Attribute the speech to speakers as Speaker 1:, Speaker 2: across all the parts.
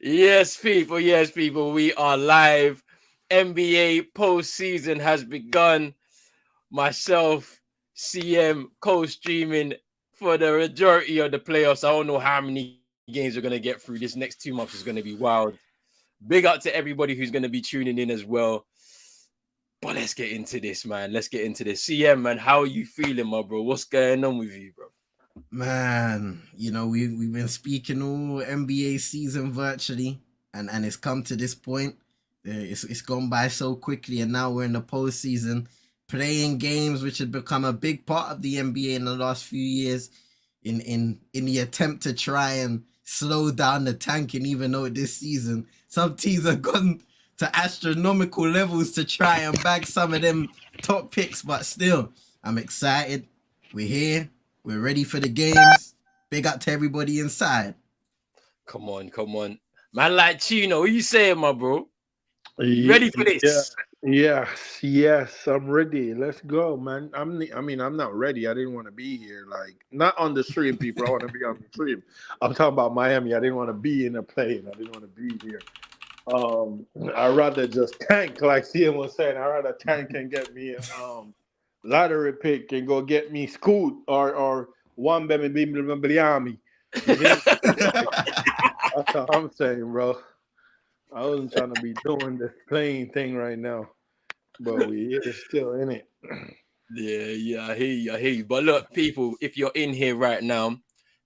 Speaker 1: Yes, people, we are live. NBA postseason has begun. Myself, CM, co-streaming for the majority of the playoffs. I don't know how many games we're gonna get through. This next 2 months is gonna be wild. Big up to everybody who's gonna be tuning in as well. But let's get into this, man. Let's get into this. CM, man, how are you feeling, my bro? What's going on with you, bro?
Speaker 2: Man, we've been speaking all NBA season virtually, and it's come to this point. It's gone by so quickly, and now we're in the postseason, playing games which had become a big part of the NBA in the last few years, in the attempt to try and slow down the tanking. Even though this season some teams have gone to astronomical levels to try and bag some of them top picks, but still, I'm excited. We're here. We're ready for the games. Big up to everybody inside.
Speaker 1: Come on. Man like Chino, what you saying, my bro? You
Speaker 3: Ye-
Speaker 1: ready for
Speaker 3: Yeah,
Speaker 1: this?
Speaker 3: yes, I'm ready. Let's go, man. I'm not ready. I didn't want to be here. Like, not on the stream, people. I want to be on the stream. I'm talking about Miami. I didn't want to be in a plane. I didn't want to be here. I'd rather just tank, like CM was saying. I'd rather tank and get me lottery pick and go get me Scoot or one baby Miami. You hear me? That's what I'm saying, bro. I wasn't trying to be doing this playing thing right now, but we is still in it.
Speaker 1: Yeah, I hear you. But look, people, if you're in here right now,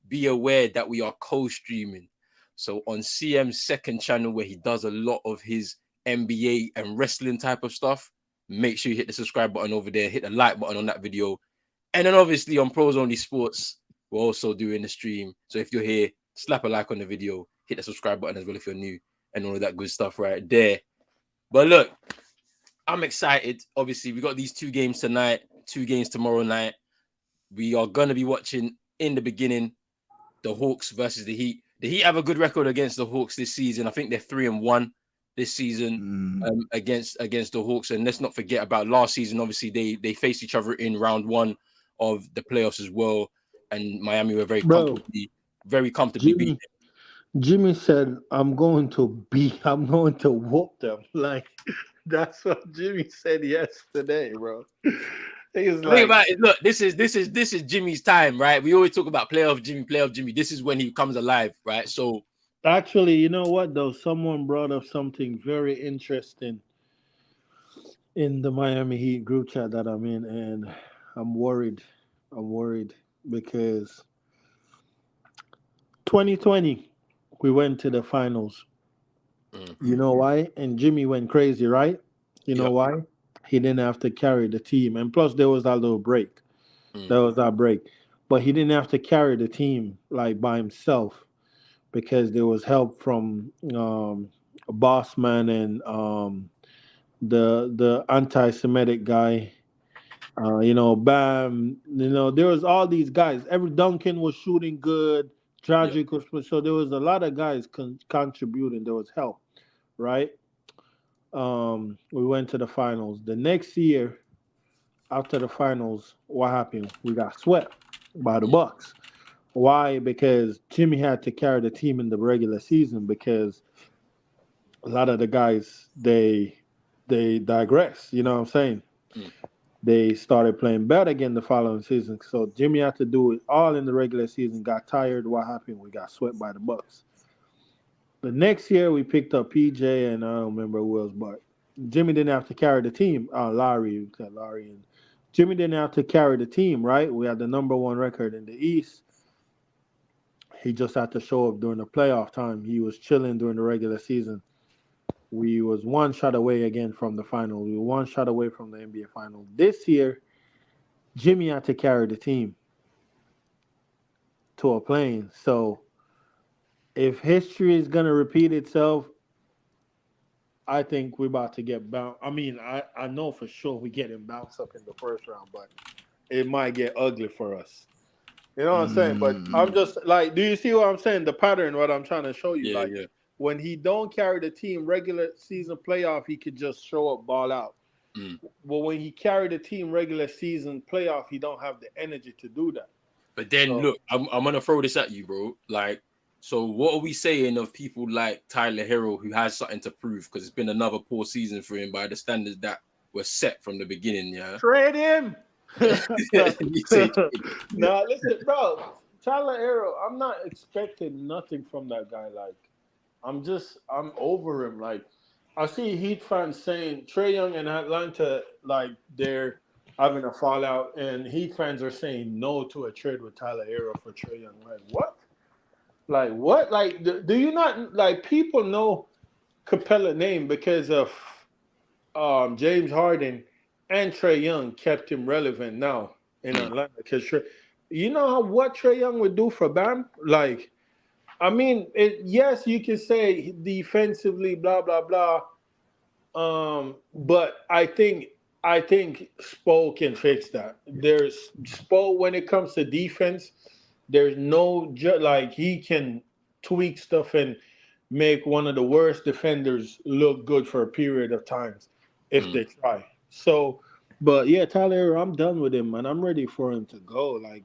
Speaker 1: be aware that we are co-streaming. So on CM's second channel, where he does a lot of his NBA and wrestling type of stuff, make sure you hit the subscribe button over there, hit the like button on that video. And then obviously on Pros Only Sports, we're also doing the stream. So if you're here, slap a like on the video, hit the subscribe button as well if you're new, and all of that good stuff right there. But look, I'm excited. Obviously, we got these 2 games tonight, 2 games tomorrow night. We are gonna be watching in the beginning the Hawks versus the Heat. The Heat have a good record against the Hawks this season. I think they're 3-1 this season
Speaker 2: Mm.
Speaker 1: against the Hawks. And let's not forget about last season. Obviously, they faced each other in round 1 of the playoffs as well. And Miami were
Speaker 3: Bro,
Speaker 1: very comfortably beat.
Speaker 3: Jimmy Jimmy said I'm going to whoop them. Like that's what Jimmy said yesterday, bro. He's
Speaker 1: The thing
Speaker 3: like,
Speaker 1: about it, look, this is Jimmy's time, right? We always talk about playoff Jimmy. This is when he comes alive, right? So
Speaker 3: actually, you know what though? Someone brought up something very interesting in the Miami Heat group chat that I'm in, and I'm worried. I'm worried because 2020 we went to the finals. You
Speaker 1: mhm,
Speaker 3: know why? And Jimmy went crazy, right? You know
Speaker 1: yep,
Speaker 3: why? He didn't have to carry the team, and plus there was that little break.
Speaker 1: mm,
Speaker 3: There was that break, but he didn't have to carry the team like by himself because there was help from Boss Man and the anti-Semitic guy. Bam. There was all these guys. Every Duncan was shooting good.
Speaker 1: yep,
Speaker 3: Tragic was so there was a lot of guys contributing. There was help, right? We went to the finals. The next year, after the finals, what happened? We got swept by the
Speaker 1: mm,
Speaker 3: Bucks. Why? Because Jimmy had to carry the team in the regular season because a lot of the guys they digress. You know what I'm saying?
Speaker 1: mm,
Speaker 3: They started playing better again the following season. So Jimmy had to do it all in the regular season. Got tired. What happened? We got swept by the Bucks. The next year we picked up PJ and I don't remember who else, but Jimmy didn't have to carry the team. Larry and Jimmy didn't have to carry the team, right? We had the number one record in the East. He just had to show up during the playoff time. He was chilling during the regular season. We was one shot away again from the final. We were one shot away from the NBA final. This year, Jimmy had to carry the team to a plane. So if history is gonna repeat itself, I think we're about to get bounced. I mean, I know for sure we're getting bounced up in the first round, but it might get ugly for us. You know what I'm saying? But I'm
Speaker 2: Mm.
Speaker 3: just like, do you see what I'm saying? The pattern, what I'm trying to show you.
Speaker 1: yeah,
Speaker 3: Like,
Speaker 1: yeah,
Speaker 3: when he don't carry the team regular season playoff, he could just show up, ball out.
Speaker 1: mm.
Speaker 3: But when he carried the team regular season playoff, he don't have the energy to do that.
Speaker 1: But then
Speaker 3: So
Speaker 1: look, I'm gonna throw this at you, bro. Like, So what are we saying of people like Tyler Hero, who has something to prove, because it's been another poor season for him by the standards that were set from the beginning? Yeah.
Speaker 3: Trade him.
Speaker 1: You say,
Speaker 3: Nah, listen, bro. Tyler Arrow, I'm not expecting nothing from that guy. Like, I'm over him. Like, I see Heat fans saying Trey Young and Atlanta, like, they're having a fallout, and Heat fans are saying no to a trade with Tyler Arrow for Trey Young. Like, what? Like, what? Like, do you not, like, people know Capella name because of James Harden and Trey Young kept him relevant now in
Speaker 1: mm,
Speaker 3: Atlanta. Because you know what Trey Young would do for Bam? Like, I mean, yes, you can say defensively, blah blah blah. But I think Spo can fix that. There's Spo when it comes to defense. There's no like he can tweak stuff and make one of the worst defenders look good for a period of times if
Speaker 1: mm.
Speaker 3: they try. So, but yeah, Tyler, I'm done with him, man. I'm ready for him to go. Like,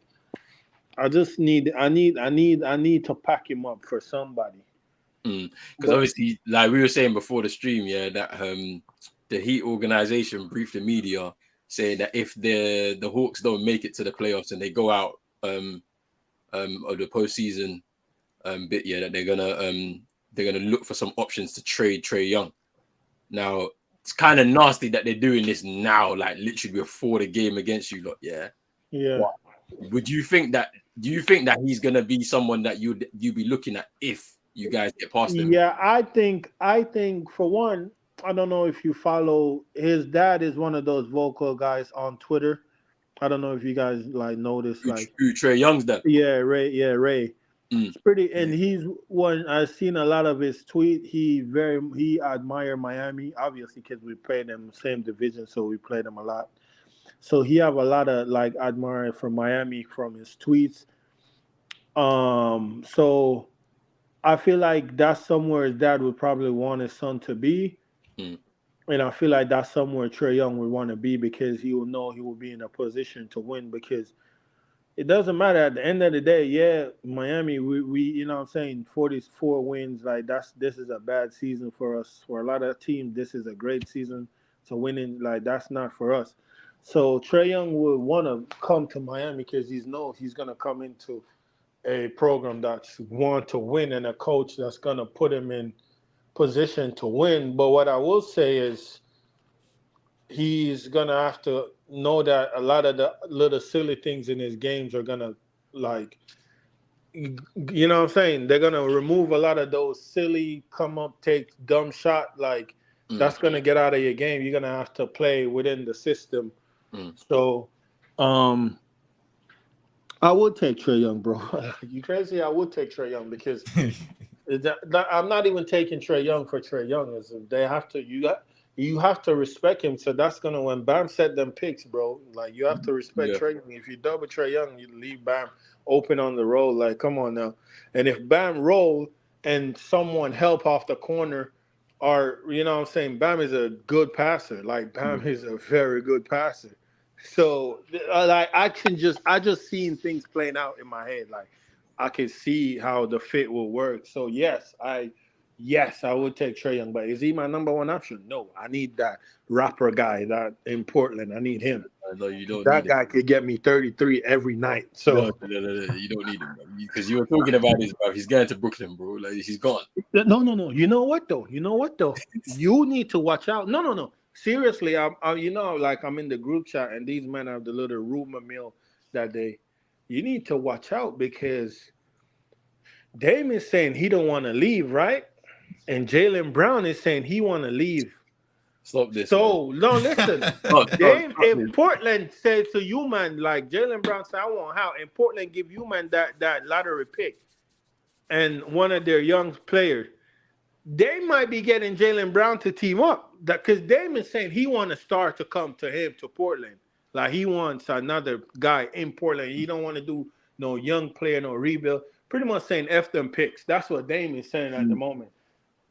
Speaker 3: I need to pack him up for somebody.
Speaker 1: Because
Speaker 3: But
Speaker 1: obviously, like we were saying before the stream, yeah, that the Heat organization briefed the media saying that if the Hawks don't make it to the playoffs and they go out of the postseason bit, yeah, that they're gonna look for some options to trade Trey Young. Now it's kind of nasty that they're doing this now, like literally before the game against you lot, yeah.
Speaker 3: yeah,
Speaker 1: What would you think that? Do you think that he's gonna be someone that you'd be looking at if you guys get past them?
Speaker 3: yeah, I think for one, I don't know if you follow his dad is one of those vocal guys on Twitter. I don't know if you guys like notice like
Speaker 1: Who Trey Young's done?
Speaker 3: Yeah, Ray.
Speaker 1: Mm,
Speaker 3: It's pretty,
Speaker 1: yeah.
Speaker 3: and he's one. I've seen a lot of his tweet. He admire Miami, obviously, because we played them same division, so we played them a lot. So he have a lot of like admire from Miami from his tweets. So I feel like that's somewhere his dad would probably want his son to be,
Speaker 1: Mm,
Speaker 3: and I feel like that's somewhere Trey Young would want to be because he will know he will be in a position to win because it doesn't matter at the end of the day. Yeah, Miami, we you know what I'm saying 44 wins. Like this is a bad season for us. For a lot of teams, this is a great season. So winning like that's not for us. So Trey Young would want to come to Miami because he's gonna come into a program that's want to win and a coach that's gonna put him in position to win. But what I will say is he's gonna have to know that a lot of the little silly things in his games are gonna like you know what I'm saying? They're gonna remove a lot of those silly come up, take dumb shot like
Speaker 1: mm,
Speaker 3: that's gonna get out of your game. You're gonna have to play within the system.
Speaker 1: mm.
Speaker 3: So um I would take Trey Young, bro. You crazy? I would take Trey Young because I'm not even taking Trey Young for Trey Young. Is they have to you have to respect him. So that's gonna when Bam set them picks, bro. Like you have to respect
Speaker 1: Yeah.
Speaker 3: Trey Young. If you double Trey Young, you leave Bam open on the roll. Like come on now. And if Bam roll and someone help off the corner, or you know what I'm saying, Bam is a good passer. Like
Speaker 1: Mm.
Speaker 3: Bam is a very good passer. So like I just seen things playing out in my head. Like I can see how the fit will work. So yes, I would take Trey Young, but is he my number one option? No, I need that rapper guy that in Portland. I need him.
Speaker 1: No, you don't
Speaker 3: That
Speaker 1: need him.
Speaker 3: guy could get me 33 every night.
Speaker 1: No,
Speaker 3: So
Speaker 1: no, no, no, you don't need him, bro. Because you were talking about this, bro. He's going to Brooklyn, bro. Like he's gone.
Speaker 3: no. You know what though? You need to watch out. No. Seriously, like I'm in the group chat and these men have the little rumor mill that you need to watch out because Dame is saying he don't want to leave, right? And Jalen Brown is saying he want to leave.
Speaker 1: Stop this, man.
Speaker 3: So no, listen. Dame,
Speaker 1: Stop
Speaker 3: if
Speaker 1: this.
Speaker 3: Portland said to you, man, like Jalen Brown said, I want how, and Portland give you, man, that lottery pick and one of their young players, they might be getting Jalen Brown to team up. That because Dame is saying he want a star to come to him to Portland. Like he wants another guy in Portland. He don't want to do no young player, no rebuild. Pretty much saying F them picks. That's what Dame is saying at the
Speaker 1: Mm,
Speaker 3: moment.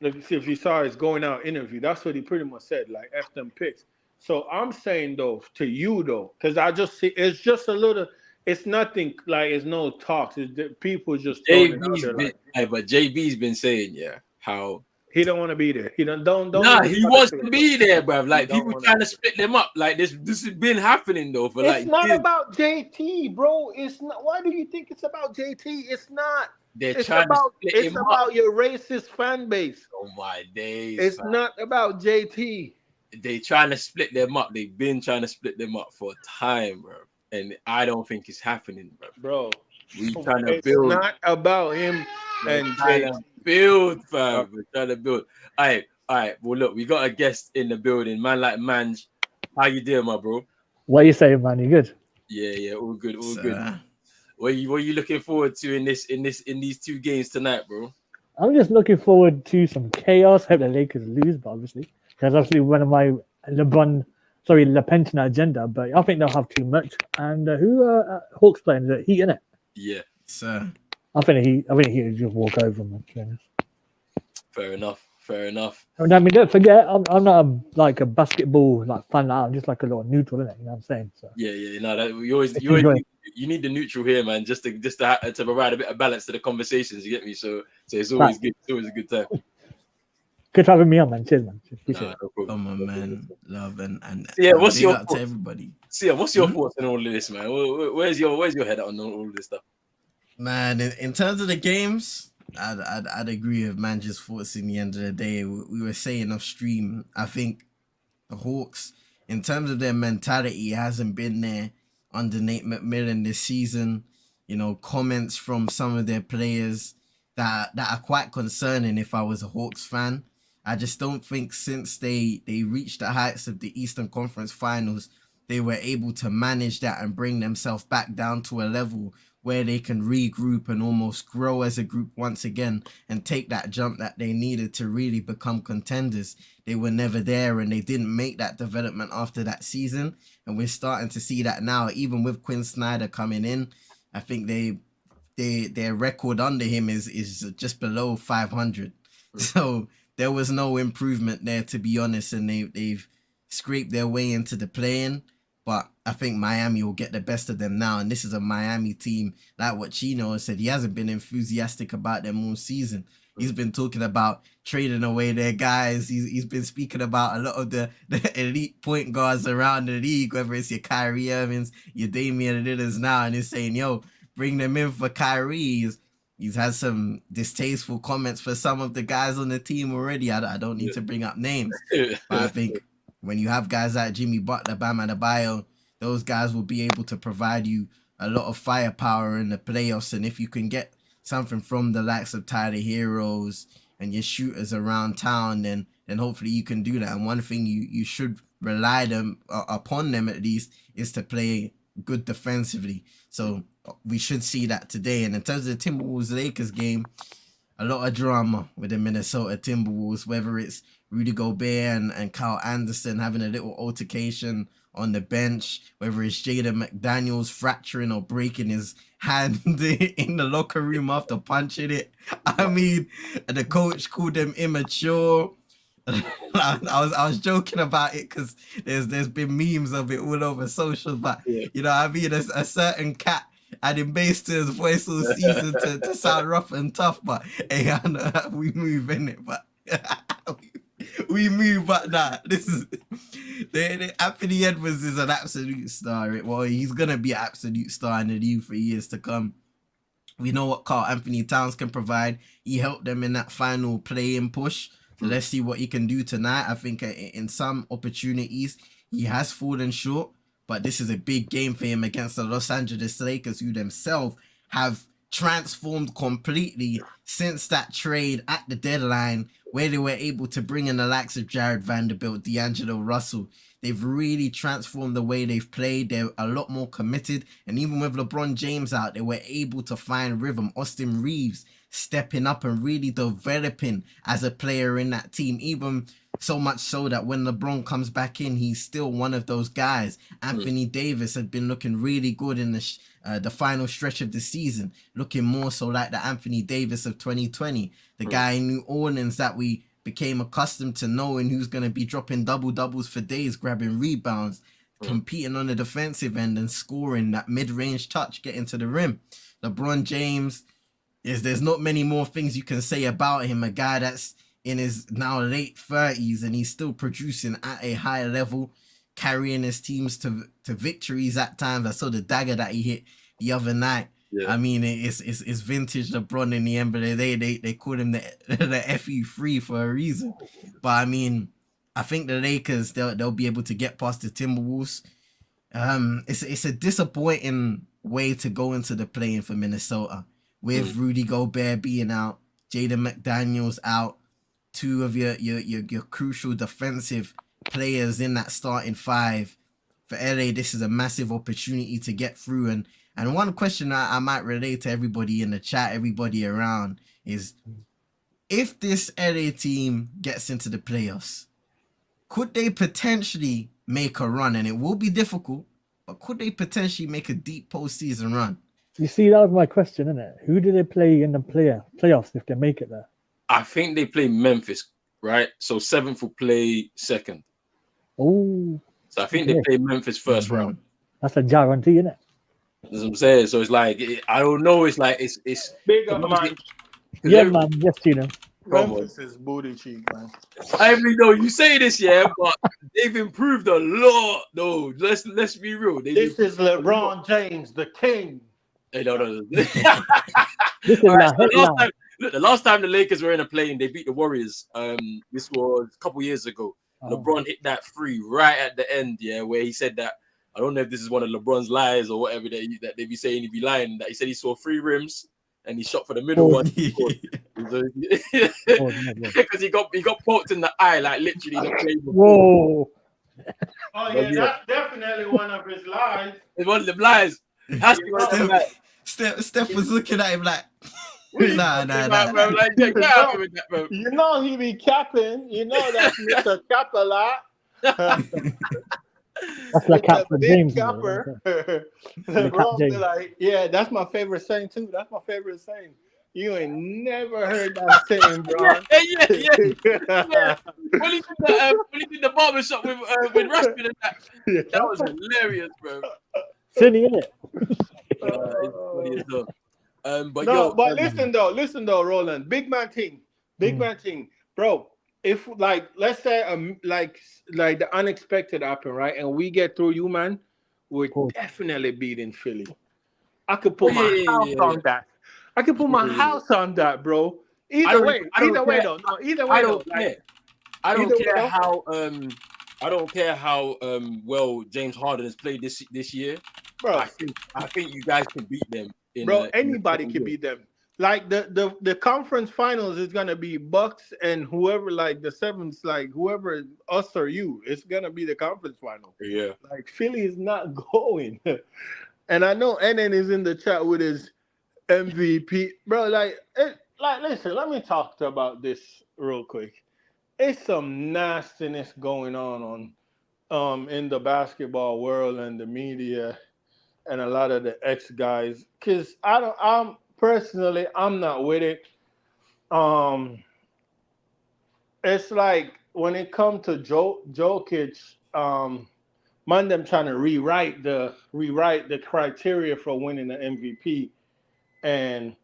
Speaker 3: If you saw his going out interview, that's what he pretty much said, like F them picks. So I'm saying though, to you though, because I just see it's just a little. It's nothing like it's no talks. People just throwing it out
Speaker 1: JB's
Speaker 3: there
Speaker 1: been,
Speaker 3: like
Speaker 1: but JB's been saying, yeah, how
Speaker 3: he don't want to be there. He don't
Speaker 1: nah,
Speaker 3: even
Speaker 1: he
Speaker 3: try to
Speaker 1: wants
Speaker 3: say
Speaker 1: to
Speaker 3: it, bro.
Speaker 1: be there, bruv.
Speaker 3: He
Speaker 1: Like
Speaker 3: don't
Speaker 1: people
Speaker 3: want to
Speaker 1: trying
Speaker 3: be
Speaker 1: to
Speaker 3: there.
Speaker 1: split them up. Like this has been happening though for
Speaker 3: It's
Speaker 1: like
Speaker 3: not
Speaker 1: years.
Speaker 3: about JT, bro. It's not. Why do you think it's about JT? It's not.
Speaker 1: They're
Speaker 3: It's
Speaker 1: trying to
Speaker 3: about
Speaker 1: split
Speaker 3: it's
Speaker 1: him up.
Speaker 3: about your racist fan base.
Speaker 1: Oh my days,
Speaker 3: It's
Speaker 1: fam.
Speaker 3: not about JT,
Speaker 1: They trying to split them up. They've been trying to split them up for time, bro. And I don't think it's happening, bro.
Speaker 3: bro.
Speaker 1: We trying to
Speaker 3: It's
Speaker 1: build.
Speaker 3: not about him
Speaker 1: We're
Speaker 3: and
Speaker 1: trying
Speaker 3: JT.
Speaker 1: to build,
Speaker 3: Uh,
Speaker 1: fam. We're trying to build. All right. Well, look, we got a guest in the building, man. Like Manj, how you doing, my bro?
Speaker 4: What are you saying, man? You good?
Speaker 1: Yeah, all good, all
Speaker 2: So,
Speaker 1: good. What are you looking forward to in these two games tonight, bro?
Speaker 4: I'm just looking forward to some chaos. Hope the Lakers lose, but obviously, that's obviously one of my La Pentina agenda. But I think they'll have too much. And Hawks playing the Heat in it.
Speaker 1: Yeah,
Speaker 2: so
Speaker 4: I think the Heat will just walk over them. To be honest.
Speaker 1: fair enough. Fair enough.
Speaker 4: And I mean, don't forget, I'm not like a basketball fan. I'm just like a little neutral, innit? You know what I'm saying? So
Speaker 1: Yeah. No, that you always
Speaker 4: enjoy.
Speaker 1: you need the neutral here, man, just to provide a bit of balance to the conversations. You get me? So it's always good. It's always a good time.
Speaker 4: Good for having me on, man. Cheers, man. Appreciate
Speaker 1: Nah,
Speaker 4: it.
Speaker 1: no problem.
Speaker 2: come on,
Speaker 1: No
Speaker 2: man.
Speaker 1: problem.
Speaker 2: Love and
Speaker 1: So, yeah, what's
Speaker 2: big
Speaker 1: your
Speaker 2: up to
Speaker 1: thoughts?
Speaker 2: everybody.
Speaker 1: So, yeah, what's your
Speaker 2: Hmm?
Speaker 1: thoughts on all of this, man? Where's your head on all of this stuff?
Speaker 2: Man, in terms of the games, I'd agree with Man's thoughts. In the end of the day, we were saying off stream. I think the Hawks, in terms of their mentality, hasn't been there under Nate McMillan this season. You know, comments from some of their players that are quite concerning. If I was a Hawks fan, I just don't think since they reached the heights of the Eastern Conference Finals, they were able to manage that and bring themselves back down to a level where they can regroup and almost grow as a group once again and take that jump that they needed to really become contenders. They were never there and they didn't make that development after that season. And we're starting to see that now, even with Quinn Snyder coming in. I think their record under him is just below 500. So there was no improvement there, to be honest, and they've scraped their way into the play-in. But I think Miami will get the best of them now, and this is a Miami team, like what Chino said, he hasn't been enthusiastic about them all season. He's been talking about trading away their guys. He's been speaking about a lot of the elite point guards around the league, whether it's your Kyrie Irvings, your Damian Lillards now, and he's saying, yo, bring them in for Kyrie. He's had some distasteful comments for some of the guys on the team already. I don't need to bring up names, but I think when you have guys like Jimmy Butler, Bam Adebayo, those guys will be able to provide you a lot of firepower in the playoffs. And if you can get something from the likes of Tyler Heroes and your shooters around town, then hopefully you can do that. And one thing you should rely upon them at least is to play good defensively. So we should see that today. And in terms of the Timberwolves Lakers game, a lot of drama with the Minnesota Timberwolves, whether it's Rudy Gobert and Kyle Anderson having a little altercation on the bench, whether it's Jaden McDaniels fracturing or breaking his hand in the locker room after punching it. I mean, the coach called them immature. I was joking about it because there's been memes of it all over social, but you know, I mean, a certain cat and him based his voice all season to sound rough and tough, but hey, I know we move in it, but we move, but nah, this is Anthony Edwards is an absolute star. Well, he's gonna be an absolute star in the league for years to come. We know what Karl Anthony Towns can provide. He helped them in that final play-in push. So let's see what he can do tonight. I think in some opportunities he has fallen short, but this is a big game for him against the Los Angeles Lakers, who themselves have transformed completely since that trade at the deadline where they were able to bring in the likes of Jared Vanderbilt, D'Angelo Russell. They've really transformed the way they've played. They're a lot more committed. And even with LeBron James out, they were able to find rhythm. Austin Reeves stepping up and really developing as a player in that team. Even so much so that when LeBron comes back in, he's still one of those guys. Anthony Davis had been looking really good in the final stretch of the season, looking more so like the Anthony Davis of 2020, the guy in New Orleans that we became accustomed to knowing, who's going to be dropping double doubles for days, grabbing rebounds. competing on the defensive end and scoring that mid-range touch, getting to the rim. LeBron James there's not many more things you can say about him. A guy that's in his now late 30s and he's still producing at a high level, carrying his teams to victories at times. I saw the dagger that he hit the other night. Yeah. I mean, it's vintage LeBron in the NBA. They call him the FE3 for a reason. But I mean, I think the Lakers they'll be able to get past the Timberwolves. It's a disappointing way to go into the play-in for Minnesota with Rudy Gobert being out, Jaden McDaniels out, two of your crucial defensive players in that starting five. For LA, this is a massive opportunity to get through. And one question I might relate to everybody in the chat, everybody around, is if this LA team gets into the playoffs, could they potentially make a run? And it will be difficult, but could they potentially make a deep postseason run?
Speaker 4: You see, that was my question, isn't it? Who do they play in the playoffs if they make it there?
Speaker 1: I think they play Memphis, right? So 7th will play 2nd.
Speaker 4: Oh.
Speaker 1: So I think they play Memphis first round.
Speaker 4: That's a guarantee, isn't it?
Speaker 1: That's what I'm saying. So it's like, I don't know. It's like, it's
Speaker 3: big up, man.
Speaker 4: Yeah, man. Yes, Gino.
Speaker 3: Memphis is booty cheek, man.
Speaker 1: I mean, no, you say this, yeah, but they've improved a lot. No, let's be real.
Speaker 3: This is LeBron James, the king.
Speaker 1: Hey, no. Right, so the last time the Lakers were in a play-in, they beat the Warriors. This was a couple years ago. LeBron hit that three right at the end, yeah, where he said that, I don't know if this is one of LeBron's lies or whatever that they be saying he'd be lying, that he said he saw 3 rims and he shot for the middle one. Because he got poked in the eye, like literally the play before.
Speaker 4: Whoa.
Speaker 3: Oh yeah, that's definitely one of his lies.
Speaker 1: It's one of the lies.
Speaker 2: Steph was looking at him like, nah.
Speaker 1: Like, yeah, get out of that, bro.
Speaker 3: You know he be capping. You know that's Mr. Cap a lot.
Speaker 4: That's like Cap for James.
Speaker 3: Capper. Like, yeah, that's my favorite saying too. That's my favorite saying. You ain't never heard that saying, bro.
Speaker 1: Yeah. When he did the barbershop with Rashford and that was hilarious, bro.
Speaker 4: Silly, isn't it?
Speaker 1: It's funny as well.
Speaker 3: But listen though, Roland. Big man thing, bro. If like, let's say like the unexpected happen, right, and we get through you, man, we're definitely beating Philly. I could put my house on that. I could put my house on that, bro. Either way,
Speaker 1: I don't care how well James Harden has played this year, bro. I think you guys can beat them.
Speaker 3: Anybody can beat them. Like the conference finals is gonna be Bucks and whoever, like the seventh, like whoever, us or you, it's gonna be the conference final.
Speaker 1: Yeah.
Speaker 3: Like Philly is not going. And I know NN is in the chat with his MVP, bro. Listen, let me talk about this real quick. It's some nastiness going on in the basketball world and the media and a lot of the ex guys, because I'm not with it. It's like when it comes to Jokic, man, them trying to rewrite the criteria for winning the MVP and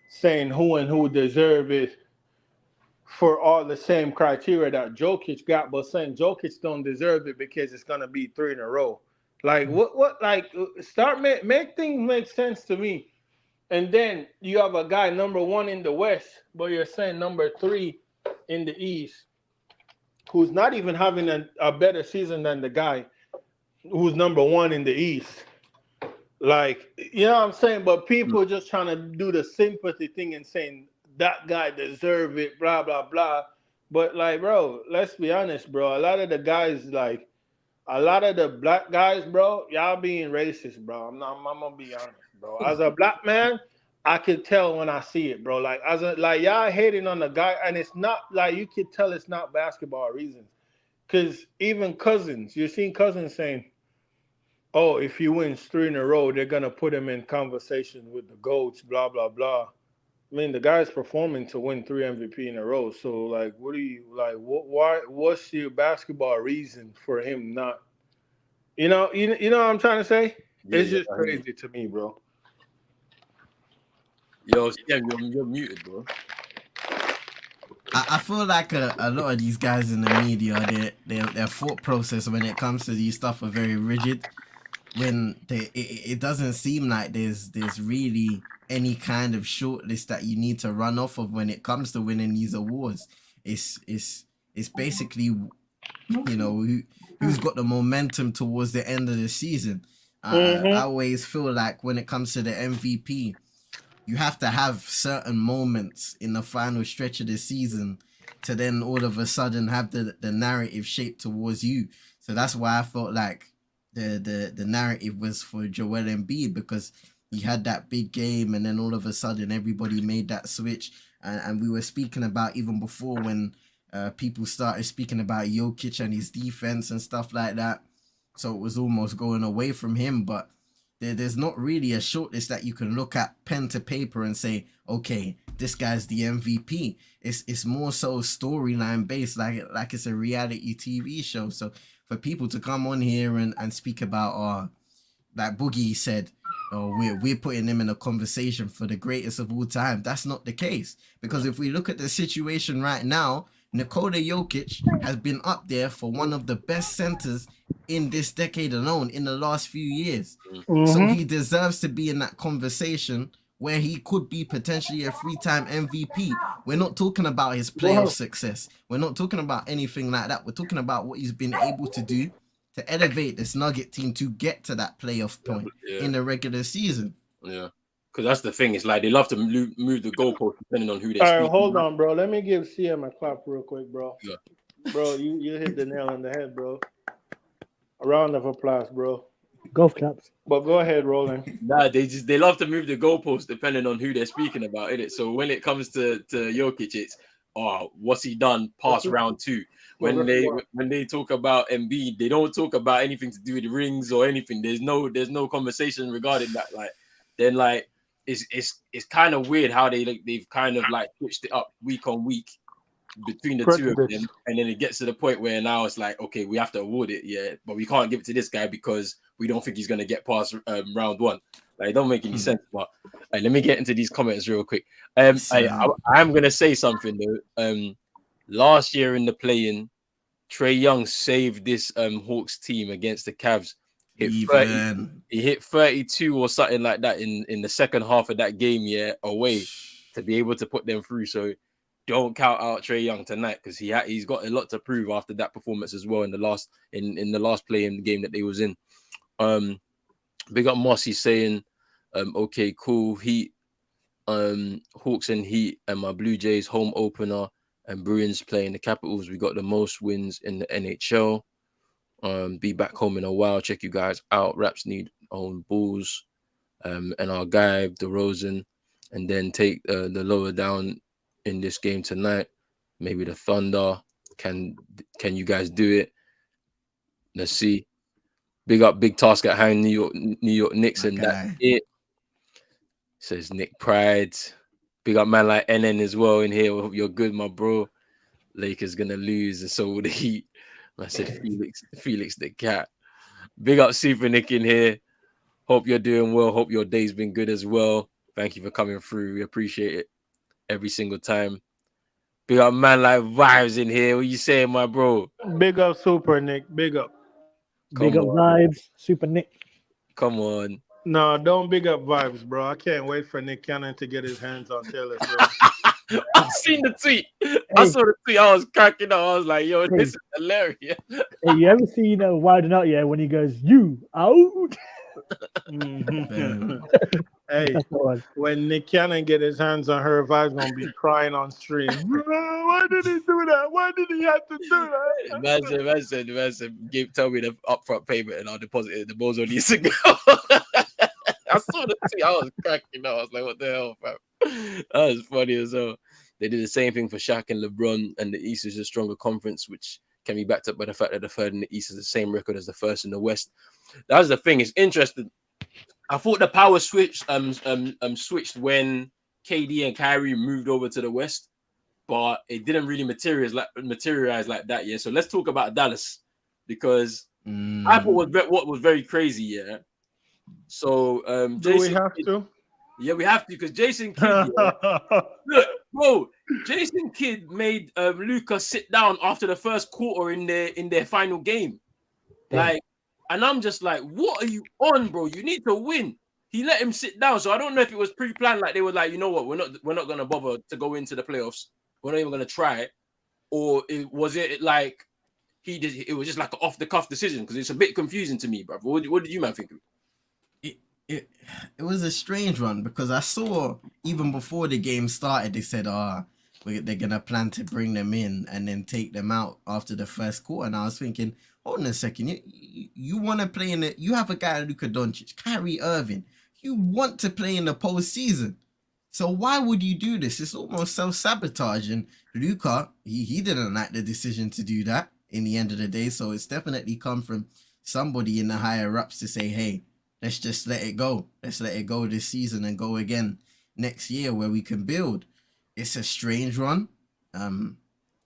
Speaker 3: saying who deserve it for all the same criteria that Jokic got, but saying Jokic don't deserve it because it's gonna be 3 in a row. Like what? Like make things make sense to me. And then you have a guy number 1 in the West, but you're saying number 3 in the East, who's not even having a better season than the guy who's number 1 in the East. Like, you know what I'm saying? But people just trying to do the sympathy thing and saying that guy deserve it, blah, blah, blah. But like, bro, let's be honest, bro. A lot of the guys, like, a lot of the black guys, bro, y'all being racist, bro. I'm gonna be honest, bro. As a black man, I can tell when I see it, bro. Like, y'all hating on the guy, and it's not like, you can tell it's not basketball reasons. Because even Cousins, you've seen Cousins saying, oh, if he wins 3 in a row, they're gonna put him in conversation with the GOATs, blah, blah, blah. I mean, the guy's performing to win 3 MVP in a row. So, like, what's your basketball reason for him not, You know what I'm trying to say?
Speaker 1: Yeah,
Speaker 3: It's
Speaker 1: yeah.
Speaker 3: just crazy to me, bro.
Speaker 1: Yo, Stem, you're muted, bro.
Speaker 2: I feel like a lot of these guys in the media, their thought process when it comes to these stuff are very rigid. When it doesn't seem like there's really any kind of shortlist that you need to run off of when it comes to winning these awards. It's basically, you know, who's got the momentum towards the end of the season. I always feel like when it comes to the MVP, you have to have certain moments in the final stretch of the season to then all of a sudden have the narrative shaped towards you. So that's why I felt like the narrative was for Joel Embiid, because he had that big game and then all of a sudden everybody made that switch. And we were speaking about even before when people started speaking about Jokic and his defense and stuff like that. So it was almost going away from him, but there's not really a shortlist that you can look at pen to paper and say, okay, this guy's the MVP. It's more so storyline based, like it's a reality TV show. So for people to come on here and speak about, like Boogie said, oh, we're putting him in a conversation for the greatest of all time. That's not the case, because if we look at the situation right now, Nikola Jokic has been up there for one of the best centers in this decade alone in the last few years. So he deserves to be in that conversation where he could be potentially a 3-time MVP. We're not talking about his playoff success. We're not talking about anything like that. We're talking about what he's been able to do to elevate this Nugget team to get to that playoff point in the regular season.
Speaker 1: Yeah. Because that's the thing. It's like they love to move the goalpost depending on who they're
Speaker 3: All
Speaker 1: speaking
Speaker 3: right, hold
Speaker 1: about.
Speaker 3: on, bro. Let me give CM a clap real quick, bro.
Speaker 1: Yeah.
Speaker 3: Bro, you hit the nail on the head, bro. A round of applause, bro.
Speaker 4: Golf claps.
Speaker 3: But go ahead, Roland.
Speaker 1: Nah, they love to move the goalpost depending on who they're speaking about, innit? So when it comes to Jokic, it's what's he done past round 2? When they talk about Embiid, they don't talk about anything to do with the rings or anything. There's no conversation regarding that. Like then like it's kind of weird how they've kind of like switched it up week on week between the two of them, and then it gets to the point where now it's like, okay, we have to award it, yeah, but we can't give it to this guy because we don't think he's going to get past round 1. Like, it don't make any sense. But let me get into these comments real quick. I'm going to say something though. Last year in the play-in, Trae Young saved this Hawks team against the Cavs. He hit 32 or something like that in the second half of that game, yeah, away to be able to put them through. So don't count out Trae Young tonight, because he's got a lot to prove after that performance as well in the last play in the game that they was in. Big up Mossy saying, okay, cool. Heat, Hawks and Heat and my Blue Jays home opener and Bruins playing the Capitals. We got the most wins in the NHL. Be back home in a while. Check you guys out. Raps need own Bulls. And our guy DeRozan, and then take the lower down in this game tonight. Maybe the Thunder. Can you guys do it? Let's see. Big up, big task at hand, New York Knicks, and that's it. Says Nick Pride. Big up man like NN as well in here. Hope you're good, my bro. Lakers gonna lose, and so will the Heat. I said Felix the cat. Big up Super Nick in here. Hope you're doing well. Hope your day's been good as well. Thank you for coming through. We appreciate it every single time. Big up man like Vibes in here. What you saying, my bro?
Speaker 3: Big up Super Nick. Big up.
Speaker 4: Big up Vibes. Super Nick.
Speaker 1: Come on.
Speaker 3: No, don't big up Vibes, bro. I can't wait for Nick Cannon to get his hands on Taylor Swift.
Speaker 1: I seen the tweet. I saw the tweet. I was cracking up. I was like, yo, this is hilarious.
Speaker 4: Hey, you ever seen Widen Out, yeah, when he goes, you out?
Speaker 3: Hey, when Nick Cannon get his hands on her, Vibes gonna be crying on stream. Why did he do that? Why did he have to do that?
Speaker 1: Imagine, Gabe told me the upfront payment and I'll deposit it. The balls on needs to go. I saw the tweet. I was cracking up. I was like, what the hell, fam? That was funny as well. They did the same thing for Shaq and LeBron, and the East is a stronger conference, which can be backed up by the fact that the third in the East is the same record as the first in the West. That's the thing. It's interesting. I thought the power switched when KD and Kyrie moved over to the West, but it didn't really materialize like that. Yeah. So let's talk about Dallas, because I thought what was very crazy, yeah. So
Speaker 3: Do we
Speaker 1: Jason
Speaker 3: have
Speaker 1: Kidd,
Speaker 3: to?
Speaker 1: yeah, we have to because Jason Kidd, yeah, look, bro, Jason Kidd made Luca sit down after the first quarter in their final game. Like, and I'm just like, what are you on, bro? You need to win. He let him sit down. So I don't know if it was pre-planned, like they were like, you know what, we're not gonna bother to go into the playoffs. We're not even gonna try it. Or was it like it was just like an off-the-cuff decision? Because it's a bit confusing to me, bro. What did you man think of it?
Speaker 2: It was a strange one because I saw even before the game started, they said, they're gonna plan to bring them in and then take them out after the first quarter. And I was thinking, hold on a second, you want to play in it? You have a guy like Luka Doncic, Kyrie Irving. You want to play in the postseason, so why would you do this? It's almost self-sabotage. And Luka, he didn't like the decision to do that in the end of the day. So it's definitely come from somebody in the higher ups to say, hey, let's just let it go. Let's let it go this season and go again next year where we can build. It's a strange one.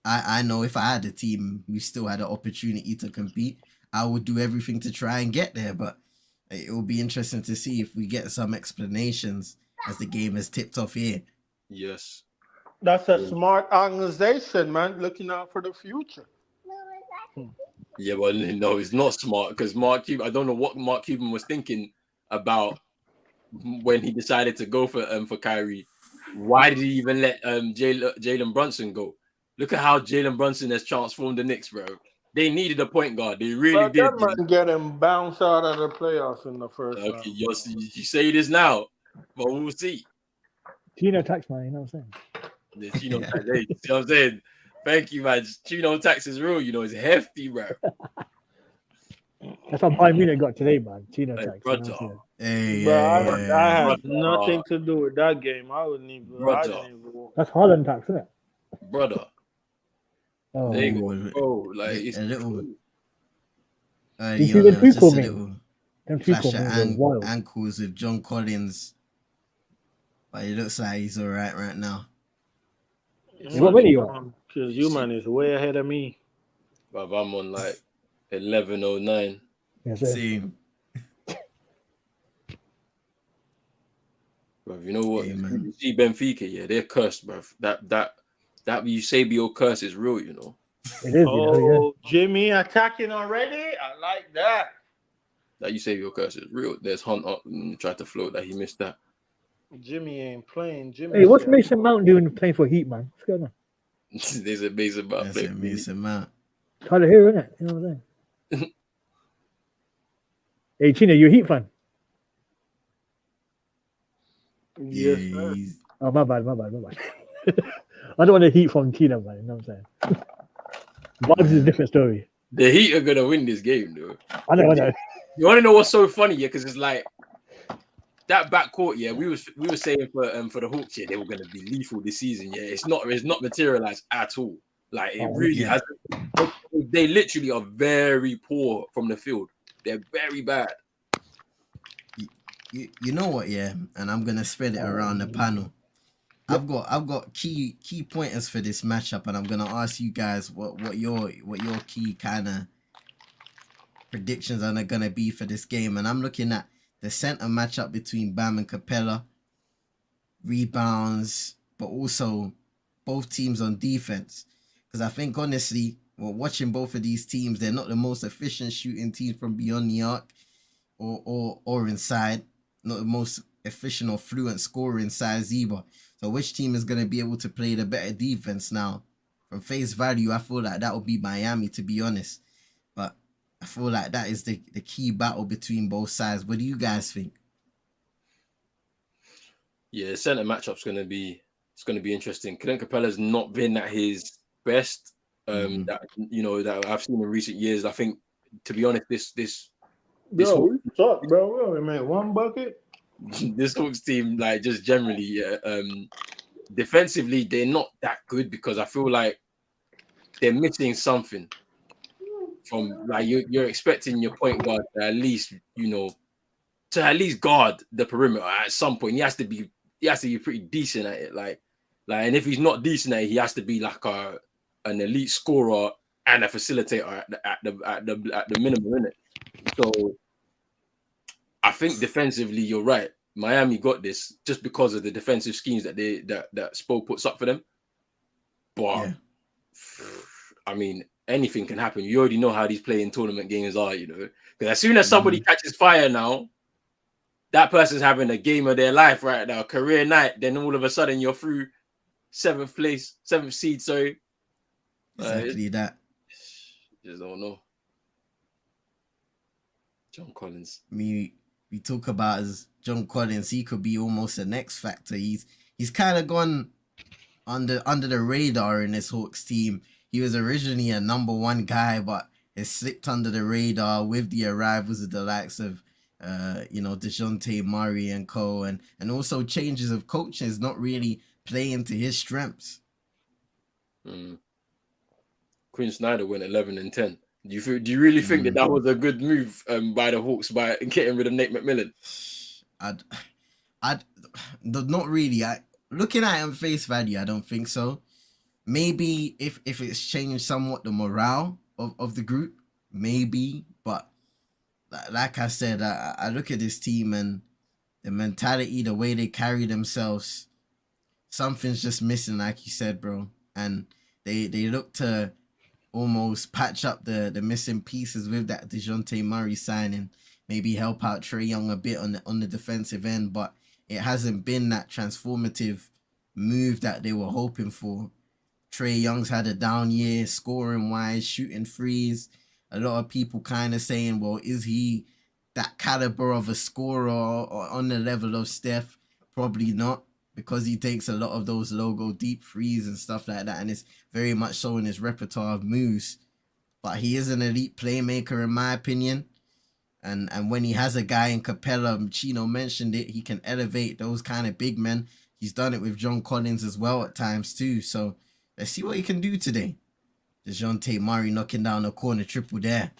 Speaker 2: I know if I had a team who still had an opportunity to compete, I would do everything to try and get there. But it will be interesting to see if we get some explanations as the game has tipped off here.
Speaker 1: Yes.
Speaker 3: That's a smart organization, man, looking out for the future.
Speaker 1: Yeah, well, no, it's not smart because Mark Cuban, I don't know what Mark Cuban was thinking about when he decided to go for Kyrie. Why did he even let Jalen Brunson go? Look at how Jalen Brunson has transformed the Knicks, bro. They needed a point guard. They really did.
Speaker 3: That man get him bounced out of the playoffs in the first round.
Speaker 1: Okay, you say this now, but we'll see.
Speaker 4: Chino tax, man, you know what I'm saying?
Speaker 1: The Chino tax, hey, you see what I'm saying? Thank you, man. Chino tax is real, it's hefty, bro.
Speaker 4: That's how Bayern Munich got today, man. Chino
Speaker 1: Hey,
Speaker 4: tax.
Speaker 1: brother.
Speaker 3: I had nothing to do with that game. I wouldn't even. I didn't even.
Speaker 4: That's Holland tax, isn't it?
Speaker 1: Brother.
Speaker 4: Oh,
Speaker 1: there you go. Oh, like it's
Speaker 2: a little.
Speaker 4: You see the
Speaker 2: just a
Speaker 4: people
Speaker 2: little
Speaker 4: Them
Speaker 2: flash
Speaker 4: people
Speaker 2: of
Speaker 4: wild.
Speaker 2: ankles with John Collins, but it looks like he's all right now.
Speaker 4: What many you on?
Speaker 3: Because you man is way ahead of me.
Speaker 1: But I'm on like 11:09.
Speaker 4: Yes,
Speaker 2: Same.
Speaker 1: Bro, you know what?
Speaker 2: Yeah,
Speaker 1: You see Benfica, yeah, they're cursed, bro. That Eusebio curse is real,
Speaker 4: It is,
Speaker 3: Jimmy attacking already? I like that.
Speaker 1: That Eusebio curse is real. There's Hunt up and tried to float that he missed that.
Speaker 3: Jimmy ain't playing.
Speaker 4: Hey, what's Mason Mount doing playing for Heat, man? What's going on?
Speaker 1: There's a Mason Mount.
Speaker 2: That's a Mason Mount.
Speaker 4: Tyler here, isn't it? You know what I'm saying? Hey, Chino, you a Heat fan?
Speaker 3: Yes,
Speaker 2: Yeah,
Speaker 4: Oh, my bad. I don't want to Heat from Chino, man. You know what I'm saying? Vibes is a different story.
Speaker 1: The Heat are gonna win this game, though.
Speaker 4: I know.
Speaker 1: You want to know what's so funny, yeah? Because it's like that backcourt, yeah. We were saying for the Hawks, yeah, they were gonna be lethal this season. Yeah, it's not materialized at all. Like it really hasn't. They literally are very poor from the field. They're very bad.
Speaker 2: You know what, yeah, and I'm gonna spread it around the panel. I've got key pointers for this matchup, and I'm gonna ask you guys what your key kind of predictions are gonna be for this game. And I'm looking at the center matchup between Bam and Capella, rebounds, but also both teams on defense. Because I think honestly, watching both of these teams, they're not the most efficient shooting teams from beyond the arc or inside. Not the most efficient or fluent scorer inside either. So which team is going to be able to play the better defense now? From face value, I feel like that would be Miami, to be honest. But I feel like that is the key battle between both sides. What do you guys think?
Speaker 1: Yeah, the center matchup's gonna be interesting. Clint Capella's not been at his best. That I've seen in recent years. I think, to be honest, this
Speaker 3: suck, bro. We only made one bucket.
Speaker 1: This Hawks team, like, just generally, defensively, they're not that good because I feel like they're missing something. From like you're expecting your point guard to at least guard the perimeter at some point. He has to be pretty decent at it. Like, and if he's not decent at it, he has to be like an elite scorer and a facilitator at the minimum, isn't it? So I think defensively, you're right. Miami got this just because of the defensive schemes that that Spo puts up for them. But
Speaker 2: Yeah.
Speaker 1: I mean, anything can happen. You already know how these playing tournament games are, you know. Because as soon as somebody catches fire now, that person's having a game of their life right now, career night. Then all of a sudden you're through seventh seed. Sorry,
Speaker 2: Exactly that.
Speaker 1: Just don't know. John Collins.
Speaker 2: We talk about as John Collins. He could be almost an X factor. He's kind of gone under the radar in this Hawks team. He was originally a number one guy, but it slipped under the radar with the arrivals of the likes of DeJounte Murray and co, and also changes of coaches not really playing to his strengths.
Speaker 1: Quinn Snyder went 11-10. Do you really think that was a good move by the Hawks by getting rid of Nate McMillan?
Speaker 2: I'd not really. Looking at him face value, I don't think so. Maybe if it's changed somewhat the morale of the group, maybe. But like I said, I look at this team and the mentality, the way they carry themselves, something's just missing, like you said, bro. And they look to almost patch up the missing pieces with that DeJounte Murray signing, maybe help out Trae Young a bit on the defensive end, but it hasn't been that transformative move that they were hoping for. Trae Young's had a down year, scoring wise, shooting threes. A lot of people kind of saying, well, is he that caliber of a scorer or on the level of Steph? Probably not, because he takes a lot of those logo deep threes and stuff like that, and it's very much so in his repertoire of moves. But he is an elite playmaker, in my opinion. And when he has a guy in Capella, Chino mentioned it, he can elevate those kind of big men. He's done it with John Collins as well at times too. So let's see what he can do today. DeJounte Murray knocking down a corner triple there.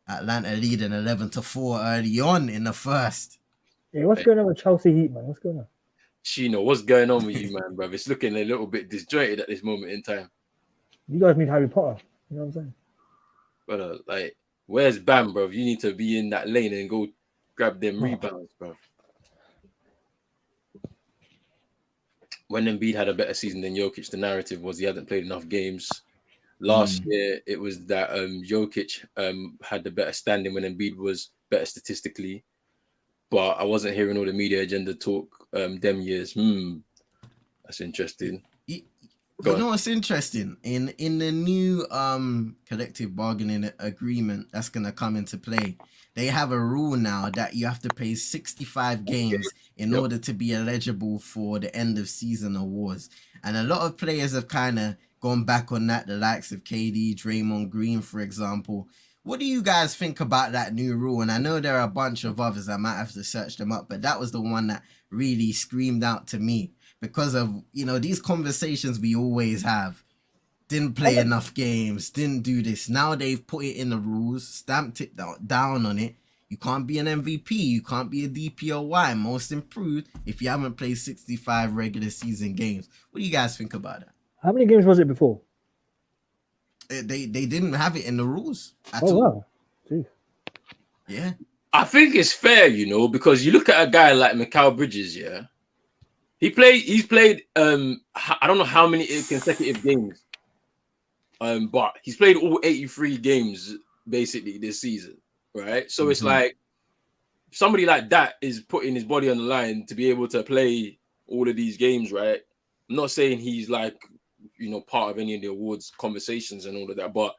Speaker 2: Atlanta leading 11-4 early on in the first.
Speaker 4: Yeah, what's going on with Chelsea Heat, man? What's going on?
Speaker 1: Chino, what's going on with you, man, bro? It's looking a little bit disjointed at this moment in time.
Speaker 4: You guys need Harry Potter. You know what I'm saying?
Speaker 1: But like, where's Bam, bro? You need to be in that lane and go grab them rebounds, bro. When Embiid had a better season than Jokic, the narrative was he hadn't played enough games. Last year, it was that Jokic had the better standing when Embiid was better statistically. But I wasn't hearing all the media agenda talk them years. That's interesting.
Speaker 2: You know what's interesting? In the new collective bargaining agreement that's gonna come into play, they have a rule now that you have to play 65 games in order to be eligible for the end of season awards. And a lot of players have kind of gone back on that, the likes of KD, Draymond Green, for example. What do you guys think about that new rule? And I know there are a bunch of others. I might have to search them up, but that was the one that really screamed out to me because of, these conversations we always have. Didn't play enough games, didn't do this. Now they've put it in the rules, stamped it down on it. You can't be an MVP. You can't be a DPOY, most improved, if you haven't played 65 regular season games. What do you guys think about that?
Speaker 4: How many games was it before?
Speaker 2: They didn't have it in the rules at all.
Speaker 4: Wow. Jeez.
Speaker 2: Yeah.
Speaker 1: I think it's fair, because you look at a guy like Mikal Bridges, yeah. He's played I don't know how many consecutive games. But he's played all 83 games basically this season, right? So it's like somebody like that is putting his body on the line to be able to play all of these games, right? I'm not saying he's like, part of any of the awards conversations and all of that, but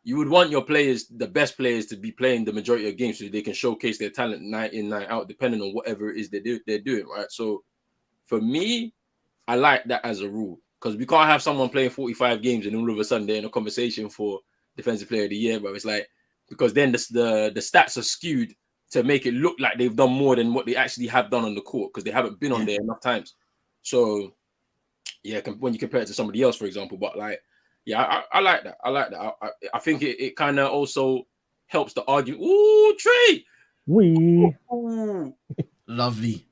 Speaker 1: you would want your players, the best players, to be playing the majority of games so they can showcase their talent night in, night out, depending on whatever it is they're doing, right? So for me, I like that as a rule. Because we can't have someone playing 45 games and all of a sudden they're in a conversation for Defensive Player of the Year, bro. It's like, because then the stats are skewed to make it look like they've done more than what they actually have done on the court because they haven't been on there enough times. So, yeah, when you compare it to somebody else, for example. But, like, yeah, I like that. I like that. I think it kind of also helps the argument. Ooh, Trey!
Speaker 4: Ooh.
Speaker 2: Lovely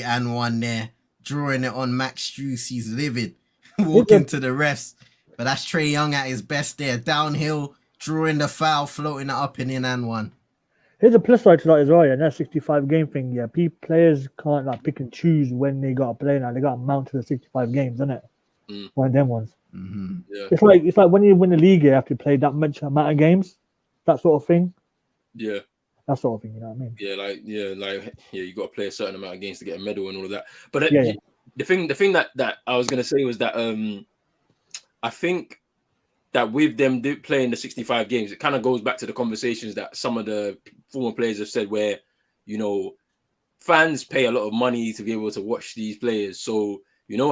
Speaker 2: and one there. Drawing it on Max Strus. He's livid. Walking to the refs. But that's Trae Young at his best there. Downhill, drawing the foul, floating it up and in and one.
Speaker 4: Here's a plus side to that as well. Yeah, that 65 game thing. Yeah, players can't like pick and choose when they got to play now. They got to mount to the 65 games, isn't it? One of them ones.
Speaker 2: Mm-hmm.
Speaker 1: Yeah.
Speaker 4: It's like when you win the league, you have to play that much amount of games. That sort of thing.
Speaker 1: Yeah.
Speaker 4: That sort of thing. You know what I mean?
Speaker 1: Yeah, you got to play a certain amount of games to get a medal and all of that. But
Speaker 4: Yeah.
Speaker 1: the thing that I was gonna say was that I think that with them playing the 65 games, it kind of goes back to the conversations that some of the former players have said, where fans pay a lot of money to be able to watch these players. So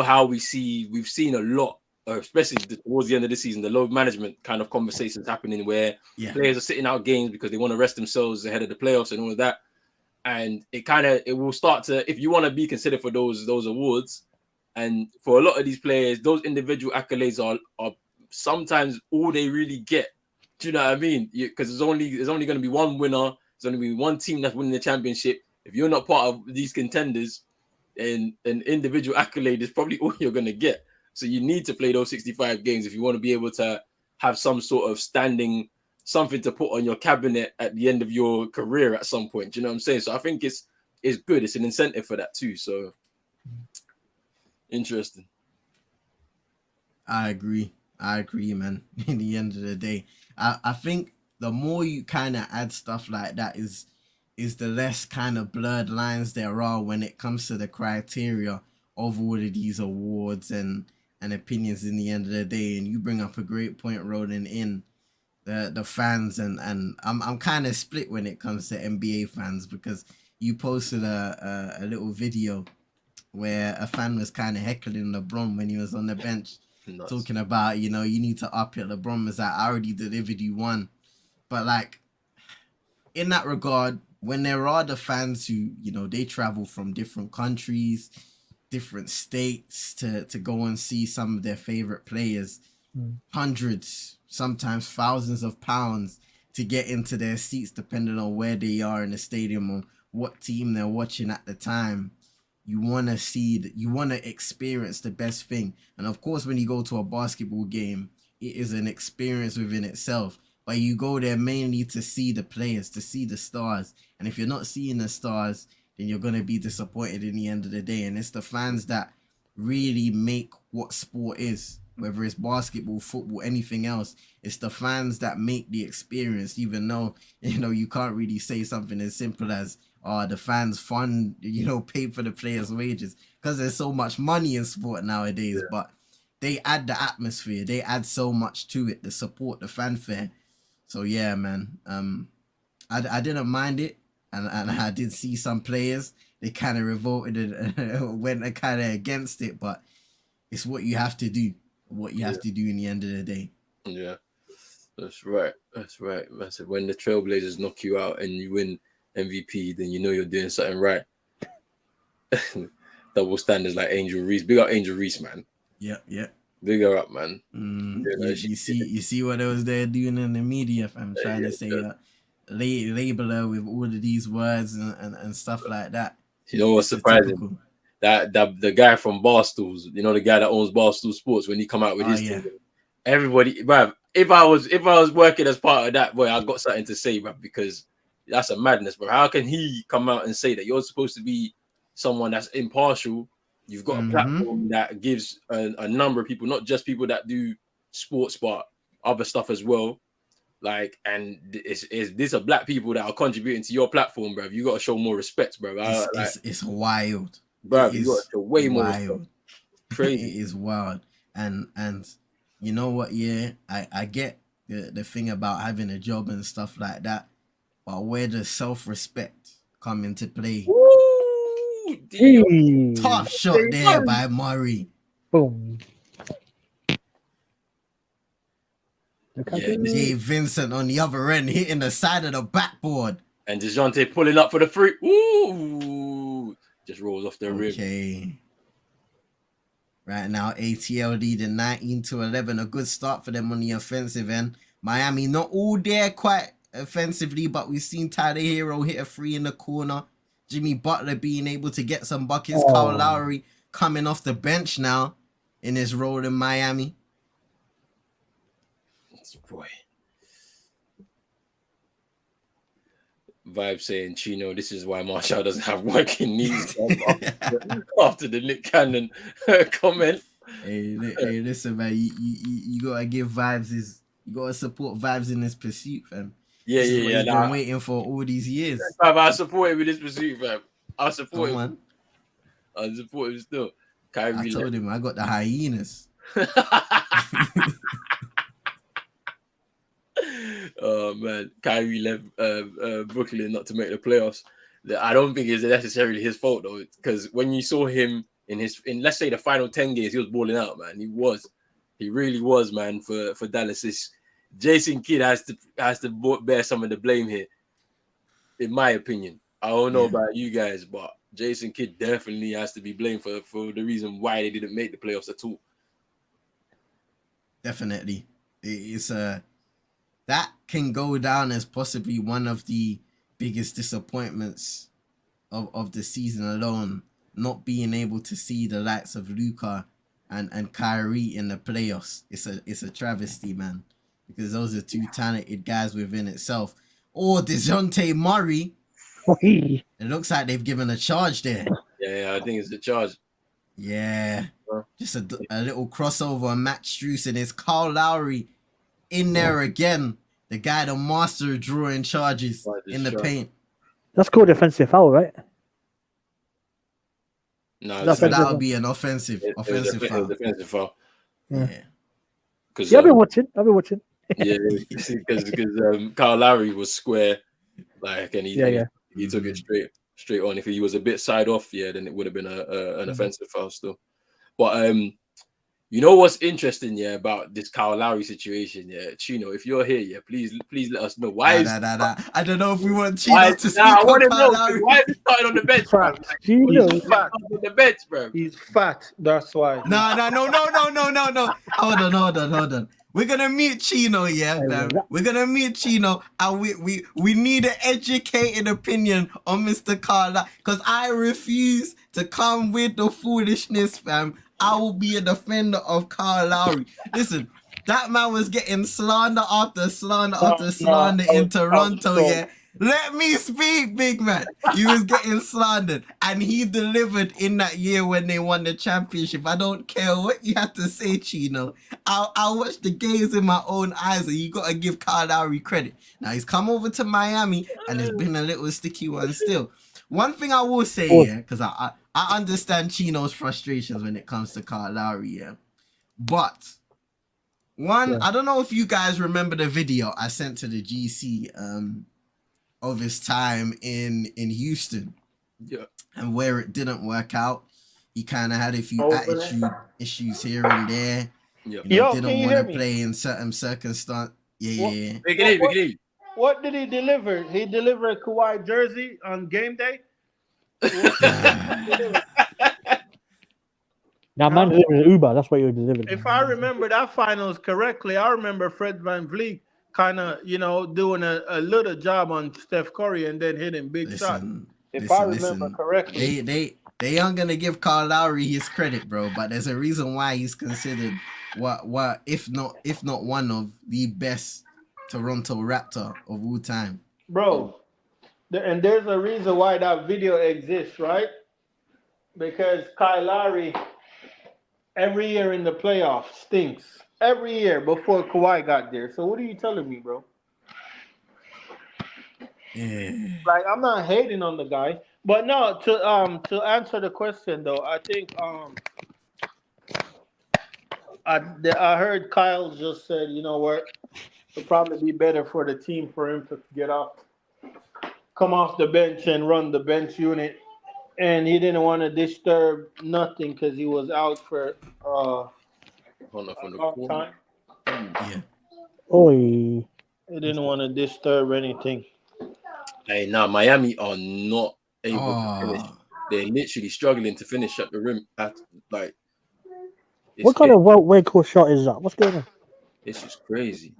Speaker 1: how we've seen a lot, especially towards the end of the season, the load management kind of conversations happening where players are sitting out games because they want to rest themselves ahead of the playoffs and all of that. And it will start to, if you want to be considered for those awards, and for a lot of these players, those individual accolades are sometimes all they really get. Do you know what I mean? Because there's only going to be one winner. There's only going to be one team that's winning the championship. If you're not part of these contenders, and an individual accolade is probably all you're going to get. So you need to play those 65 games if you want to be able to have some sort of standing, something to put on your cabinet at the end of your career at some point. Do you know what I'm saying? So I think it's good. It's an incentive for that too. So interesting.
Speaker 2: I agree, man. In the end of the day, I think the more you kind of add stuff like that is the less kind of blurred lines there are when it comes to the criteria of all of these awards and opinions in the end of the day. And you bring up a great point, rolling in the fans, and I'm kind of split when it comes to NBA fans, because you posted a little video where a fan was kind of heckling LeBron when he was on the bench. Nuts. Talking about, you need to up it. LeBron was like, I already delivered you one. But like, in that regard, when there are the fans who, they travel from different countries, different states to go and see some of their favorite players, hundreds, sometimes thousands of pounds to get into their seats, depending on where they are in the stadium or what team they're watching at the time. You want to see you want to experience the best thing. And of course, when you go to a basketball game, it is an experience within itself. But you go there mainly to see the players, to see the stars. And if you're not seeing the stars, then you're going to be disappointed in the end of the day. And it's the fans that really make what sport is, whether it's basketball, football, anything else. It's the fans that make the experience, even though, you can't really say something as simple as, the fans fund, pay for the players' wages, because there's so much money in sport nowadays. Yeah. But they add the atmosphere. They add so much to it, the support, the fanfare. So yeah, man. I didn't mind it, and I did see some players, they kind of revolted and went kind of against it. But it's what you have to do. What you have to do in the end of the day.
Speaker 1: Yeah, that's right. I said, when the Trailblazers knock you out and you win MVP, then you're doing something right. Double standards like Angel Reese. Big up Angel Reese, man.
Speaker 2: Yeah.
Speaker 1: Big her up, man.
Speaker 2: You see what I was there doing in the media, I'm trying to say label her with all of these words and stuff like that.
Speaker 1: You know what's surprising? That the guy from Barstools, the guy that owns Barstool Sports, when he come out with his thing, everybody, bruv, if I was working as part of that, boy, I got something to say, bruv, because that's a madness, bro. How can he come out and say that you're supposed to be someone that's impartial? You've got a platform that gives a number of people, not just people that do sports, but other stuff as well. Like, and these are black people that are contributing to your platform, bro. You got to show more respect, bro.
Speaker 2: It's wild,
Speaker 1: bro. You got to show way more respect. Crazy.
Speaker 2: It is wild, and you know what? Yeah, I get the thing about having a job and stuff like that. But where does self-respect come into play?
Speaker 4: Hey.
Speaker 2: Tough shot there by Murray.
Speaker 4: Boom.
Speaker 2: Jay Vincent on the other end hitting the side of the backboard.
Speaker 1: And DeJounte pulling up for the free. Ooh. Just rolls off the rim.
Speaker 2: Okay. Right now, ATL leading 19-11. A good start for them on the offensive end. Miami not all there quite offensively, but we've seen Tyler Hero hit a three in the corner. Jimmy Butler being able to get some buckets. Kyle Lowry coming off the bench now in his role in Miami.
Speaker 1: boy. Vibe saying, Chino, this is why Marshall doesn't have working knees after the Nick Cannon comment.
Speaker 2: Hey, listen, man. You gotta give Vibes you gotta support Vibes in his pursuit, fam.
Speaker 1: Yeah,
Speaker 2: This is what he's
Speaker 1: nah.
Speaker 2: been waiting for all these years.
Speaker 1: Fam, I support him with this pursuit, fam. I support
Speaker 2: Come
Speaker 1: him.
Speaker 2: on.
Speaker 1: I support him still.
Speaker 2: I told him I got the hyenas.
Speaker 1: Oh man, Kyrie left Brooklyn not to make the playoffs. I don't think it's necessarily his fault though, because when you saw him in let's say the final 10 games, he was balling out, man. He really was, man, for Dallas. Jason Kidd has to bear some of the blame here, in my opinion. I don't know about you guys, but Jason Kidd definitely has to be blamed for the reason why they didn't make the playoffs at all.
Speaker 2: Definitely, it's that can go down as possibly one of the biggest disappointments of the season alone. Not being able to see the likes of Luka and Kyrie in the playoffs. It's a travesty, man, because those are two talented guys within itself. Or DeJounte Murray. It looks like they've given a charge there.
Speaker 1: Yeah, I think it's the charge.
Speaker 2: Yeah. Just a little crossover on Max Strus, and it's Kyle Lowry in there again. The guy, the master of drawing charges in the paint.
Speaker 4: That's called defensive foul, right?
Speaker 1: No,
Speaker 2: so that would be an offensive foul.
Speaker 1: Defensive foul.
Speaker 2: Yeah.
Speaker 4: I've been watching.
Speaker 1: Yeah, because Kyle Lowry was square, like, and he took it straight on. If he was a bit side off, then it would have been an offensive foul still. But you know what's interesting, about this Kyle Lowry situation, Chino, if you're here, please let us know why.
Speaker 2: I don't know if we want Chino to speak on Kyle Lowry.
Speaker 1: Why is he starting on the bench, bro?
Speaker 3: He's fat.
Speaker 1: On the bench, bro.
Speaker 3: He's fat. That's why.
Speaker 2: No. Hold on. We're gonna meet Chino, fam. We're gonna meet Chino, and we need an educated opinion on Mr. Carla, because I refuse to come with the foolishness, fam. I will be a defender of Kyle Lowry. Listen, that man was getting slander after slander in Toronto, Let me speak, big man. He was getting slandered, and he delivered in that year when they won the championship. I don't care what you have to say, Chino. I'll watch the games in my own eyes, and you got to give Kyle Lowry credit. Now, he's come over to Miami, and it's been a little sticky one still. One thing I will say, because I understand Chino's frustrations when it comes to Kyle Lowry, but I don't know if you guys remember the video I sent to the GC of his time in Houston, and where it didn't work out. He kind of had a few attitude issues here and there. Didn't want to play in certain circumstances. Yeah.
Speaker 3: What did he deliver? He delivered a Kawhi jersey on game day?
Speaker 4: Now, man delivered an Uber. That's what you delivered.
Speaker 3: If I remember that finals correctly, I remember Fred VanVleet kind of, doing a little job on Steph Curry and then hitting big shots. If I remember correctly.
Speaker 2: They aren't gonna give Kyle Lowry his credit, bro. But there's a reason why he's considered what if not one of the best Toronto Raptor of all time.
Speaker 3: Bro, and there's a reason why that video exists, right? Because Kyle Lowry every year in the playoffs stinks. Every year before Kawhi got there. So what are you telling me, bro?
Speaker 2: Yeah.
Speaker 3: Like, I'm not hating on the guy, but no. To answer the question though, I think I heard Kyle just said, you know what, it'd probably be better for the team for him to come off the bench and run the bench unit, and he didn't want to disturb nothing because he was out for a long time.
Speaker 2: Yeah.
Speaker 4: Oi.
Speaker 3: He didn't want to disturb anything.
Speaker 1: Hey, now Miami are not able to finish. They're literally struggling to finish at the rim.
Speaker 4: What kind of way cool shot is that? What's going on?
Speaker 1: It's just crazy.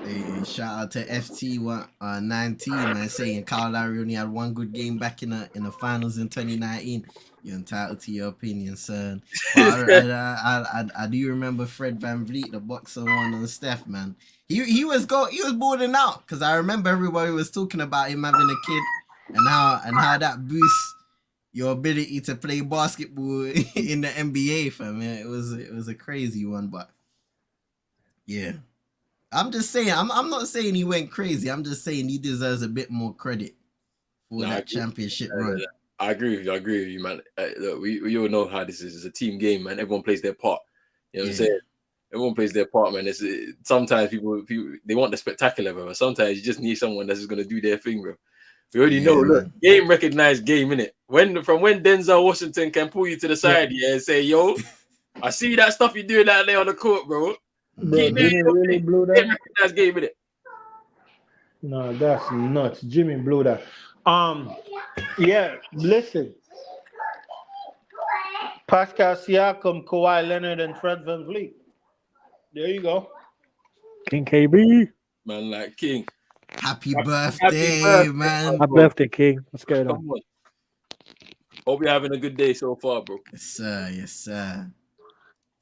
Speaker 2: Hey, shout out to FT19, man, saying Kyle Lowry only had one good game back in the finals in 2019. You're entitled to your opinion, son. But I do remember Fred VanVleet, the boxer one on Steph, man. He was balling out because I remember everybody was talking about him having a kid and how that boosts your ability to play basketball in the NBA, fam. Yeah, it was a crazy one, but yeah. I'm just saying, I'm not saying he went crazy. I'm just saying he deserves a bit more credit for that championship run.
Speaker 1: I agree with you, man. Look, we all know how this is. It's a team game, man. Everyone plays their part. You know what I'm saying? Everyone plays their part, man. Sometimes people they want the spectacular, bro. Sometimes you just need someone that's just gonna do their thing, bro. We already know. Look, game recognized game, innit? When Denzel Washington can pull you to the side, and say, "Yo, I see that stuff you're doing out there on the court, bro."
Speaker 3: Bro, Jimmy really blew that.
Speaker 1: Game recognized game, innit?
Speaker 3: No, that's nuts. Jimmy blew that. Yeah, listen. Pascal Siakam, Kawhi Leonard, and Fred VanVleet. There you go.
Speaker 4: King KB.
Speaker 1: Man, like King.
Speaker 2: Happy birthday, man.
Speaker 4: Happy birthday, King. What's going on?
Speaker 1: Come on. Hope you're having a good day so far, bro.
Speaker 2: Yes, sir. Yes, sir.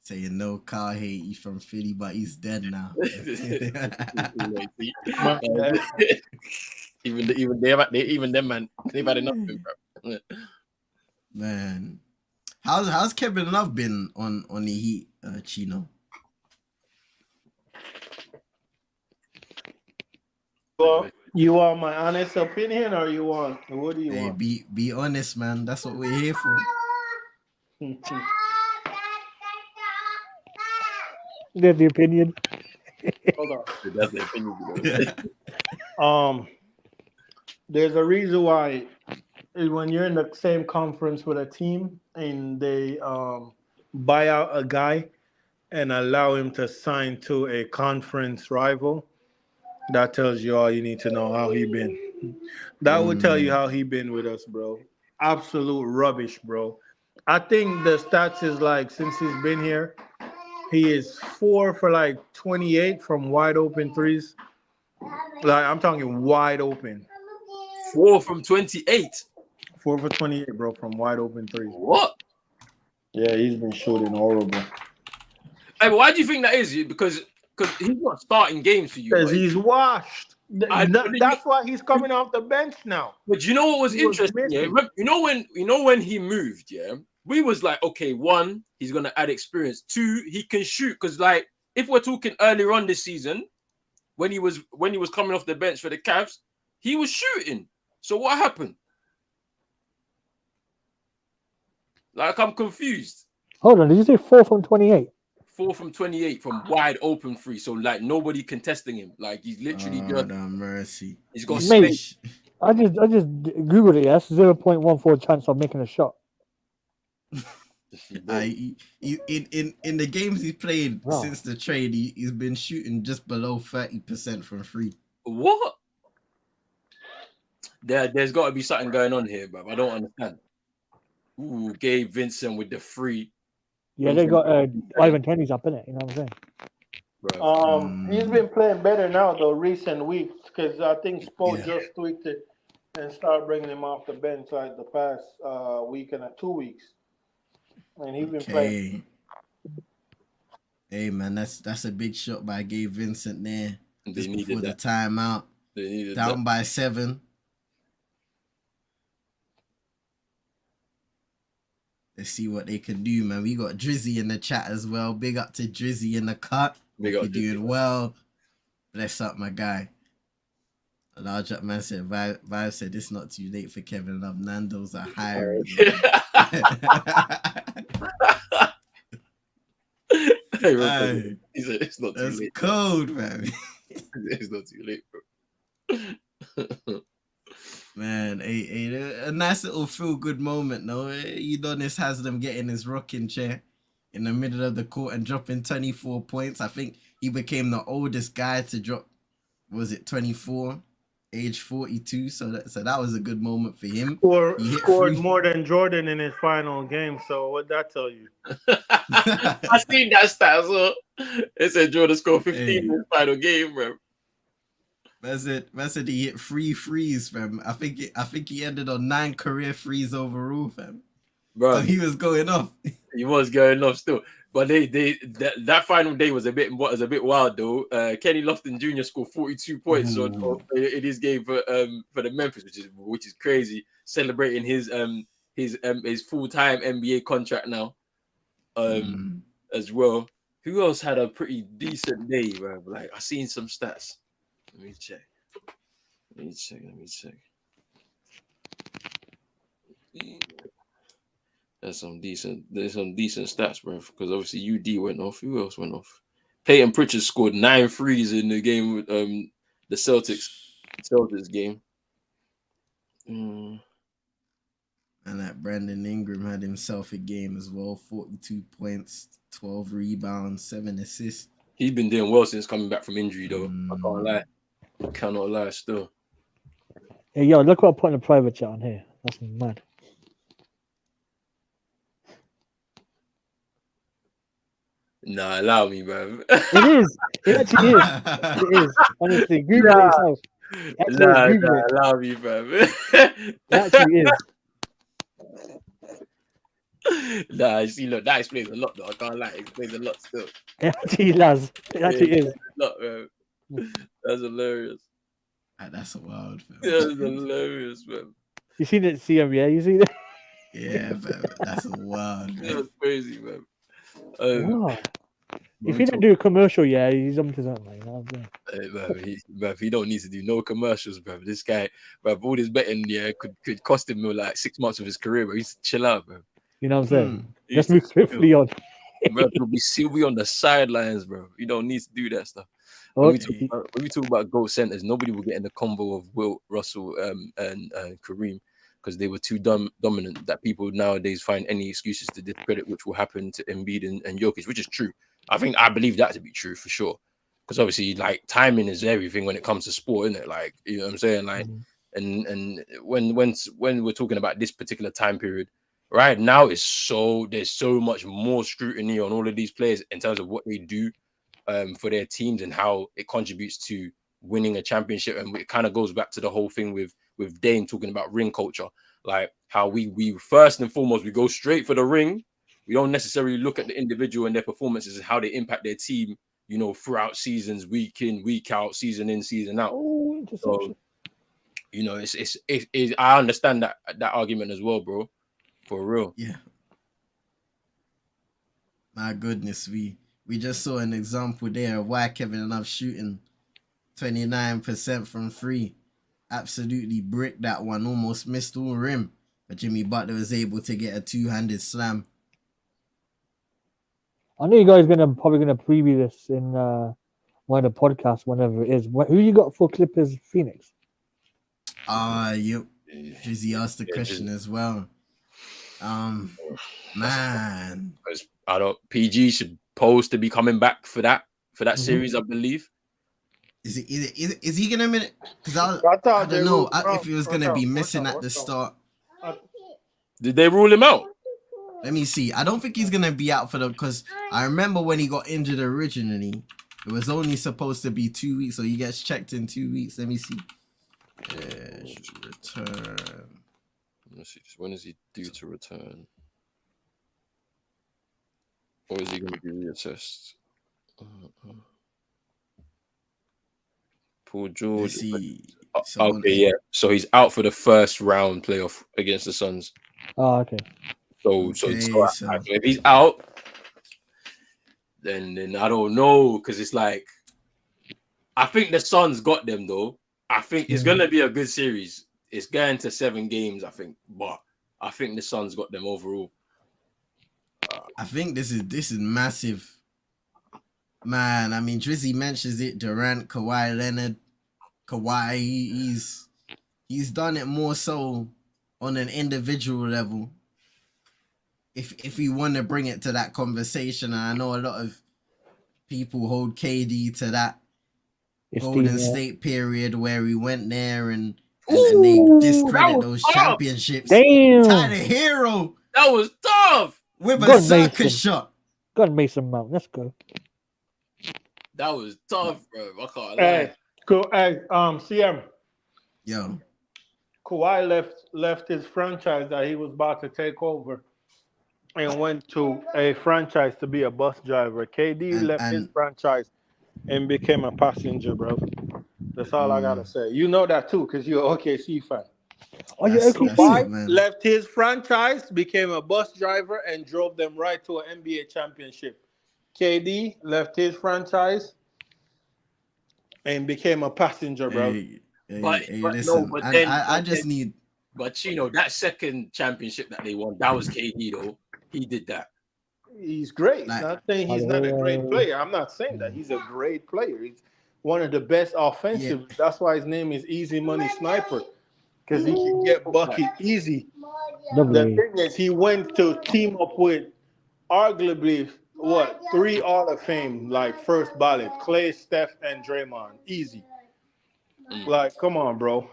Speaker 2: Saying no car hate. He's from Philly, but he's dead now.
Speaker 1: even them, man. They've had enough, bro.
Speaker 2: Man, how's Kevin Love been on the Heat, Chino?
Speaker 3: Well, you want my honest opinion, or what do you want?
Speaker 2: Be honest, man. That's what we're here for.
Speaker 4: There's the opinion.
Speaker 3: Hold on.
Speaker 1: That's the opinion.
Speaker 3: There's a reason why when you're in the same conference with a team and they buy out a guy and allow him to sign to a conference rival, that tells you all you need to know how he been. That would tell you how he been with us, bro. Absolute rubbish, bro. I think the stats is like since he's been here, he is 4 for like 28 from wide open threes. Like I'm talking wide open.
Speaker 1: 4 from 28.
Speaker 3: 4 for 28, bro, from wide open threes.
Speaker 1: What?
Speaker 3: Yeah, he's been shooting horrible.
Speaker 1: Hey, but why do you think that is? Because he's not starting games for you.
Speaker 3: Because he's washed. That's why he's coming off the bench now.
Speaker 1: But you know what was interesting? Yeah? You know when he moved, yeah, we was like, okay, 1, he's gonna add experience. 2, he can shoot. Because like, if we're talking earlier on this season, when he was coming off the bench for the Cavs, he was shooting. So what happened? Like, I'm confused.
Speaker 4: Hold on, did you say 4 from 28?
Speaker 1: 4 from 28 from wide open free. So like nobody contesting him. Like he's literally just
Speaker 2: mercy.
Speaker 1: He's got
Speaker 4: Mate,
Speaker 1: space.
Speaker 4: I just googled it. That's 0.14 chance of making a shot.
Speaker 2: In the games he's played since the trade, he's been shooting just below 30% from free.
Speaker 1: What? There's got to be something going on here, bro. I don't understand. Ooh, Gabe Vincent with the free.
Speaker 4: Yeah, they got Ivan 20s up in it. You know what I'm saying?
Speaker 3: He's been playing better now though recent weeks because I think Spo just tweaked it and started bringing him off the bench like the past week and 2 weeks, and he's been playing.
Speaker 2: Hey man, that's a big shot by Gabe Vincent there. Just before the timeout.
Speaker 1: They needed
Speaker 2: down by 7. Let's see what they can do, man. We got Drizzy in the chat as well. Big up to Drizzy in the cut. You're doing well. Bless up, my guy. A large up man said, Vibe said, it's not too late for Kevin Love. Nando's are hiring. He
Speaker 1: said, it's not too late.
Speaker 2: That's cold, man.
Speaker 1: It's not too late, bro.
Speaker 2: Man, a nice little feel-good moment, no? Udonis has them getting his rocking chair in the middle of the court and dropping 24 points. I think he became the oldest guy to drop, was it 24, age 42? So that was a good moment for him.
Speaker 3: Scored more than Jordan in his final game. So what'd that tell you?
Speaker 1: I seen that stat, so it said Jordan scored 15 in his final game, bro.
Speaker 2: Man said he hit 3 threes, fam. I think he ended on 9 career threes overall, fam.
Speaker 1: bro.
Speaker 2: So he was going off.
Speaker 1: He was going off still, but that final day was a bit wild though. Kenny Lofton Jr. scored 42 points in his game for the Memphis, which is crazy. Celebrating his full-time NBA contract now, as well. Who else had a pretty decent day, bro? Like I seen some stats. Let me check. There's some decent stats, bro. Because obviously UD went off. Who else went off? Peyton Pritchard scored 9 threes in the game with the Celtics game.
Speaker 2: And that Brandon Ingram had himself a game as well. 42 points, 12 rebounds, 7 assists.
Speaker 1: He's been doing well since coming back from injury, though. I can't lie. Cannot lie still.
Speaker 4: Hey, yo, look what I put in a private chat on here. That's mad.
Speaker 1: Nah, allow me, bro.
Speaker 4: It is. It actually is. It is. Honestly, Google it yourself.
Speaker 1: Allow me, bro.
Speaker 4: It actually is.
Speaker 1: Nah, you see, look, that explains a lot, though. I can't lie. It explains a lot still.
Speaker 4: It actually does. It actually is.
Speaker 1: A lot, bro. That's hilarious.
Speaker 2: That's a wild, fam.
Speaker 1: That's hilarious, man.
Speaker 4: You seen it, CM? Yeah, you seen it?
Speaker 2: Yeah, fam. That's a wild, man.
Speaker 1: That's crazy, man.
Speaker 4: Wow. If he don't do a commercial, yeah, he's up to something. Like, you know what I'm saying?
Speaker 1: He don't need to do no commercials, bro. This guy, bro, all this betting, could cost him like 6 months of his career, bro. He's chill out, bro.
Speaker 4: You know what I'm saying? Let's move swiftly on.
Speaker 1: Bro, he'll be on the sidelines, bro. You don't need to do that stuff.
Speaker 4: Oh,
Speaker 1: When we talk about GOAT centers, nobody will get in the combo of Wilt, Russell, and Kareem because they were too dominant that people nowadays find any excuses to discredit, which will happen to Embiid and Jokic, which is true. I believe that to be true for sure. Because obviously, like, timing is everything when it comes to sport, isn't it? Like, you know what I'm saying? Like, and when we're talking about this particular time period, right now there's so much more scrutiny on all of these players in terms of what they do for their teams and how it contributes to winning a championship. And it kind of goes back to the whole thing with Dame talking about ring culture, like how we first and foremost, we go straight for the ring. We don't necessarily look at the individual and their performances and how they impact their team, you know, throughout seasons, week in, week out, season in, season out.
Speaker 4: Oh,
Speaker 1: so, you know, it's I understand that argument as well, bro. For real.
Speaker 2: Yeah. My goodness, we just saw an example there of why Kevin Love shooting 29% from 3. Absolutely bricked that one, almost missed all rim. But Jimmy Butler was able to get a 2-handed slam.
Speaker 4: I know you guys probably gonna preview this in one of the podcasts, whenever it is. Who you got for Clippers Phoenix?
Speaker 2: Yep. Drizzy asked the question as well. Man,
Speaker 1: I don't. PG supposed to be coming back for that series, I believe.
Speaker 2: Is he gonna minute? Because I don't know if he was gonna be missing at the start.
Speaker 1: Did they rule him out?
Speaker 2: Let me see. I don't think he's gonna be out for because I remember when he got injured originally, it was only supposed to be 2 weeks, so he gets checked in 2 weeks. Let me see. Return.
Speaker 1: Let's see. When is he due to return? Or is he going to be reassessed? Paul George. Yeah. So he's out for the first round playoff against the Suns.
Speaker 4: Oh, okay.
Speaker 1: So if he's out, then I don't know, because it's like, I think the Suns got them though. I think it's gonna be a good series. It's going to 7 games, I think, but I think the Suns got them overall.
Speaker 2: I think this is massive, man. I mean, Drizzy mentions it. Durant, Kawhi Leonard, he's done it more so on an individual level. If we want to bring it to that conversation, and I know a lot of people hold KD to that Golden State period where we went there and they discredit those championships.
Speaker 4: Damn,
Speaker 2: Tyler Hero,
Speaker 1: that was tough
Speaker 2: with a circus shot.
Speaker 4: Go on, Mason Mount. Let's go.
Speaker 1: That was tough, bro. I can't lie.
Speaker 3: Cool. Hey, CM.
Speaker 2: Yo,
Speaker 3: Kawhi left his franchise that he was about to take over and went to a franchise to be a bus driver. KD
Speaker 2: and
Speaker 3: left his
Speaker 2: and
Speaker 3: franchise and became a passenger, bro. That's all I gotta say. You know that too, because you're an OKC fan.
Speaker 4: Are you
Speaker 2: that's
Speaker 4: OKC?
Speaker 2: it,
Speaker 3: Kawhi
Speaker 2: man.
Speaker 3: left his franchise, became a bus driver, and drove them right to an NBA championship. KD left his franchise and became a passenger, bro.
Speaker 2: Hey,
Speaker 1: But
Speaker 2: hey,
Speaker 1: but no,
Speaker 2: listen,
Speaker 1: but
Speaker 2: and
Speaker 1: then
Speaker 2: I just need.
Speaker 1: but you know that second championship that they won, that was KD though. He did that.
Speaker 3: He's great.
Speaker 2: Like,
Speaker 3: Not saying he's not a great
Speaker 4: Hello.
Speaker 3: player. I'm not saying that. He's a great player. He's one of the best
Speaker 2: yeah,
Speaker 3: offensive. That's why his name is Easy Money Sniper, because he can get
Speaker 1: Like,
Speaker 3: bucket easy. The
Speaker 4: Lovely.
Speaker 3: thing is, he went to team up with arguably what 3 Hall of Fame like first ballot: Clay, Steph, and Draymond. Easy. Like, come on, bro.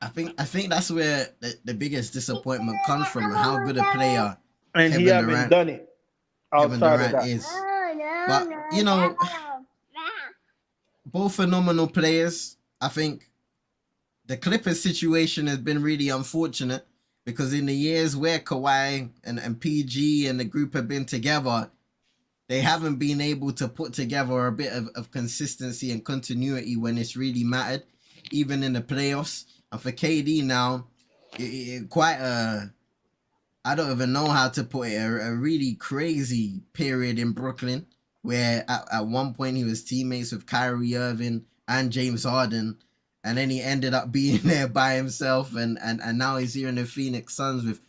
Speaker 2: I think that's where the biggest disappointment comes from. How good a player
Speaker 3: And he
Speaker 2: Kevin
Speaker 3: haven't
Speaker 2: Durant
Speaker 3: done it
Speaker 2: Kevin
Speaker 3: outside of
Speaker 2: Durant
Speaker 3: that.
Speaker 2: is. But you know, both phenomenal players. I think the Clippers situation has been really unfortunate because in the years where Kawhi and PG and the group have been together, they haven't been able to put together a bit of consistency and continuity when it's really mattered, even in the playoffs. And for KD now, quite a, I don't even know how to put it, a really crazy period in Brooklyn where at one point he was teammates with Kyrie Irving and James Harden, and then he ended up being there by himself, and now he's here in the Phoenix Suns with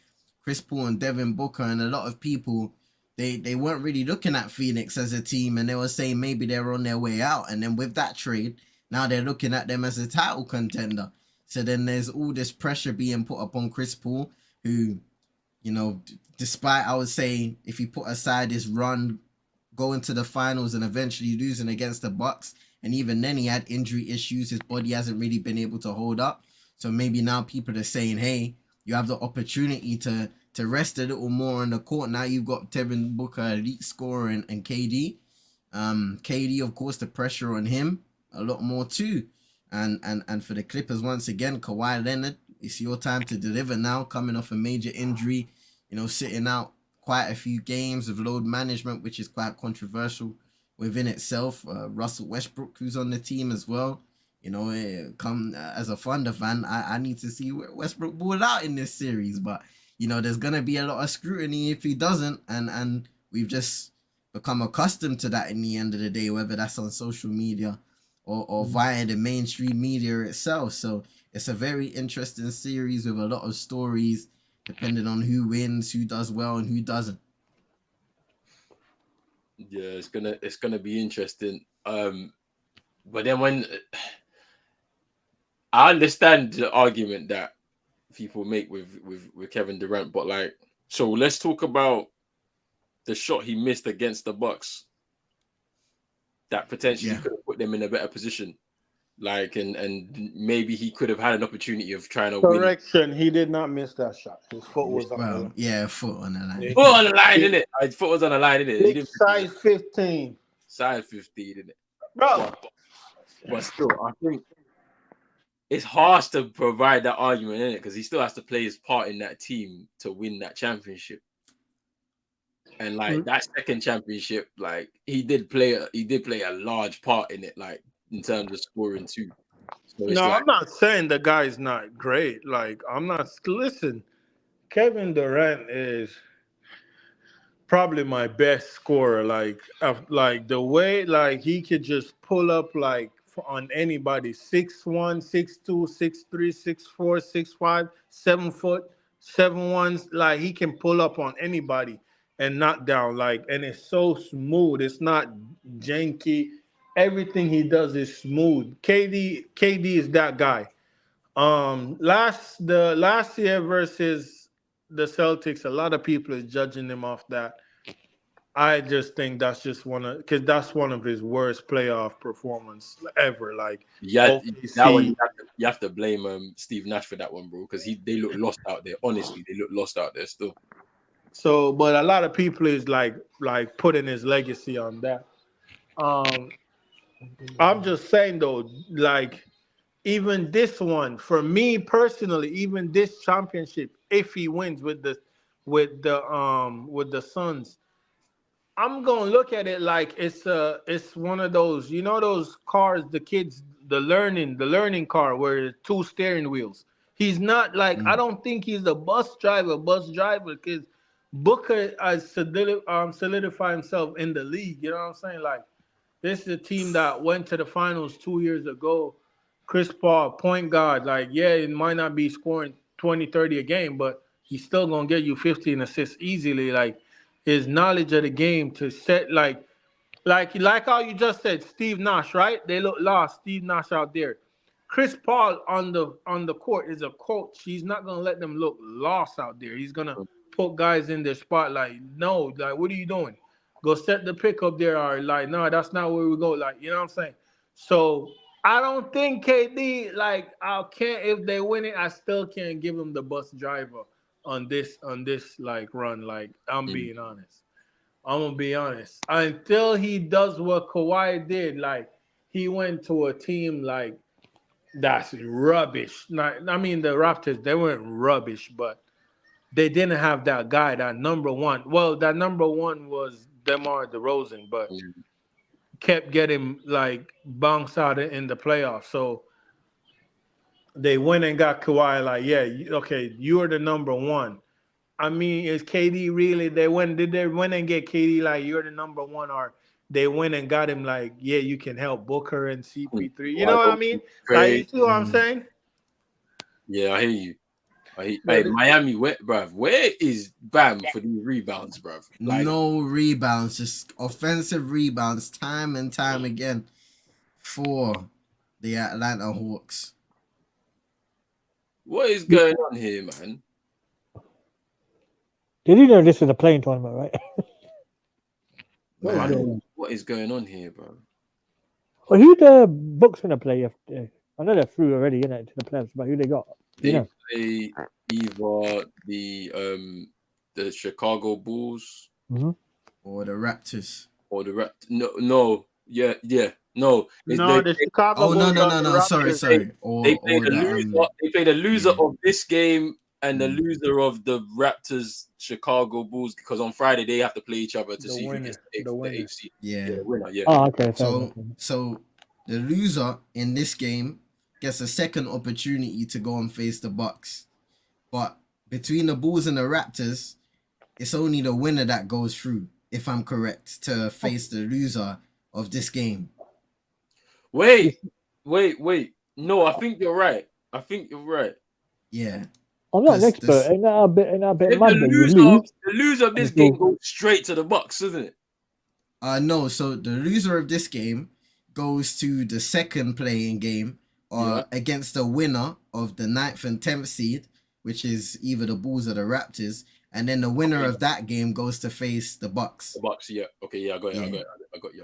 Speaker 2: Chris Paul and Devin Booker, and a lot of people they weren't really looking at Phoenix as a team, and they were saying maybe they're on their way out, and then with that trade, now they're looking at them as a title contender. So then there's all this pressure being put upon Chris Paul, who, you know, despite, I would say, if you put aside his run going to the finals and eventually losing against the Bucks, and even then he had injury issues, his body hasn't really been able to hold up. So maybe now people are saying, hey, you have the opportunity to rest a little more on the court. Now you've got Devin Booker, elite scorer, and KD. KD, of course, the pressure on him a lot more too. And for the Clippers, once again, Kawhi Leonard, it's your time to deliver now, coming off a major injury, you know, sitting out quite a few games of load management, which is quite controversial within itself. Russell Westbrook, who's on the team as well. You know, as a Thunder fan, I need to see where Westbrook balled out in this series. But, you know, there's going to be a lot of scrutiny if he doesn't. And we've just become accustomed to that in the end of the day, whether that's on social media or via the mainstream media itself. So it's a very interesting series with a lot of stories, depending on who wins, who does well, and who doesn't.
Speaker 1: yeah, it's gonna be interesting. But then when I understand the argument that people make with Kevin Durant, but like, so let's talk about the shot he missed against the Bucks that potentially could have put them in a better position. Like, and maybe he could have had an opportunity of trying to win.
Speaker 3: Correction, he did not miss that shot. His foot was on the
Speaker 2: Well,
Speaker 3: line.
Speaker 2: yeah, foot on the line.
Speaker 1: Foot on the line, didn't it? I foot was on the line, didn't it? He
Speaker 3: Big
Speaker 1: didn't
Speaker 3: size 15.
Speaker 1: size 15, didn't it?
Speaker 3: Bro.
Speaker 1: But still, I think it's harsh to provide that argument, isn't it? Because he still has to play his part in that team to win that championship. And like that second championship, like he did play a large part in it, like in terms of scoring too. So it's
Speaker 3: No,
Speaker 1: like,
Speaker 3: I'm not saying the guy's not great. Like, I'm not. Listen, Kevin Durant is probably my best scorer. Like the way like he could just pull up like on anybody 6'1", 6'2", 6'3", 6'4", 6'5", 7 foot, 7'1". Like he can pull up on anybody and knock down. Like, and it's so smooth. It's not janky. Everything he does is smooth. KD is that guy. Last year versus the Celtics, a lot of people is judging him off that. I just think that's just because that's one of his worst playoff performance ever. Like,
Speaker 1: yeah, that one
Speaker 3: OKC.
Speaker 1: you have to blame Steve Nash for that one, bro, because they look lost out there. Honestly, they look lost out there still.
Speaker 3: So, but a lot of people is like putting his legacy on that. I'm just saying though, like even this one, for me personally, even this championship, if he wins with the Suns, I'm gonna look at it like it's one of those, you know, those cars the kids the learning car where it's two steering wheels. He's not like, I don't think he's a bus driver because Booker has solidified himself in the league. You know what I'm saying? Like, this is a team that went to the finals 2 years ago. Chris Paul, point guard, like, yeah, it might not be scoring 20, 30 a game, but he's still gonna get you 15 assists easily. Like, his knowledge of the game to set like how you just said, Steve Nash, right? They look lost. Steve Nash out there. Chris Paul on the court is a coach. He's not gonna let them look lost out there. He's gonna put guys in their spotlight. No, like, what are you doing? Go set the pick up there, or like, no, that's not where we go. Like, you know what I'm saying? So I don't think KD, like, I can't, if they win it, I still can't give him the bus driver on this like run. Like, I'm
Speaker 1: Mm.
Speaker 3: being honest. I'm gonna be honest. Until he does what Kawhi did, like, he went to a team like that's rubbish. Not, I mean, the Raptors, they weren't rubbish, but they didn't have that guy, that number one. Well, that number one was DeMar DeRozan, but
Speaker 1: Mm.
Speaker 3: kept getting like bounced out in the playoffs. So they went and got Kawhi. Like, yeah, okay, you're the number one. I mean, is KD really? Did they went and get KD like, you're the number one, or they went and got him like, yeah, you can help Booker and CP3. You
Speaker 1: Why
Speaker 3: know what I
Speaker 1: don't
Speaker 3: mean?
Speaker 1: you
Speaker 3: Like, you
Speaker 1: trade?
Speaker 3: see what I'm saying?
Speaker 1: Yeah, I hear you. Hey,
Speaker 3: But
Speaker 1: Miami, bruv, where is Bam for these rebounds, bruv? Like,
Speaker 2: No rebounds, just offensive rebounds, time and time again for the Atlanta Hawks.
Speaker 1: what is going on here, man?
Speaker 4: Did you know this was a playing tournament, right?
Speaker 2: Man,
Speaker 1: What is going on here, bro?
Speaker 4: Well, who the Bucks gonna play? I know they're through already, to the playoffs, but who they got?
Speaker 1: They
Speaker 4: You know,
Speaker 1: play either the Chicago Bulls
Speaker 2: or the Raptors.
Speaker 1: or the No, yeah, no. It's
Speaker 3: no, the Chicago
Speaker 2: Oh no
Speaker 3: Bulls
Speaker 2: no
Speaker 3: are
Speaker 2: no
Speaker 3: the
Speaker 2: no! Sorry
Speaker 3: Raptors.
Speaker 2: sorry.
Speaker 1: They play
Speaker 2: Or
Speaker 1: the
Speaker 2: the
Speaker 1: loser. They play the loser
Speaker 2: yeah.
Speaker 1: of this game and the
Speaker 2: Mm.
Speaker 1: loser of the Raptors Chicago Bulls, because on Friday they have to play each other to
Speaker 3: The
Speaker 1: see who
Speaker 3: winner,
Speaker 1: gets
Speaker 3: the
Speaker 1: the
Speaker 3: winner.
Speaker 1: eighth seed.
Speaker 2: Yeah.
Speaker 1: Yeah, the winner. Yeah.
Speaker 4: oh, okay, fair
Speaker 2: So
Speaker 4: enough.
Speaker 2: so the loser in this game gets a second opportunity to go and face the Bucks. But between the Bulls and the Raptors, it's only the winner that goes through, if I'm correct, to face the loser of this game.
Speaker 1: Wait. No, I think you're right.
Speaker 2: Yeah.
Speaker 4: I'm not an
Speaker 2: 'Cause
Speaker 4: expert.
Speaker 2: this
Speaker 4: Ain't that a bit
Speaker 1: If
Speaker 4: mad that you lose?
Speaker 1: the loser of
Speaker 4: and
Speaker 1: this
Speaker 4: it's
Speaker 1: game
Speaker 4: all-
Speaker 1: goes straight to the Bucks, isn't it?
Speaker 2: no, so the loser of this game goes to the second playing game
Speaker 1: Yeah.
Speaker 2: against the winner of the 9th and 10th seed, which is either the Bulls or the Raptors, and then the winner of that game goes to face the Bucks.
Speaker 1: The Bucks, yeah. Okay, yeah, I got you.
Speaker 2: Yeah.
Speaker 1: I got you.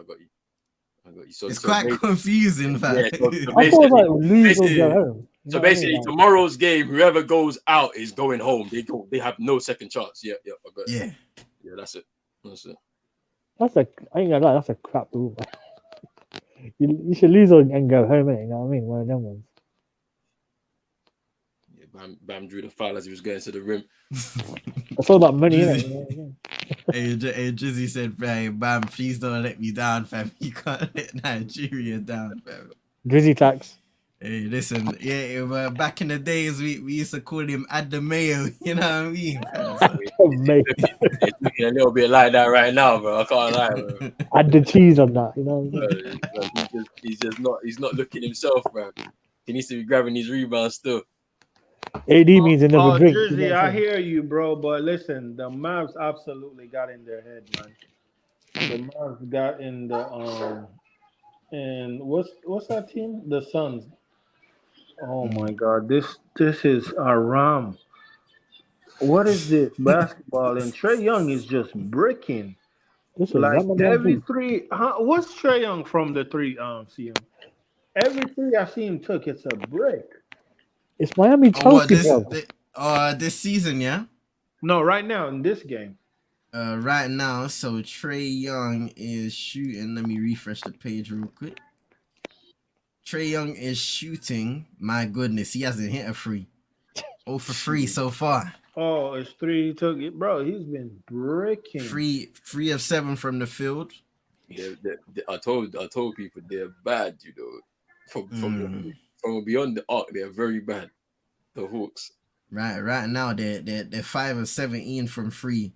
Speaker 1: So
Speaker 2: It's quite confusing, fam.
Speaker 1: yeah, so
Speaker 4: I thought it was like lose or
Speaker 1: basically-
Speaker 4: go home. You
Speaker 1: So
Speaker 4: know what I mean?
Speaker 1: basically,
Speaker 4: Like,
Speaker 1: tomorrow's game, whoever goes out is going home. They have no second chance. Yeah, I got it.
Speaker 2: Yeah.
Speaker 1: Yeah, that's it.
Speaker 4: I ain't gonna lie, that's a crap rule. You should lose and go home, innit? You know what I mean? One of them ones.
Speaker 1: Yeah, Bam drew the foul as he was going to the rim.
Speaker 4: It's all about money, innit?
Speaker 2: Hey, Drizzy said, "Hey, Bam, please don't let me down, fam. You can't let Nigeria down, fam."
Speaker 4: Drizzy tax.
Speaker 2: Hey, listen, yeah, back in the days, we used to call him Add the Mayo, you know what I mean?
Speaker 4: Mate,
Speaker 1: It's looking a little bit like that right now, bro. I can't lie, bro.
Speaker 4: add the cheese on that, you know what I mean?
Speaker 1: He's not looking himself, bro. He needs to be grabbing his rebounds still.
Speaker 4: AD means another drink. you know
Speaker 3: Drizzy,
Speaker 4: what I'm
Speaker 3: I
Speaker 4: saying?
Speaker 3: hear you, bro. But listen, the Mavs absolutely got in their head, man. The Mavs got in the and what's that team? The Suns. Oh my God, this is Aram. What is this basketball? And Trey Young is just bricking.
Speaker 4: Listen,
Speaker 3: Like,
Speaker 4: that man
Speaker 3: every
Speaker 4: do.
Speaker 3: three. What's Trey Young from the three? CM. Every three I see him took, it's a brick.
Speaker 4: It's Miami
Speaker 2: Oh, what,
Speaker 4: Chelsea, bro.
Speaker 2: this season, yeah?
Speaker 3: No, right now in this game.
Speaker 2: Right now, so Trey Young is shooting. Let me refresh the page real quick. Trae Young is shooting. My goodness, he hasn't hit a free. 0 for 3 so far.
Speaker 3: Oh, it's 3 he took it. Bro, he's been bricking.
Speaker 2: 3 of 7 from the field.
Speaker 1: I told people they're bad, you know. From beyond the arc, they're very bad. The Hawks.
Speaker 2: Right now they're 5 of 17 from 3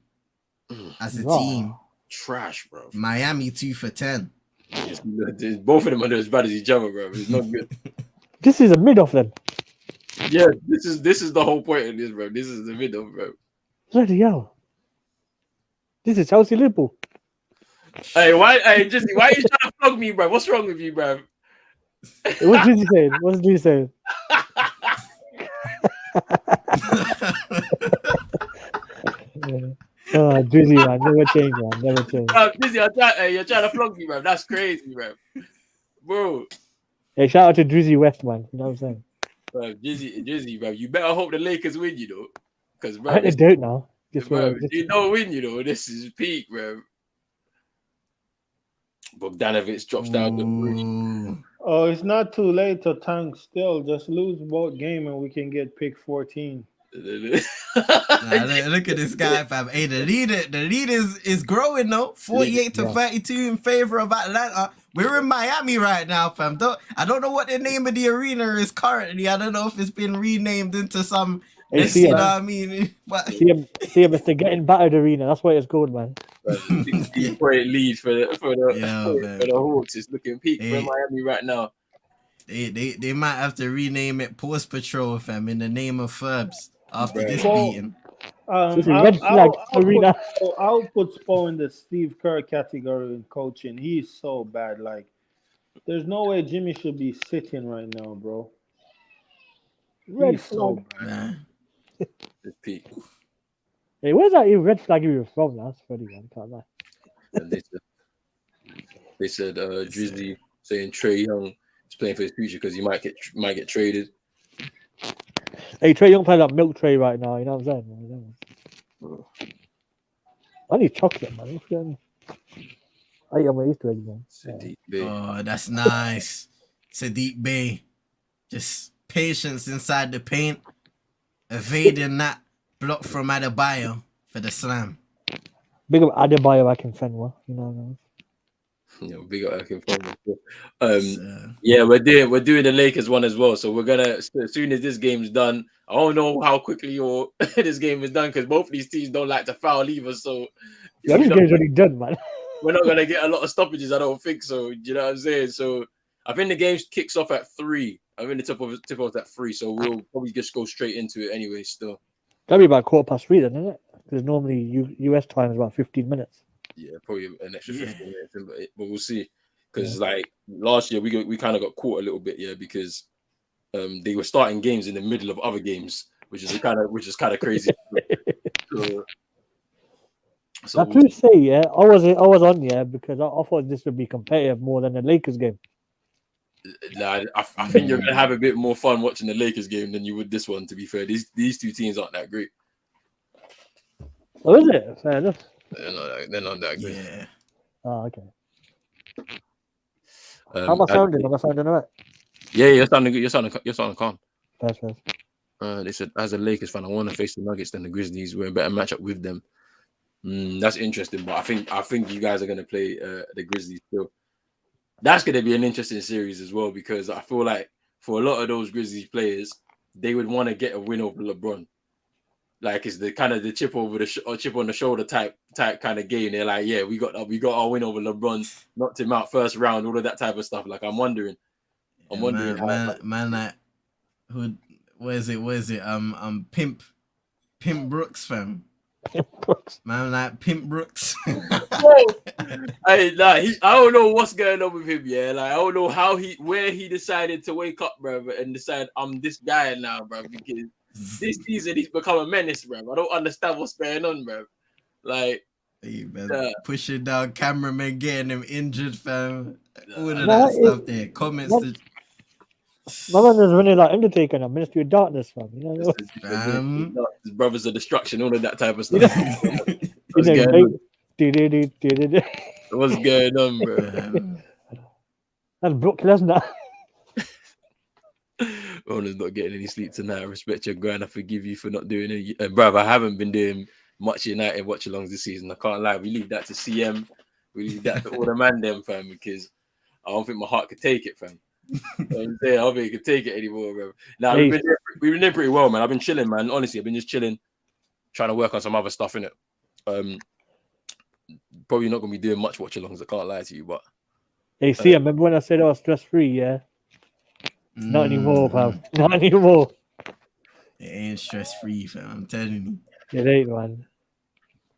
Speaker 2: as a
Speaker 4: Wow.
Speaker 2: team.
Speaker 1: Trash, bro.
Speaker 2: Miami 2 for 10.
Speaker 1: Both of them are as bad as each other, bro. It's not good.
Speaker 4: This is a mid off then.
Speaker 1: Yeah, this is the whole point of this, bro. This is the middle, bro.
Speaker 4: Bloody hell. This is Chelsea Liverpool.
Speaker 1: Hey, why are you trying to flog me, bro? What's wrong with you, bro?
Speaker 4: What's Drizzy saying? What's Drizzy saying? Oh, Drizzy, man. Never change, man. Never change.
Speaker 1: Bro, Drizzy, you're trying to flog me, bro. That's crazy, bro.
Speaker 4: Hey, shout out to Drizzy West, man. You know what I'm saying?
Speaker 1: Bro, Drizzy, bro. You better hope the Lakers win, you know. Because,
Speaker 4: I
Speaker 1: bro,
Speaker 4: hope they don't now.
Speaker 1: if you don't win, you know, this is peak, bro. Bogdanovic drops down the bridge.
Speaker 3: Oh, it's not too late to tank still. Just lose both game and we can get pick 14.
Speaker 2: Look at this guy, fam. Hey, the lead is growing though. 48 to 32 in favor of Atlanta. We're in Miami right now, fam. I don't know what the name of the arena is currently. I don't know if it's been renamed into some. You know what I mean? But
Speaker 4: See him, it's the getting battered arena. That's what it's called, man.
Speaker 1: 16-point lead for the Hawks. It's looking peak for Miami right now.
Speaker 2: They might have to rename it Post Patrol, fam, in the name of Furbs after this beating.
Speaker 3: I'll put Spo in the Steve Kerr category in coaching. He's so bad. Like, there's no way Jimmy should be sitting right now, bro.
Speaker 4: Red
Speaker 3: He's
Speaker 4: flag.
Speaker 3: so bad.
Speaker 1: It's peak.
Speaker 4: Hey, where's that red flag you were from? That's funny, man. Can't lie.
Speaker 1: And they said Drizzy saying Trae Young is playing for his future because he might get traded.
Speaker 4: Hey, Trae Young playing that milk tray right now. You know what I'm saying? I need chocolate, man. I eat on my Easter eggs, man.
Speaker 1: Sadiq Bey.
Speaker 2: Oh, that's nice. Sadiq Bey. Just patience inside the paint. Evading that block from Adebayo for the slam.
Speaker 4: Big up Adebayo back in Fenway. You know what I mean?
Speaker 1: Big up Akin Fenway. Yeah, we're doing the Lakers one as well. So we're gonna, as soon as this game's done, I don't know how quickly this game is done because both of these teams don't like to foul either. So
Speaker 4: yeah, this game's already done, man.
Speaker 1: We're not gonna get a lot of stoppages. I don't think so. You know what I'm saying? So I think the game kicks off at 3. I think the tip off at 3. So we'll probably just go straight into it anyway. Still,
Speaker 4: that'll be about 3:15 then, isn't it? Because normally US time is about 15 minutes.
Speaker 1: Yeah, probably an extra 15 minutes, but we'll see. Because like last year, we kind of got caught a little bit, because they were starting games in the middle of other games, which is kind of crazy. So
Speaker 4: I could say, I was on, because I thought this would be competitive more than the Lakers game.
Speaker 1: I think you're gonna have a bit more fun watching the Lakers game than you would this one. To be fair, these two teams aren't that great.
Speaker 4: Oh, is it? Fair enough.
Speaker 1: They're not that great.
Speaker 2: Yeah.
Speaker 4: Oh, okay. How am I sounding? Am I sounding alright?
Speaker 1: Yeah, you're sounding calm.
Speaker 4: First.
Speaker 1: They said, as a Lakers fan, I want to face the Nuggets than the Grizzlies. We're a better matchup with them. That's interesting, but I think you guys are going to play the Grizzlies still. That's going to be an interesting series as well because I feel like for a lot of those Grizzlies players, they would want to get a win over LeBron. Like it's the kind of the chip on the shoulder type kind of game. They're like, yeah, we got our win over LeBron, knocked him out first round, all of that type of stuff. Like I'm wondering
Speaker 2: like who what is it? Pimp Brooks, fam. Man, like Pimp Brooks.
Speaker 1: I don't know what's going on with him. Yeah, like I don't know where he decided to wake up, bro, and decide I'm this guy now, bro. Because this season he's become a menace, bro. I don't understand what's going on, bro. Like,
Speaker 2: hey, man, pushing down cameramen, getting him injured, fam. All of that stuff there. Comments.
Speaker 4: My man is running like Undertaker now, Ministry of Darkness, fam. You know?
Speaker 1: His brothers of destruction, all of that type of stuff. What's going on, bro?
Speaker 4: That's Brock Lesnar.
Speaker 1: Rona's not getting any sleep tonight. I respect your grind. I forgive you for not doing it. Bruv, I haven't been doing much United watch-alongs this season. I can't lie. We leave that to CM. We leave that to all the man them, fam, because I don't think my heart could take it, fam. You know what I'm saying? I don't think it could take it anymore, bro. Now, we've been there pretty well, man. I've been chilling, man. Honestly, I've been just chilling, trying to work on some other stuff, innit? Probably not going to be doing much watch-alongs, I can't lie to you, but...
Speaker 4: Hey, see, remember when I said I was stress-free, yeah? Not anymore, fam. Not anymore.
Speaker 2: It ain't stress-free, fam. I'm telling you.
Speaker 4: It ain't, man.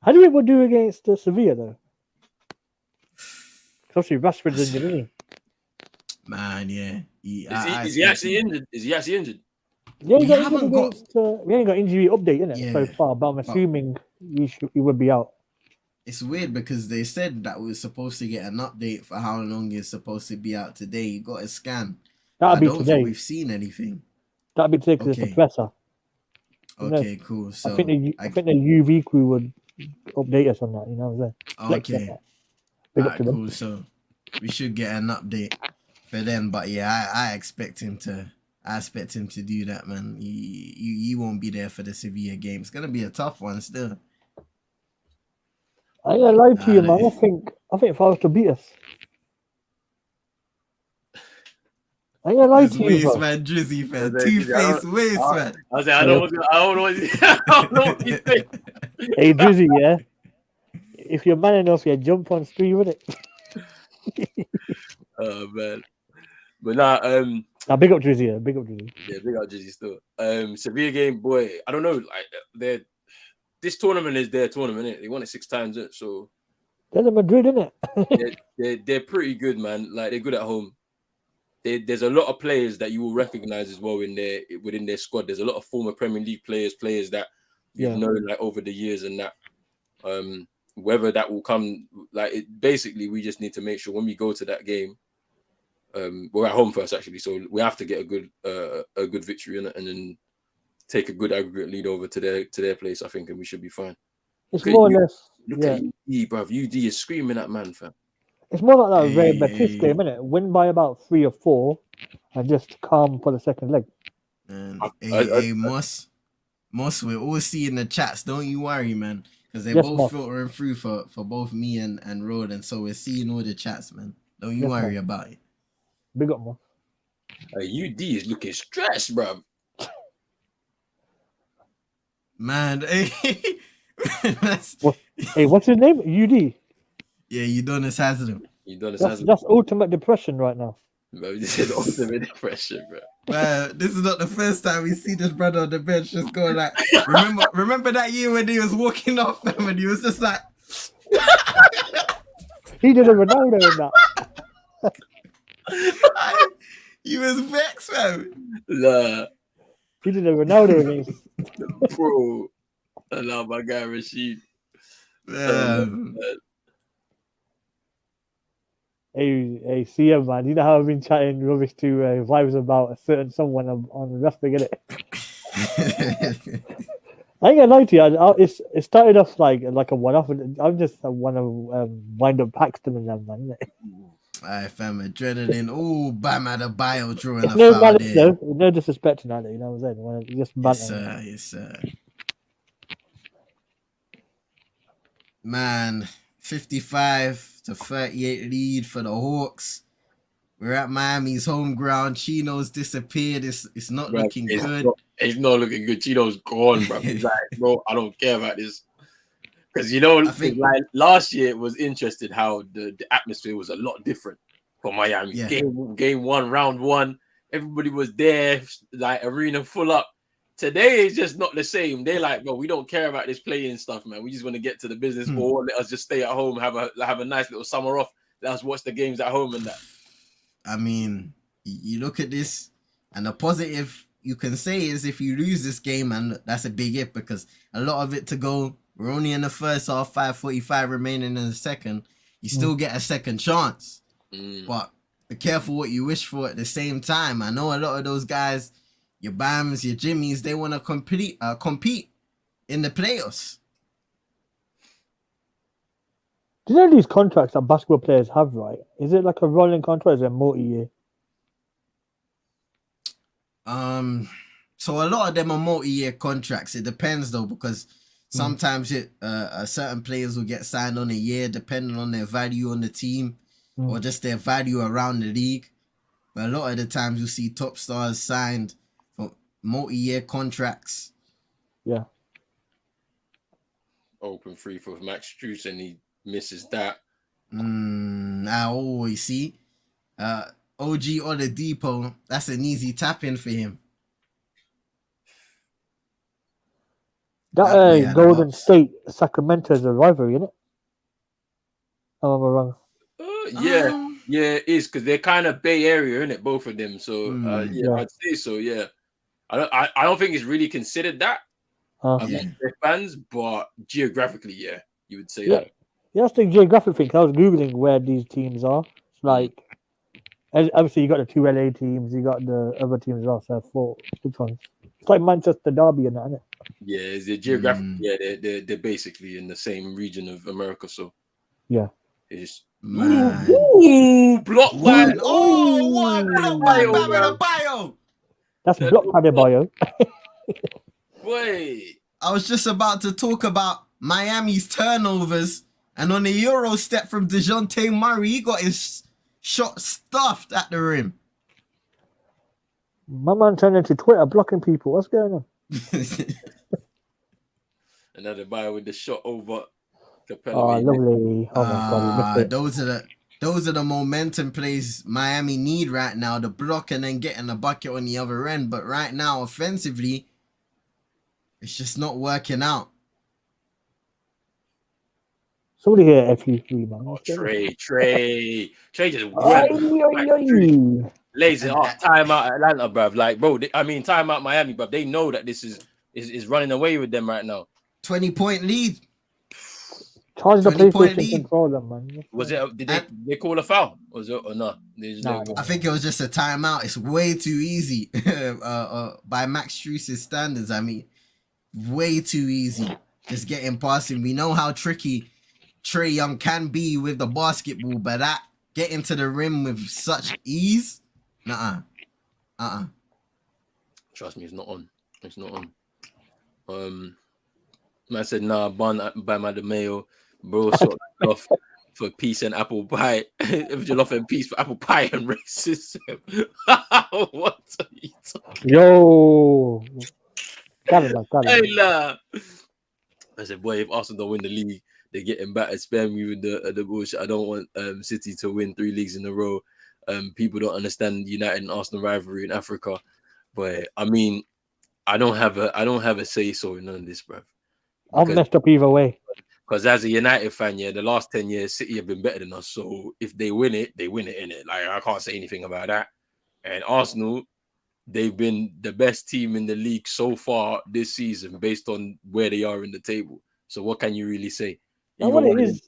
Speaker 4: How do people do against Sevilla, though? Obviously, Rashford's injured, isn't he?
Speaker 2: Man, yeah.
Speaker 1: Is he actually injured? Is he actually injured?
Speaker 4: Yeah,
Speaker 2: We haven't got...
Speaker 4: we ain't got injury update, innit, so far, but I'm assuming he would be out.
Speaker 2: It's weird because they said that we were supposed to get an update for how long he's supposed to be out today. You got a scan.
Speaker 4: That'll be
Speaker 2: I don't
Speaker 4: today.
Speaker 2: think we've seen anything.
Speaker 4: That'll be today because it's the presser.
Speaker 2: Okay, cool. So
Speaker 4: I think the UV crew would update us on that. You know what I'm saying?
Speaker 2: Okay. Alright, cool. So we should get an update for them. But yeah, I expect him to. I expect him to do that, man. He won't be there for the Sevilla game. It's gonna be a tough one still.
Speaker 4: I ain't gonna lie to you, man. I think if I was to beat us, I ain't gonna lie to you, bro.
Speaker 2: Man, Drizzy, man. Two-faced waste, man.
Speaker 1: I was like, I don't know what he's saying.
Speaker 4: Hey, Drizzy, yeah. If you're man enough, you jump on stream with it.
Speaker 1: Oh man, but nah.
Speaker 4: Big up Drizzy, yeah. Big up Drizzy.
Speaker 1: Yeah, big up Drizzy still. Sevilla game, boy. I don't know. Like this tournament is their tournament. Innit? They won it 6 times, so
Speaker 4: they're Madrid, isn't it?
Speaker 1: they're pretty good, man. Like they're good at home. There's a lot of players that you will recognize as well within their squad. There's a lot of former Premier League players that you've known like over the years and that. Whether that will come, basically we just need to make sure when we go to that game, we're at home first actually, so we have to get a good victory in it and then take a good aggregate lead over to their place, I think, and we should be fine.
Speaker 4: It's more or less.
Speaker 1: Look at UD, bruv. UD is screaming at man, fam.
Speaker 4: It's more like that Real Betis game, isn't it? Win by about 3 or 4 and just calm for the second leg.
Speaker 2: Moss, we're all seeing the chats. Don't you worry, man. Because they're both filtering through for both me and Rod, and so we're seeing all the chats, man. Don't you worry about it.
Speaker 4: Big up, man.
Speaker 1: UD is looking stressed, bruv.
Speaker 2: Man,
Speaker 4: what's his name? UD.
Speaker 2: Yeah, Udonis Haslem.
Speaker 4: That's ultimate depression right now.
Speaker 1: Bro, this is ultimate depression, bro.
Speaker 2: Man, this is not the first time we see this brother on the bench just going like, remember that year when he was walking off them and he was just like,
Speaker 4: he did a Ronaldo in that.
Speaker 2: He was vexed, man.
Speaker 1: Nah.
Speaker 4: He did a Ronaldo against.
Speaker 1: Bro, I love my guy Rashid.
Speaker 4: Hey, CM, man. You know how I've been chatting rubbish to Vibes about a certain someone on wrestling, innit? I ain't gonna lie to you. It started off like a one-off. I'm just want to wind up Paxton and them, man.
Speaker 2: Alright, fam, adrenaline. Oh, Bam Adebayo drawing a
Speaker 4: no
Speaker 2: foul there.
Speaker 4: No disrespect to that, you know what I'm saying? Just banter.
Speaker 2: Yes, sir. Man, 55-38 lead for the Hawks. We're at Miami's home ground. Chino's disappeared. It's not looking good.
Speaker 1: It's not looking good. Chino's gone, bro. He's like, bro, I don't care about this. Because, I think like last year it was interesting how the atmosphere was a lot different for Miami. Yeah. Game 1, round 1, everybody was there, like arena full up. Today is just not the same. They're like, bro, we don't care about this playing stuff, man. We just want to get to the business or let us just stay at home, have a nice little summer off. Let us watch the games at home and that.
Speaker 2: I mean, you look at this, and the positive you can say is if you lose this game, and that's a big if because a lot of it to go. We're only in the first half, 5:45 remaining in the second. You still get a second chance. But be careful what you wish for at the same time. I know a lot of those guys, your Bams, your Jimmies, they want to compete in the playoffs.
Speaker 4: Do you know these contracts that basketball players have, right? Is it like a rolling contract or is it multi-year?
Speaker 2: So a lot of them are multi-year contracts. It depends though, because sometimes certain players will get signed on a year depending on their value on the team or just their value around the league. But a lot of the times you see top stars signed for multi-year contracts.
Speaker 4: Yeah.
Speaker 1: Open free for Max Strus and he misses that.
Speaker 2: Now you see, OG Oladipo, that's an easy tap in for him.
Speaker 4: That Golden State Sacramento is a rivalry, isn't it? Am I wrong?
Speaker 1: Yeah, it is because they're kind of Bay Area, isn't it? Both of them. So yeah, I'd say so. Yeah, I don't think it's really considered that amongst their fans, but geographically, yeah, you would say that.
Speaker 4: Yeah, that's the geographic thing. I was googling where these teams are. It's like, obviously, you got the two LA teams, you got the other teams as well. So 4, 6 ones. It's like Manchester Derby and that, isn't it?
Speaker 1: Yeah, is it geographic? Yeah, they're basically in the same region of America. So
Speaker 4: yeah,
Speaker 1: it's
Speaker 2: Man.
Speaker 1: block by
Speaker 2: what? Block by Bam Bio.
Speaker 4: That's blocked by the bio.
Speaker 1: Wait,
Speaker 2: I was just about to talk about Miami's turnovers, and on the Euro step from DeJounte Murray, he got his shot stuffed at the rim.
Speaker 4: My man turned into Twitter blocking people. What's going on?
Speaker 1: another bio with the shot over Capella.
Speaker 4: Oh, lovely. Oh my God.
Speaker 2: Those are the momentum plays Miami need right now, the block and then getting a bucket on the other end. But right now, offensively, it's just not working out.
Speaker 4: Somebody here, FU3, man.
Speaker 1: Oh, Trey just went. Lazy off timeout Atlanta, bruv. Like, bro, timeout Miami, bruv. They know that this is running away with them right now.
Speaker 2: 20-point lead.
Speaker 4: Charge the PlayStation control them, man.
Speaker 1: Was it? Did they call a foul? Was it or not?
Speaker 4: No.
Speaker 2: I think it was just a timeout. It's way too easy by Max Strus's standards. I mean, way too easy. Just getting past him. We know how tricky Trae Young can be with the basketball, but that getting to the rim with such ease,
Speaker 1: Trust me, it's not on. It's not on. Man said, nah, bun by my DeMayo. Bro, sort of off for peace and apple pie. If you're laughing peace for apple pie and racism. What are you talking?
Speaker 4: Yo. Got it.
Speaker 1: I said, boy, if Arsenal don't win the league, they're getting battered. Spare me with the bullshit. I don't want City to win 3 leagues in a row. People don't understand United and Arsenal rivalry in Africa. But I mean, I don't have a say so in none of this, bruv.
Speaker 4: I'm messed up either way.
Speaker 1: Because as a United fan, the last 10 years, City have been better than us. So if they win it, innit? Like, I can't say anything about that. And Arsenal, they've been the best team in the league so far this season based on where they are in the table. So what can you really say?
Speaker 4: What it is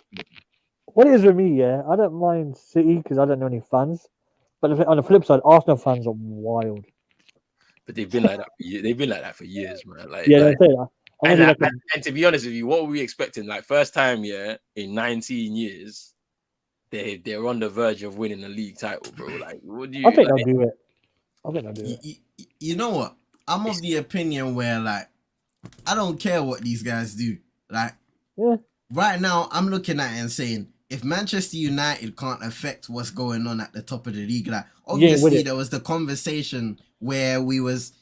Speaker 4: with me, I don't mind City because I don't know any fans. But on the flip side, Arsenal fans are wild.
Speaker 1: But they've been like that. They've been like that for years, man. Like,
Speaker 4: yeah, they say that.
Speaker 1: And to be honest with you, what were we expecting? Like, first time, in 19 years, they're on the verge of winning a league title, bro. Like, what do you?
Speaker 4: I think they'll do it.
Speaker 2: You know what? I'm of the opinion where, like, I don't care what these guys do. Like, right now, I'm looking at it and saying, if Manchester United can't affect what's going on at the top of the league, like, obviously there was the conversation where we was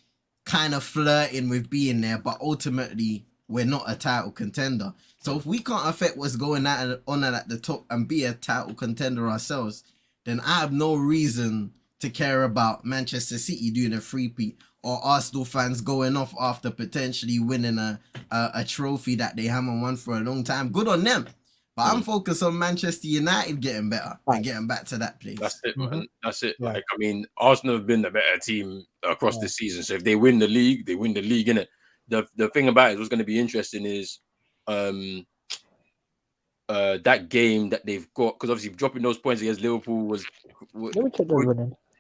Speaker 2: kind of flirting with being there, but ultimately we're not a title contender. So if we can't affect what's going on at the top and be a title contender ourselves, then I have no reason to care about Manchester City doing a three-peat or Arsenal fans going off after potentially winning a trophy that they haven't won for a long time. Good on them. But I'm focused on Manchester United getting better and getting back to that place.
Speaker 1: That's it, man. That's it. Like, I mean, Arsenal have been the better team across the season. So if they win the league, they win the league, innit? The thing about it, what's going to be interesting is that game that they've got, because obviously dropping those points against Liverpool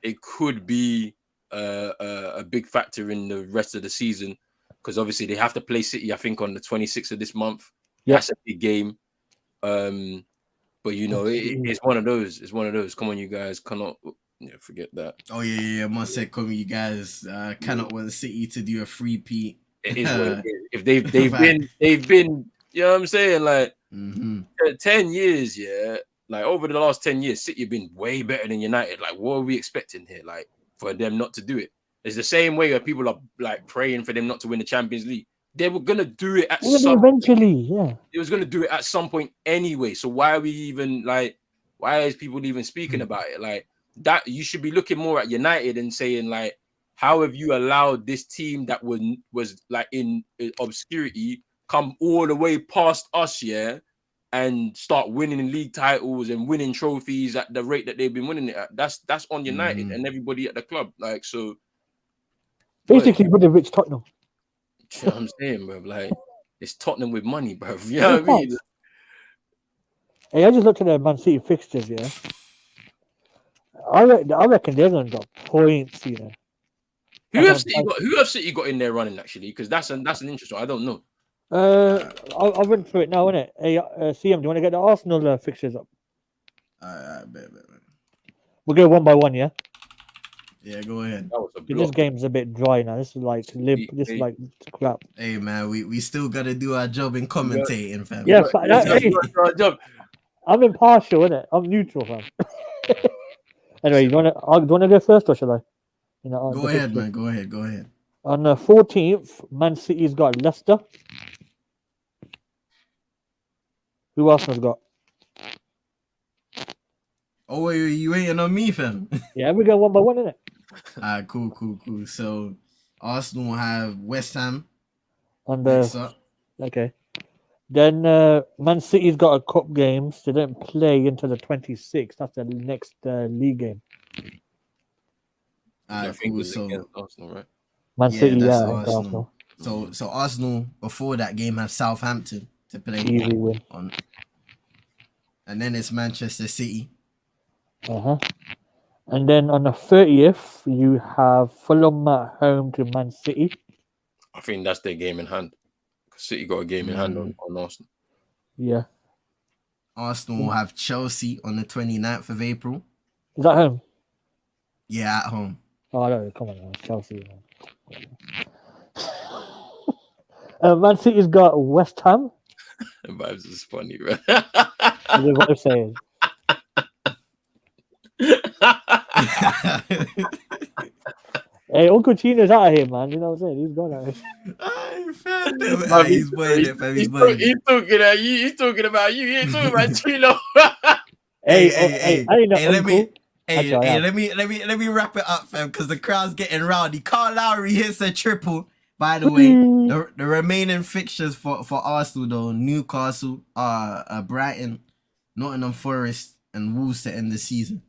Speaker 1: it could be a big factor in the rest of the season, because obviously they have to play City, I think, on the 26th of this month. That's a big game. But it's one of those. It's one of those. Come on, you guys, cannot Yeah, forget that.
Speaker 2: Oh yeah. Must say, come you guys cannot want City to do a three-peat.
Speaker 1: It is what it is. If they've been, you know what I'm saying? Like 10 years, yeah. Like over the last 10 years, City have been way better than United. Like, what are we expecting here? Like, for them not to do it? It's the same way where people are like praying for them not to win the Champions League. They were gonna do it at some
Speaker 4: eventually, yeah.
Speaker 1: It was gonna do it at some point anyway. So why are we even like? Why is people even speaking about it? Like that, you should be looking more at United and saying like, how have you allowed this team that was like in obscurity come all the way past us, yeah, and start winning league titles and winning trophies at the rate that they've been winning it at? That's on United and everybody at the club. Like, so
Speaker 4: basically with the rich Tottenham.
Speaker 1: You know what I'm saying, bro? Like, it's Tottenham with money, bro. You know what I mean?
Speaker 4: Hey, I just looked at their Man City fixtures, yeah. I reckon they're gonna drop points, you know.
Speaker 1: Who have City got in there running actually? Because that's an interesting one. I don't know.
Speaker 4: I'll run through it now, innit? Hey, CM, do you want to get the Arsenal fixtures up?
Speaker 2: Bet.
Speaker 4: We'll go one by one, yeah.
Speaker 2: Yeah, go ahead.
Speaker 4: This game's a bit dry now. This is like like crap.
Speaker 2: Hey man, we still gotta do our job in commentating, fam.
Speaker 4: Yeah, job. I'm impartial, innit? I'm neutral, fam. Anyway, do you wanna go first or shall I?
Speaker 2: Go ahead, man. Go ahead.
Speaker 4: On the 14th, Man City's got Leicester. Who else has got?
Speaker 2: Oh, you waiting on me, fam?
Speaker 4: Yeah, we go one by one, innit?
Speaker 2: Alright, cool. So Arsenal have West Ham.
Speaker 4: Okay. Then Man City's got a cup game, so they don't play until the 26th. That's the next league game.
Speaker 2: Cool. So
Speaker 1: Arsenal, right?
Speaker 4: Man City,
Speaker 2: that's
Speaker 4: Arsenal.
Speaker 2: So Arsenal before that game have Southampton to play.
Speaker 4: Easy win.
Speaker 2: And then it's Manchester City.
Speaker 4: And then on the 30th, you have Fulham at home to Man City.
Speaker 1: I think that's their game in hand. City got a game in hand on Arsenal.
Speaker 4: Yeah.
Speaker 2: Arsenal will have Chelsea on the 29th of April.
Speaker 4: Is that home?
Speaker 2: Yeah, at home.
Speaker 4: Oh, no, come on, Chelsea. Man City's got West Ham.
Speaker 1: The vibes is funny, bro.
Speaker 4: What I'm saying. Hey, Uncle Chino's out of here, man. You know what I'm saying? He's gone out of here.
Speaker 2: He's playing it, fam. He's
Speaker 1: talking at you. He's talking about you. He ain't talking about Chino.
Speaker 2: Hey, let me wrap it up, fam, because the crowd's getting rowdy. Carl Lowry hits a triple. By the way, the remaining fixtures for Arsenal though: Newcastle, Brighton, Nottingham Forest, and Wolves to end the season.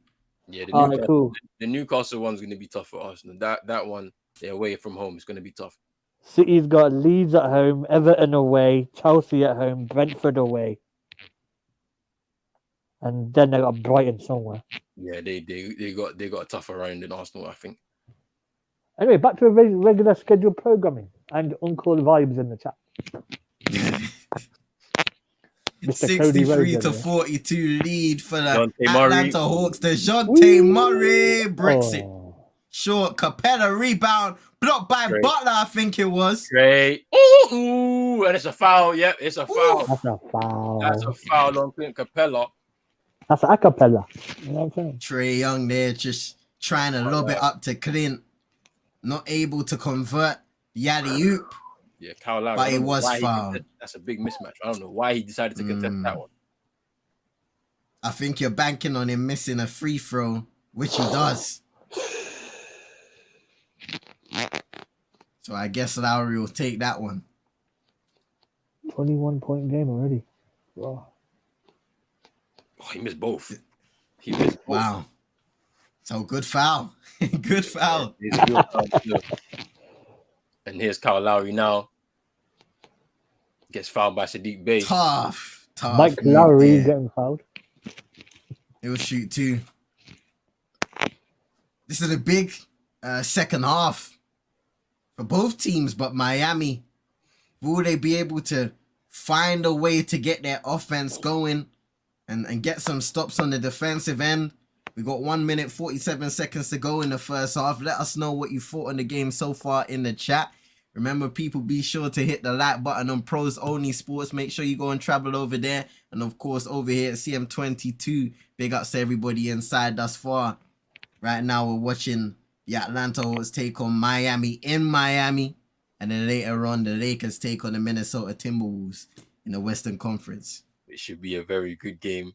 Speaker 1: Yeah,
Speaker 4: cool.
Speaker 1: The Newcastle one's going to be tough for Arsenal. That one, they're away from home. It's going to be tough.
Speaker 4: City's got Leeds at home, Everton away, Chelsea at home, Brentford away, and then they got Brighton somewhere.
Speaker 1: Yeah, they got a tougher round than Arsenal, I think.
Speaker 4: Anyway, back to a regular scheduled programming and Uncle Vibes in the chat.
Speaker 2: 63 to 42 lead for the Atlanta Hawks. DeJounte Murray breaks it. Short Capella rebound. Blocked by Butler, I think it was.
Speaker 1: Great. Ooh, and it's a foul. Yep, it's a foul.
Speaker 4: That's a foul.
Speaker 1: That's a foul on Clint Capella.
Speaker 4: That's a cappella. You know what I'm saying?
Speaker 2: Trae Young there just trying to lob it up to Clint. Not able to convert the alley-oop.
Speaker 1: Yeah, Kyle Lowry.
Speaker 2: But it was fouled.
Speaker 1: That's a big mismatch. I don't know why he decided to contest that one.
Speaker 2: I think you're banking on him missing a free throw, which he does. So I guess Lowry will take that one.
Speaker 4: 21-point game already. Wow.
Speaker 1: Oh, he missed both.
Speaker 2: Wow. So good foul. Good foul.
Speaker 1: And here's Kyle Lowry now. Gets fouled by Sadiq Bey.
Speaker 2: Tough.
Speaker 4: Mike Lowry getting fouled.
Speaker 2: He'll shoot too. This is a big second half for both teams, but Miami, will they be able to find a way to get their offense going and get some stops on the defensive end? We got 1 minute 47 seconds to go in the first half. Let us know what you thought on the game so far in the chat. Remember, people, be sure to hit the like button on Pros Only Sports. Make sure you go and travel over there. And of course, over here at CM22, big ups to everybody inside thus far. Right now, we're watching the Atlanta Hawks take on Miami in Miami. And then later on, the Lakers take on the Minnesota Timberwolves in the Western Conference.
Speaker 1: It should be a very good game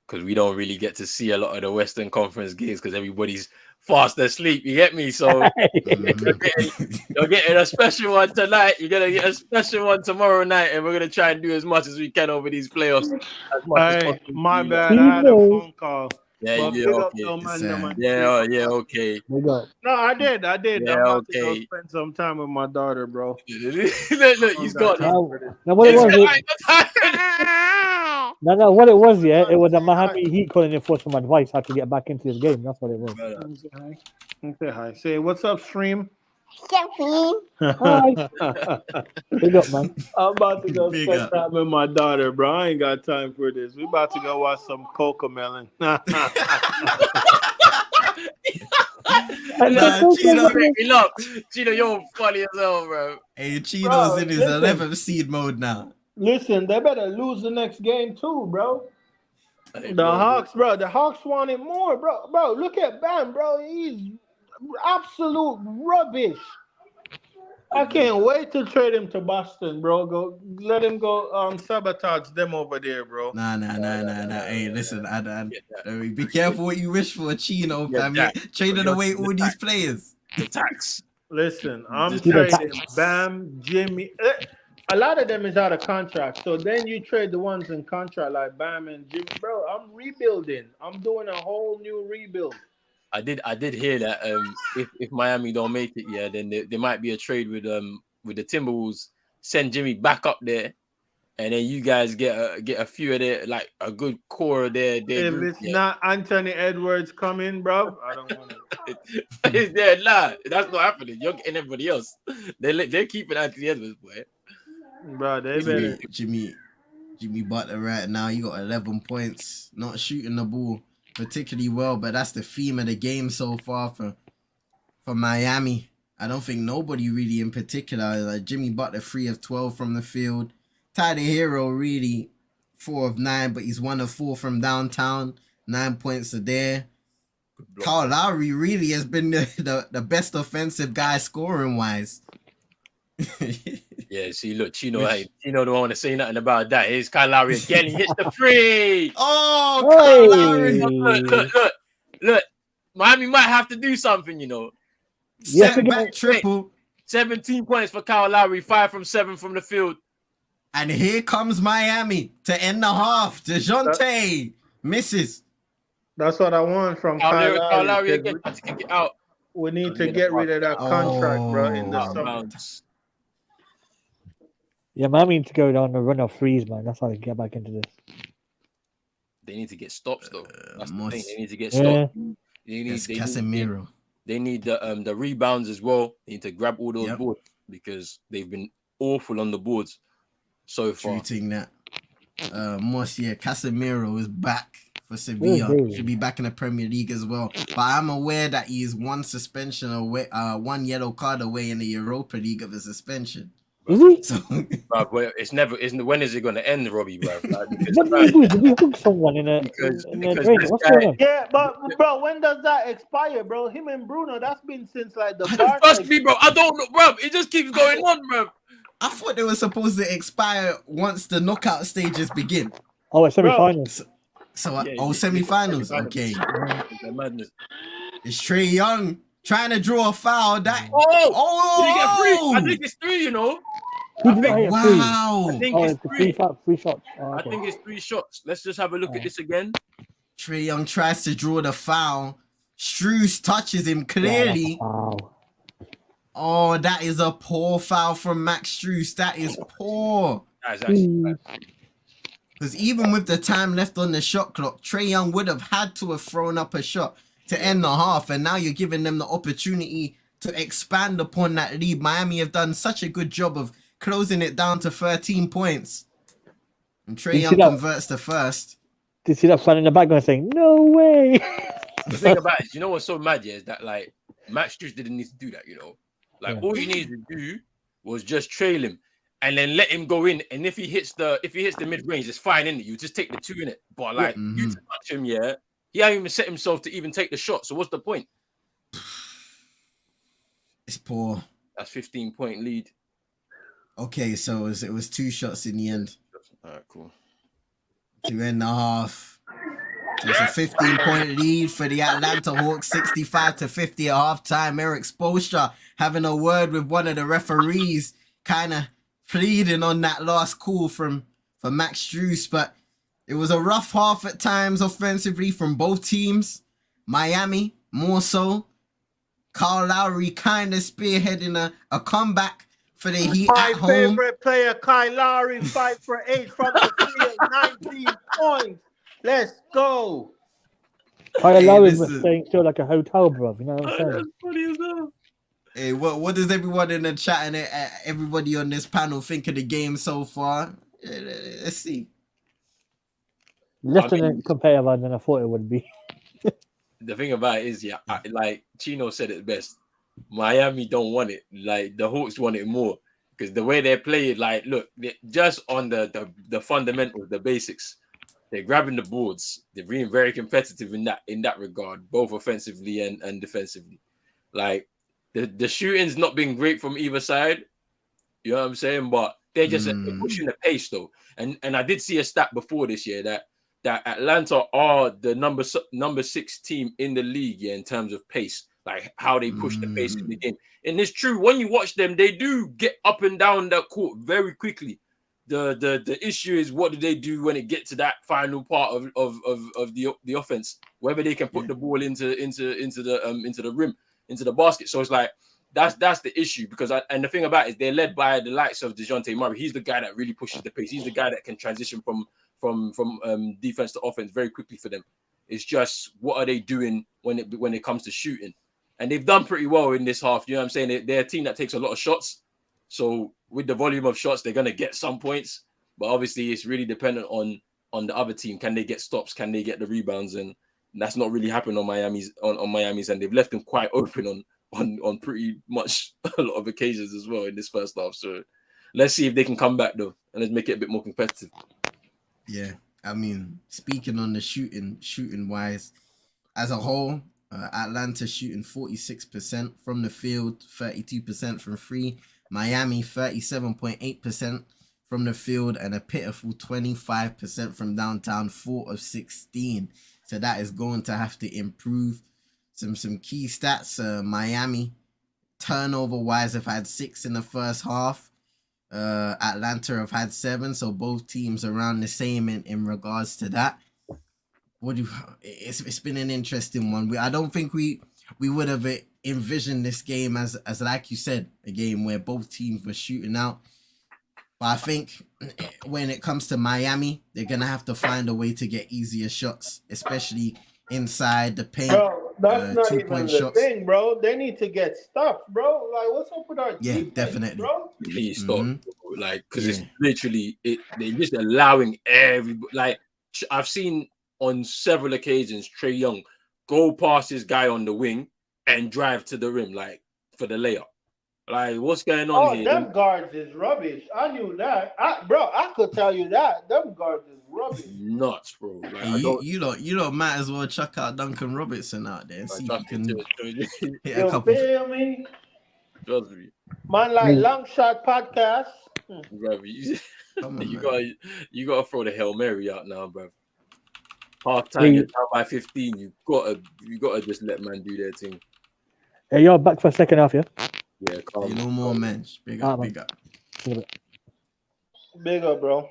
Speaker 1: because we don't really get to see a lot of the Western Conference games because everybody's fast asleep. You get me? So you're getting a special one tonight. You're gonna get a special one tomorrow night, and we're gonna try and do as much as we can over these playoffs. As much as
Speaker 3: Hey,
Speaker 1: possible.
Speaker 3: my bad. I had a phone call.
Speaker 1: Yeah,
Speaker 3: But
Speaker 1: yeah,
Speaker 3: big up
Speaker 1: okay.
Speaker 3: though, man,
Speaker 1: Yeah, okay.
Speaker 3: No, I did.
Speaker 1: Yeah,
Speaker 3: I'm about to go
Speaker 1: okay.
Speaker 3: spend some time with my daughter, bro.
Speaker 1: Look, he's got it.
Speaker 4: Now what it was, no, what it was, yeah, it was a Miami Heat calling in for some advice how to get back into this game. That's what it was.
Speaker 3: Say hi. Say what's up, stream.
Speaker 4: Hi. Big up, man.
Speaker 3: I'm about to go
Speaker 2: Big
Speaker 3: spend
Speaker 2: up.
Speaker 3: time with my daughter, bro. I ain't got time for this. We about to go watch some Cocomelon.
Speaker 1: Chino, you're funny as hell, bro.
Speaker 2: Hey, Chino's in his
Speaker 3: listen.
Speaker 2: 11th seed mode now.
Speaker 3: Listen, they better lose the next game too, bro.
Speaker 1: Hey,
Speaker 3: The
Speaker 1: bro.
Speaker 3: Hawks, bro. The Hawks wanted more, bro. Bro, look at Bam, bro. He's absolute rubbish. I can't wait to trade him to Boston, bro. Go let him go sabotage them over there, bro.
Speaker 2: Nah. Hey, listen, be careful what you wish for, Chino, fam.
Speaker 1: Yeah,
Speaker 2: Trading away all these players.
Speaker 1: The tax.
Speaker 3: Listen, I'm
Speaker 1: Just
Speaker 3: trading Bam, Jimmy. A lot of them is out of contract. So then you trade the ones in contract like Bam and Jimmy. Bro, I'm rebuilding. I'm doing a whole new rebuild.
Speaker 1: I did hear that if Miami don't make it, yeah, then there might be a trade with the Timberwolves. Send Jimmy back up there, and then you guys get a few of their, like a good core of their
Speaker 3: If
Speaker 1: group,
Speaker 3: it's not Anthony Edwards coming, bro, I don't want it.
Speaker 1: yeah, nah, that's not happening. You're getting everybody else. They're keeping Anthony Edwards, boy.
Speaker 3: Bro, they better.
Speaker 2: Jimmy Butler right now, you got 11 points, not shooting the ball particularly well, but that's the theme of the game so far for Miami. I don't think nobody really in particular, like Jimmy Butler 3 of 12 from the field. Tyler Hero really 4 of 9, but he's 1 of 4 from downtown, 9 points a there. Kyle Lowry really has been the best offensive guy scoring wise.
Speaker 1: Yeah, see, look, Chino don't want to say nothing about that. Here's Kyle Lowry again. He hits the free.
Speaker 2: Oh, Kyle Lowry.
Speaker 1: Look. Miami might have to do something, you know.
Speaker 2: Step back triple.
Speaker 1: 17 points for Kyle Lowry, 5 from 7 from the field.
Speaker 2: And here comes Miami to end the half. DeJounte misses.
Speaker 3: That's what I want from
Speaker 1: Kyle Lowry again. Have to kick it out.
Speaker 3: We need to get rid of that contract, bro, in the summer.
Speaker 4: Yeah, Miami need to go down the run of threes, man. That's how they get back into this.
Speaker 1: They need to get stops, though. That's the thing. They need to get
Speaker 4: Yeah.
Speaker 1: stops.
Speaker 2: Casemiro.
Speaker 1: They need the rebounds as well. They need to grab all those boards because they've been awful on the boards so far.
Speaker 2: Shooting that. Casemiro is back for Sevilla. Should be back in the Premier League as well. But I'm aware that he is one suspension away, one yellow card away in the Europa League of a suspension.
Speaker 4: Is he?
Speaker 2: So,
Speaker 1: Bro, when is it going to end, Robbie, bro? Like,
Speaker 4: What do you do? Did you hook someone in a
Speaker 1: Because
Speaker 4: train?
Speaker 1: this
Speaker 4: What's
Speaker 1: guy-
Speaker 4: going on?
Speaker 3: Yeah, but bro, when does that expire, bro? Him and Bruno, that's been since like the
Speaker 1: Trust me, bro. I don't know, bro. It just keeps going on, bro.
Speaker 2: I thought they were supposed to expire once the knockout stages begin.
Speaker 4: Oh, it's semi-finals.
Speaker 2: So, semi-finals. Okay.
Speaker 1: The madness.
Speaker 2: It's Trey Young trying to draw a foul. Did
Speaker 1: Did he get free? I think it's 3, you know.
Speaker 4: Who did I hit three?
Speaker 2: Wow.
Speaker 1: I think
Speaker 4: Oh,
Speaker 1: it's
Speaker 4: it's
Speaker 1: 3.
Speaker 4: three shots. Oh,
Speaker 1: I
Speaker 4: okay.
Speaker 1: think it's 3 shots. Let's just have a look at this again.
Speaker 2: Trey Young tries to draw the foul. Struce touches him clearly.
Speaker 4: Wow.
Speaker 2: Oh, that is a poor foul from Max Struce. That is poor.
Speaker 1: That's actually bad.
Speaker 2: Because even with the time left on the shot clock, Trey Young would have had to have thrown up a shot to end the half. And now you're giving them the opportunity to expand upon that lead. Miami have done such a good job of closing it down to 13 points. And Trey
Speaker 4: You
Speaker 2: Young
Speaker 4: see that?
Speaker 2: converts the first.
Speaker 4: Did you see that fan in the background saying, "No way"?
Speaker 1: The thing about it is, you know what's so mad, yeah, is that like Max Struz didn't need to do that, you know. Like
Speaker 4: Yeah.
Speaker 1: all he needed to do was just trail him and then let him go in. And if he hits the mid range, it's fine, innit? You just take the 2 in it. But like you to touch him, yeah, he hasn't even set himself to even take the shot. So what's the point?
Speaker 2: It's poor.
Speaker 1: That's 15-point lead.
Speaker 2: Okay, so it was 2 shots in the end.
Speaker 1: All right, cool.
Speaker 2: 2.5. So it's a 15-point lead for the Atlanta Hawks, 65-50 at halftime. Eric Spoelstra having a word with one of the referees, kind of pleading on that last call for Max Struz. But it was a rough half at times offensively from both teams. Miami, more so. Kyle Lowry kind of spearheading a comeback for the Heat
Speaker 3: My
Speaker 2: at home.
Speaker 3: favorite player, Kyle Lowry, 5 for 8 from the field, 19 points. Let's go.
Speaker 4: Kyle Lowry was
Speaker 2: listen.
Speaker 4: staying still like a hotel, bro. You know what I'm saying?
Speaker 1: That's funny as hell.
Speaker 2: Hey, what does everyone in the chat and everybody on this panel think of the game so far? Let's see.
Speaker 4: Less than competitive than I thought it would be.
Speaker 1: The thing about it is, yeah, like Chino said it best. Miami don't want it. Like the Hawks want it more because the way they play it, like, look, just on the fundamentals, the basics, they're grabbing the boards. They're being very competitive in that regard, both offensively and defensively. Like the shooting's not been great from either side. You know what I'm saying? But they're just they're pushing the pace though. And I did see a stat before this year that Atlanta are the number 6 team in the league, yeah, in terms of pace, like how they push the pace in the game. And it's true, when you watch them, they do get up and down that court very quickly. The issue is, what do they do when it gets to that final part of the offense, whether they can put the ball into the rim, into the basket. So it's like that's the issue, because and the thing about it is they're led by the likes of DeJounte Murray. He's the guy that really pushes the pace. He's the guy that can transition from defense to offense very quickly for them. It's just, what are they doing when it comes to shooting? And they've done pretty well in this half. You know what I'm saying? They're a team that takes a lot of shots. So with the volume of shots, they're gonna get some points. But obviously, it's really dependent on the other team. Can they get stops? Can they get the rebounds? And that's not really happened on Miami's and they've left them quite open on pretty much a lot of occasions as well in this first half. So let's see if they can come back though, and let's make it a bit more competitive.
Speaker 2: Yeah, I mean, speaking on the shooting wise, as a whole, Atlanta shooting 46% from the field, 32% from free. Miami 37.8% from the field, and a pitiful 25% from downtown, 4 of 16. So that is going to have to improve. Some key stats. Miami, turnover wise, have had 6 in the first half. Atlanta have had 7, so both teams around the same in regards to that. It's been an interesting one. I don't think we would have envisioned this game as like you said, a game where both teams were shooting out. But I think when it comes to Miami, they're gonna have to find a way to get easier shots, especially inside the paint.
Speaker 3: Bro, that's not even
Speaker 2: 2-point
Speaker 3: the
Speaker 2: shots.
Speaker 3: thing, bro. They need to get stuff, bro. Like, what's up with our defense,
Speaker 2: definitely,
Speaker 3: bro?
Speaker 1: Please stop, like, because it's literally they're just allowing everybody. Like, I've seen on several occasions Trae Young go past this guy on the wing and drive to the rim, like, for the layup. Like, what's going on here?
Speaker 3: Them guards is rubbish. I knew that. I could tell you that. Them guards is rubbish.
Speaker 1: Nuts, bro. Like,
Speaker 2: Hey, you lot might as well chuck out Duncan Robertson out there and see if you can hit a couple.
Speaker 3: You feel me?
Speaker 1: Trust me.
Speaker 3: Man, like Long Shot Podcast.
Speaker 1: Bro, you gotta throw the Hail Mary out now, bro. Half time, you're down by 15. You gotta just let man do their thing.
Speaker 4: Hey, you're back for a second half, yeah?
Speaker 1: Yeah, calm.
Speaker 2: No more mensch. Big up.
Speaker 3: Big up, bro.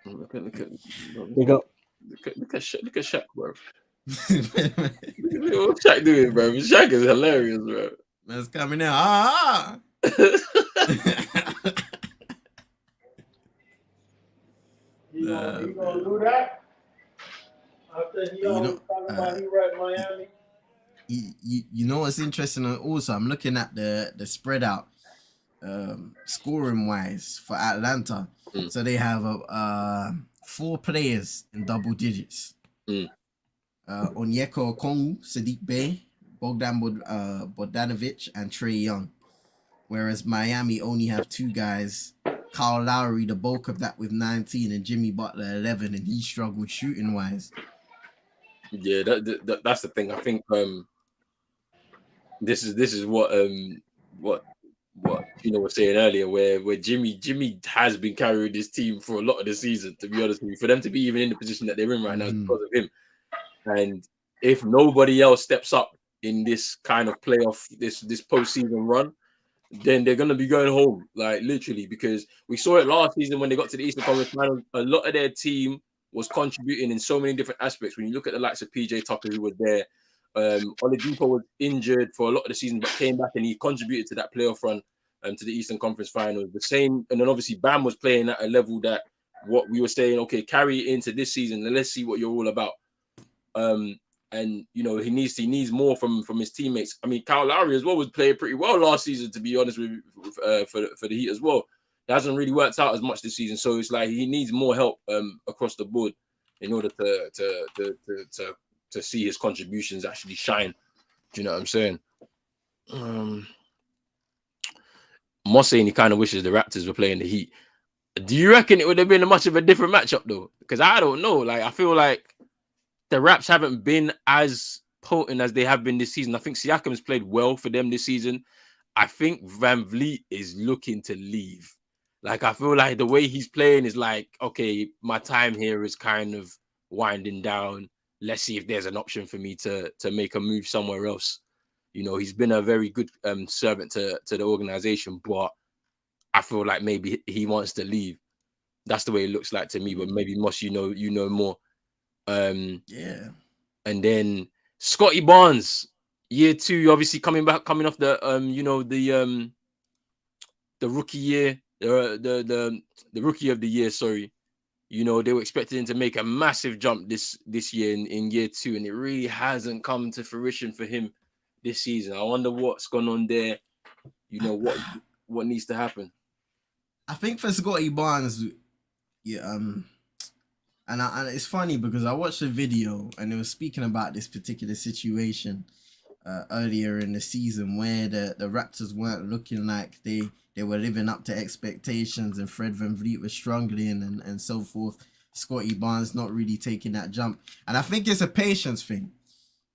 Speaker 1: Look at
Speaker 4: Big up.
Speaker 1: Look at Shaq, bro. What Shaq doing, bro? Shaq is hilarious, bro.
Speaker 2: That's coming out.
Speaker 3: You gonna do that? After he always talking about he right Miami.
Speaker 2: You know what's interesting? Also, I'm looking at the spread out scoring wise for Atlanta. So they have 4 players in double digits. Onyeka Okongwu, Sadiq Bey, Bogdan Bogdanovic, and Trey Young. Whereas Miami only have 2 guys. Kyle Lowry, the bulk of that with 19, and Jimmy Butler 11, and he struggled shooting wise.
Speaker 1: Yeah, that's the thing. I think this is what was saying earlier, where Jimmy has been carrying this team for a lot of the season. To be honest with you, for them to be even in the position that they're in right now is because of him. And if nobody else steps up in this kind of playoff, this postseason run, then they're gonna be going home, like literally, because we saw it last season when they got to the Eastern Conference Finals. A lot of their team was contributing in so many different aspects. When you look at the likes of PJ Tucker, who was there, Oladipo was injured for a lot of the season, but came back and he contributed to that playoff run to the Eastern Conference Finals. The same, and then obviously Bam was playing at a level that what we were saying, okay, carry it into this season and let's see what you're all about. And he needs more from his teammates. I mean, Kyle Lowry as well was playing pretty well last season, to be honest with you, for the Heat as well. It hasn't really worked out as much this season, so it's like he needs more help across the board in order to see his contributions actually shine. Do you know what I'm saying? Moss saying he kind of wishes the Raptors were playing the Heat. Do you reckon it would have been much of a different matchup though? Because I don't know. Like I feel like the Raps haven't been as potent as they have been this season. I think Siakam's played well for them this season. I think Van Vliet is looking to leave. Like, I feel like the way he's playing is like, okay, my time here is kind of winding down. Let's see if there's an option for me to make a move somewhere else. He's been a very good servant to the organization, but I feel like maybe he wants to leave. That's the way it looks like to me, but maybe Moss, you know more.
Speaker 2: Yeah.
Speaker 1: And then Scotty Barnes, year 2, obviously coming off the the rookie year, the rookie of the year, sorry. They were expecting him to make a massive jump this year in year 2, and it really hasn't come to fruition for him this season. I wonder what's gone on there. What needs to happen.
Speaker 2: I think for Scotty Barnes, yeah, and it's funny because I watched a video and it was speaking about this particular situation earlier in the season where the Raptors weren't looking like they were living up to expectations, and Fred VanVleet was struggling and so forth. Scotty Barnes not really taking that jump, and I think it's a patience thing,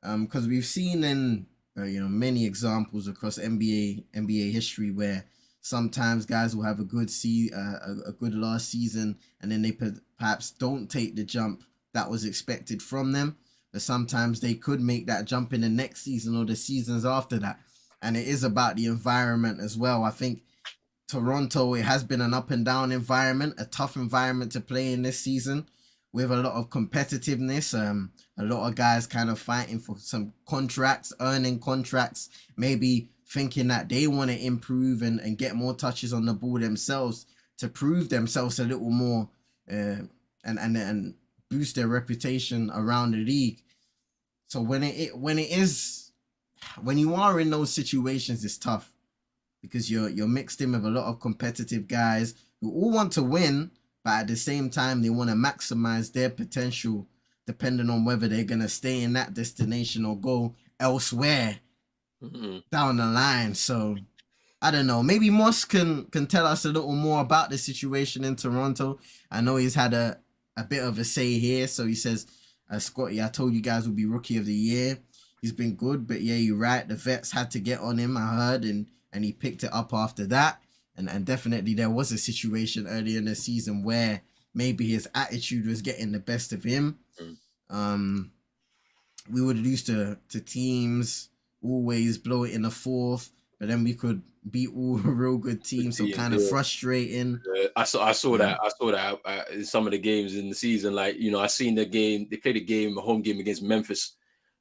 Speaker 2: because we've seen in many examples across NBA history where sometimes guys will have a good last season, and then they perhaps don't take the jump that was expected from them. But sometimes they could make that jump in the next season or the seasons after that. And it is about the environment as well. I think Toronto, it has been an up and down environment, a tough environment to play in this season with a lot of competitiveness. A lot of guys kind of fighting for some contracts, earning contracts, maybe thinking that they want to improve and get more touches on the ball themselves to prove themselves a little more and boost their reputation around the league. So when you are in those situations, it's tough because you're mixed in with a lot of competitive guys who all want to win, but at the same time they want to maximize their potential depending on whether they're going to stay in that destination or go elsewhere down the line. So I don't know. Maybe Moss can tell us a little more about the situation in Toronto. I know he's had a bit of a say here. So he says, Scotty, I told you guys would be rookie of the year. He's been good, but yeah, you're right. The vets had to get on him, I heard, and he picked it up after that. And definitely there was a situation earlier in the season where maybe his attitude was getting the best of him. We would lose to teams, always blow it in the fourth, but then we could beat all real good teams, so kind of frustrating.
Speaker 1: I saw that in some of the games in the season. Like, I seen the game. They played a home game against Memphis,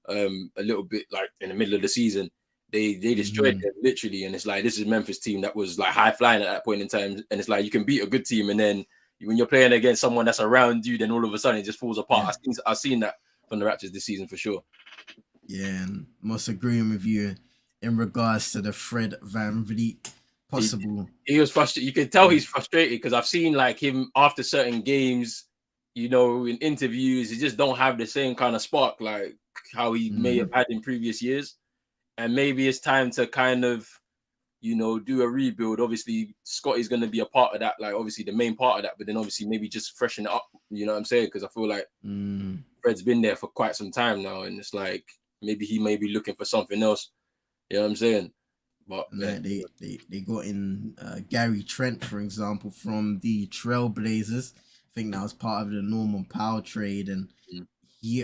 Speaker 1: a little bit like in the middle of the season. They destroyed them literally, and it's like this is Memphis team that was like high flying at that point in time, and it's like you can beat a good team, and then when you're playing against someone that's around you, then all of a sudden it just falls apart. Yeah. I've seen that from the Raptors this season for sure.
Speaker 2: Yeah, and must agreeing with you in regards to the Fred VanVleet possible.
Speaker 1: He was frustrated. You can tell he's frustrated because I've seen like him after certain games, in interviews, he just don't have the same kind of spark. Like how he may have had in previous years, and maybe it's time to kind of, do a rebuild. Obviously, Scotty's going to be a part of that, like obviously the main part of that, but then obviously maybe just freshen it up. You know what I'm saying? Because I feel like Fred's been there for quite some time now, and it's like maybe he may be looking for something else. You know what I'm saying? But
Speaker 2: like they got in Gary Trent, for example, from the Trailblazers. I think that was part of the Norman Powell trade, and he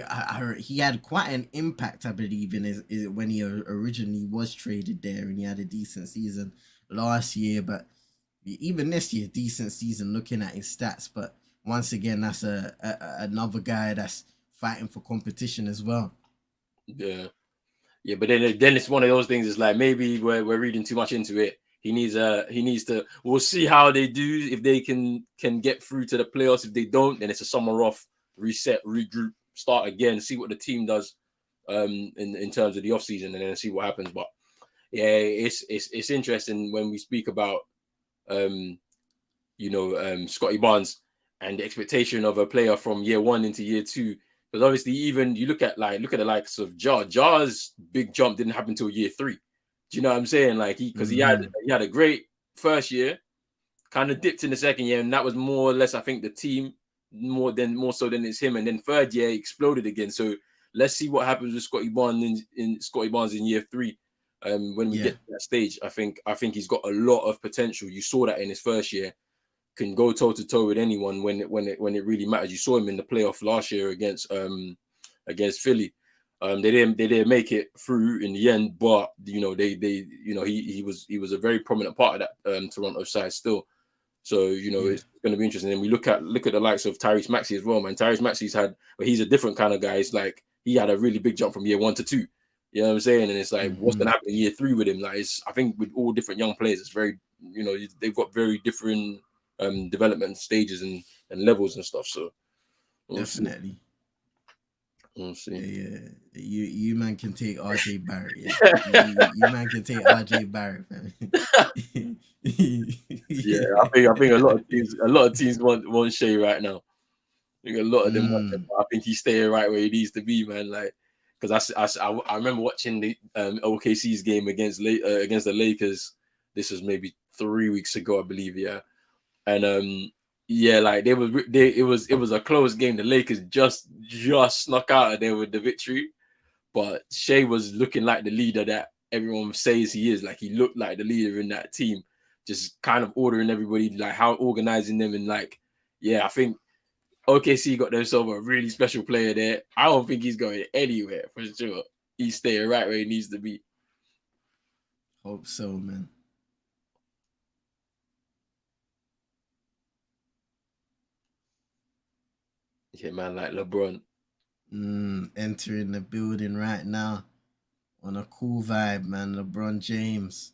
Speaker 2: had quite an impact, I believe, in his when he originally was traded there, and he had a decent season last year. But even this year, decent season looking at his stats. But once again, that's another guy that's fighting for competition as well.
Speaker 1: Yeah, but then it's one of those things. It's like maybe we're reading too much into it. He needs to. We'll see how they do, if they can get through to the playoffs. If they don't, then it's a summer off, reset, regroup, start again, see what the team does in terms of the off season, and then see what happens. But yeah, it's interesting when we speak about Scotty Barnes and the expectation of a player from year one into year two. Because obviously, even you look at the likes of Jar's big jump didn't happen until year 3. Do you know what I'm saying? Like he had a great first year, kind of dipped in the second year, and that was more or less, I think, the team more so than it's him. And then third year he exploded again. So let's see what happens with Scotty Barnes in year 3. When we get to that stage, I think he's got a lot of potential. You saw that in his first year. Can go toe to toe with anyone when it really matters. You saw him in the playoff last year against Philly. They didn't make it through in the end, but he was a very prominent part of that Toronto side still. So it's going to be interesting. And we look at the likes of Tyrese Maxey as well, man. Tyrese Maxey's he's a different kind of guy. It's like he had a really big jump from year 1 to 2. You know what I'm saying? And it's like what's going to happen in year 3 with him? Like I think with all different young players, it's very they've got very different development stages and levels and stuff. So
Speaker 2: definitely.
Speaker 1: We'll see.
Speaker 2: Yeah. You man can take RJ Barrett. Yeah. you man can take RJ Barrett.
Speaker 1: Yeah, I think a lot of teams want Shea right now. I think a lot of them want him, but I think he's staying right where he needs to be, man. Like, because I remember watching the OKC's game against the Lakers. This was maybe 3 weeks ago, I believe. Yeah. And like it was a close game. The Lakers just snuck out of there with the victory, but Shea was looking like the leader that everyone says he is. Like he looked like the leader in that team, just kind of ordering everybody, like how organizing them, and like I think OKC got themselves a really special player there. I don't think he's going anywhere for sure. He's staying right where he needs to be.
Speaker 2: Hope so, man.
Speaker 1: Yeah, man, like LeBron.
Speaker 2: Entering the building right now on a cool vibe, man. LeBron James.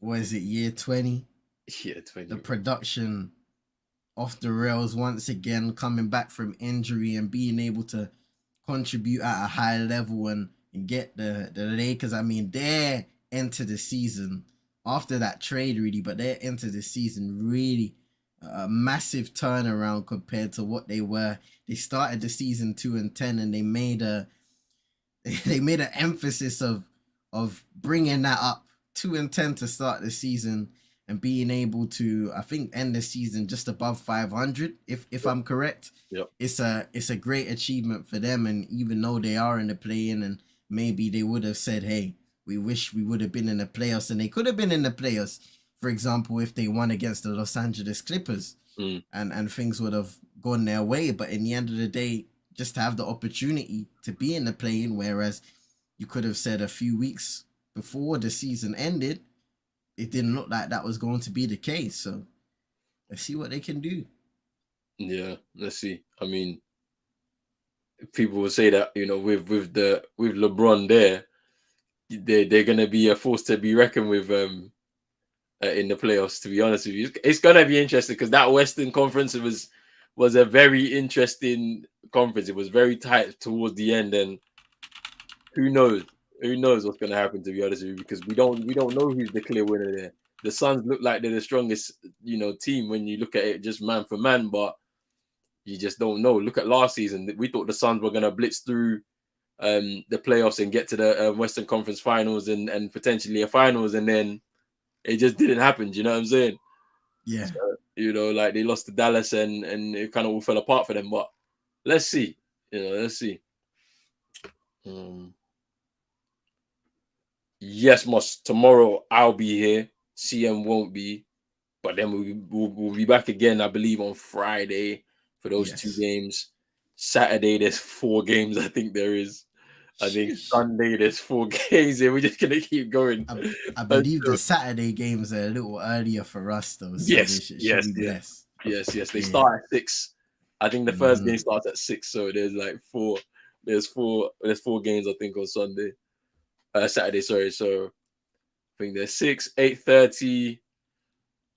Speaker 2: What is it, year 20?
Speaker 1: Yeah, 20.
Speaker 2: The production off the rails once again, coming back from injury and being able to contribute at a high level and get the Lakers. I mean, they're into the season after that trade, really, but they're into the season really a massive turnaround compared to what they were. They started the season 2-10, and they made an emphasis of bringing that up 2-10 to start the season and being able to, I think, end the season just above 500, if I'm correct.
Speaker 1: Yep.
Speaker 2: It's a great achievement for them, and even though they are in the play-in, and maybe they would have said, hey, we wish we would have been in the playoffs, and they could have been in the playoffs, for example, if they won against the Los Angeles Clippers, and things would have gone their way. But in the end of the day, just to have the opportunity to be in the play-in, whereas you could have said a few weeks before the season ended, it didn't look like that was going to be the case. So let's see what they can do.
Speaker 1: Yeah, let's see. I mean, people will say that, with LeBron there, they're gonna be a force to be reckoned with in the playoffs. To be honest with you, it's gonna be interesting because that Western Conference was a very interesting conference. It was very tight towards the end, and who knows what's gonna happen, to be honest with you, because we don't know who's the clear winner there. The Suns look like they're the strongest, team when you look at it just man for man, but you just don't know. Look at last season. We thought the Suns were gonna blitz through the playoffs and get to the Western Conference Finals and potentially a finals, and then it just didn't happen. Do you know what I'm saying?
Speaker 2: Yeah.
Speaker 1: So, like they lost to Dallas and it kind of all fell apart for them. But let's see. Let's see. Yes, Moss. Tomorrow I'll be here. CM won't be, but then we'll be back again, I believe, on Friday for those 2 games. Saturday there's 4 games. I think there is. I think Sunday there's 4 games, and we're just gonna keep going.
Speaker 2: I believe the Saturday games are a little earlier for us, though. So
Speaker 1: yes,
Speaker 2: should be blessed.
Speaker 1: Yes. They start at 6. I think the first game starts at 6. So there's like 4. There's 4 games, I think, on Sunday. Saturday, sorry. So I think there's 6, 8:30.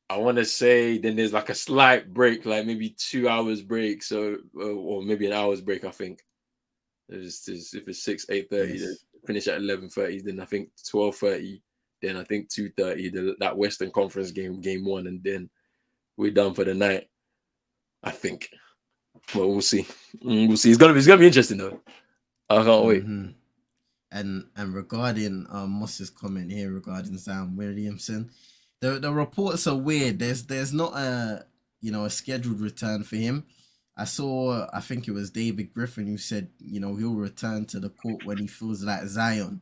Speaker 1: I want to say then there's like a slight break, like maybe 2 hours break, so or maybe an hour's break. I think if it's 6, 8:30, finish at 11:30. Then I think 12:30. Then I think 2:30. That Western Conference game 1, and then we're done for the night. I think. Well, we'll see. We'll see. It's gonna be interesting though. I can't wait.
Speaker 2: And regarding Moss's comment here regarding Zion Williamson, the reports are weird. There's not a scheduled return for him. I think it was David Griffin who said, he'll return to the court when he feels like Zion.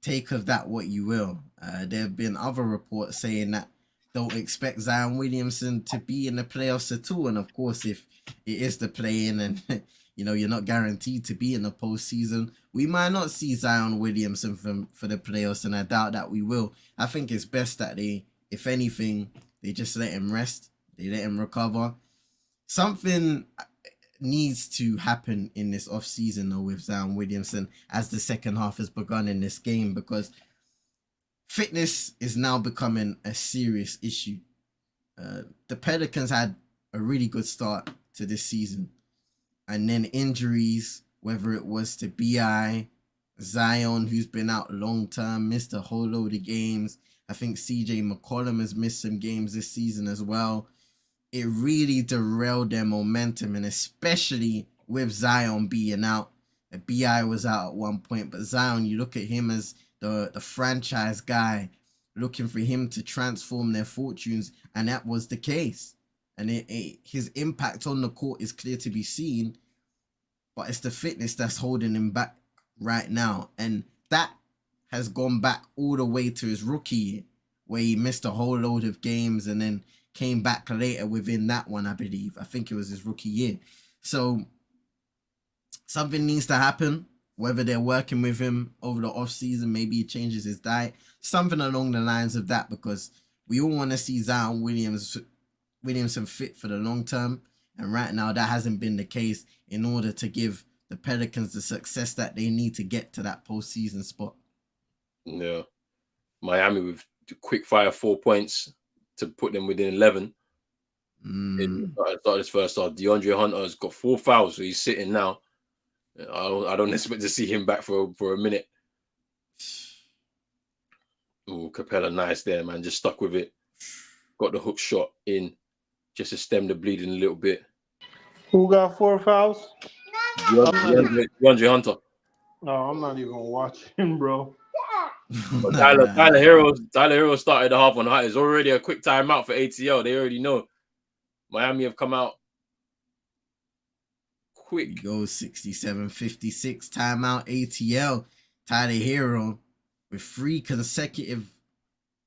Speaker 2: Take of that what you will. There have been other reports saying that don't expect Zion Williamson to be in the playoffs at all. And of course, if it is the play-in and you're not guaranteed to be in the postseason, we might not see Zion Williamson for the playoffs, and I doubt that we will. I think it's best that they, if anything, they just let him rest. They let him recover. Something needs to happen in this offseason, though, with Zion Williamson as the second half has begun in this game, because fitness is now becoming a serious issue. The Pelicans had a really good start to this season, and then injuries, whether it was to BI, Zion, who's been out long term, missed a whole load of games. I think CJ McCollum has missed some games this season as well. It really derailed their momentum, and especially with Zion being out. BI was out at one point, but Zion, you look at him as the franchise guy, looking for him to transform their fortunes, and that was the case. And his impact on the court is clear to be seen, but it's the fitness that's holding him back right now. And that has gone back all the way to his rookie year, where he missed a whole load of games and then came back later within that one, I believe. I think it was his rookie year. So something needs to happen, whether they're working with him over the offseason, maybe he changes his diet, something along the lines of that, because we all want to see Zion Williamson fit for the long term. And right now, that hasn't been the case in order to give the Pelicans the success that they need to get to that postseason spot.
Speaker 1: Yeah. Miami with quick fire 4 points to put them within 11. In this first half, DeAndre Hunter has got 4 fouls, so he's sitting now. I don't expect to see him back for a minute. Oh, Capella, nice there, man. Just stuck with it. Got the hook shot in just to stem the bleeding a little bit.
Speaker 3: Who got 4 fouls?
Speaker 1: DeAndre Hunter.
Speaker 3: No, I'm not even watching, bro.
Speaker 1: Tyler Hero started the half on high. It's already a quick timeout for ATL. They already know. Miami have come out quick.
Speaker 2: Go 67-56 timeout ATL. Tyler Hero with 3 consecutive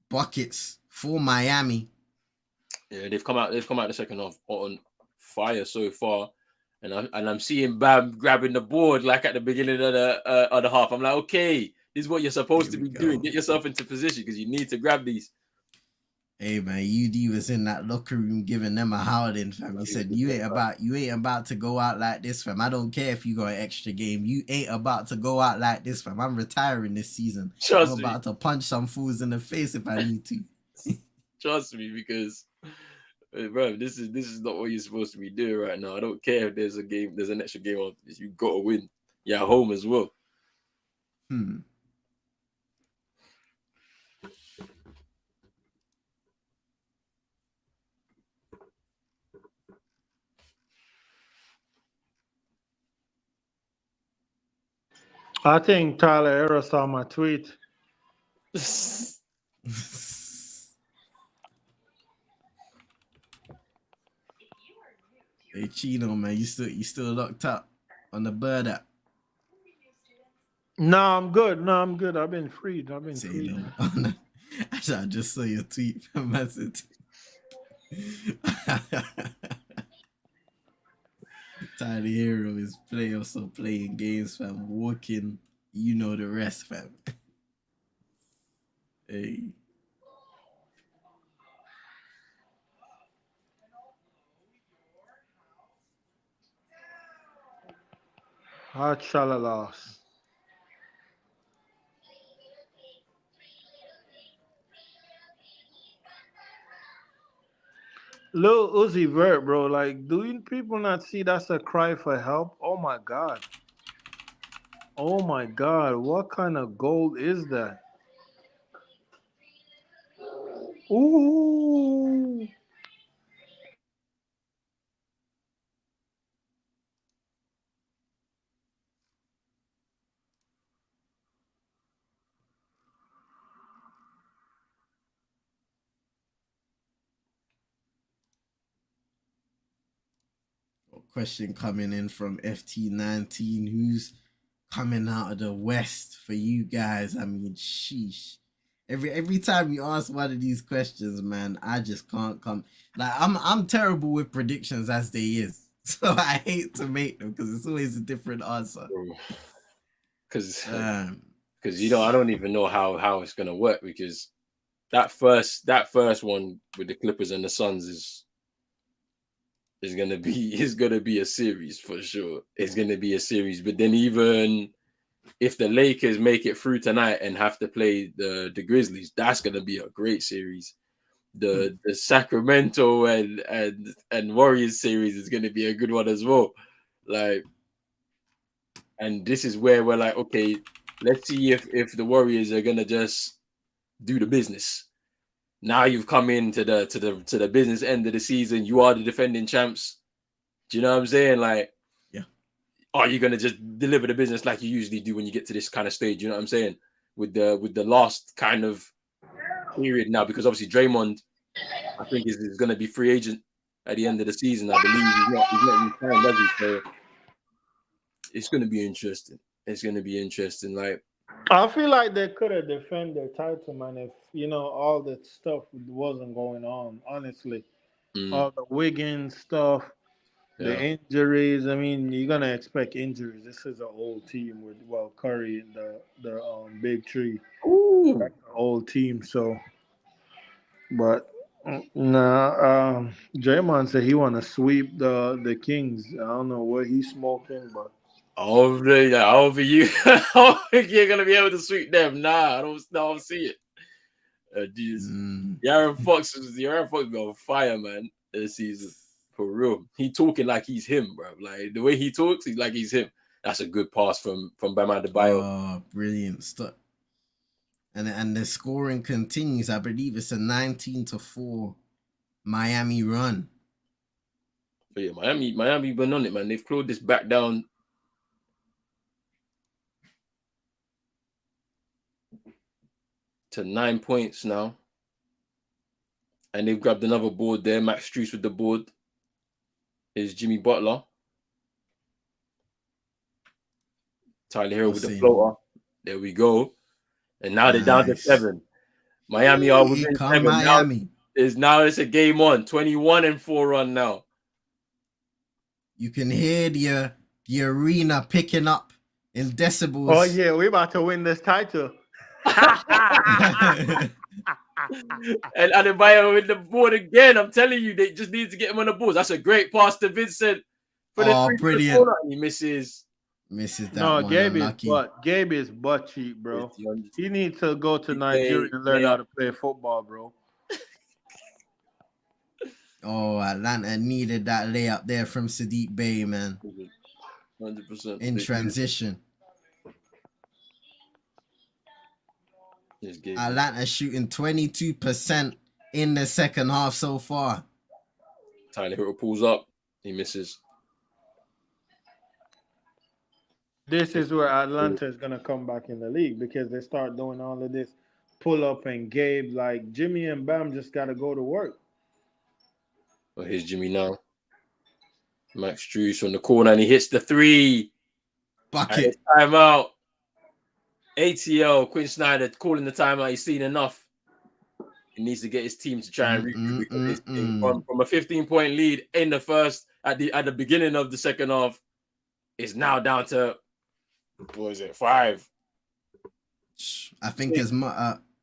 Speaker 2: buckets for Miami.
Speaker 1: Yeah, they've come out the second half on fire so far. And I'm seeing Bam grabbing the board like at the beginning of the half. I'm like, okay, this is what you're supposed to be doing. Get yourself into position because you need to grab these.
Speaker 2: Hey man, UD was in that locker room giving them a howling, fam. He said, you ain't about to go out like this, fam. I don't care if you got an extra game. You ain't about to go out like this, fam. I'm retiring this season. I'm about to punch some fools in the face if I need to.
Speaker 1: Trust me, because bro, this is not what you're supposed to be doing right now. I don't care if there's an extra game on. You got to win. You're at home as well.
Speaker 3: I think Tyler Hero saw my tweet.
Speaker 2: Hey Chino, man, you still locked up on the bird app.
Speaker 3: No, I'm good. No, I'm good. I've been freed.
Speaker 2: Say no. I just saw your tweet from Massive. Tyler Hero is also playing games, fam. Walking, you know the rest, fam. Hey.
Speaker 3: Hot shalalas. Lil Uzi Vert, bro. Like, do you people not see that's a cry for help? Oh my god. Oh my god. What kind of gold is that? Ooh.
Speaker 2: Question coming in from FT19. Who's coming out of the West for you guys? I mean, sheesh. Every time you ask one of these questions, man, I just can't come. Like I'm terrible with predictions as they is. So I hate to make them because it's always a different answer.
Speaker 1: Because you know, I don't even know how it's gonna work, because that first one with the Clippers and the Suns is gonna be a series for sure. It's gonna be a series. But then even if the Lakers make it through tonight and have to play the Grizzlies, that's gonna be a great series. The Sacramento and Warriors series is gonna be a good one as well. Like, and this is where we're like, okay, let's see if the Warriors are gonna just do the business. Now you've come into the business end of the season. You are the defending champs. Do you know what I'm saying? Like,
Speaker 2: yeah,
Speaker 1: are you gonna just deliver the business like you usually do when you get to this kind of stage? You know what I'm saying? With the last kind of period now, because obviously Draymond, I think is gonna be free agent at the end of the season. I believe he's not re-signed, does he? So it's gonna be interesting. It's gonna be interesting. Like,
Speaker 3: I feel like they could have defended their title, man, if all that stuff wasn't going on. Honestly, all the Wiggins stuff, the
Speaker 1: yeah.
Speaker 3: injuries. I mean, you're gonna expect injuries. This is an old team with Curry and the big three.
Speaker 1: Ooh.
Speaker 3: That's an old team. So, but nah, Draymond said he want to sweep the Kings. I don't know what he's smoking, but.
Speaker 1: Over you. I don't think you're gonna be able to sweep them. Nah, I don't see it. Aaron Fox be on fire, man, this season. For real. He talking like he's him, bro. Like the way he talks, he's like he's him. That's a good pass from Bam Adebayo.
Speaker 2: Oh, brilliant stuff. And the scoring continues. I believe it's a 19-4 Miami run.
Speaker 1: But yeah, Miami been on it, man. They've clawed this back down to 9 points now. And they've grabbed another board there. Max Strus with the board is Jimmy Butler. Tyler Hero with the floater. There we go. And now they're down to 7. Miami are within 7.
Speaker 2: Miami.
Speaker 1: Now it's a game on. 21-4 run now.
Speaker 2: You can hear the arena picking up in decibels.
Speaker 3: Oh yeah, we're about to win this title.
Speaker 1: And Adebayo with the board again. I'm telling you, they just need to get him on the board. That's a great pass to Vincent. For the
Speaker 2: brilliant.
Speaker 1: He misses
Speaker 2: that
Speaker 3: no,
Speaker 2: one.
Speaker 3: Gabe is butt cheap, bro. He needs to go to Nigeria and learn how to play football, bro.
Speaker 2: Oh, Atlanta needed that layup there from Sadiq Bey, man.
Speaker 1: 100%.
Speaker 2: In transition. Atlanta shooting 22% in the second half so far.
Speaker 1: Tyler Hero pulls up. He misses.
Speaker 3: This is where Atlanta is gonna come back in the league because they start doing all of this pull up and Gabe. Like Jimmy and Bam just gotta go to work.
Speaker 1: Oh, here's Jimmy now. Max Struess from the corner, and he hits the three.
Speaker 2: Bucket.
Speaker 1: Timeout. ATL, Quinn Snyder calling the timeout. He's seen enough. He needs to get his team to try and recoup this thing. From a 15-point lead in the first, at the beginning of the second half, it's now down to, what is it, 5?
Speaker 2: I think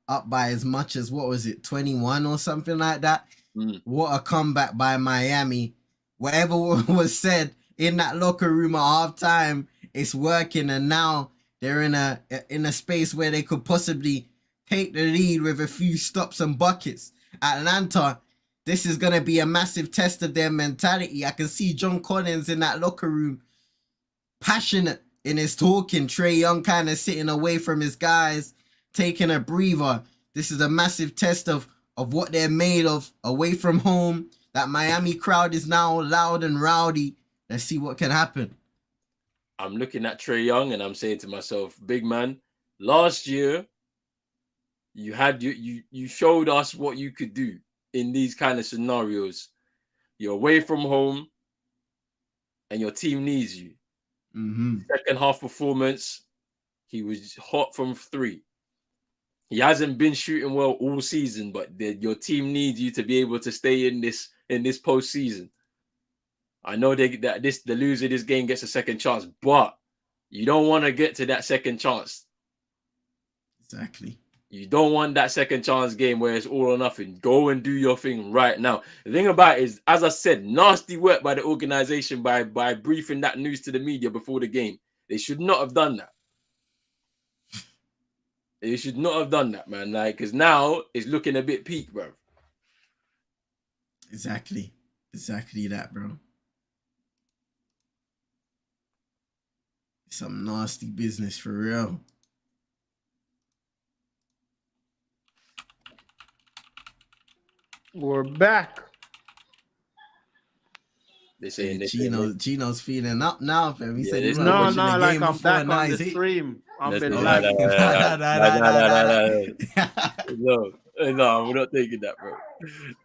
Speaker 2: up by as much as, what was it, 21 or something like that. What a comeback by Miami. Whatever was said in that locker room at halftime, it's working, and now they're in a space where they could possibly take the lead with a few stops and buckets. Atlanta, this is going to be a massive test of their mentality. I can see John Collins in that locker room, passionate in his talking. Trae Young kind of sitting away from his guys, taking a breather. This is a massive test of what they're made of away from home. That Miami crowd is now loud and rowdy. Let's see what can happen.
Speaker 1: I'm looking at Trae Young and I'm saying to myself, big man, last year you showed us what you could do in these kind of scenarios. You're away from home and your team needs you. Second half performance, he was hot from 3. He hasn't been shooting well all season, but your team needs you to be able to stay in this postseason. I know the loser of this game gets a second chance, but you don't want to get to that second chance.
Speaker 2: Exactly.
Speaker 1: You don't want that second chance game where it's all or nothing. Go and do your thing right now. The thing about it is, as I said, nasty work by the organization by briefing that news to the media before the game. They should not have done that. They should not have done that, man. Like, because now it's looking a bit peak, bro.
Speaker 2: Exactly that, bro. Some nasty business for real.
Speaker 3: We're back.
Speaker 1: They saying
Speaker 2: Chino's feeling up now, fam. He said he's
Speaker 3: no,
Speaker 2: watching the
Speaker 3: like
Speaker 2: game
Speaker 3: I'm
Speaker 2: before.
Speaker 3: back
Speaker 2: Now
Speaker 3: on
Speaker 2: he's
Speaker 3: the
Speaker 2: hit.
Speaker 3: stream. I've been
Speaker 1: No, we're not taking that, bro.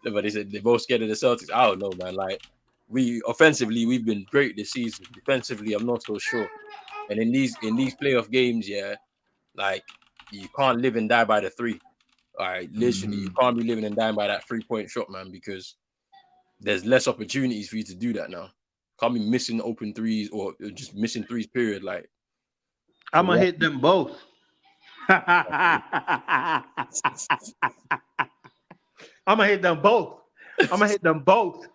Speaker 1: But they said they're both scared of the Celtics. I don't know, man. Like, offensively, we've been great this season. Defensively, I'm not so sure. And in these playoff games, yeah, like, you can't live and die by the 3. All right, literally, you can't be living and dying by that 3-point shot, man, because there's less opportunities for you to do that now. Can't be missing open threes or just missing threes, period. Like,
Speaker 3: I'm going to hit them both. I'm going to hit them both.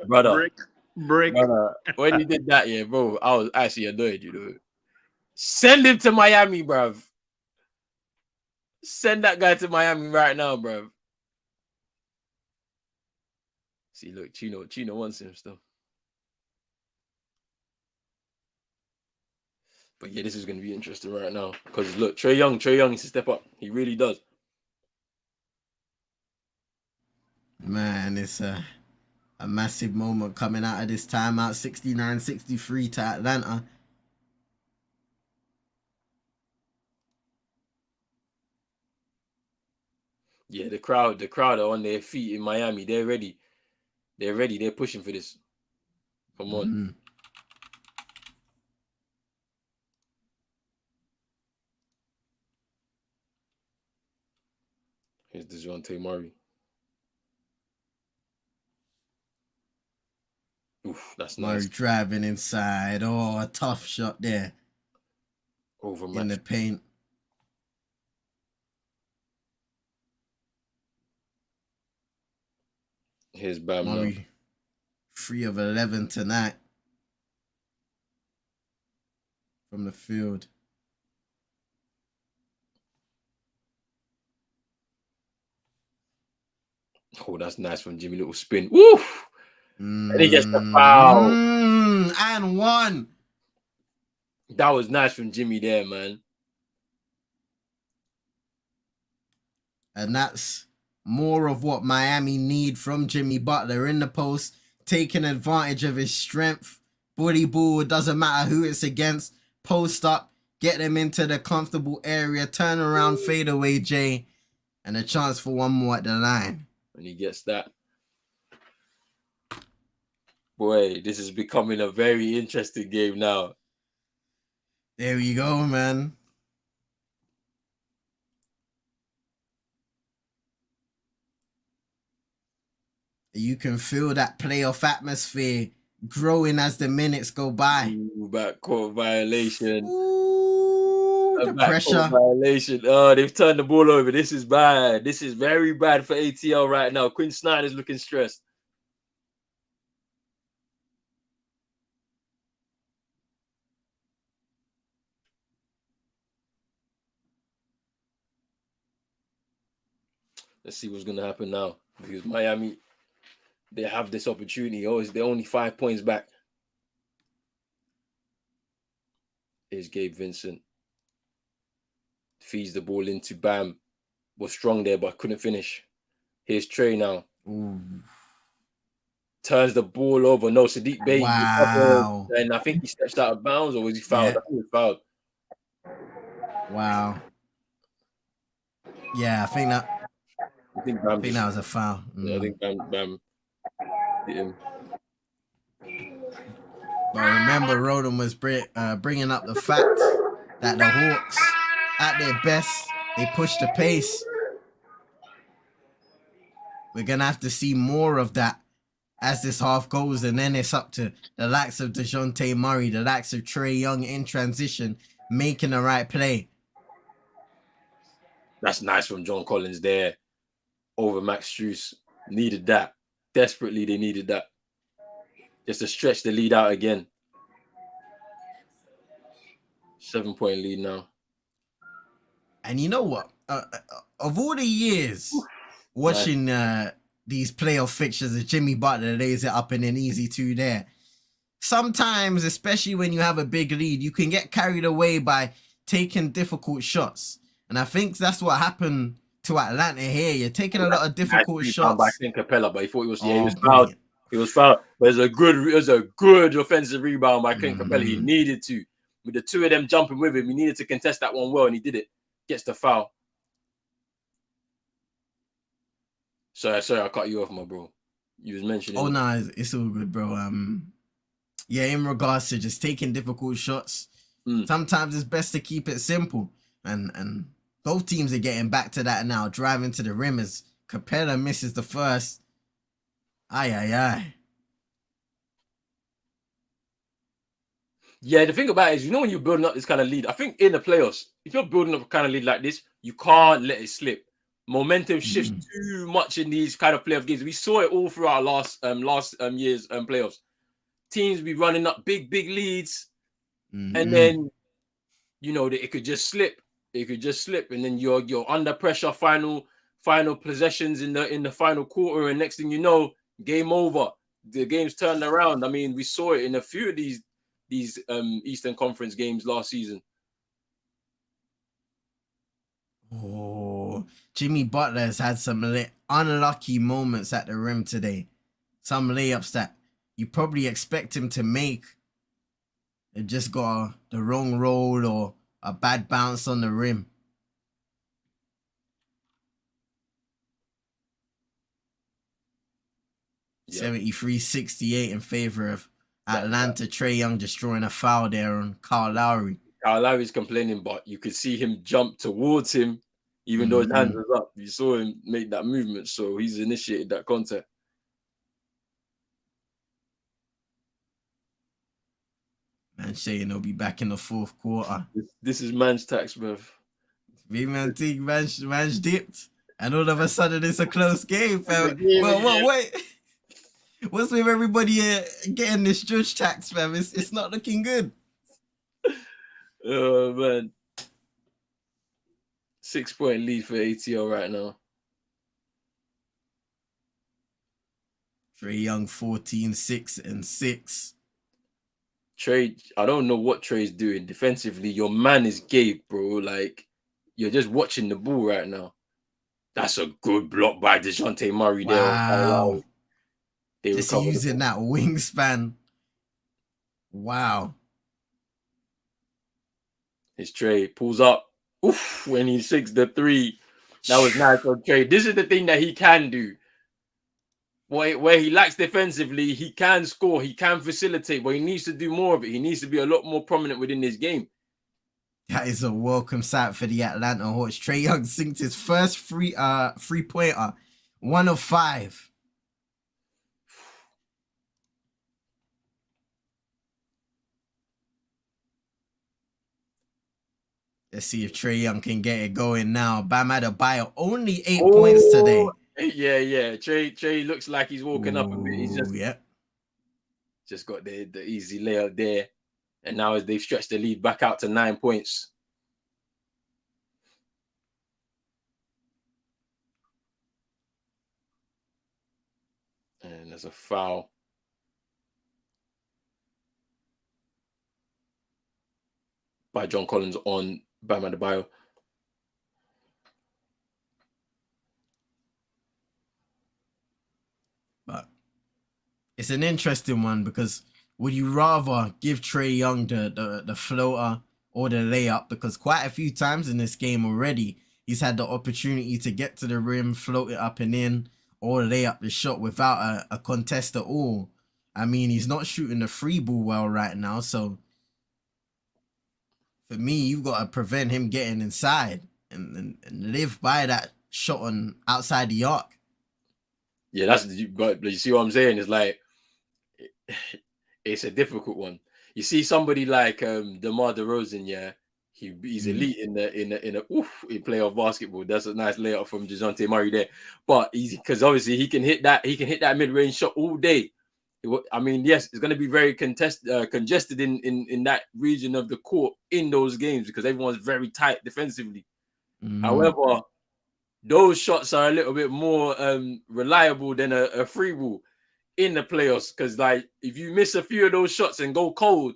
Speaker 1: Brother.
Speaker 3: Brick.
Speaker 1: Brother, when you did that, yeah, bro, I was actually annoyed, you know. Send him to Miami, bruv. Send that guy to Miami right now, bruv. See, look, Chino wants him still. But yeah, this is going to be interesting right now. Because look, Trae Young needs to step up. He really does.
Speaker 2: Man, it's a massive moment coming out of this timeout. 69-63 to Atlanta.
Speaker 1: Yeah, the crowd are on their feet in Miami. They're ready. They're pushing for this. Come on. Here's DeJounte Murray. Oof, that's nice.
Speaker 2: Murray driving inside. Oh, a tough shot there.
Speaker 1: Overmatched.
Speaker 2: In the paint.
Speaker 1: Here's Bam
Speaker 2: Murray,
Speaker 1: now.
Speaker 2: 3 of 11 tonight. From the field.
Speaker 1: Oh, that's nice from Jimmy. Little spin. Woof! And he gets the foul.
Speaker 2: And 1.
Speaker 1: That was nice from Jimmy there, man.
Speaker 2: And that's more of what Miami need from Jimmy Butler in the post, taking advantage of his strength. Booty ball, doesn't matter who it's against. post up, get them into the comfortable area, turn around, fade away, Jay, and a chance for one more at the line.
Speaker 1: And he gets that. Boy, this is becoming a very interesting game now.
Speaker 2: There we go, man. You can feel that playoff atmosphere growing as the minutes go by.
Speaker 1: Ooh, backcourt violation.
Speaker 2: Ooh, the pressure.
Speaker 1: Violation. Oh, they've turned the ball over. This is bad. This is very bad for ATL right now. Quinn Snyder's looking stressed. Let's see what's going to happen now. Because Miami, they have this opportunity. Oh, they're only 5 points back. Here's Gabe Vincent. Feeds the ball into Bam. Was strong there, but couldn't finish. Here's Trey now.
Speaker 2: Ooh.
Speaker 1: Turns the ball over. No, Sadiq Bey.
Speaker 2: Wow.
Speaker 1: And I think he steps out of bounds, or was he fouled?
Speaker 2: Yeah.
Speaker 1: I think he was fouled.
Speaker 2: Wow. Yeah, I think that was a foul.
Speaker 1: Yeah, I think Bam hit him.
Speaker 2: But remember, Roden was bringing up the fact that the Hawks, at their best, they push the pace. We're going to have to see more of that as this half goes, and then it's up to the likes of DeJounte Murray, the likes of Trey Young in transition, making the right play.
Speaker 1: That's nice from John Collins there over Max Strus. Needed that. Desperately, they needed that. Just to stretch the lead out again. 7-point lead now.
Speaker 2: And you know what? Of all the years watching these playoff fixtures, as Jimmy Butler lays it up in an easy 2 there, sometimes, especially when you have a big lead, you can get carried away by taking difficult shots. And I think that's what happened to Atlanta here. You're taking a lot of difficult shots.
Speaker 1: By Clint Capella, but he thought he was fouled. He was fouled. But it was a good offensive rebound by Clint Capella. He needed to. With the two of them jumping with him, he needed to contest that one well, and he did it. Gets the foul. Sorry, I cut you off, my bro. You was mentioning.
Speaker 2: Oh no, it's all good, bro. Yeah, in regards to just taking difficult shots, sometimes it's best to keep it simple. And both teams are getting back to that now, driving to the rim as Capella misses the first. Aye.
Speaker 1: Yeah, the thing about it is, when you're building up this kind of lead, I think in the playoffs, if you're building up a kind of lead like this, you can't let it slip. Momentum shifts too much in these kind of playoff games. We saw it all throughout last year's playoffs. Teams be running up big leads, and then it could just slip. It could just slip, and then you're under pressure. Final possessions in the final quarter, and next thing you know, game over. The game's turned around. I mean, we saw it in a few of these Eastern Conference games last season.
Speaker 2: Oh, Jimmy Butler has had some unlucky moments at the rim today. Some layups that you probably expect him to make. They just got the wrong roll or a bad bounce on the rim. Yeah. 73-68 in favor of Atlanta. Trey Young just drawing a foul there on Kyle Lowry.
Speaker 1: Kyle Lowry's complaining, but you could see him jump towards him, even though his hands was up. You saw him make that movement, so he's initiated that contact.
Speaker 2: Man saying he'll be back in the fourth quarter.
Speaker 1: This is man's tax, bruv.
Speaker 2: Big man think man's dipped, and all of a sudden it's a close game, fam. Well, wait. What's with everybody getting this judge tax, fam? It's not looking good.
Speaker 1: Oh, man. 6-point lead for ATL right now.
Speaker 2: Trey Young, 14, 6 and 6.
Speaker 1: Trey, I don't know what Trey's doing defensively. Your man is Gabe, bro. Like, you're just watching the ball right now. That's a good block by DeJounte Murray there.
Speaker 2: Wow. Just using that wingspan. Wow.
Speaker 1: His Trey pulls up. Oof, when he sinks the three. That was nice on Trey. This is the thing that he can do. Where he lacks defensively, he can score, he can facilitate, but he needs to do more of it. He needs to be a lot more prominent within this game.
Speaker 2: That is a welcome sight for the Atlanta Hawks. Trae Young sinks his first three-pointer, 1 of 5. Let's see if Trae Young can get it going now. Bam Adebayo, only 8 points today.
Speaker 1: Yeah. Trey looks like he's walking up a bit. He's just got the easy layup there. And now they've stretched the lead back out to 9 points. And there's a foul. By John Collins on Bam Adebayo.
Speaker 2: But it's an interesting one because would you rather give Trae Young the floater or the layup? Because quite a few times in this game already, he's had the opportunity to get to the rim, float it up and in, or lay up the shot without a contest at all. I mean, he's not shooting the free ball well right now, so for me, you've got to prevent him getting inside and live by that shot on outside the arc.
Speaker 1: Yeah, but you see what I'm saying? It's like it's a difficult one. You see somebody like DeMar DeRozan, yeah, he's elite in playoff basketball. That's a nice layup from DeJounte Murray there. But because obviously he can hit that mid-range shot all day. I mean, yes, it's going to be very congested in that region of the court in those games because everyone's very tight defensively. However, those shots are a little bit more reliable than a free ball in the playoffs because, like, if you miss a few of those shots and go cold,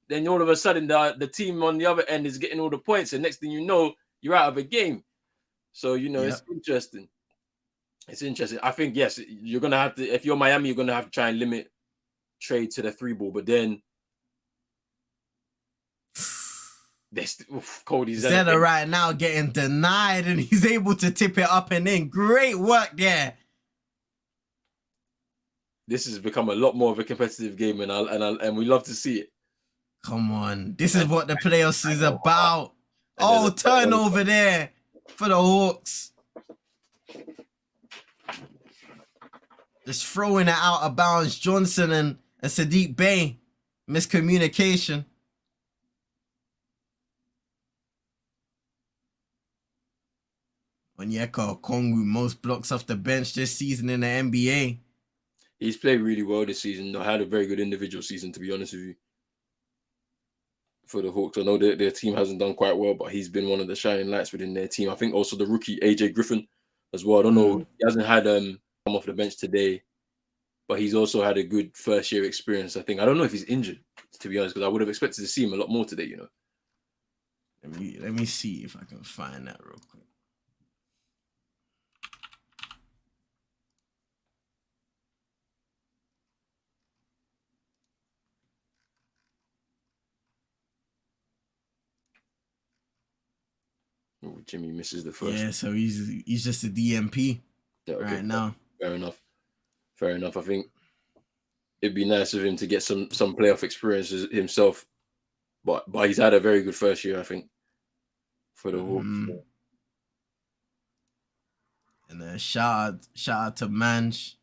Speaker 1: then all of a sudden the team on the other end is getting all the points, and next thing you know, you're out of a game. So, It's interesting. It's interesting. I think, yes, you're going to have to, if you're Miami, you're going to have to try and limit Trey to the three ball. But then, Cody's
Speaker 2: Zeller right now getting denied and he's able to tip it up and in. Great work there.
Speaker 1: This has become a lot more of a competitive game, and we love to see it.
Speaker 2: Come on. This is what the playoffs is about. Oh, turnover there for the Hawks. Just throwing it out of bounds. Johnson and Sadiq Bey. Miscommunication. Onyeka Okongwu, most blocks off the bench this season in the NBA.
Speaker 1: He's played really well this season. I had a very good individual season, to be honest with you, for the Hawks. I know their team hasn't done quite well, but he's been one of the shining lights within their team. I think also the rookie, AJ Griffin, as well. I don't know. He hasn't had come off the bench today, but he's also had a good first-year experience, I think. I don't know if he's injured, to be honest, because I would have expected to see him a lot more today,
Speaker 2: Let me see if I can find that real quick.
Speaker 1: Jimmy misses the first.
Speaker 2: Yeah, so he's just a DMP right now.
Speaker 1: Fair enough. I think it'd be nice of him to get some playoff experiences himself, but he's had a very good first year, I think, for the Hawks.
Speaker 2: And shout out to Manj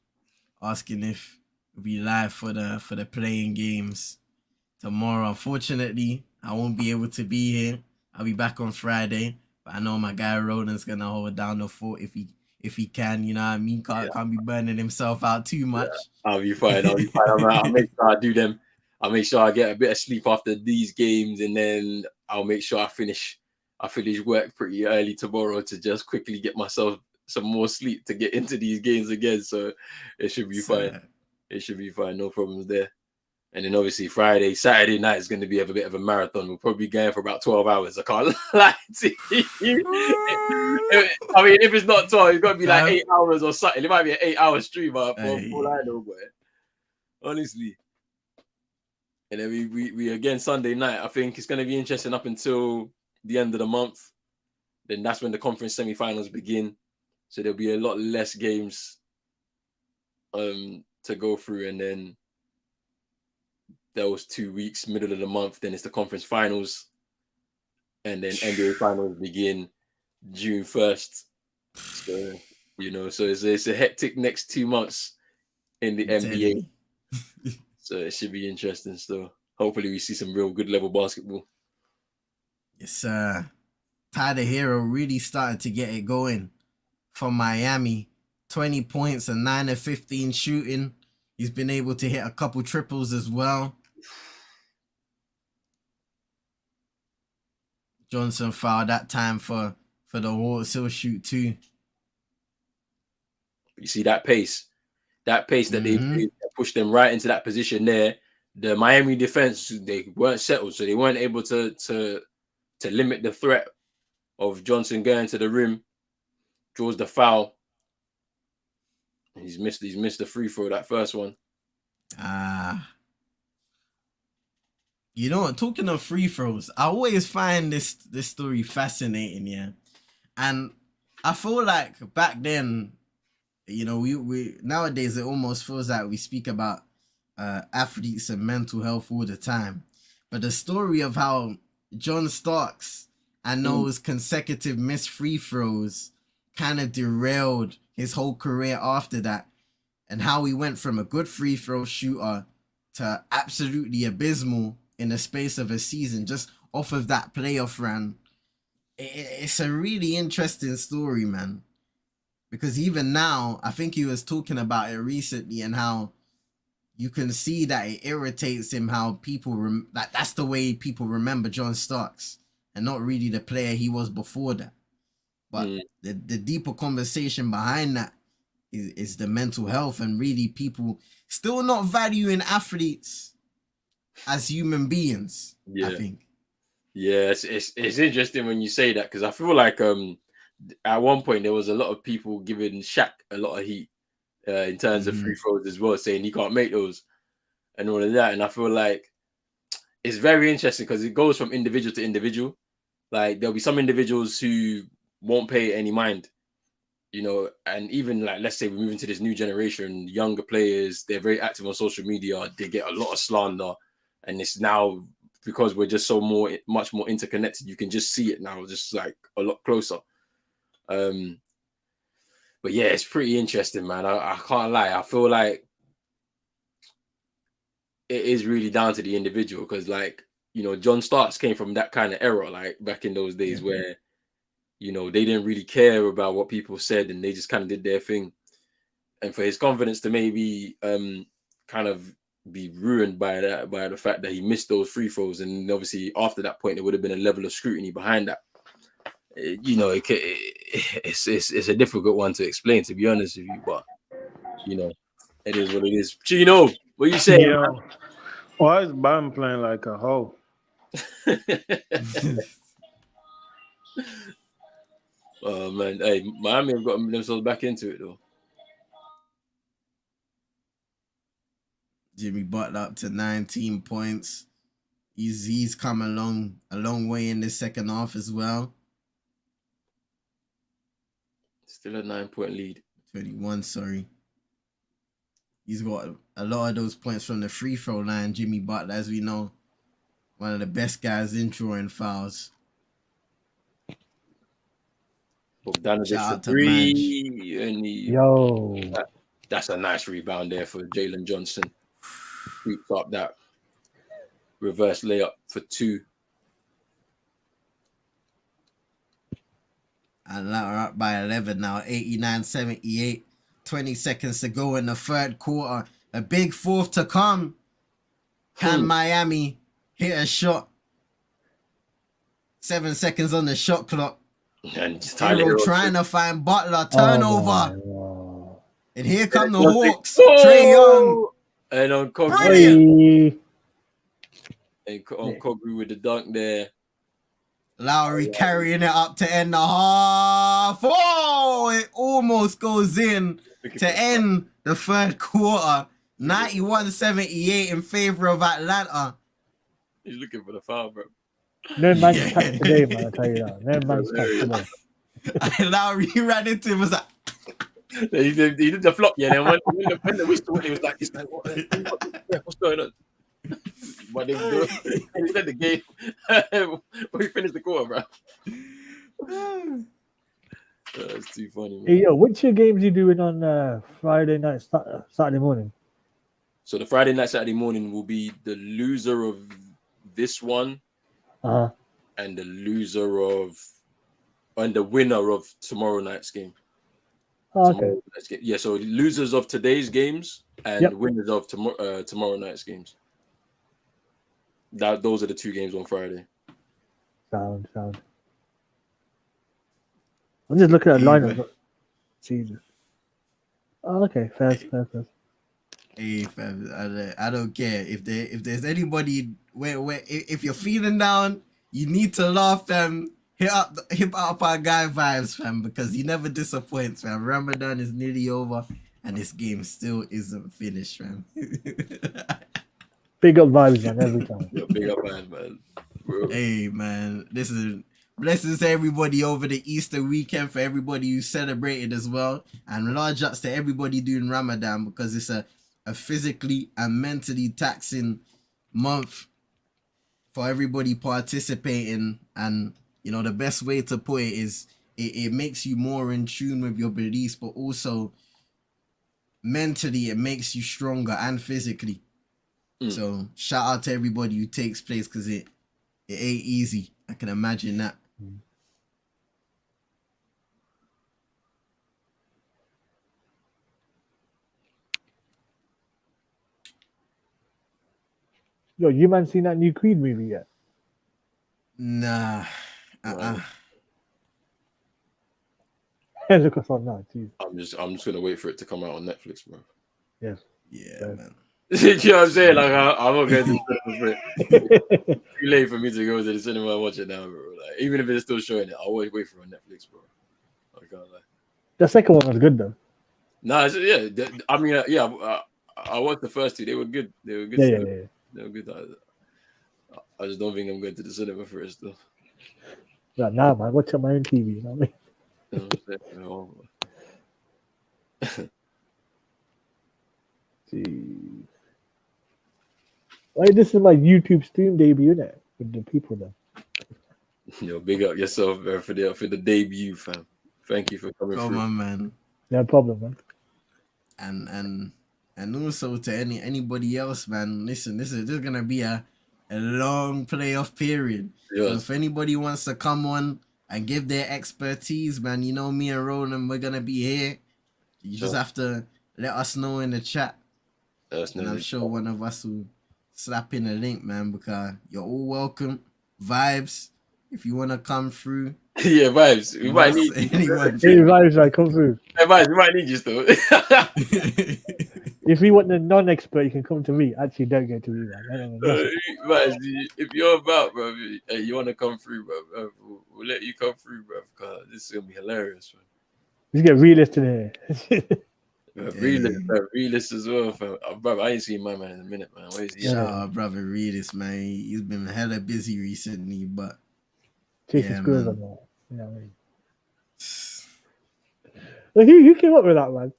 Speaker 2: asking if we'll be live for the playing games tomorrow. Unfortunately, I won't be able to be here. I'll be back on Friday. But I know my guy Roland's gonna hold down the fort if he can, you know what I mean? Can't be burning himself out too much.
Speaker 1: Yeah, I'll be fine. I'll make sure I do them. I'll make sure I get a bit of sleep after these games, and then I'll make sure I finish work pretty early tomorrow to just quickly get myself some more sleep to get into these games again. So it should be fine. It should be fine. No problems there. And then obviously Saturday night is going to be a bit of a marathon. We'll probably be going for about 12 hours. I can't lie to you. I mean, if it's not 12, it's got to be like 8 hours or something. It might be an 8-hour stream for all I know, boy. Honestly. And then we again Sunday night. I think it's going to be interesting up until the end of the month. Then that's when the conference semifinals begin. So there'll be a lot less games to go through, and then those 2 weeks, middle of the month, then it's the conference finals, and then NBA finals begin June 1st. So so it's a hectic next 2 months in the NBA. So it should be interesting. So hopefully we see some real good level basketball.
Speaker 2: Yes, Tyler Hero really started to get it going for Miami. 20 points and 9 of 15 shooting. He's been able to hit a couple triples as well. Johnson fouled that time for the Hawks. He'll shoot too.
Speaker 1: You see that pace that they pushed them right into that position there. The Miami defense, they weren't settled, so they weren't able to limit the threat of Johnson going to the rim. Draws the foul. He's missed the free throw, that first one.
Speaker 2: You know what? Talking of free throws, I always find this story fascinating, yeah. And I feel like back then, we nowadays it almost feels like we speak about athletes and mental health all the time. But the story of how John Starks and those consecutive missed free throws kind of derailed his whole career after that, and how he went from a good free throw shooter to absolutely abysmal in the space of a season just off of that playoff run. It's a really interesting story, man. Because even now, I think he was talking about it recently, and how you can see that it irritates him how people that's the way people remember John Starks, and not really the player he was before that. But the deeper conversation behind that is the mental health, and really people still not valuing athletes as human beings.
Speaker 1: Yeah.
Speaker 2: I think.
Speaker 1: Yeah, it's interesting when you say that, because I feel like at one point there was a lot of people giving Shaq a lot of heat in terms of free throws as well, saying he can't make those and all of that. And I feel like it's very interesting because it goes from individual to individual. Like there'll be some individuals who won't pay any mind, and even like, let's say we move into this new generation, younger players, they're very active on social media. They get a lot of slander, and it's now because we're just much more interconnected. You can just see it now, just like a lot closer. But yeah, it's pretty interesting, man. I can't lie. I feel like it is really down to the individual, because like, John Starks came from that kind of era, like back in those days where, they didn't really care about what people said, and they just kind of did their thing. And for his confidence to maybe kind of be ruined by the fact that he missed those free throws, and obviously after that point there would have been a level of scrutiny behind that. It's a difficult one to explain, to be honest with you, but it is what it is. Chino, what you saying?
Speaker 3: Yeah. Why is Bam playing like a hoe?
Speaker 1: Oh man, hey, Miami have got themselves back into it though.
Speaker 2: Jimmy Butler up to 19 points. He's come a long way in the second half as well.
Speaker 1: Still a 9-point lead.
Speaker 2: 21, sorry. He's got a lot of those points from the free throw line. Jimmy Butler, as we know, one of the best guys in drawing fouls.
Speaker 1: Bogdanovic for three. And that's a nice rebound there for Jalen Johnson. Scoops up that reverse layup for 2.
Speaker 2: And now we're up by 11 now, 89-78. 20 seconds to go in the third quarter. A big fourth to come. Can Miami hit a shot? 7 seconds on the shot clock.
Speaker 1: And
Speaker 2: Hero trying to find Butler. Turnover. And here come the Hawks.
Speaker 1: Oh!
Speaker 2: Trae Young.
Speaker 1: And on Kobe.
Speaker 2: Brilliant.
Speaker 1: And on Kobe with the dunk there.
Speaker 2: Lowry carrying it up to end the half. Oh, it almost goes in to end the third quarter. 91-78 in favor of Atlanta.
Speaker 1: He's looking for the foul, bro.
Speaker 4: No man's touch today, man. I tell you that. No man's touch today.
Speaker 2: And now he ran into him. Was like,
Speaker 1: He did the flop, yeah. And then when the whistle went, he was like, what's going on? But they said the game. We finished the quarter, bro. That's too funny, man.
Speaker 4: Hey, yo, which your games you doing on Friday night, Saturday morning?
Speaker 1: So the Friday night, Saturday morning will be the loser of this one, and the loser of, and the winner of tomorrow night's game.
Speaker 4: Oh, okay.
Speaker 1: Yeah, so losers of today's games and winners of tomorrow night's games. Those are the 2 games on Friday.
Speaker 4: Sound. I'm just looking at the lineup. Jesus. Oh, okay, fair.
Speaker 2: hey, fam, I don't care if there's anybody where if you're feeling down, you need to laugh, fam. Hit up our guy Vibes, fam, because he never disappoints, fam. Ramadan is nearly over, and this game still isn't finished, fam.
Speaker 4: Big up Vibes, man, every time.
Speaker 1: Yeah, big up, man. Bro.
Speaker 2: Hey, man, listen. Blessings to everybody over the Easter weekend, for everybody who celebrated as well, and large ups to everybody doing Ramadan, because it's a physically and mentally taxing month for everybody participating. And the best way to put it is it makes you more in tune with your beliefs, but also mentally it makes you stronger and physically. So shout out to everybody who takes place, because it ain't easy. I can imagine that.
Speaker 4: Yo, you man seen that new Creed movie yet?
Speaker 2: Nah.
Speaker 4: Look us on now, geez.
Speaker 1: I'm just gonna wait for it to come out on Netflix, bro.
Speaker 4: Yes.
Speaker 2: Yeah, man.
Speaker 1: You know what I'm saying? Like I'm not going to the cinema for it. It's too late for me to go to the cinema and watch it now, bro. Like, even if it's still showing it, I'll always wait for it on Netflix, bro. I can't lie.
Speaker 4: The second one was good though.
Speaker 1: Nah, I mean, I watched the first 2. They were good. They were good.
Speaker 4: Yeah.
Speaker 1: They were good. I just don't think I'm going to the cinema for it still.
Speaker 4: Nah, man, watch on my own TV. You know what I mean?
Speaker 1: You know what I'm saying?
Speaker 4: Jeez. Like, this is my YouTube stream debut, innit? With the people there.
Speaker 1: Yo, big up yourself, man, for the debut, fam. Thank you for coming
Speaker 2: Come
Speaker 1: through.
Speaker 2: on, man.
Speaker 4: No problem, man.
Speaker 2: And also to anybody else, man. Listen, this is gonna be a long playoff period.
Speaker 1: Yes.
Speaker 2: So if anybody wants to come on and give their expertise, man, me and Roland, we're gonna be here. You just have to let us know in the chat. And I'm sure one of us will slap in a link, man, because you're all welcome. Vibes, if you want to come through.
Speaker 1: Yeah, Vibes. We might need
Speaker 2: anyone.
Speaker 4: Hey, Vibes, like, come through.
Speaker 1: Hey, Vibes, we might need you still.
Speaker 4: If you want the non-expert, you can come to me. Actually, don't go to me, man.
Speaker 1: Vibes, if you're about, bro, hey, you want to come through, bro, we'll let you come through, bro, because this is going to be hilarious, man.
Speaker 4: Let's get realist in here.
Speaker 1: Realist as well, fam. Bro, I ain't seen my man in a minute, man. Where is he?
Speaker 2: Shout out, brother Realist, man. He's been hella busy recently, but
Speaker 4: Chasing screws on that. You know what I mean? Like, who came up with that, man?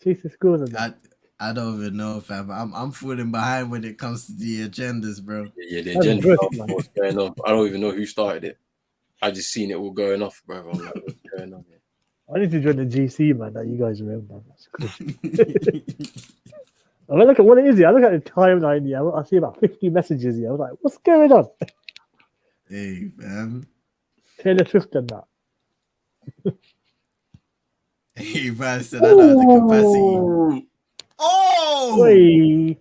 Speaker 4: Chasing screws on that.
Speaker 2: I don't even know, fam. I'm falling behind when it comes to the agendas, bro.
Speaker 1: Yeah, the agenda. What's going on? I don't even know who started it. I just seen it all going off, bro. I'm like, what's going on here?
Speaker 4: I need to join the GC, man, that you guys remember. That's crazy. I mean, look at what it is here. I look at the timeline here. I see about 50 messages here. I was like, what's going on?
Speaker 2: Hey, man.
Speaker 4: Taylor Swift and that.
Speaker 2: Hey, man said I don't have the capacity. Oh!
Speaker 4: Wait.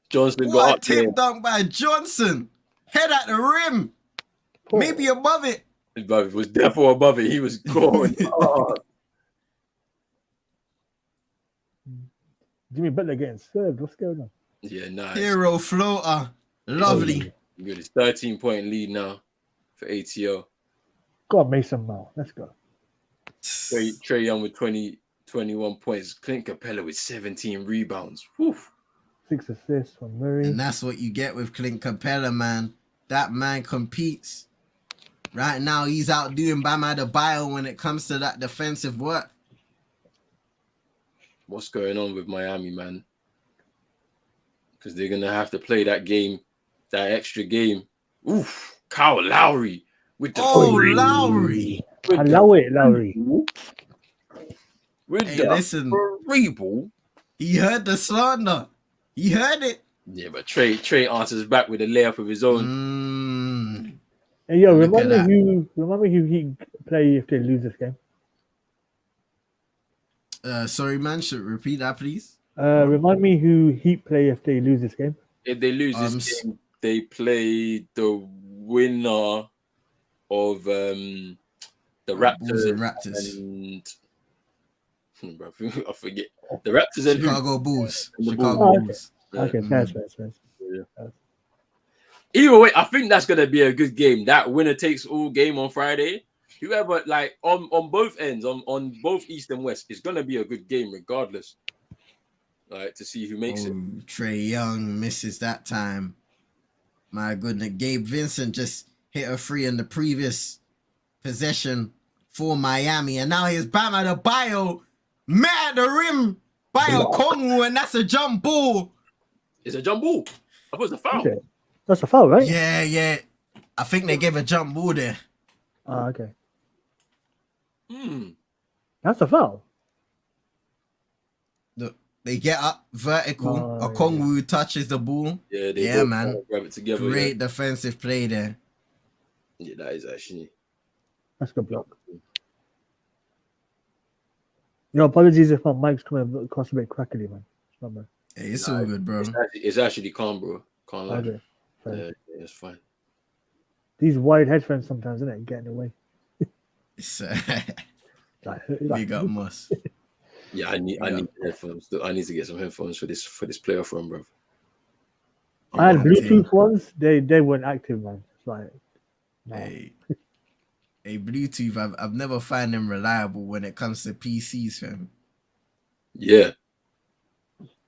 Speaker 1: Johnson got
Speaker 2: What
Speaker 1: up
Speaker 2: a tip dunk by Johnson. Head at the rim.
Speaker 4: Poor.
Speaker 2: Maybe above it.
Speaker 1: His brother was therefore above it. He was going.
Speaker 4: Jimmy Butler getting served. What's going on?
Speaker 1: Yeah, nice.
Speaker 2: Hero floater. Lovely.
Speaker 1: Good. It's 13-point lead now for ATO.
Speaker 4: Go on, Mason Mount. Let's go.
Speaker 1: Trey Young with 21 points. Clint Capella with 17 rebounds. Whew.
Speaker 4: 6 assists from Murray.
Speaker 2: And that's what you get with Clint Capella, man. That man competes. Right now, he's outdoing Bam Adebayo when it comes to that defensive work.
Speaker 1: What's going on with Miami, man? Because they're gonna have to play that game, that extra game. Oof, Kyle Lowry with the
Speaker 2: Lowry.
Speaker 4: Allow it, Lowry.
Speaker 1: With
Speaker 2: Hey,
Speaker 1: the
Speaker 2: listen.
Speaker 1: ball.
Speaker 2: He heard the slander. He heard it.
Speaker 1: Yeah, but Trey answers back with a layup of his own.
Speaker 4: Hey, yo,
Speaker 2: Look
Speaker 4: remind
Speaker 2: at
Speaker 4: me who he play if they lose this game.
Speaker 2: Sorry, man. Should repeat that, please?
Speaker 4: Remind me who Heat play if they lose this game.
Speaker 1: If they lose this game, they play the winner of the
Speaker 2: Bulls and
Speaker 1: Raptors.
Speaker 2: Raptors.
Speaker 1: I forget. The Raptors and
Speaker 2: Chicago Bulls.
Speaker 1: And the
Speaker 2: Chicago
Speaker 4: Bulls.
Speaker 2: Bulls.
Speaker 4: Okay, fair.
Speaker 1: Either way, I think that's gonna be a good game. That winner takes all game on Friday. Whoever, like on both ends, on both East and West, it's gonna be a good game regardless. Like to see who makes it.
Speaker 2: Trey Young misses that time. My goodness, Gabe Vincent just hit a free in the previous possession for Miami, and now he's Bam Adebayo met at the rim by Okongwu, and that's a jump ball.
Speaker 1: It's a jump ball. I thought it was a foul.
Speaker 4: Okay. That's a foul, right?
Speaker 2: Yeah. I think they gave a jump ball there.
Speaker 4: Oh, okay.
Speaker 1: Hmm.
Speaker 4: That's a foul.
Speaker 2: Look, they get up vertical.
Speaker 4: Oh,
Speaker 2: Okongwu touches the ball.
Speaker 1: Yeah,
Speaker 2: Yeah, man.
Speaker 1: Grab it together.
Speaker 2: Great defensive play there.
Speaker 1: Yeah, that is actually.
Speaker 4: That's a good block. Your apologies if my mic's coming across a bit crackly, man.
Speaker 2: Hey, it's all good, bro.
Speaker 1: It's actually calm, bro. Can't lie.
Speaker 4: Okay.
Speaker 1: Yeah, it's fine.
Speaker 4: These wide headphones sometimes, isn't it? Getting away.
Speaker 2: It's, we got Moss.
Speaker 1: Yeah, I need headphones. I need to get some headphones for this playoff run, bro.
Speaker 4: I had Bluetooth ones. They weren't active, man. It's like, no.
Speaker 2: Hey, Bluetooth. I've never found them reliable when it comes to PCs, fam.
Speaker 1: Yeah.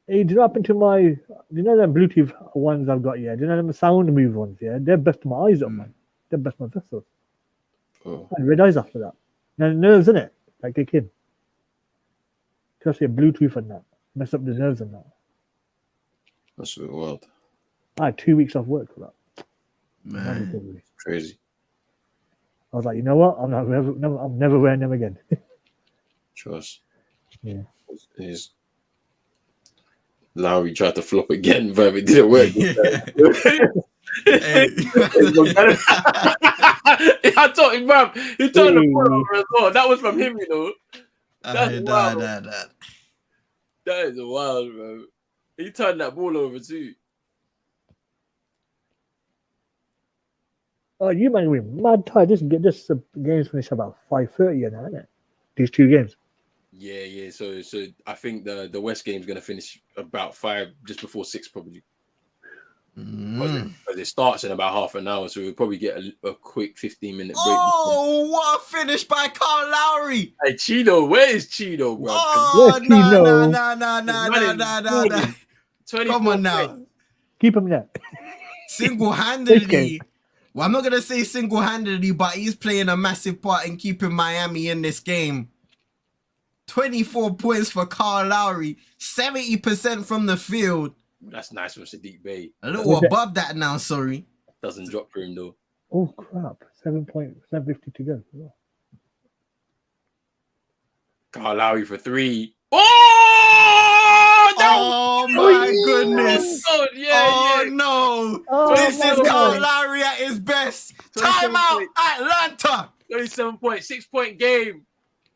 Speaker 4: Hey, do you know what happened to my? Do you know them Bluetooth ones I've got? Yeah, do you know them sound move ones? Yeah, they're best my eyes up, man. They're best my vessels.
Speaker 1: Oh.
Speaker 4: I had red eyes after that. Now nerves in it, like kick in. Especially a Bluetooth and that mess up the nerves and that.
Speaker 1: That's a bit wild.
Speaker 4: I had 2 weeks off work for that.
Speaker 2: Man,
Speaker 1: crazy.
Speaker 4: I was like, you know what? I'm never wearing them again.
Speaker 1: Trust.
Speaker 4: Yeah.
Speaker 1: Lowry tried to flop again, but it didn't work. I told him, bro. He turned the ball over as well. That was from him, you know. That's wild. That is wild, bro. He turned that ball over too.
Speaker 4: Oh, you might win mad tight. This game's finished about 5:30 now, isn't it? These two games.
Speaker 1: Yeah. So I think the West game's gonna finish about 5, just before 6, probably. Because it starts in about half an hour, so we'll probably get a quick 15-minute break.
Speaker 2: Oh, what a finish by Kyle Lowry!
Speaker 1: Hey, Cheeto, where is Cheeto, bro?
Speaker 2: Oh, no. Come on now.
Speaker 4: Keep him there.
Speaker 2: Single-handedly. Well, I'm not gonna say single-handedly, but he's playing a massive part in keeping Miami in this game. 24 points for Kyle Lowry, 70% from the field.
Speaker 1: That's nice from Sadiq Bey.
Speaker 2: A little above that now, sorry.
Speaker 1: Doesn't drop for him though.
Speaker 4: Oh crap! 7:50 to go.
Speaker 1: Kyle Lowry for 3.
Speaker 2: Oh my goodness!
Speaker 1: Yeah.
Speaker 2: No! This is Kyle Lowry at his best. Timeout, Atlanta.
Speaker 1: 27 points, 6-point game.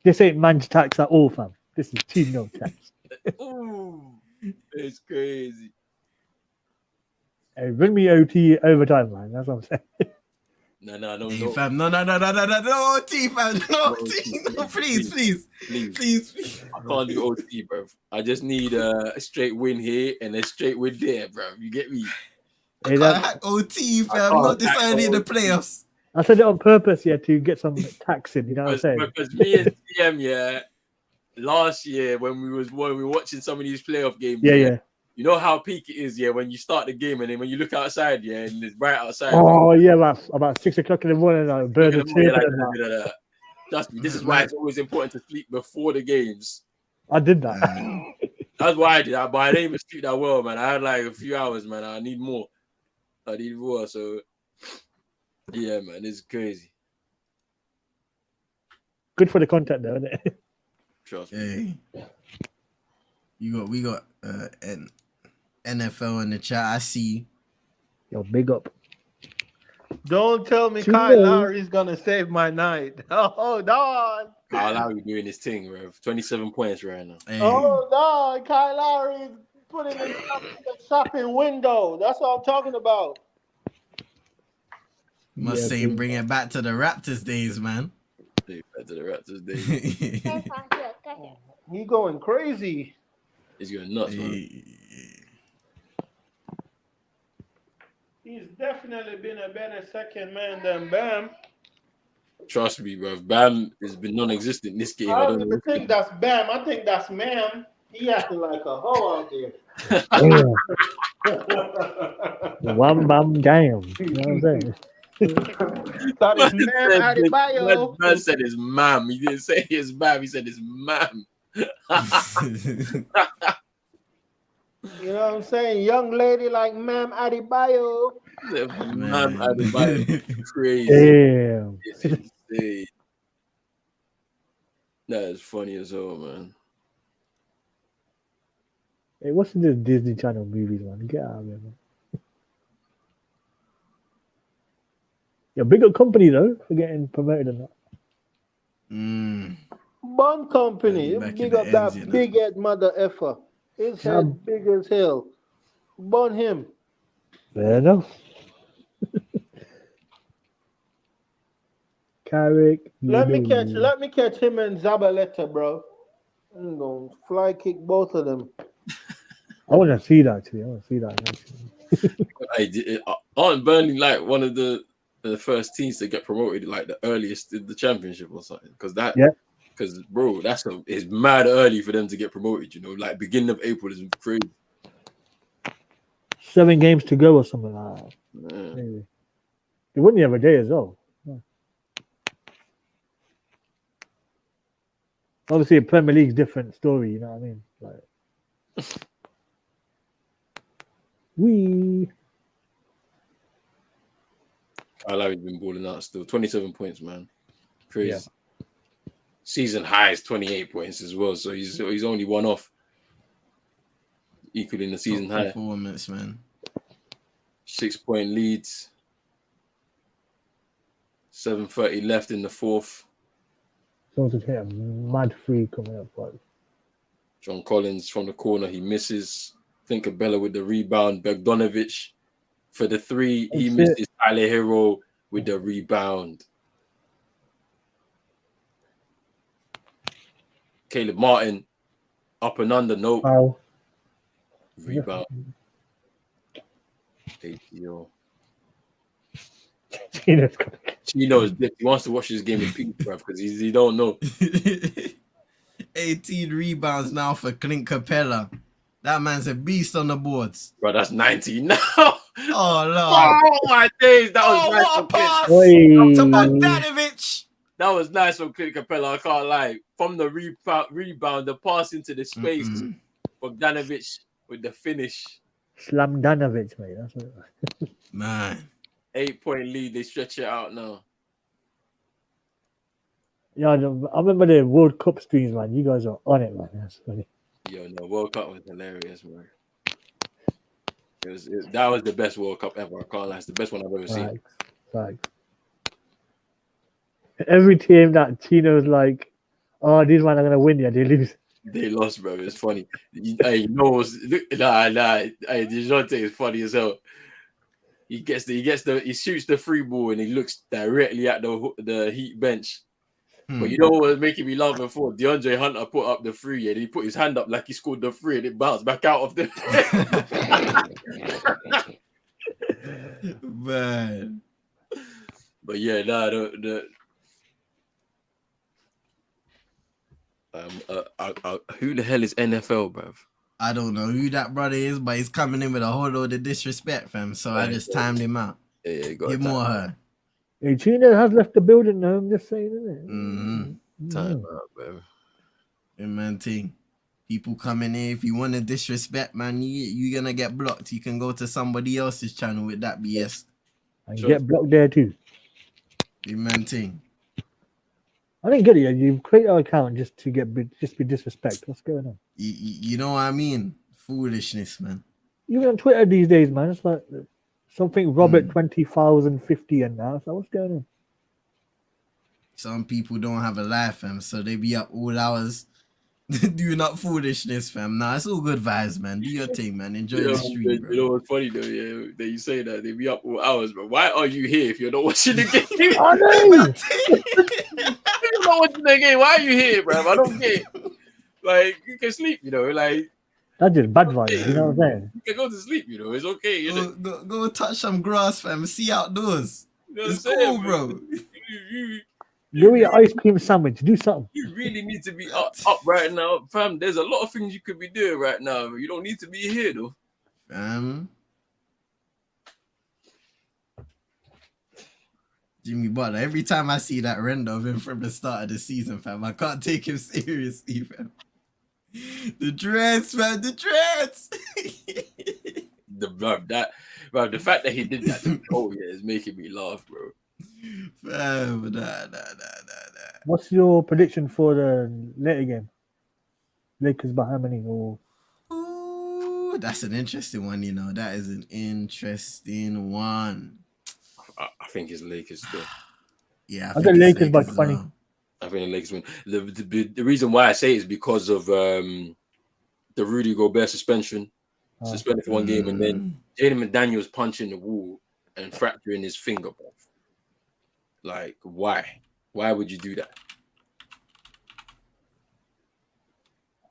Speaker 4: This ain't man's tax at all, fam. This is Chino tax.
Speaker 1: Ooh, it's crazy.
Speaker 4: Hey, bring me OT overtime, man. That's what I'm saying.
Speaker 1: No,
Speaker 2: fam. No, OT, fam. No, OT. No, please.
Speaker 1: I can't do OT, bro. I just need a straight win here and a straight win there, bro. You get me?
Speaker 2: I can't hack OT, fam. Not this early in the playoffs.
Speaker 4: I said it on purpose, yeah, to get some tax in. You know what I'm saying?
Speaker 1: Because me and TM, last year when we were watching some of these playoff games,
Speaker 4: yeah,
Speaker 1: You know how peak it is, yeah, when you start the game and then when you look outside, yeah, and it's bright outside.
Speaker 4: Oh yeah, about 6 o'clock in the morning, like birds are
Speaker 1: Look at the
Speaker 4: chirping.
Speaker 1: morning, like,
Speaker 4: and that.
Speaker 1: Trust me, this is why it's always important to sleep before the games.
Speaker 4: I did that.
Speaker 1: That's why I did that, but I didn't even sleep that well, man. I had like a few hours, man. I need more. So yeah, man, it's crazy.
Speaker 4: Good for the content, though, isn't it?
Speaker 1: Trust me.
Speaker 2: Hey, we got an NFL in the chat. I see.
Speaker 4: Yo, big up.
Speaker 3: Don't tell me
Speaker 4: Chill.
Speaker 3: Kyle Lowry's gonna save my night. Hold on.
Speaker 1: Kyle Lowry doing his thing, bro. 27 points right now.
Speaker 2: Hey,
Speaker 3: Hold on. Kyle Lowry's putting himself in the shopping window. That's what I'm talking about.
Speaker 2: must
Speaker 4: Yeah,
Speaker 2: say
Speaker 4: big
Speaker 2: bring it back to the Raptors days, man.
Speaker 1: Back to the Raptors day.
Speaker 3: He going crazy.
Speaker 1: He's going nuts, man.
Speaker 2: Hey,
Speaker 3: He's definitely been a better second man than Bam.
Speaker 1: Trust me, bro. Bam has been non-existent in this game.
Speaker 3: I don't even think that's Bam. I think that's Ma'am. He acting like a hoe out there.
Speaker 4: Damn. Wham bam damn. You know what I'm saying?
Speaker 3: That is Ma'am Adebayo.
Speaker 1: Man said his ma'am. He didn't say his ma'am. He said his ma'am.
Speaker 3: You know what I'm saying? Young lady like Ma'am Adebayo.
Speaker 1: Ma'am Adebayo. Crazy.
Speaker 4: Damn.
Speaker 1: It's insane. That is funny as hell, man.
Speaker 4: Hey, what's in this Disney Channel movies, man? Get out of here, man. Yeah, big up company though for getting promoted and that.
Speaker 3: Bun Company.
Speaker 2: Back in
Speaker 3: Big
Speaker 2: the
Speaker 3: up that
Speaker 2: ends, you know.
Speaker 3: big head mother effer. His head big as hell. Bun him.
Speaker 4: Fair enough. Carrick.
Speaker 3: Let me catch him and Zabaleta, bro. I'm gonna fly kick both of them.
Speaker 4: I want to see that actually. I want to see that.
Speaker 1: Aren't Burnley like one of the first teams to get promoted, like the earliest in the championship or something? Because bro, it's mad early for them to get promoted. You know, like beginning of April is crazy.
Speaker 4: 7 games to go or something like that.
Speaker 1: Yeah.
Speaker 4: Maybe. They won the other day as well. Obviously, a Premier League's different story. You know what I mean? Like,
Speaker 1: I like he's been balling out still. 27 points, man. Crazy.
Speaker 4: Yeah.
Speaker 1: Season high is 28 points as well. So he's only one off. Equaling the season high.
Speaker 2: Performance, man.
Speaker 1: 6-point leads. 7:30 left in the fourth.
Speaker 4: someone's hit a mad free coming up. But
Speaker 1: John Collins from the corner, he misses. Bella with the rebound. Bogdanovic for the three. He misses. Tyler Hero with the rebound. Caleb Martin up and under. No.
Speaker 4: Wow.
Speaker 1: Rebound. ATO. Chino is dipped. He wants to watch this game in peace, bruv, because he don't know.
Speaker 2: 18 rebounds now for Clint Capella. That man's a beast on the boards.
Speaker 1: Bro, that's 19 now.
Speaker 2: Oh, Lord.
Speaker 1: Oh, my days. That was nice.
Speaker 2: What a pass. To Bogdanovic.
Speaker 1: That was nice from Clint Capella. I can't lie. From the rebound, the pass into the space. Bogdanovic with the finish.
Speaker 4: Slamdanovic, mate. That's what it was.
Speaker 2: Man.
Speaker 1: 8-point lead. They stretch it out now.
Speaker 4: Yeah, I remember the World Cup streams, man. You guys are on it, man. That's funny.
Speaker 1: Yo, no, World Cup was hilarious, man. That was the best World Cup ever. I can't lie. It's the best one I've ever seen.
Speaker 4: Facts. Every team that Chino's like, oh, these men are gonna win, yeah, they lose.
Speaker 1: They lost, bro. It's funny. Hey, nah. Hey, DeJounte is funny as hell. He shoots the free ball and he looks directly at the Heat bench. But you know what was making me laugh before? DeAndre Hunter put up the free and he put his hand up like he scored the free and it bounced back out of the
Speaker 2: Man.
Speaker 1: But yeah, who the hell is NFL, bruv?
Speaker 2: I don't know who that brother is, but he's coming in with a whole load of disrespect, fam. So I just timed him out.
Speaker 1: Yeah, got
Speaker 2: Him or her.
Speaker 4: Hey, Chino has left the building now. I'm just saying, isn't it?
Speaker 2: Mm-hmm.
Speaker 1: time out, bro.
Speaker 2: Man, thing. People coming in. If you want to disrespect, man, you're gonna get blocked. You can go to somebody else's channel with that BS.
Speaker 4: And
Speaker 1: Sure.
Speaker 4: get blocked there too.
Speaker 2: Man, thing.
Speaker 4: I didn't get it. You create an account just to be disrespect. What's going on?
Speaker 2: You know what I mean? Foolishness, man.
Speaker 4: Even on Twitter these days, man, it's like something Robert 20,050 and now. So what's going on?
Speaker 2: Some people don't have a life, fam, so they be up all hours doing up foolishness, fam. Nah, it's all good vibes, man. Do your thing, man. Enjoy the stream, bro.
Speaker 1: You know what's funny though? Yeah, that you say that they be up all hours, but why are you here if you're not watching the game?
Speaker 4: I know.
Speaker 1: If you're not watching the game, why are you here, bro? I don't get it. Like, you can sleep, you know, like
Speaker 4: That's just bad vibes. You know what I'm saying?
Speaker 1: you can go to sleep, you know, it's okay. You know,
Speaker 2: Go touch some grass, fam. See outdoors.
Speaker 1: what I'm
Speaker 2: It's
Speaker 1: saying,
Speaker 2: cool, bro.
Speaker 4: Go eat an ice cream sandwich. Do something.
Speaker 1: You really need to be up right now, fam. There's a lot of things you could be doing right now. You don't need to be here though.
Speaker 2: Jimmy Butler. Every time I see that render of him from the start of the season, fam, I can't take him seriously, fam. The dreads, man, the dreads.
Speaker 1: The fact that he did that to me, oh yeah, is making me laugh, bro.
Speaker 2: Fam, nah.
Speaker 4: What's your prediction for the later game? Lakers by how many? Or
Speaker 2: Ooh, that's an interesting one, you know. That is an interesting one.
Speaker 1: I think it's Lakers still.
Speaker 2: Yeah,
Speaker 4: I got Lakers by 20.
Speaker 2: well.
Speaker 1: I think the Lakers win. The reason why I say it is because of the Rudy Gobert suspension. Suspended for one game, and then Jaden McDaniels punching the wall and fracturing his finger, bro. Like, why? Why would you do that?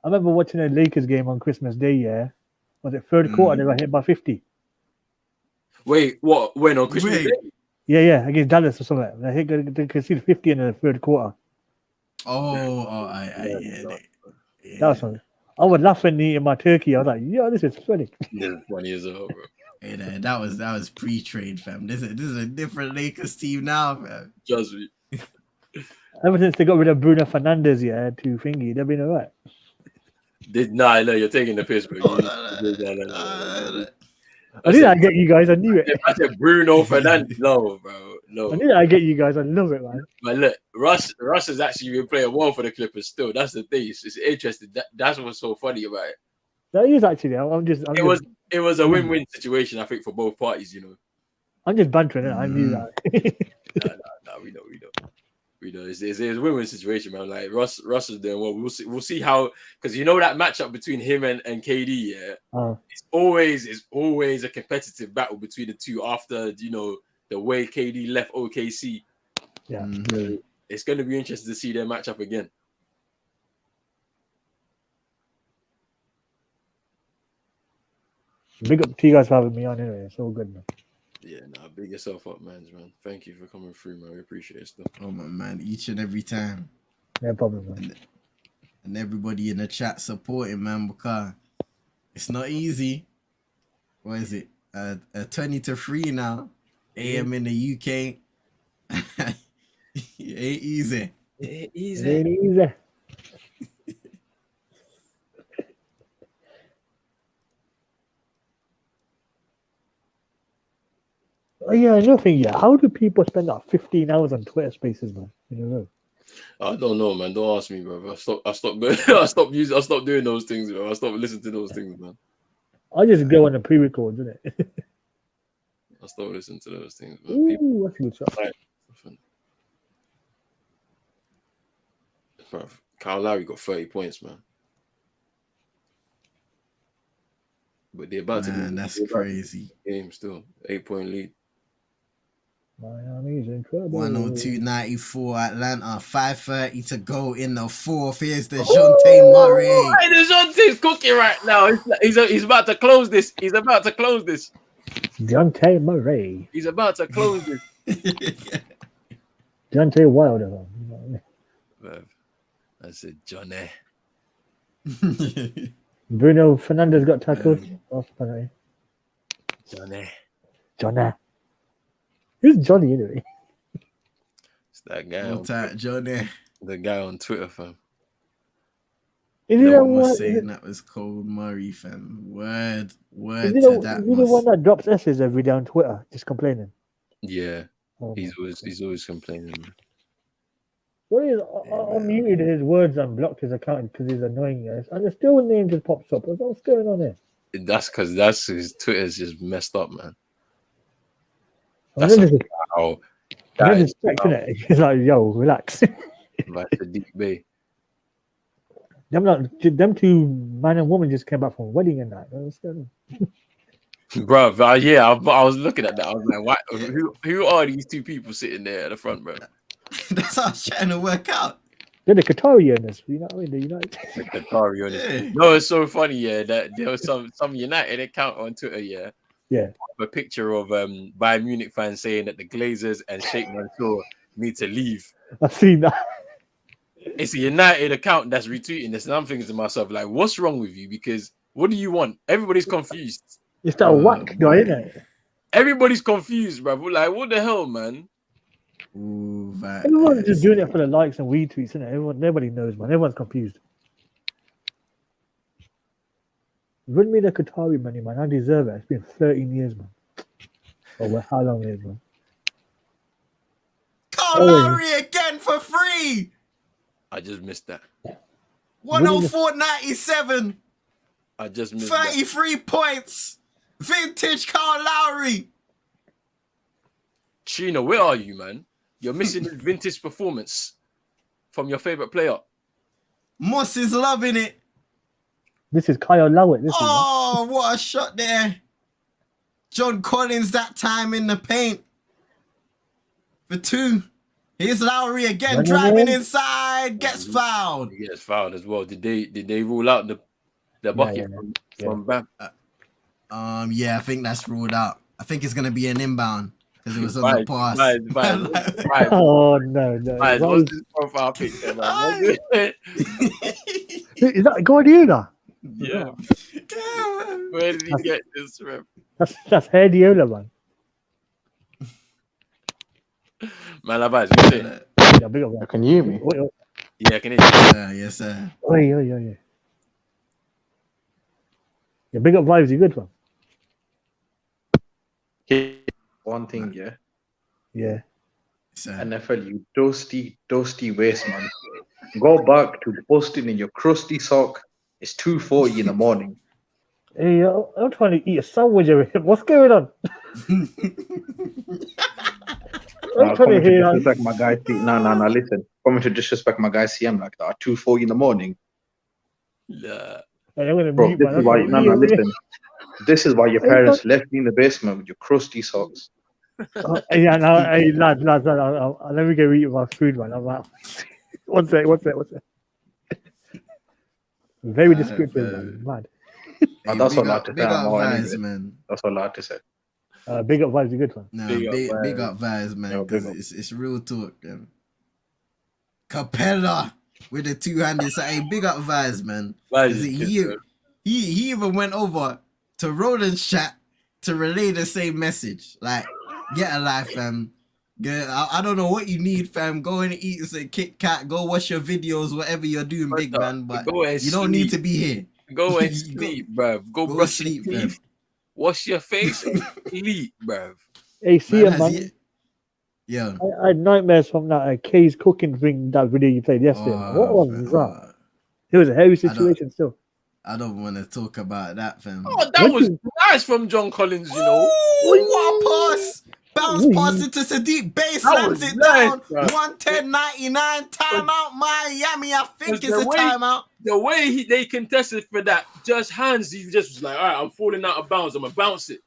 Speaker 4: I remember watching a Lakers game on Christmas Day. Yeah, was it third quarter? They got hit by 50.
Speaker 1: Wait, what? When on Christmas Day?
Speaker 4: Yeah, against Dallas or something. They conceded 50 in the third quarter.
Speaker 2: Yeah.
Speaker 4: That was funny. I was laughing eating my turkey. I was like, "Yeah, this is funny."
Speaker 1: Yeah, 20 years old, bro.
Speaker 2: Hey, that was pre-trade, fam. This is a different Lakers team now, fam.
Speaker 1: Trust me.
Speaker 4: Ever since they got rid of Bruno Fernandes, yeah, to thingy, they've been alright.
Speaker 1: Nah, no, you're taking the piss, bro.
Speaker 4: I knew I'd get you guys. I knew it.
Speaker 1: I said Bruno Fernandes. No, bro. No.
Speaker 4: I knew I'd get you guys. I love it, man.
Speaker 1: But look, Russ has actually been playing well for the Clippers still. That's the thing. It's interesting. That's what's so funny about it.
Speaker 4: That is actually.
Speaker 1: It was a win-win situation, I think, for both parties, you know.
Speaker 4: I'm just bantering it. I knew that.
Speaker 1: No, we know. It's a win-win situation, man. Like Russ is doing well. We'll see how, because you know that matchup between him and KD, yeah. It's always a competitive battle between the two after, you know, the way KD left OKC.
Speaker 4: Yeah.
Speaker 1: So it's going to be interesting to see their matchup again.
Speaker 4: Big up to you guys for having me on anyway. It's all good, man.
Speaker 1: Yeah, big yourself up, man. Thank you for coming through, man. We appreciate it still.
Speaker 2: Oh my man, each and every time.
Speaker 4: No problem, man.
Speaker 2: And everybody in the chat supporting, man, because it's not easy. What is it? 20-3 now. AM in the UK. It ain't easy.
Speaker 1: It
Speaker 4: ain't easy. Oh, yeah, another thing, yeah. How do people spend like 15 hours on Twitter Spaces, man? You know?
Speaker 1: I don't know, man. Don't ask me, bro. I stopped doing those things, bro. I stopped listening to those things, man.
Speaker 4: I just go on the pre-records, isn't it?
Speaker 1: I stopped listening to those things, man.
Speaker 4: Ooh, that's a good shot.
Speaker 1: Bro, Kyle Lowry got 30 points, man. But they're about to be.
Speaker 2: That's crazy.
Speaker 1: Game still 8-point lead.
Speaker 4: Miami's in trouble.
Speaker 2: 102-94 Atlanta. 5:30 to go in the fourth. Here's DeJounte Murray.
Speaker 1: Hey, DeJounte's cooking right now. He's about to close this.
Speaker 4: DeJounte Murray.
Speaker 1: He's about to close this.
Speaker 4: DeJounte Wilder.
Speaker 1: I said, Johnny.
Speaker 4: Bruno Fernandez got tackled off penalty. Johnny. Who's Johnny anyway?
Speaker 1: It's that guy.
Speaker 2: All tight, Johnny.
Speaker 1: The guy on Twitter, fam.
Speaker 4: Is he
Speaker 2: No
Speaker 4: the
Speaker 2: one was
Speaker 4: one?
Speaker 2: saying that was Cole Murray, fam. Word
Speaker 4: Is
Speaker 2: to
Speaker 4: he the,
Speaker 2: that.
Speaker 4: is he the one that drops S's every day on Twitter, just complaining?
Speaker 1: Yeah,
Speaker 4: Oh,
Speaker 1: he's always complaining.
Speaker 4: what is? I muted his words and blocked his account because he's annoying us, and the still name just pops up. What's going on here?
Speaker 1: That's because his Twitter's just messed up, man.
Speaker 4: And then there's
Speaker 1: How
Speaker 4: then there's text in it. He's like, "Yo, relax."
Speaker 1: like the deep bay.
Speaker 4: Them two man and woman just came back from a wedding and that. What's going on?
Speaker 1: Bro, yeah, I was looking at that. I was like, "What? Who are these two people sitting there at the front, bro?"
Speaker 2: That's how I was trying to work out.
Speaker 4: They're the Qatari owners. You know what I mean? The United.
Speaker 1: The Qatari owners. No, it's so funny, yeah. That there was some United account on Twitter, yeah.
Speaker 4: Yeah.
Speaker 1: A picture of Bayern Munich fans saying that the Glazers and Sheikh Mansour need to leave.
Speaker 4: I've seen that.
Speaker 1: It's a United account that's retweeting this, and I'm thinking to myself, like, what's wrong with you? Because what do you want? Everybody's confused.
Speaker 4: It's that whack guy, isn't it?
Speaker 1: Everybody's confused, bro. Like, what the hell, man?
Speaker 2: Ooh,
Speaker 4: Everyone's just doing it for the likes and retweets, isn't it? Nobody knows, man. Everyone's confused. Run me the Qatari money, man. I deserve it. It's been 13 years, man. Or how long it is, man?
Speaker 2: Kyle Lowry again for free.
Speaker 1: I just missed that.
Speaker 2: 104.97.
Speaker 1: I just missed
Speaker 2: 33 points. Vintage Kyle Lowry.
Speaker 1: Chino, where are you, man? You're missing the vintage performance from your favorite player.
Speaker 2: Moss is loving it.
Speaker 4: This is Kyle Lowry.
Speaker 2: What a shot there. John Collins that time in the paint. For 2. Here's Lowry again, driving inside, gets fouled.
Speaker 1: He gets fouled as well. Did they rule out the bucket from Bam?
Speaker 2: Yeah, I think that's ruled out. I think it's gonna be an inbound because it was on the pass.
Speaker 4: Oh no.
Speaker 1: What's this profile picture, man?
Speaker 4: Is that Guardiola?
Speaker 1: Yeah. Where did he get this from?
Speaker 4: That's Guardiola, man.
Speaker 1: Man, you say?
Speaker 4: Yeah, big up,
Speaker 3: Can you hear me?
Speaker 1: Yeah, I can hear you.
Speaker 2: Yes, sir.
Speaker 4: Yeah. Yeah, big up vibes. You good, man?
Speaker 5: One thing, yeah.
Speaker 4: Yeah.
Speaker 5: NFL, you dusty waste, man. Go back to busting in your crusty sock. It's 2:40 in the morning.
Speaker 4: Hey, I'm trying to eat a sandwich over here. What's going on? I'm trying to hear.
Speaker 5: Disrespect my guy. No. Listen, coming to disrespect my guy CM like that at 2:40 in the morning.
Speaker 1: Yeah.
Speaker 4: Hey, I'm gonna
Speaker 5: Bro,
Speaker 4: mute
Speaker 5: this is why. No. Listen. This is why your parents left you in the basement with your crusty socks.
Speaker 4: Yeah, no, hey, lads, let me go eat my food, man. I'm out. One sec. Very descriptive, man. Mad.
Speaker 5: And that's all I have to say.
Speaker 2: Big up vibes, man.
Speaker 5: That's all I have to say.
Speaker 4: Big up vibes, a good one.
Speaker 2: No, big up vibes, man. Because it's real talk. Capella with the two-handed side. Hey, big up vibes, man. He even went over to Roland's chat to relay the same message. Like, get a life, fam. I don't know what you need, fam. Go and eat some Kit Kat. Go watch your videos, whatever you're doing, big man. But you don't need to be here.
Speaker 1: Go and sleep, bruv. Go brush your teeth. Fam. Wash your face and sleep, bruv.
Speaker 4: Hey, see ya, man.
Speaker 2: Yeah.
Speaker 4: I had nightmares from that Kay's cooking thing, that video you played yesterday. What was that? It was a heavy situation still.
Speaker 2: I don't want to talk about that, fam.
Speaker 1: Oh, that was nice from John Collins, you know.
Speaker 2: What a pass! Bounce pass into Sadiq. Base slams it down. 110.99. Timeout, Miami. I think it's a timeout.
Speaker 1: The way they contested for that, just hands, he just was like, all right, I'm falling out of bounds. I'm going to bounce it.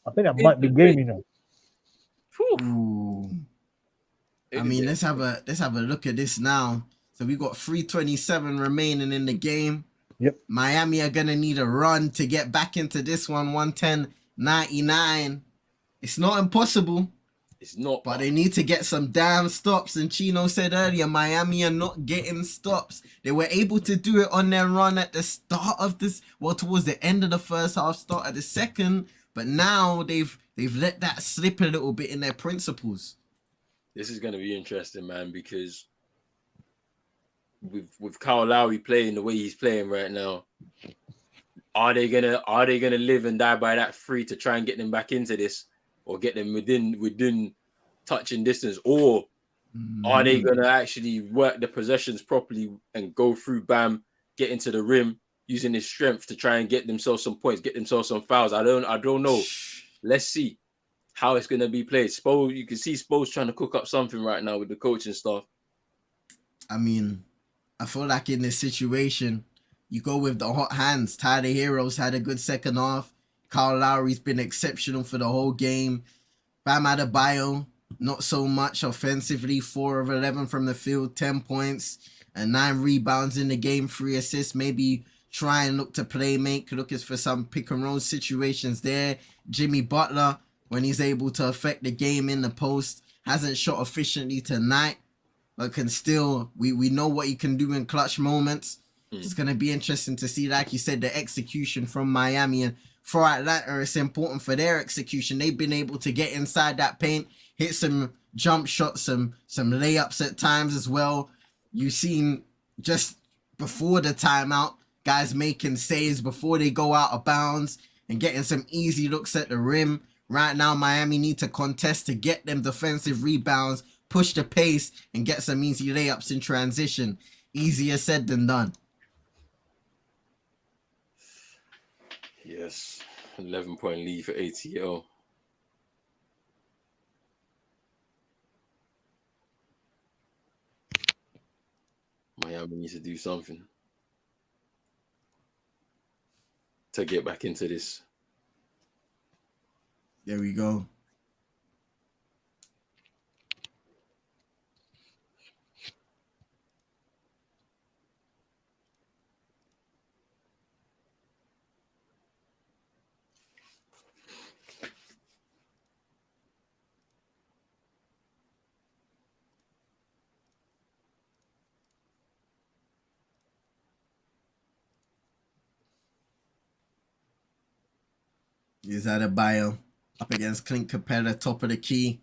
Speaker 4: I think that might be game, you know.
Speaker 2: Ooh. I mean, let's have a look at this now. So we got 3:27 remaining in the game.
Speaker 4: Yep.
Speaker 2: Miami are gonna need a run to get back into this one. 110.99. It's not impossible.
Speaker 1: It's not.
Speaker 2: But they need to get some damn stops. And Chino said earlier, Miami are not getting stops. They were able to do it on their run at the start of this, well, towards the end of the first half, start of the second. But now they've let that slip a little bit in their principles.
Speaker 1: This is going to be interesting, man, because with Kyle Lowry playing the way he's playing right now, are they gonna live and die by that three to try and get them back into this, or get them within touching distance, or are they gonna actually work the possessions properly and go through Bam, get into the rim using his strength to try and get themselves some points, get themselves some fouls? I don't know. Let's see how it's gonna be played. Spo, you can see Spo's trying to cook up something right now with the coaching staff.
Speaker 2: I mean, I feel like in this situation, you go with the hot hands. Tyler Heroes had a good second half. Kyle Lowry's been exceptional for the whole game. Bam Adebayo, not so much offensively. 4 of 11 from the field, 10 points and 9 rebounds in the game, 3 assists. Maybe try and look to play make, looking for some pick and roll situations there. Jimmy Butler, when he's able to affect the game in the post, hasn't shot efficiently tonight, but can still, we know what he can do in clutch moments. It's going to be interesting to see, like you said, the execution from Miami. And for Atlanta, it's important for their execution. They've been able to get inside that paint, hit some jump shots, some layups at times as well. You've seen just before the timeout, guys making saves before they go out of bounds and getting some easy looks at the rim. Right now, Miami need to contest to get them defensive rebounds, push the pace, and get some easy layups in transition. Easier said than done.
Speaker 1: Yes, 11-point lead for ATL. Miami needs to do something to get back into this.
Speaker 2: There we go. Here's Adebayo up against Clint Capella, top of the key,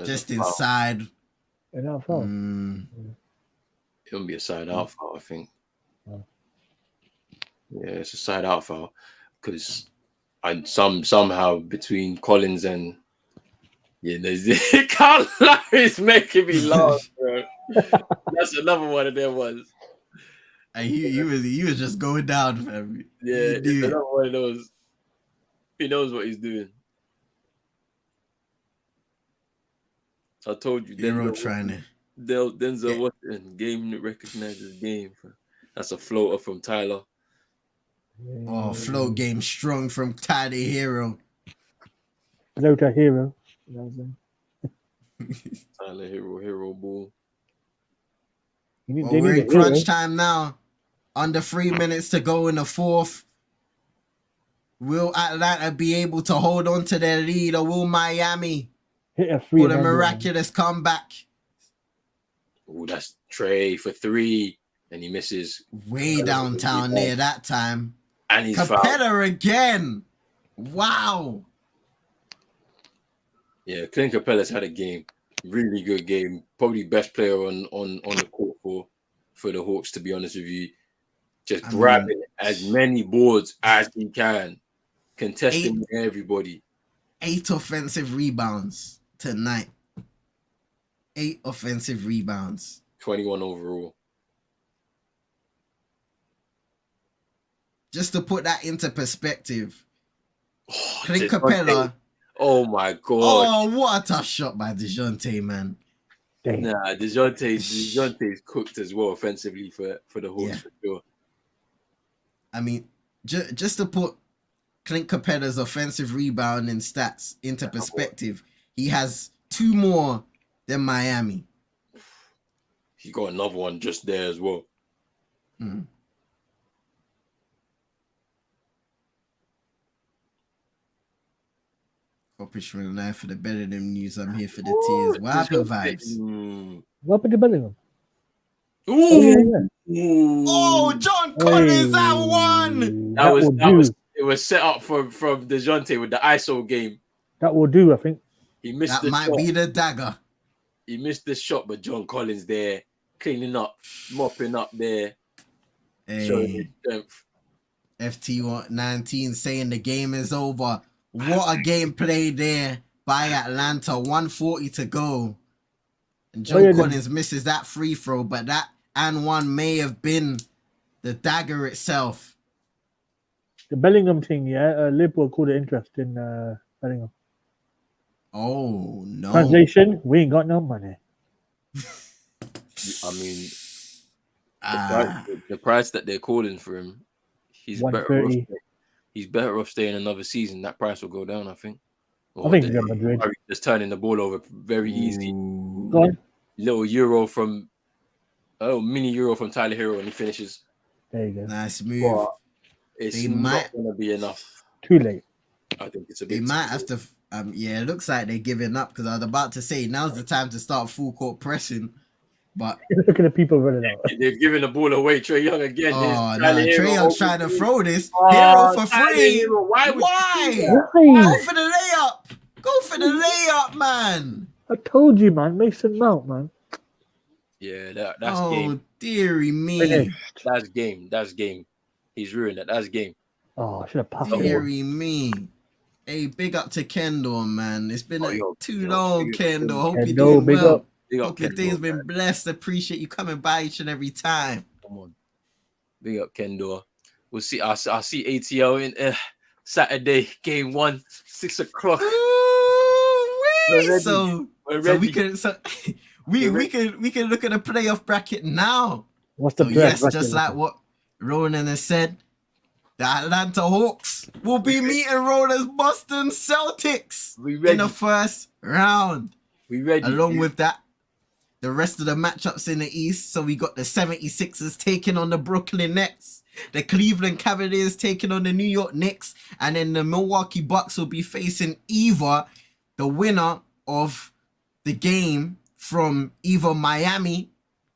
Speaker 2: just inside.
Speaker 4: Enough foul.
Speaker 1: It'll be a side out foul, I think. Yeah, it's a side out foul because somehow between Collins and there's Kyle Lowry's making me laugh, bro. That's another one of them ones.
Speaker 2: And he was just going down, fam.
Speaker 1: Yeah, it's another one of those. He knows what he's doing. I told you,
Speaker 2: Hero trying to.
Speaker 1: Denzel Washington, game that recognizes game. That's a floater from Tyler.
Speaker 2: Oh, flow game strong from Tyler Hero.
Speaker 4: Floater Hero. You know what I'm saying?
Speaker 1: Tyler Hero ball.
Speaker 2: Well, we're in crunch time now. Under 3 minutes to go in the fourth. Will Atlanta be able to hold on to their lead, or will Miami
Speaker 4: hit a free
Speaker 2: for the miraculous comeback?
Speaker 1: Oh, that's Trey for 3, and he misses.
Speaker 2: Way downtown there that time.
Speaker 1: And he's
Speaker 2: Capella again. Wow.
Speaker 1: Yeah, Clint Capella's had a game. Really good game. Probably best player on the court for the Hawks, to be honest with you. Just grabbing as many boards as he can. Contesting everybody.
Speaker 2: 8 offensive rebounds tonight. 8 offensive rebounds.
Speaker 1: 21 overall.
Speaker 2: Just to put that into perspective, Clint Capella.
Speaker 1: Oh my God.
Speaker 2: Oh, what a tough shot by DeJounte, man.
Speaker 1: Nah, DeJounte's cooked as well offensively for the Hawks for sure.
Speaker 2: I mean, just to put Clint Capella's offensive rebounding stats into perspective, he has 2 more than Miami.
Speaker 1: He got another one just there as well.
Speaker 2: Rubbish from there for the Bellingham news. I'm here for the tears. What happened, vibes?
Speaker 4: What happened to Bellingham?
Speaker 1: Ooh.
Speaker 4: Oh, yeah.
Speaker 2: Oh, John Collins, that one.
Speaker 1: It was set up from DeJounte with the ISO game.
Speaker 4: That will do, I think.
Speaker 1: He missed
Speaker 2: That
Speaker 1: the
Speaker 2: might
Speaker 1: shot.
Speaker 2: be the dagger.
Speaker 1: He missed the shot, but John Collins there cleaning up, mopping up there, showing his strength.
Speaker 2: FT19 saying the game is over. What a game play there by Atlanta. 140 to go. And John Collins misses that free throw, but that and one may have been the dagger itself.
Speaker 4: The Bellingham thing, yeah. Liverpool called it interest in Bellingham.
Speaker 2: Oh, no.
Speaker 4: Translation, we ain't got no money.
Speaker 1: I mean, the price that they're calling for him, he's better off staying another season. That price will go down, I think.
Speaker 4: I think Real Madrid.
Speaker 1: Just turning the ball over very easy.
Speaker 4: Go on.
Speaker 1: Little mini Euro from Tyler Hero, and he finishes.
Speaker 4: There you go.
Speaker 2: Nice move.
Speaker 1: But it's not going to be enough.
Speaker 4: Too late.
Speaker 1: I think it's a bit.
Speaker 2: They might have to. Yeah, it looks like they're giving up because I was about to say now's the time to start full court pressing. But
Speaker 4: look at the people running out.
Speaker 1: They've given the ball away. Trae Young again.
Speaker 2: Oh no, Trae Young's trying to throw this.
Speaker 1: Oh,
Speaker 2: Hero for free.
Speaker 1: Why?
Speaker 2: Go for the layup. Go for the layup, man.
Speaker 4: I told you, man. Mason Mount, man.
Speaker 1: Yeah, that's game.
Speaker 2: Oh, dearie me.
Speaker 4: Finished.
Speaker 1: That's game. He's ruined that. That's game.
Speaker 4: Oh, I should have passed.
Speaker 2: Dearie me. Hey, big up to Kendall, man. It's been too long, Kendall. Hope you're doing well. Hope your day's been blessed. Appreciate you coming by each and every time.
Speaker 1: Come on. Big up, Kendall. We'll see. I'll see ATL in Saturday, game 1, 6 o'clock.
Speaker 2: So we can look at the playoff bracket now.
Speaker 4: What's the
Speaker 2: yes, just like what Ronan has said, the Atlanta Hawks will be meeting Ronan's Boston Celtics in the first round.
Speaker 1: We ready.
Speaker 2: Along with that, the rest of the matchups in the East. So we got the 76ers taking on the Brooklyn Nets, the Cleveland Cavaliers taking on the New York Knicks, and then the Milwaukee Bucks will be facing either the winner of the game from either Miami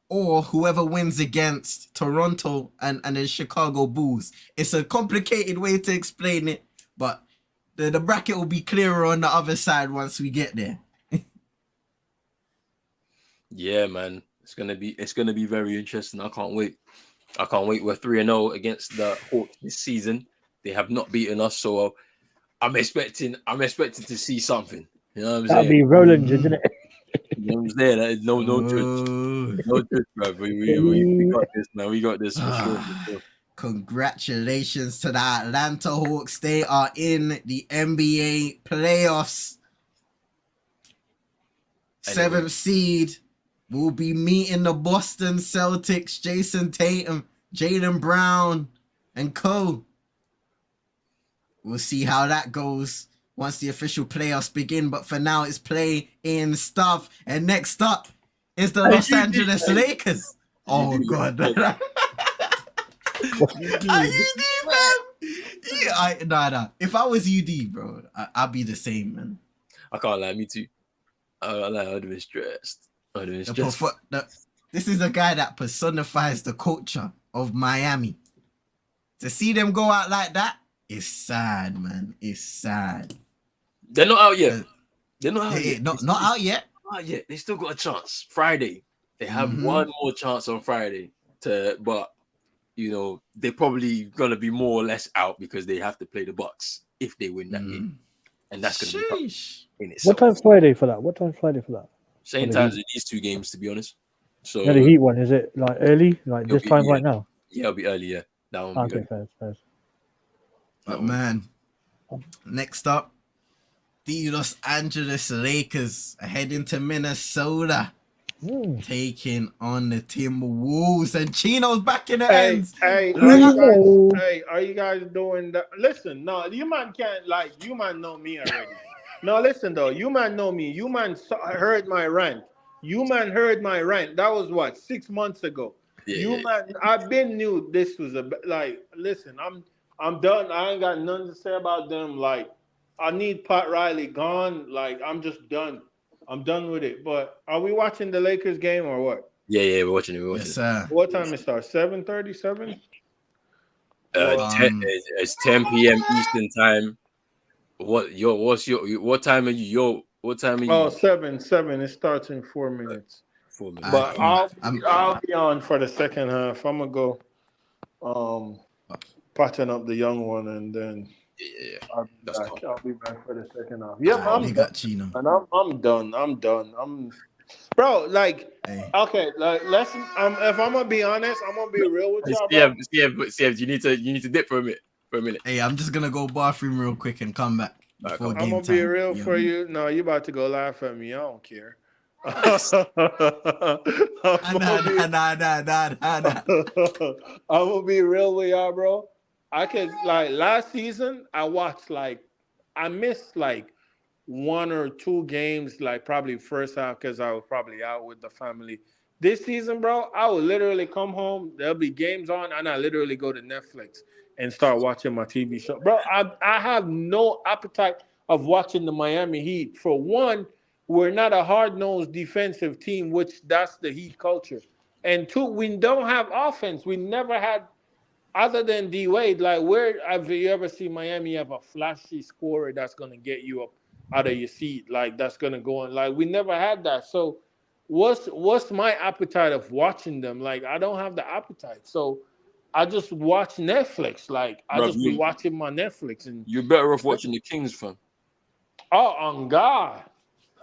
Speaker 2: or whoever wins against Toronto and the Chicago Bulls. It's a complicated way to explain it, but the bracket will be clearer on the other side once we get there.
Speaker 1: Yeah, man. It's gonna be very interesting. I can't wait. We're 3-0 against the Hawks this season. They have not beaten us, so I'm expecting to see something. You know what I'm saying?
Speaker 4: That'll be Roland, isn't it?
Speaker 1: You know what I'm saying? That is no judge. No judge, bro. We got this, man. We got this for sure.
Speaker 2: Congratulations to the Atlanta Hawks. They are in the NBA playoffs. Anyway. 7th seed will be meeting the Boston Celtics, Jason Tatum, Jaylen Brown, and co. We'll see how that goes once the official playoffs begin. But for now, it's play in stuff. And next up is the Los Angeles Lakers. Oh, God. Are you deep, man? Yeah, nah. If I was UD, bro, I'd be the same, man.
Speaker 1: I can't lie, me too. I'd have been stressed.
Speaker 2: This is a guy that personifies the culture of Miami. To see them go out like that, it's sad, man. It's sad.
Speaker 1: They're not out yet. Not out yet.
Speaker 2: Not out yet.
Speaker 1: Not yet. They still got a chance. Friday. They have one more chance on Friday. But they're probably gonna be more or less out because they have to play the Bucks if they win that game. And that's gonna be tough in itself.
Speaker 4: What time's Friday for that?
Speaker 1: Same times as these two games, to be honest. So
Speaker 4: the Heat one, is it like early? Like this time right now?
Speaker 1: Yeah, it'll be early, yeah. That one will be early.
Speaker 4: Fair.
Speaker 2: But man, next up, the Los Angeles Lakers are heading to Minnesota, taking on the Timberwolves, and Chino's back in the ends.
Speaker 3: Hey, are you guys doing that? Listen, no, you man can't, you man know me already. No, listen though, you man know me. You man heard my rant. That was what, 6 months ago. Man, I've been knew this was listen, I'm done. I ain't got nothing to say about them. I need Pat Riley gone. Like I'm just done. I'm done with it. But are we watching the Lakers game or what?
Speaker 1: Yeah, we're watching it. We're
Speaker 2: Yes,
Speaker 1: watching it.
Speaker 2: sir.
Speaker 3: What time it starts? 7:37. Or
Speaker 1: 10, it's 10 p.m. Eastern time. What time are you? What time are
Speaker 3: oh,
Speaker 1: you?
Speaker 3: 7. It starts in 4 minutes.
Speaker 1: 4 minutes.
Speaker 2: Alright,
Speaker 3: But
Speaker 2: cool.
Speaker 3: I'll be on for the second half. I'm gonna go um patching up the young one and then
Speaker 1: Yeah,
Speaker 3: I'll be
Speaker 1: that's
Speaker 3: back.
Speaker 1: calm.
Speaker 3: I'll be back for the second half. Yep,
Speaker 2: Alright,
Speaker 3: I'm
Speaker 2: big
Speaker 3: done.
Speaker 2: up Chino.
Speaker 3: And I'm done. I'm done. Bro, like
Speaker 2: Hey,
Speaker 3: okay, like let's if I'm gonna be honest, I'm gonna be real with y'all, bro.
Speaker 1: CM, you need to dip for a minute.
Speaker 2: hey, I'm just gonna go bathroom real quick and come back
Speaker 1: Alright,
Speaker 2: before
Speaker 1: come
Speaker 3: I'm
Speaker 2: game
Speaker 3: gonna be
Speaker 2: time.
Speaker 3: real
Speaker 2: You know
Speaker 3: for
Speaker 2: what I mean?
Speaker 3: you. No, you about to go laugh at me. I don't care. I'm
Speaker 2: Nah,
Speaker 3: gonna be
Speaker 2: nah.
Speaker 3: I'm gonna be real with y'all, bro. I could like last season I missed like 1 or 2 games, like probably first half because I was probably out with the family. This season, bro, I would literally come home, there'll be games on, and I literally go to Netflix and start watching my TV show. Bro, I have no appetite of watching the Miami Heat. For one, we're not a hard-nosed defensive team, which that's the Heat culture. And two, we don't have offense. We never had other than D Wade, like where have you ever seen Miami have a flashy scorer that's gonna get you up out of your seat, like that's gonna go on? Like we never had that. So what's my appetite of watching them? Like I don't have the appetite. So I just watch Netflix. Like I
Speaker 1: bro.
Speaker 3: just be watching my Netflix and
Speaker 1: You're better off watching the Kings, fam.
Speaker 3: oh on God.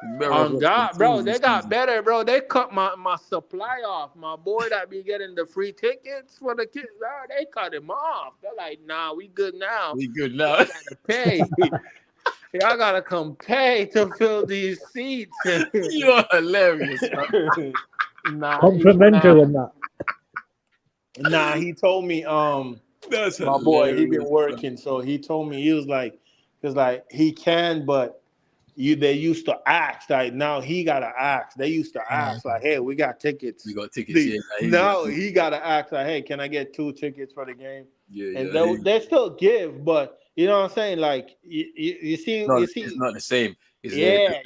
Speaker 1: You're better off
Speaker 3: On
Speaker 1: watching the
Speaker 3: God, bro,
Speaker 1: Kings
Speaker 3: they
Speaker 1: this
Speaker 3: got
Speaker 1: season.
Speaker 3: better, bro. They cut my supply off. My boy that be getting the free tickets for the kids, they cut him off. They're like, nah, we good now.
Speaker 1: We good now.
Speaker 3: Y'all gotta pay. Y'all gotta come pay to fill these seats.
Speaker 1: You're hilarious, bro.
Speaker 4: Complimentary and that.
Speaker 3: Nah, he told me,
Speaker 1: That's
Speaker 3: my boy, he been
Speaker 1: hilarious, bro.
Speaker 3: working, so he told me he was like he can, but they used to ask, like now he gotta ask. They used to ask, like, hey, we got tickets.
Speaker 1: We got tickets, yeah.
Speaker 3: Now he gotta ask, like, hey, can I get 2 tickets for the game? And
Speaker 1: Yeah.
Speaker 3: they still give, but you know what I'm saying? Like you
Speaker 1: It's not the same. It's
Speaker 3: yeah,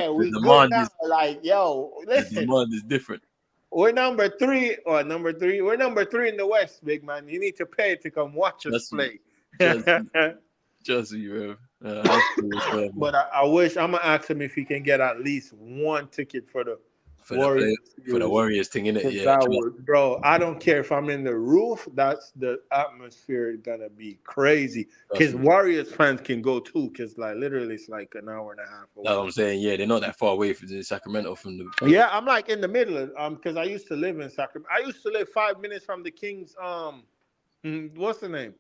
Speaker 1: the
Speaker 3: we good
Speaker 1: demand
Speaker 3: now.
Speaker 1: is
Speaker 3: Like, yo,
Speaker 1: the
Speaker 3: listen,
Speaker 1: demand is different.
Speaker 3: we're number three or number three. We're number three in the West, big man. You need to pay to come watch us
Speaker 1: Just
Speaker 3: play.
Speaker 1: just you, bro. High school was there, man.
Speaker 3: But I wish I'm gonna ask him if he can get at least 1 ticket for the Warriors
Speaker 1: For the
Speaker 3: series.
Speaker 1: Warriors thing, innit?
Speaker 3: Cause
Speaker 1: Yeah,
Speaker 3: that
Speaker 1: trust.
Speaker 3: would, bro. I don't care if I'm in the roof. That's the atmosphere gonna be crazy.
Speaker 1: Trust
Speaker 3: Cause
Speaker 1: me.
Speaker 3: Warriors fans can go too. Cause like literally, it's like an hour and a half
Speaker 1: That's
Speaker 3: away.
Speaker 1: what I'm saying. Yeah, they're not that far away from Sacramento from the.
Speaker 3: Yeah, I'm like in the middle. Cause I used to live in Sacramento. I used to live 5 minutes from the Kings. What's the name?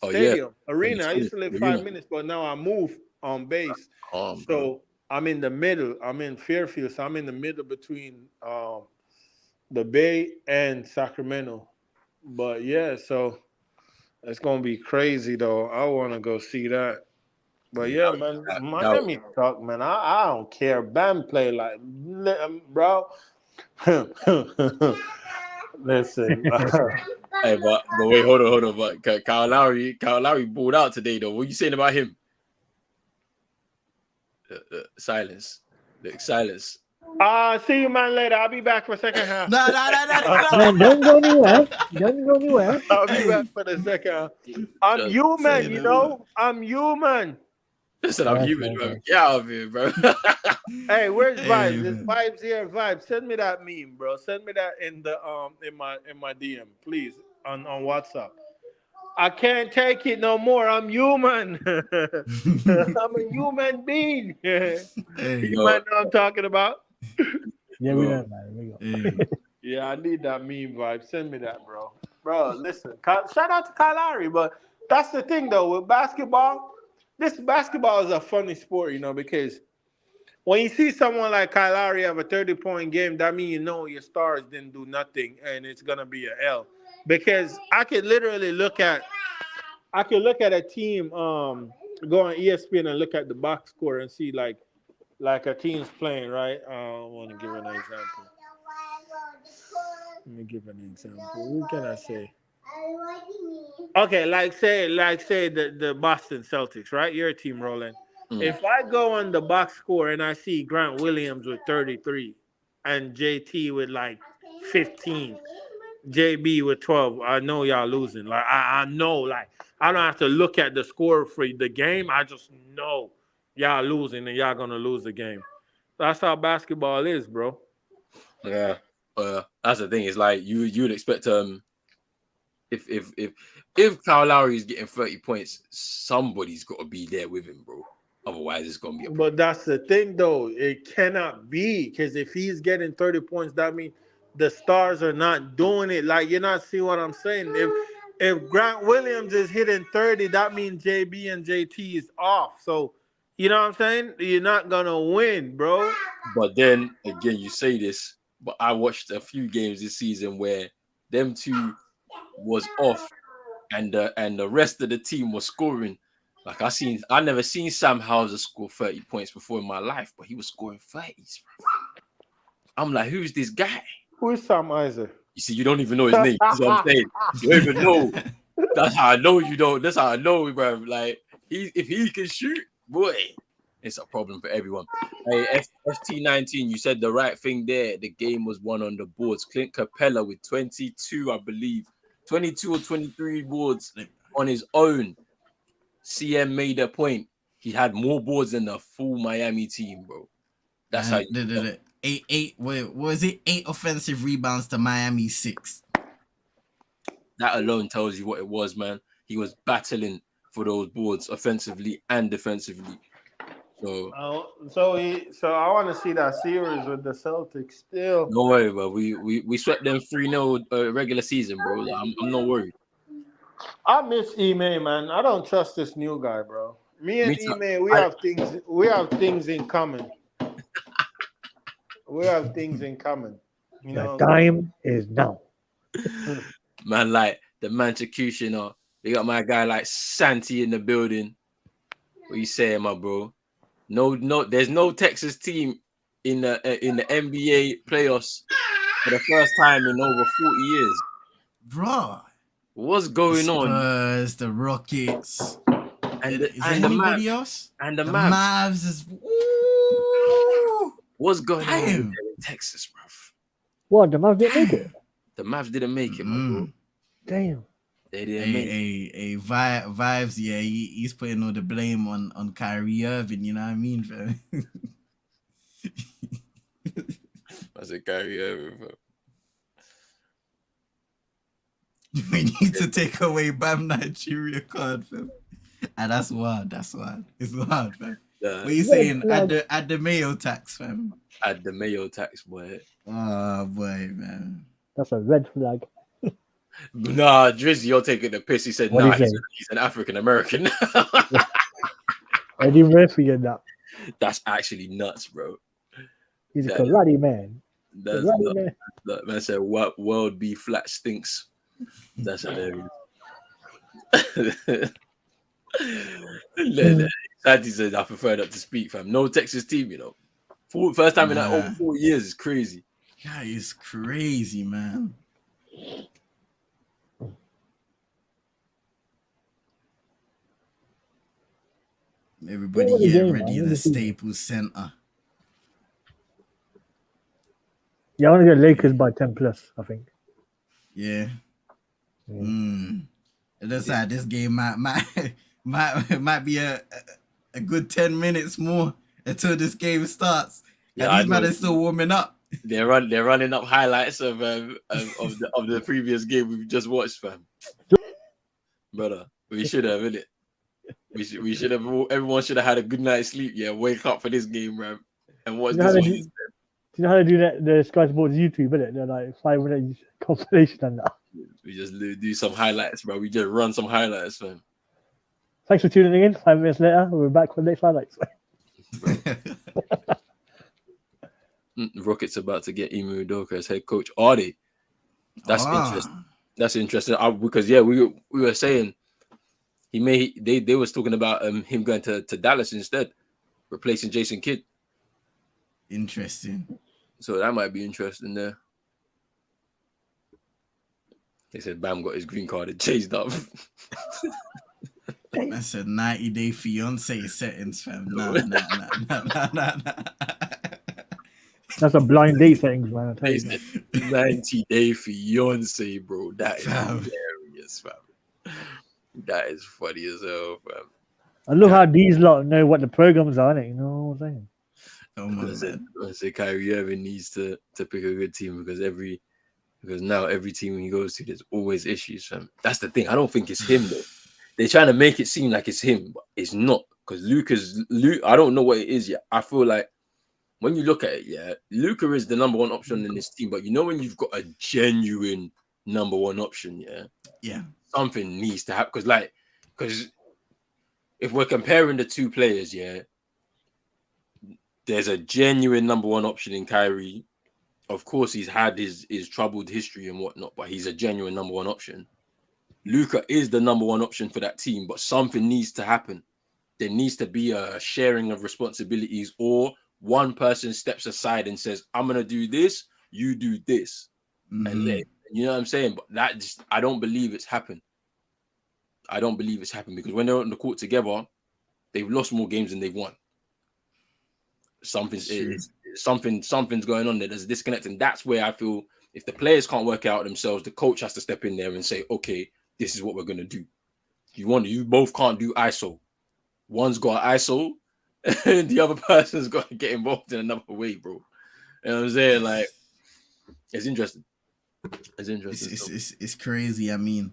Speaker 1: Oh yeah,
Speaker 3: Stadium
Speaker 1: from the
Speaker 3: arena. I used to live
Speaker 1: arena.
Speaker 3: 5 minutes, but now I moved on base.
Speaker 1: Bro.
Speaker 3: So I'm in the middle. I'm in Fairfield. So I'm in the middle between the Bay and Sacramento. But yeah, so it's gonna be crazy though. I want to go see that. But
Speaker 1: Yeah,
Speaker 3: yeah, man,
Speaker 1: that,
Speaker 3: Miami suck, man. I don't care. Bam play like, bro. Listen,
Speaker 1: hey, but wait, hold on. But Kyle Lowry balled out today, though. What you saying about him? Silence. Silence.
Speaker 3: see you, man, later. I'll be back for second half.
Speaker 2: Nah.
Speaker 4: Man, don't go anywhere. Don't go anywhere.
Speaker 3: I'll be back for the second half. I'm
Speaker 1: Just
Speaker 3: human,
Speaker 2: say
Speaker 3: you
Speaker 2: no
Speaker 3: know. I'm human.
Speaker 1: listen, I'm
Speaker 4: Yes,
Speaker 1: human,
Speaker 4: yes,
Speaker 1: bro.
Speaker 4: yes.
Speaker 1: Get out of here, bro.
Speaker 3: Hey, where's
Speaker 2: Hey,
Speaker 3: vibes? There's
Speaker 2: man.
Speaker 3: vibes here. Vibes. Send me that meme, bro. Send me that in the in my DM, please, on WhatsApp. I can't take it no more. I'm human. I'm a human being.
Speaker 2: Hey,
Speaker 3: You
Speaker 1: Yo,
Speaker 3: might know what I'm talking about.
Speaker 4: Yeah, we
Speaker 1: bro.
Speaker 4: know, man. We got.
Speaker 2: hey.
Speaker 3: Yeah, I need that meme vibe. Send me that, bro. Bro, listen. Shout out to Kyle Lowry, but that's the thing though with basketball. This basketball is a funny sport, you know, because when you see someone like Kyle Lowry have a 30-point game, that means you know your stars didn't do nothing and it's gonna be a L. Because I could look at a team go on ESPN and look at the box score and see like a team's playing, right? I want to give an example. Let me give an example. What can I say? Okay, like say the Boston Celtics, right? You're a team, Roland. If I go on the box score and I see Grant Williams with 33 and JT with like 15, JB with 12, I know y'all losing. Like I know, like I don't have to look at the score for the game. I just know y'all losing and y'all gonna lose the game. That's how basketball is, bro.
Speaker 1: Yeah. That's the thing. It's like you'd expect if Kyle Lowry is getting 30 points, somebody's got to be there with him, bro. Otherwise, it's gonna be a problem.
Speaker 3: But that's the thing, though. It cannot be because if he's getting 30 points, that means the stars are not doing it. Like you're not seeing what I'm saying. If Grant Williams is hitting 30, that means JB and JT is off. So you know what I'm saying? You're not gonna win, bro.
Speaker 1: But then again, you say this, but I watched a few games this season where them two was off, and the rest of the team was scoring. Like I never seen Sam Hauser score 30 points before in my life, but he was scoring 30s, bro. I'm like, who's this guy?
Speaker 3: Who is Sam Iser?
Speaker 1: You see, you don't even know his name. That's what I'm saying. You don't even know. That's how I know you don't. That's how I know, bro. Like, if he can shoot, boy, it's a problem for everyone. Hey, FT19, you said the right thing there. The game was won on the boards. Clint Capella with 22, I believe. 22 or 23 boards on his own. CM made a point. He had more boards than the full Miami team, bro. That's how you
Speaker 2: eight. What was it? 8 offensive rebounds to Miami 6.
Speaker 1: That alone tells you what it was, man. He was battling for those boards offensively and defensively. So
Speaker 3: I want to see that series with the Celtics still.
Speaker 1: don't worry, bro. We swept them 3-0 regular season, bro. I'm not worried.
Speaker 3: I miss Ime, man. I don't trust this new guy, bro. Me and Ime, we have things in common. We have things in common. You know,
Speaker 4: the time is now.
Speaker 1: Man, like the Manchecutioner. They got my guy like Santi in the building. What you saying, my bro? No, there's no Texas team in the NBA playoffs for the first time in over 40 years.
Speaker 2: Bro.
Speaker 1: What's going on?
Speaker 2: Spurs, the Rockets.
Speaker 1: And
Speaker 2: is there anybody else?
Speaker 1: And the
Speaker 2: Mavs. Mavs is ooh.
Speaker 1: What's going on in Texas, bro?
Speaker 4: What, the Mavs didn't make it?
Speaker 1: The Mavs didn't make it, my bro.
Speaker 4: Damn.
Speaker 1: They didn't make it.
Speaker 2: Vibes, yeah, he's putting all the blame on Kyrie Irving, you know what I mean, fam?
Speaker 1: I said Kyrie Irving, fam.
Speaker 2: We need to take away Bam Nigeria card, fam. And that's wild. It's wild, fam. What are you saying? Add the Mayo tax, fam.
Speaker 1: Add the Mayo tax, boy.
Speaker 2: Oh boy, man.
Speaker 4: That's a red flag.
Speaker 1: Nah, Drizzy, you're taking the piss. He said, nah, he's an African American.
Speaker 4: Eddie Murphy and that.
Speaker 1: That's actually nuts, bro.
Speaker 4: He's a karate man.
Speaker 1: That's nuts. That man said, what world be flat stinks. That's hilarious. Santi said, I prefer not to speak, fam. No Texas team, you know. First time in over 4 years is crazy.
Speaker 2: Yeah, it's crazy, man. Everybody get ready the Staples Center.
Speaker 4: Yeah, I want to get Lakers by 10 plus, I think.
Speaker 2: Yeah. That's how this game might be a good 10 minutes more until this game starts. Yeah, and these men are still warming up.
Speaker 1: They're running up highlights of the previous game we've just watched, fam. Brother, we should have, innit? We should have. Everyone should have had a good night's sleep. Yeah, wake up for this game, bro, and watch this one.
Speaker 4: Do you know how to do that? The Sky Sports YouTube, innit? They're like 5-minute compilation and that.
Speaker 1: We just do some highlights, bro. We just run some highlights, man.
Speaker 4: Thanks for tuning in. 5 minutes later, we're back for the next highlights.
Speaker 1: Rockets about to get Ime Udoka as head coach. Are they? That's interesting. That's interesting. Because we were saying they was talking about him going to Dallas instead, replacing Jason Kidd.
Speaker 2: Interesting.
Speaker 1: So that might be interesting there. They said Bam got his green card and chased up.
Speaker 2: That's a 90-day fiance settings, fam. Nah.
Speaker 4: That's a blind date thing, man. I tell you,
Speaker 1: It's
Speaker 4: man.
Speaker 1: a 90-day fiance, bro. That is
Speaker 2: Fam.
Speaker 1: hilarious, fam. That is funny as hell, fam.
Speaker 4: I love how these lot know what the programs are, innit? You know what I'm saying?
Speaker 2: Come on, man.
Speaker 1: I said Kyrie Irving needs to pick a good team because now every team he goes to, there's always issues, fam. That's the thing. I don't think it's him though. They're trying to make it seem like it's him, but it's not. Because Luke, I don't know what it is yet. I feel like when you look at it, yeah, Luka is the number one option in this team. But you know when you've got a genuine number one option,
Speaker 2: Yeah.
Speaker 1: something needs to happen. Because if we're comparing the two players, yeah, there's a genuine number one option in Kyrie. Of course, he's had his troubled history and whatnot, but he's a genuine number one option. Luka is the number one option for that team, but something needs to happen. There needs to be a sharing of responsibilities, or one person steps aside and says, I'm going to do this, you do this. And you know what I'm saying? But that just, I don't believe it's happened. I don't believe it's happened because when they're on the court together, they've lost more games than they've won. Something's going on there. There's a disconnect, and that's where I feel if the players can't work out themselves, the coach has to step in there and say, okay, this is what we're going to do. You both can't do ISO. One's got ISO, and the other person's got to get involved in another way, bro. You know what I'm saying? Like, it's interesting. It's interesting.
Speaker 2: It's crazy. I mean,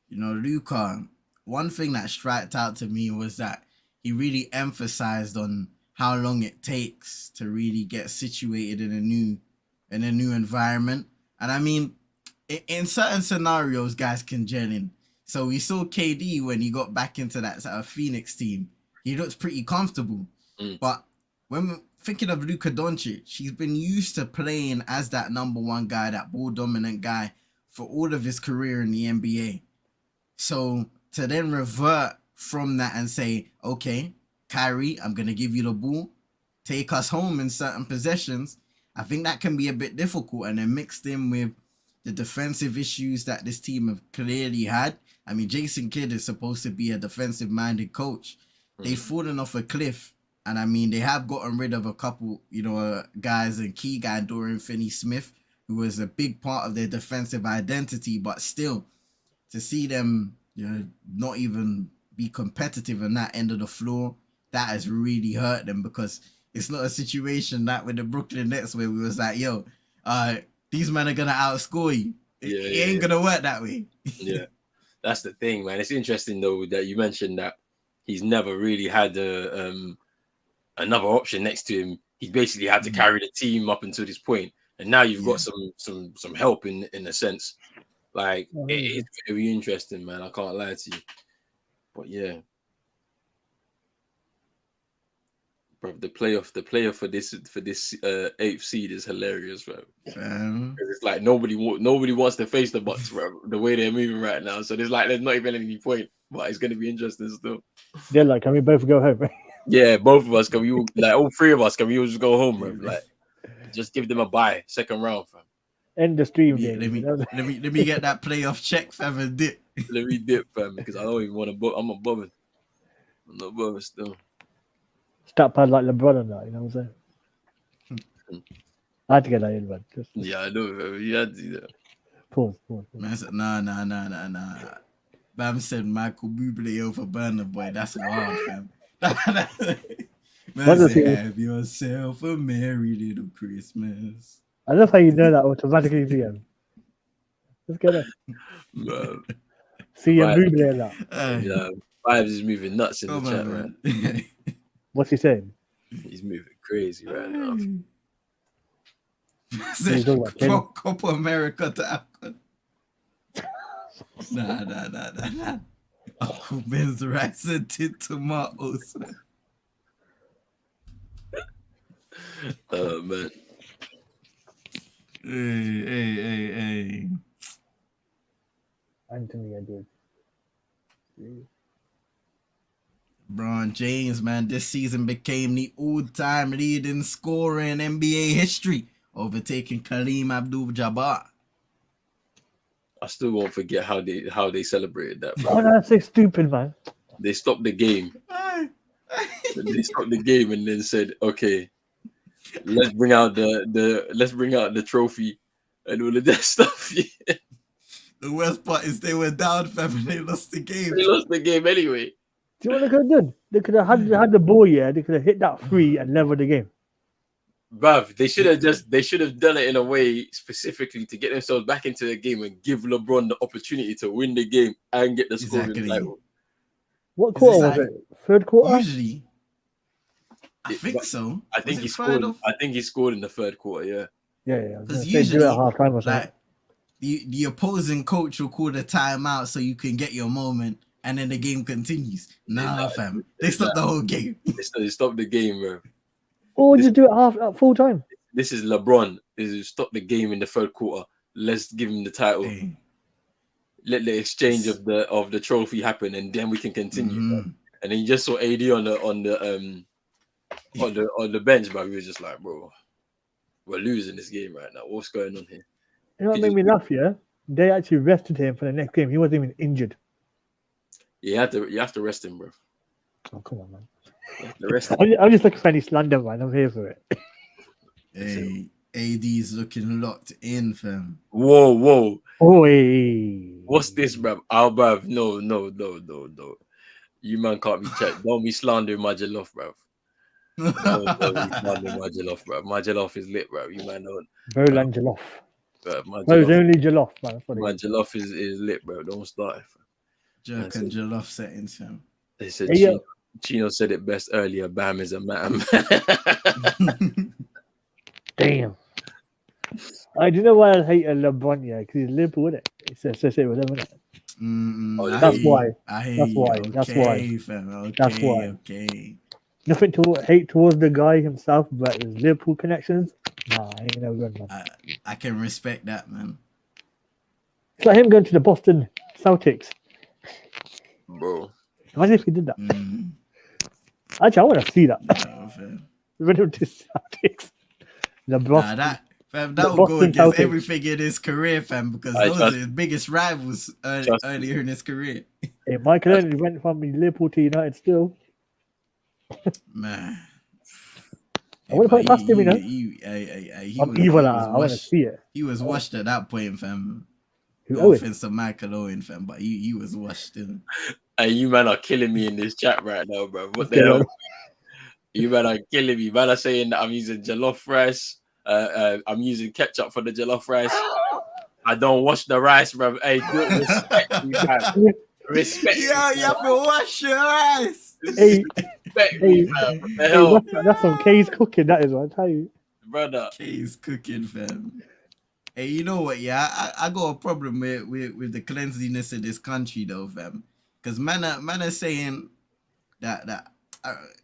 Speaker 2: you know, Luka, one thing that struck out to me was that he really emphasized on how long it takes to really get situated in a new environment. And I mean, in certain scenarios, guys can gel in. So we saw KD when he got back into that sort of Phoenix team. He looks pretty comfortable. But when we're thinking of Luka Doncic, he's been used to playing as that number one guy, that ball dominant guy for all of his career in the NBA. So to then revert from that and say, okay, Kyrie, I'm going to give you the ball, take us home in certain possessions, I think that can be a bit difficult. And then mixed in with the defensive issues that this team have clearly had. I mean, Jason Kidd is supposed to be a defensive-minded coach. They've fallen off a cliff. And I mean, they have gotten rid of a couple, guys, and key guy, Dorian Finney-Smith, who was a big part of their defensive identity. But still, to see them, not even be competitive on that end of the floor, that has really hurt them, because it's not a situation that with the Brooklyn Nets where we was like, these men are going to outscore you. It ain't going to work that way.
Speaker 1: Yeah, that's the thing, man. It's interesting, though, that you mentioned that he's never really had another option next to him. He basically had to carry the team up until this point. And now you've got some help in a sense. Like, it's very interesting, man. I can't lie to you. But yeah. Bro, the player for this 8th seed is hilarious, bro. It's like nobody wants to face the Bucks, bro, the way they're moving right now. So there's not even any point, but it's gonna be interesting still.
Speaker 4: They're like, can we both go home?
Speaker 1: Yeah, both of us. All three of us? Can we all just go home, bro? Like, just give them a bye, second round, fam.
Speaker 4: End the stream.
Speaker 2: Yeah, let me get that playoff check, fam, and dip.
Speaker 1: Let me dip, fam, because I don't even want to. I'm not bothered. I'm not bothered still.
Speaker 4: Stat pad like LeBron and that, you know what I'm saying? I had to get that in, man.
Speaker 1: Yeah, I know. You had to do that.
Speaker 4: Pause.
Speaker 2: Man, I said, nah. Bam said Michael Bublé over Burner Boy. That's wild, fam. Man said, have yourself a merry little Christmas.
Speaker 4: I love how you know that automatically, CM. Let's get it. CM Bublé and that.
Speaker 1: Yeah, Vibes is moving nuts in the chat, man.
Speaker 4: What's he saying?
Speaker 1: He's moving crazy right now.
Speaker 2: Copa America to Africa. Nah. Uncle Ben's rice and tomatoes.
Speaker 1: Oh, man.
Speaker 2: Hey.
Speaker 4: Anthony, I did.
Speaker 2: LeBron James, man, this season became the all-time leading scorer in NBA history, overtaking Kareem Abdul-Jabbar.
Speaker 1: I still won't forget how they celebrated that.
Speaker 4: Oh, that's so stupid, man.
Speaker 1: they stopped the game. They stopped the game and then said, "Okay, let's bring out the trophy and all of that stuff." Yeah.
Speaker 2: The worst part is they were down, fam, and they lost the game.
Speaker 1: They lost the game anyway.
Speaker 4: Do you know what they could have done? They could have had the ball, yeah. They could have hit that free and leveled the game.
Speaker 1: Bruv, they should have done it in a way specifically to get themselves back into the game and give LeBron the opportunity to win the game and get the scoring title.
Speaker 4: What quarter was it? Third quarter?
Speaker 2: Usually, I think so.
Speaker 1: I think he scored. I think he scored in the third quarter. Yeah.
Speaker 4: Yeah.
Speaker 2: Because
Speaker 4: Usually,
Speaker 2: usually,
Speaker 4: at half time or something.
Speaker 2: like the opposing coach will call the timeout so you can get your moment, and then the game continues. Nah, fam, they stopped the whole game.
Speaker 1: They stopped the game, bro.
Speaker 4: Or just do it at full time.
Speaker 1: This is LeBron. This is stop the game in the third quarter. Let's give him the title.
Speaker 2: Hey.
Speaker 1: Let the exchange of the trophy happen, and then we can continue.
Speaker 2: Mm-hmm.
Speaker 1: And then you just saw AD on the bench, but we were just like, bro, we're losing this game right now. What's going on here?
Speaker 4: You know what made me laugh? Yeah, they actually rested him for the next game. He wasn't even injured.
Speaker 1: Yeah, you have to rest him, bro.
Speaker 4: Oh, come on, man.
Speaker 1: The rest.
Speaker 4: I'm just looking for any slander, man. I'm here for it.
Speaker 2: Hey, AD's looking locked in, fam.
Speaker 1: Whoa.
Speaker 4: Oh, hey.
Speaker 1: What's this, bruv? Oh, bruv. No. You man can't be checked. Don't be slandering my jollof, bruv. Don't be slandering my jollof, bruv. My jollof is lit, bruv. You man don't.
Speaker 4: Roland jollof.
Speaker 1: My
Speaker 4: No, it's
Speaker 1: jollof,
Speaker 4: only jollof, man.
Speaker 1: my jollof is lit, bro. Don't start it.
Speaker 2: Jerk and jollof settings, fam.
Speaker 1: They said
Speaker 4: Hey,
Speaker 1: Chino said it best earlier. Bam is a man.
Speaker 4: Damn. I do know why I hate LeBron, yeah, because he's Liverpool, isn't it? It's associated with them, isn't it?
Speaker 1: Oh,
Speaker 4: That's why.
Speaker 2: That's
Speaker 4: why.
Speaker 2: Fam. Okay,
Speaker 4: That's why.
Speaker 2: Okay.
Speaker 4: Nothing to hate towards the guy himself, but his Liverpool connections, nah, I ain't never good, man.
Speaker 2: I can respect that, man.
Speaker 4: It's like him going to the Boston Celtics.
Speaker 1: Bro.
Speaker 4: Imagine if he did that. Actually, I want to see that.
Speaker 2: No, fam.
Speaker 4: Run him to Celtics. LeBron.
Speaker 2: That would go against everything in his career, fam, because those are his biggest rivals earlier in his career.
Speaker 4: Hey, Michael only went from Liverpool to United still.
Speaker 2: Man.
Speaker 4: I want to put past him, you know.
Speaker 2: I'm
Speaker 4: evil. I want to see it.
Speaker 2: He was washed at that point, fam.
Speaker 4: Who
Speaker 2: offense to Michael Owen, fam, but he was washed still.
Speaker 1: And you man are killing me in this chat right now, bro. What the hell? You man are killing me. Man are saying that I'm using jollof rice. I'm using ketchup for the jollof rice. I don't wash the rice, bro. Hey, good respect me, man. Respect.
Speaker 2: Yeah, you have to wash your rice.
Speaker 4: Hey,
Speaker 1: respect me, fam. What the hell?
Speaker 4: That's some K's cooking, that is, I tell you.
Speaker 1: Brother.
Speaker 2: K's cooking, fam. Hey, you know what? Yeah, I got a problem with the cleanliness of this country, though, fam. Because man are saying that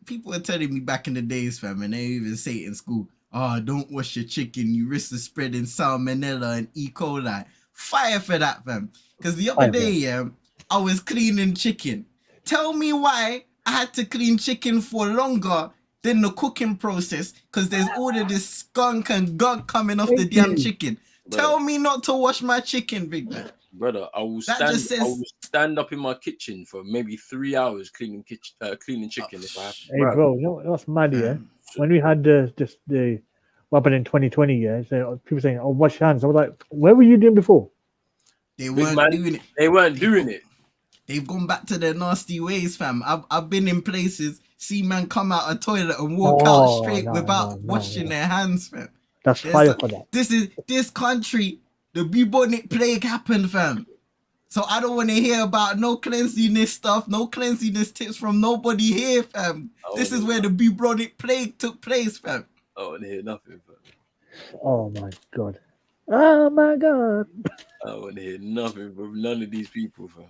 Speaker 2: people are telling me back in the days, fam, and they even say it in school. Oh, don't wash your chicken. You risk the spreading salmonella and E. coli. Fire for that, fam. Because the other day, I was cleaning chicken. Tell me why I had to clean chicken for longer than the cooking process, because there's all of this skunk and gunk coming off the damn chicken. Brother. Tell me not to wash my chicken, big man.
Speaker 1: Brother, I will stand up in my kitchen for maybe 3 hours cleaning chicken if I have to.
Speaker 4: Hey, bro, you know what's mad, yeah? When we had the what happened in 2020, yeah, so people saying, "Oh, wash your hands." I was like, "Where were you doing before?"
Speaker 2: They weren't doing it.
Speaker 1: They weren't doing it.
Speaker 2: They've gone back to their nasty ways, fam. I've been in places, see man come out a toilet and walk out straight without washing their hands, fam.
Speaker 4: That's fire for that.
Speaker 2: This country, the bubonic plague happened, fam. So I don't want to hear about no cleanliness stuff, no cleanliness tips from nobody here, fam. This is where the bubonic plague took place, fam.
Speaker 1: I don't want to hear nothing, fam.
Speaker 4: Oh my god. Oh my god.
Speaker 1: I don't want to hear nothing from none of these people, fam.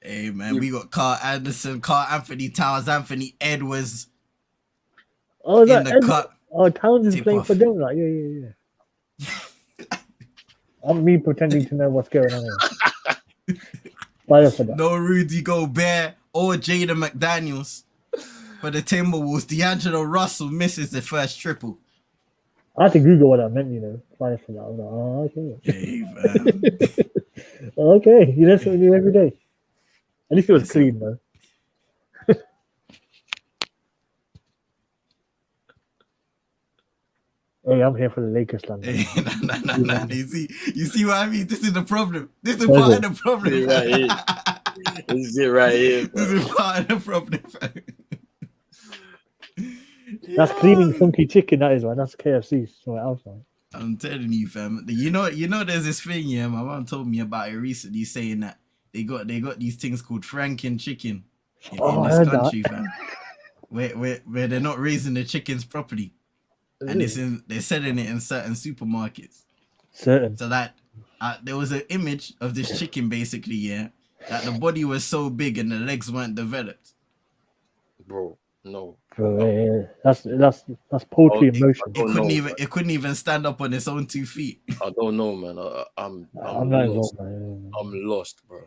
Speaker 2: Hey man, we got Carl Anderson, Carl Anthony Towns, Anthony Edwards.
Speaker 4: Oh,
Speaker 2: in the cut.
Speaker 4: Oh, Towns is playing for them, like yeah. I'm me pretending to know what's going on here. Fire for that.
Speaker 2: No Rudy Gobert or Jaden McDaniels for the Timberwolves. D'Angelo Russell misses the first triple.
Speaker 4: I had to Google what that meant, you know. Fire for that. I was like, oh, okay.
Speaker 2: Hey man.
Speaker 4: Okay, you know what you do every day. At least it was clean, though. Hey, I'm here for the Lakers, man.
Speaker 2: Nah. You see what I mean? This is the problem. This is
Speaker 4: What is
Speaker 2: part
Speaker 4: it?
Speaker 2: of the problem.
Speaker 1: This is right here. This is it right here, bro.
Speaker 2: This is part of the problem.
Speaker 4: That's cleaning funky chicken, that is, man. That's KFC. Somewhere else, man.
Speaker 2: I'm telling you, fam. You know, there's this thing, yeah. My mom told me about it recently, saying that they got these things called Franken chicken in
Speaker 4: I
Speaker 2: this
Speaker 4: heard
Speaker 2: country, fam. Where they're not raising the chickens properly, and they're selling it in certain supermarkets.
Speaker 4: Certain.
Speaker 2: So that there was an image of this chicken, basically, yeah, that the body was so big and the legs weren't developed.
Speaker 1: Bro, no.
Speaker 4: Bro, yeah. That's poultry in motion.
Speaker 2: It couldn't even stand up on its own 2 feet.
Speaker 1: I don't know, man. I'm
Speaker 4: not
Speaker 1: lost.
Speaker 4: involved, man.
Speaker 1: I'm lost, bro.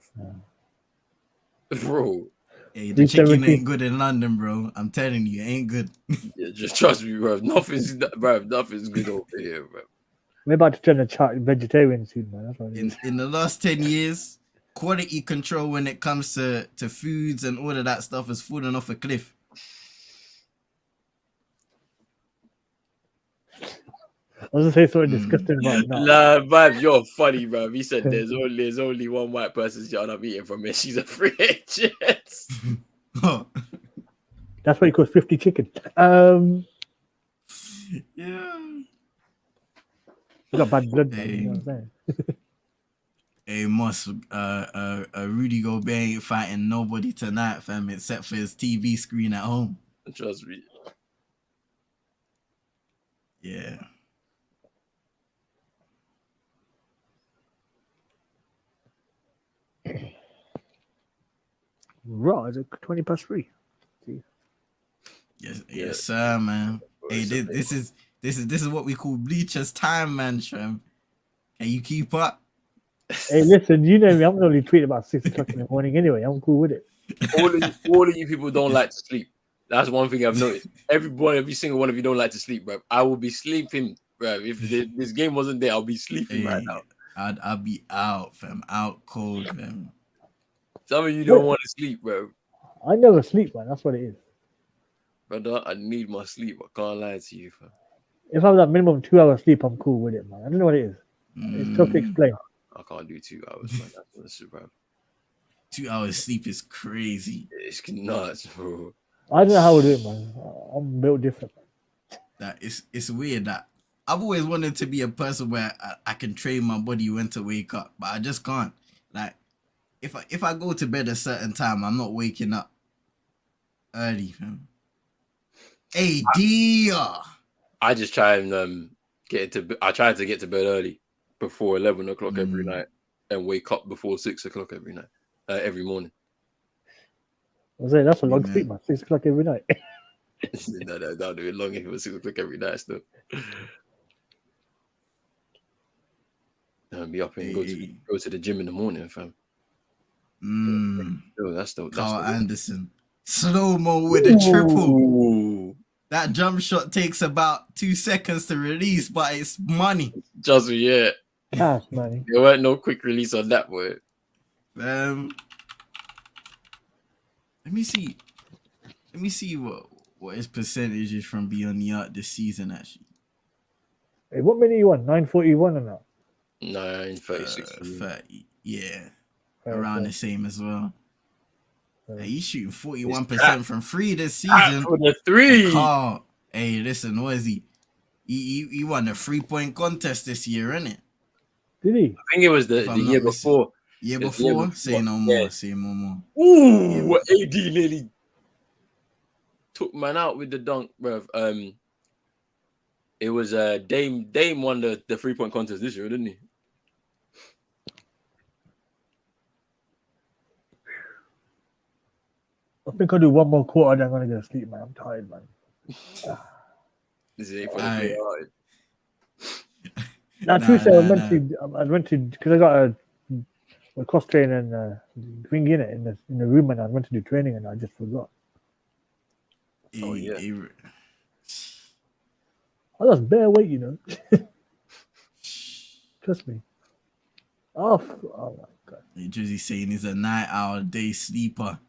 Speaker 1: Bro.
Speaker 2: Hey, the chicken ain't good in London, bro. I'm telling you, it ain't good.
Speaker 1: Yeah, just trust me, bro. Nothing's good over here, bro.
Speaker 4: We're about to turn a vegetarian soon, man. That's what it is.
Speaker 2: In the last 10 years, quality control when it comes to foods and all of that stuff has fallen off a cliff.
Speaker 4: I was gonna say something disgusting, but no.
Speaker 1: Nah, Vibes, you're funny, bro. He said there's only one white person I'm eating from, and she's a free agent.
Speaker 4: That's what he calls 50 chicken.
Speaker 2: Yeah.
Speaker 4: You got bad blood, man.
Speaker 2: Hey.
Speaker 4: You know what I'm saying?
Speaker 2: Hey, Moss, Rudy Gobert ain't fighting nobody tonight, fam, except for his TV screen at home.
Speaker 1: Trust me.
Speaker 2: Yeah.
Speaker 4: Raw, is it 20 past 3?
Speaker 2: Yes, sir, man. Hey, this is what we call bleachers time, man, Shem. Can you keep up?
Speaker 4: Hey, listen, you know me. I'm only tweeting about 6 o'clock in the morning anyway. I'm cool with it.
Speaker 1: All of you people don't like to sleep. That's one thing I've noticed. Every single one of you don't like to sleep, bro. I will be sleeping, bro. If this game wasn't there, I'll be sleeping right now.
Speaker 2: I'll be out, fam. Out cold, fam.
Speaker 1: Some of you don't want to sleep, bro.
Speaker 4: I never sleep, man. That's what it is.
Speaker 1: Brother, I need my sleep. I can't lie to you, fam.
Speaker 4: If I have that minimum 2 hours sleep, I'm cool with it, man. I don't know what it is. It's tough to explain.
Speaker 1: I can't do 2 hours, man. That's bro.
Speaker 2: 2 hours sleep is crazy.
Speaker 1: It's nuts, bro.
Speaker 4: I don't know how to do it, man. I'm built different.
Speaker 2: That it's weird that I've always wanted to be a person where I can train my body when to wake up, but I just can't. Like, if I go to bed a certain time, I'm not waking up early, fam. Hey, dear.
Speaker 1: I just try and I try to get to bed early, before 11 o'clock every night, and wake up before 6 o'clock every night, every morning.
Speaker 4: I was saying that's a long sleep, man. 6 o'clock every night.
Speaker 1: No, don't do it long if it was 6 o'clock every night still. Be up and go to the gym in the morning, fam. That's
Speaker 2: Carl Anderson. Slow-mo with a triple. That jump shot takes about 2 seconds to release, but it's money.
Speaker 1: Just yeah.
Speaker 4: Cash money.
Speaker 1: There weren't no quick release on that boy.
Speaker 2: Let me see what his percentage is from beyond the arc this season, actually.
Speaker 4: Hey, what minute you want? 9:41 or not?
Speaker 1: 9:36.
Speaker 2: 30, yeah.
Speaker 4: Fair
Speaker 2: Around
Speaker 4: play.
Speaker 2: the same as well. Hey, he's shooting 41% from free this season.
Speaker 1: For the three.
Speaker 2: Carl, hey, listen, what is he? He won the 3-point contest this year, innit?
Speaker 4: Did he?
Speaker 1: I think it was the year before.
Speaker 2: Year before? Say no more.
Speaker 1: Yeah.
Speaker 2: Say no more.
Speaker 1: Ooh, AD nearly took man out with the dunk, bruv. It was Dame won the 3-point contest this year, didn't he?
Speaker 4: I think I'll do one more quarter, then I'm gonna go to sleep, man. I'm tired, man.
Speaker 1: This is for the
Speaker 4: Now, Tuesday, I went to because I got a cross training thing in it in the room, and I went to do training, and I just forgot.
Speaker 1: Oh yeah.
Speaker 4: I lost bare weight, you know. Trust me. Oh my god.
Speaker 2: Jersey saying he's a night owl, day sleeper.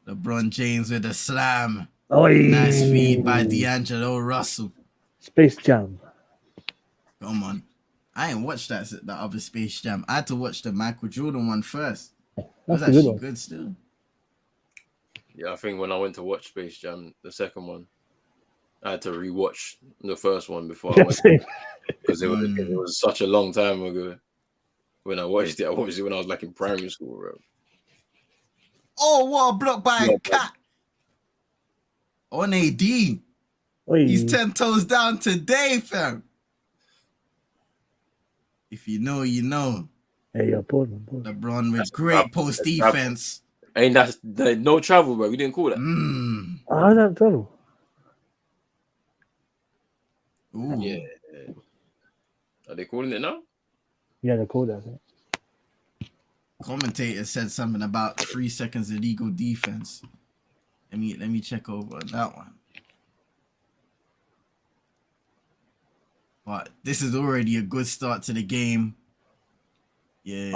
Speaker 2: LeBron James with a slam.
Speaker 4: Oy.
Speaker 2: Nice feed by D'Angelo Russell.
Speaker 4: Space Jam.
Speaker 2: Come on. I ain't watched the other Space Jam. I had to watch the Michael Jordan one first. It was
Speaker 4: That's a good
Speaker 2: actually
Speaker 4: one.
Speaker 2: good still.
Speaker 1: Yeah, I think when I went to watch Space Jam, the second one, I had to rewatch the first one before I went because it was such a long time ago when I watched it. I watched it when I was like in primary school, bro.
Speaker 2: Oh, what a block by
Speaker 1: Yeah,
Speaker 2: a cat on AD.
Speaker 4: Oi.
Speaker 2: He's 10 toes down today, fam. If you know, you know.
Speaker 4: Hey, yo, pause.
Speaker 2: LeBron with great post defense.
Speaker 1: Ain't that no travel, bro? We didn't call that.
Speaker 4: How's that trouble?
Speaker 2: Ooh.
Speaker 1: Yeah. Are they calling it now?
Speaker 4: Yeah, they called that. I think.
Speaker 2: Commentator said something about 3 seconds illegal defense. Let me check over that one. But this is already a good start to the game. Yeah.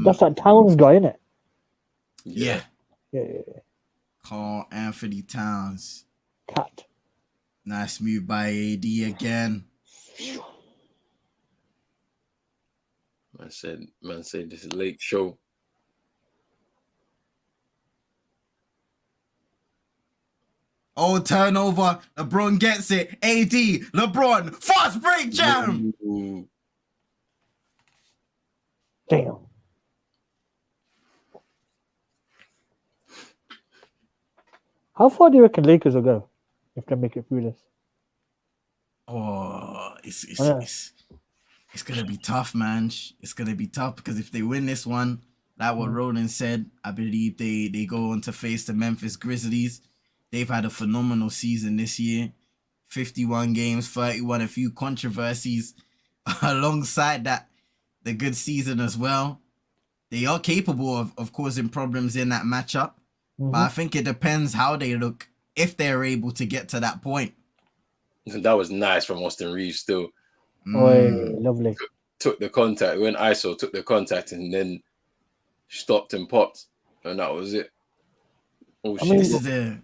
Speaker 4: That's that Towns guy, isn't it?
Speaker 2: Yeah.
Speaker 4: Yeah.
Speaker 2: Carl Anthony Towns.
Speaker 4: Cat.
Speaker 2: Nice move by AD again.
Speaker 1: Man said this is late show.
Speaker 2: Oh, turnover. LeBron gets it. AD. LeBron. Fast break jam.
Speaker 1: Ooh.
Speaker 4: Damn. How far do you reckon Lakers will go if they make it through this?
Speaker 2: Oh, it's gonna be tough, man. It's gonna be tough because if they win this one, like what Roland said, I believe they go on to face the Memphis Grizzlies. They've had a phenomenal season this year. 51 games, 31, a few controversies alongside that, the good season as well. They are capable of causing problems in that matchup, but I think it depends how they look if they're able to get to that point.
Speaker 1: That was nice from Austin Reeves still.
Speaker 4: Oh, lovely.
Speaker 1: Took the contact when ISO took the contact and then stopped and popped, and that was it. Oh shit!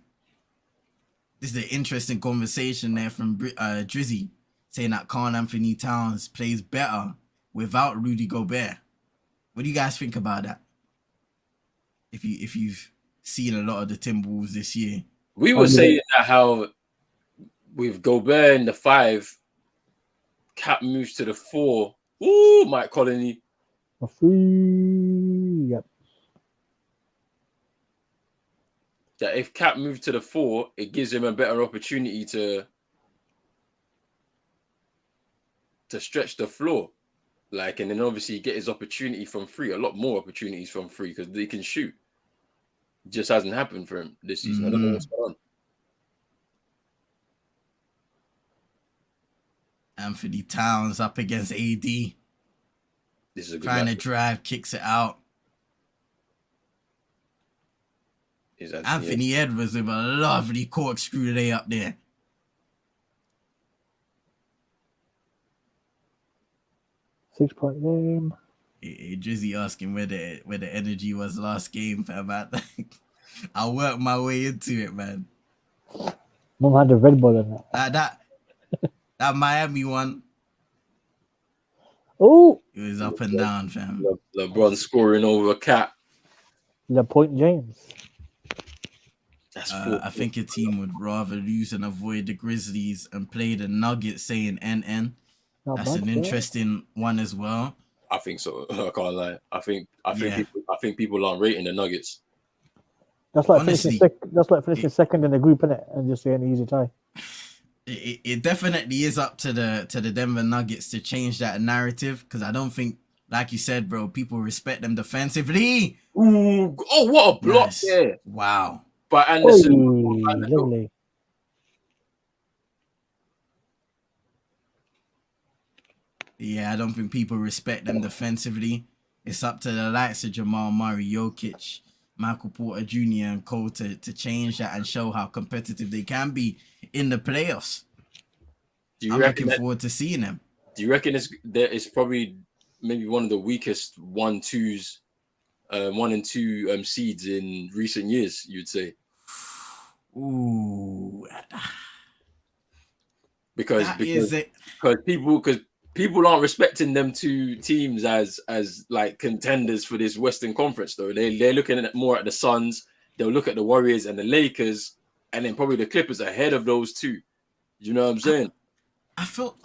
Speaker 2: This is the interesting conversation there from Drizzy saying that Karl Anthony Towns plays better without Rudy Gobert. What do you guys think about that? If you've seen a lot of the Timberwolves this year,
Speaker 1: We were saying that how with Gobert in the 5, Cap moves to the 4. Ooh, Mike Colony.
Speaker 4: A free. Yep.
Speaker 1: That if Cap moves to the 4, it gives him a better opportunity to stretch the floor, like, and then obviously get his opportunity from 3. A lot more opportunities from 3 because they can shoot. Just hasn't happened for him this season. I don't know what's going on.
Speaker 2: Anthony Towns up against AD.
Speaker 1: This is a good
Speaker 2: trying
Speaker 1: match.
Speaker 2: to drive, kicks it out. Anthony Edwards with a lovely corkscrew lay up there.
Speaker 4: Six-point game.
Speaker 2: Drizzy asking where the energy was last game, fam. I worked my way into it, man.
Speaker 4: Mom had the red ball in
Speaker 2: that Miami one.
Speaker 4: Oh,
Speaker 2: it was up and down, fam.
Speaker 1: LeBron scoring over Cap.
Speaker 4: LePoint James.
Speaker 1: That's
Speaker 2: I think a team would rather lose and avoid the Grizzlies and play the Nuggets, saying NN. That's an interesting one as well.
Speaker 1: I think so. I can't lie. I think people aren't rating the Nuggets.
Speaker 4: That's like finishing second in the group, innit? And just getting an easy tie.
Speaker 2: It definitely is up to the Denver Nuggets to change that narrative, because I don't think, like you said, bro, people respect them defensively.
Speaker 1: Ooh, oh, what a block!
Speaker 2: Nice.
Speaker 1: Yeah,
Speaker 2: wow.
Speaker 1: But Anderson,
Speaker 4: lovely.
Speaker 2: Yeah, I don't think people respect them defensively. It's up to the likes of Jamal Murray, Jokic, Michael Porter Jr. and Cole to change that and show how competitive they can be in the playoffs. I'm looking forward to seeing them.
Speaker 1: Do you reckon it's probably maybe one of the weakest 1-2s, 1 and 2 seeds in recent years, you'd say?
Speaker 2: Ooh.
Speaker 1: because
Speaker 2: That
Speaker 1: because
Speaker 2: is it.
Speaker 1: because people aren't respecting them two teams as like contenders for this Western Conference though. They're looking at more at the Suns. They'll look at the Warriors and the Lakers, and then probably the Clippers ahead of those two. You know what I'm saying?
Speaker 2: I feel.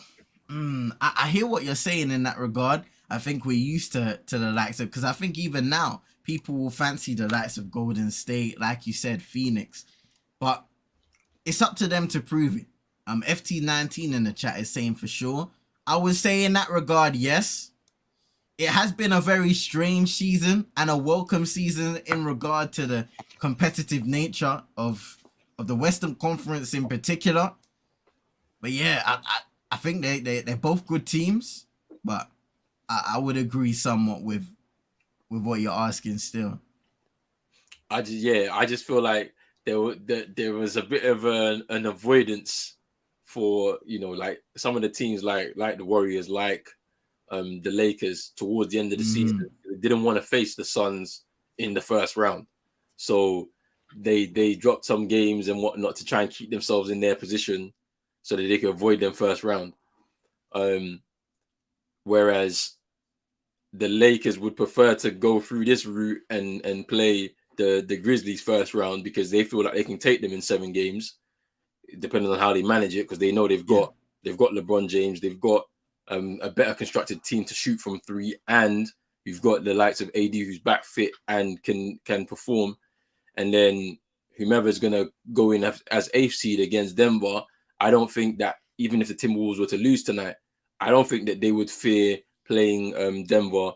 Speaker 2: I hear what you're saying in that regard. I think we're used to the likes of, because I think even now people will fancy the likes of Golden State, like you said, Phoenix, but it's up to them to prove it. FT19 in the chat is saying for sure. I would say in that regard, yes. It has been a very strange season and a welcome season in regard to the competitive nature of the Western Conference in particular. But yeah, I think they're both good teams, but I would agree somewhat with what you're asking still.
Speaker 1: I just feel like there was a bit of an avoidance for, you know, like some of the teams like the Warriors, like the Lakers towards the end of the season. They didn't want to face the Suns in the first round, so they dropped some games and whatnot to try and keep themselves in their position so that they could avoid them first round. Whereas the Lakers would prefer to go through this route and play the Grizzlies first round because they feel like they can take them in 7 games, depending on how they manage it, because they know they've got LeBron James, they've got a better constructed team to shoot from 3, and you've got the likes of AD who's back fit and can perform, and then whomever's gonna go in as 8th seed against Denver. I don't think that even if the Timberwolves were to lose tonight, I don't think that they would fear playing Denver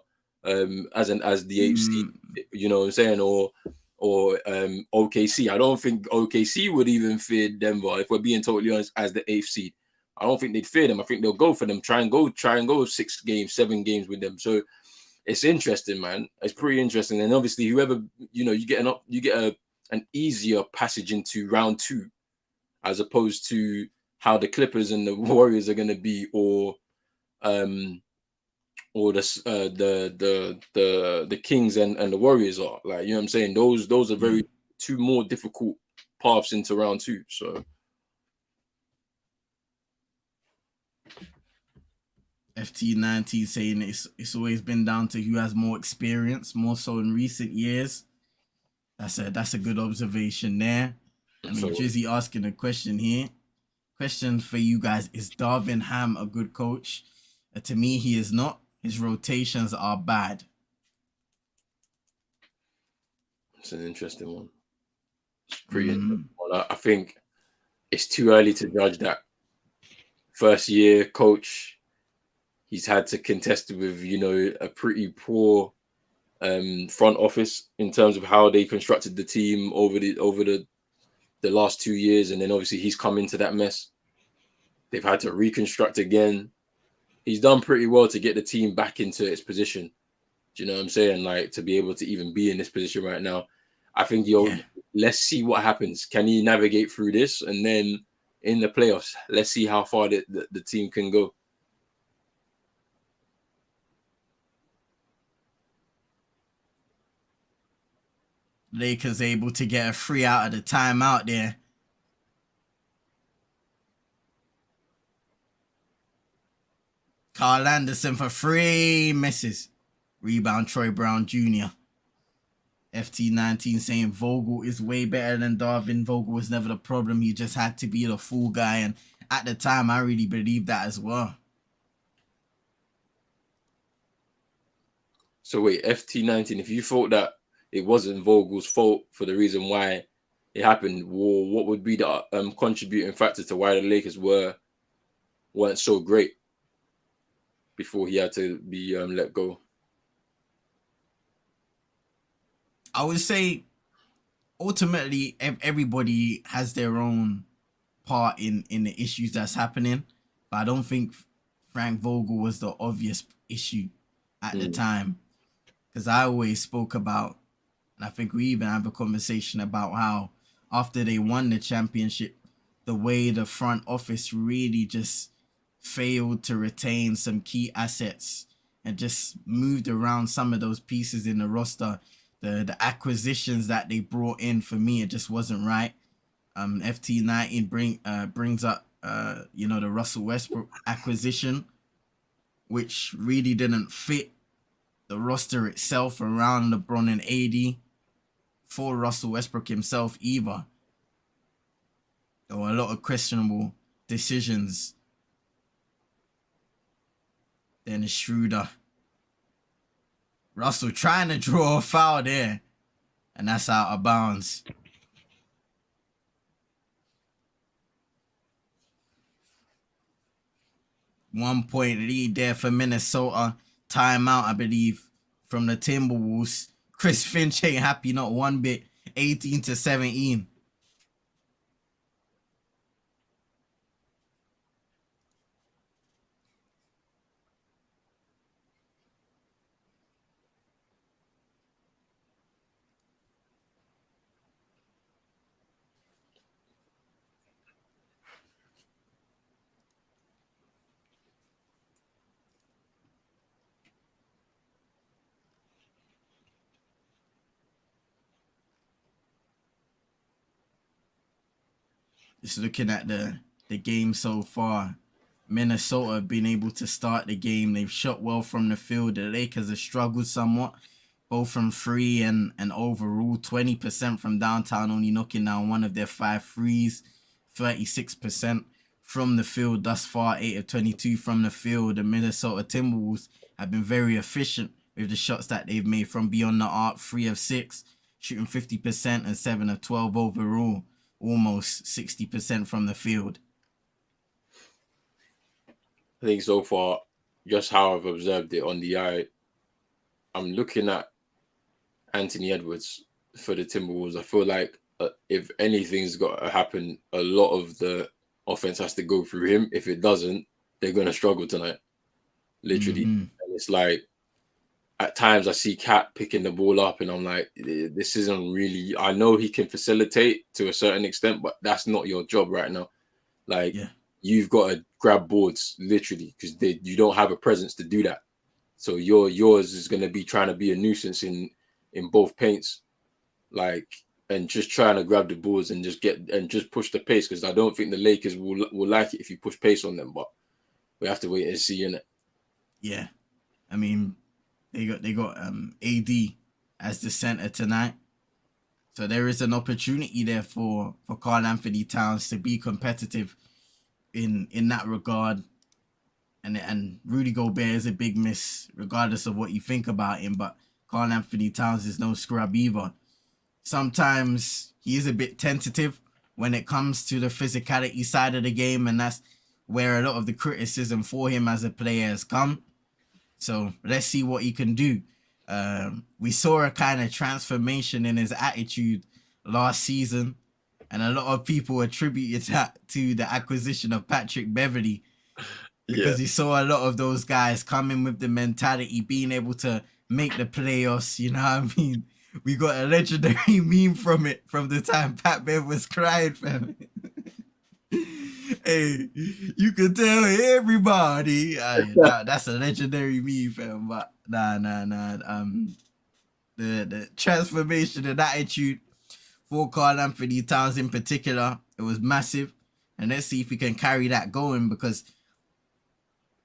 Speaker 1: as the 8th seed, you know what I'm saying, or OKC. I don't think OKC would even fear Denver, if we're being totally honest, as the 8th seed. I don't think they'd fear them. I think they'll go for them, try and go 6 games, 7 games with them. So it's interesting, man. It's pretty interesting. And obviously, whoever, you know, you get an easier passage into round 2, as opposed to how the Clippers and the Warriors are going to be, or the Kings and the Warriors are. Like, you know what I'm saying? Those are very 2 more difficult paths into round 2. So
Speaker 2: FT19 saying it's always been down to who has more experience, more so in recent years. That's a good observation there. I mean, Drizzy asking a question here. Question for you guys: is Darvin Ham a good coach? To me, he is not. His rotations are bad.
Speaker 1: It's an interesting one. It's pretty interesting one. I think it's too early to judge that. First year coach, he's had to contest with, you know, a pretty poor front office in terms of how they constructed the team over the last 2 years, and then obviously he's come into that mess. They've had to reconstruct again. He's done pretty well to get the team back into its position. Do you know what I'm saying? Like, to be able to even be in this position right now. I think let's see what happens. Can he navigate through this? And then in the playoffs, let's see how far the team can go.
Speaker 2: Lakers able to get a 3 out of the timeout there. Carl Anderson for 3 misses. Rebound Troy Brown Jr. FT19 saying Vogel is way better than Darvin. Vogel was never the problem. He just had to be the fool guy. And at the time, I really believed that as well.
Speaker 1: So wait, FT19, if you thought that it wasn't Vogel's fault for the reason why it happened, what would be the contributing factor to why the Lakers weren't so great before he had to be let go?
Speaker 2: I would say ultimately everybody has their own part in the issues that's happening, but I don't think Frank Vogel was the obvious issue at the time, because I always spoke about, and I think we even have a conversation about how after they won the championship, the way the front office really just failed to retain some key assets and just moved around some of those pieces in the roster. The acquisitions that they brought in, for me, it just wasn't right. FT19 brings up the Russell Westbrook acquisition, which really didn't fit the roster itself around LeBron and AD for Russell Westbrook himself either. There were a lot of questionable decisions. Dennis Schroeder. Russell trying to draw a foul there, and that's out of bounds. 1 point lead there for Minnesota. Timeout, I believe, from the Timberwolves. Chris Finch ain't happy, not one bit. 18-17. Just looking at the game so far, Minnesota have been able to start the game. They've shot well from the field. The Lakers have struggled somewhat, both from free and overall. 20% from downtown, only knocking down one of their 5 threes. 36% from the field thus far, 8 of 22 from the field. The Minnesota Timberwolves have been very efficient with the shots that they've made from beyond the arc. 3 of 6, shooting 50% and 7 of 12 overall. Almost 60% from the field.
Speaker 1: I think so far, just how I've observed it on the eye, I'm looking at Anthony Edwards for the Timberwolves. I feel like if anything's got to happen, a lot of the offense has to go through him. If it doesn't, they're going to struggle tonight. Literally. Mm-hmm. And it's like, at times I see Cat picking the ball up and I'm like, this isn't really, I know he can facilitate to a certain extent, but that's not your job right now. Like, you've got to grab boards, literally, because you don't have a presence to do that. So yours is going to be trying to be a nuisance in both paints, like, and just trying to grab the boards and just push the pace, because I don't think the Lakers will like it if you push pace on them, but we have to wait and see, innit?
Speaker 2: Yeah. I mean, they got AD as the center tonight. So there is an opportunity there for Karl Anthony Towns to be competitive in that regard. And Rudy Gobert is a big miss, regardless of what you think about him. But Karl Anthony Towns is no scrub either. Sometimes he is a bit tentative when it comes to the physicality side of the game, and that's where a lot of the criticism for him as a player has come. So let's see what he can do. We saw a kind of transformation in his attitude last season, and a lot of people attributed that to the acquisition of Patrick Beverley, because you saw a lot of those guys coming with the mentality, being able to make the playoffs. You know what I mean? We got a legendary meme from it, from the time Pat Bev was crying, fam. Hey, you can tell everybody. That's a legendary meme, fam. But nah. The transformation and attitude for Karl Anthony Towns in particular, it was massive. And let's see if we can carry that going, because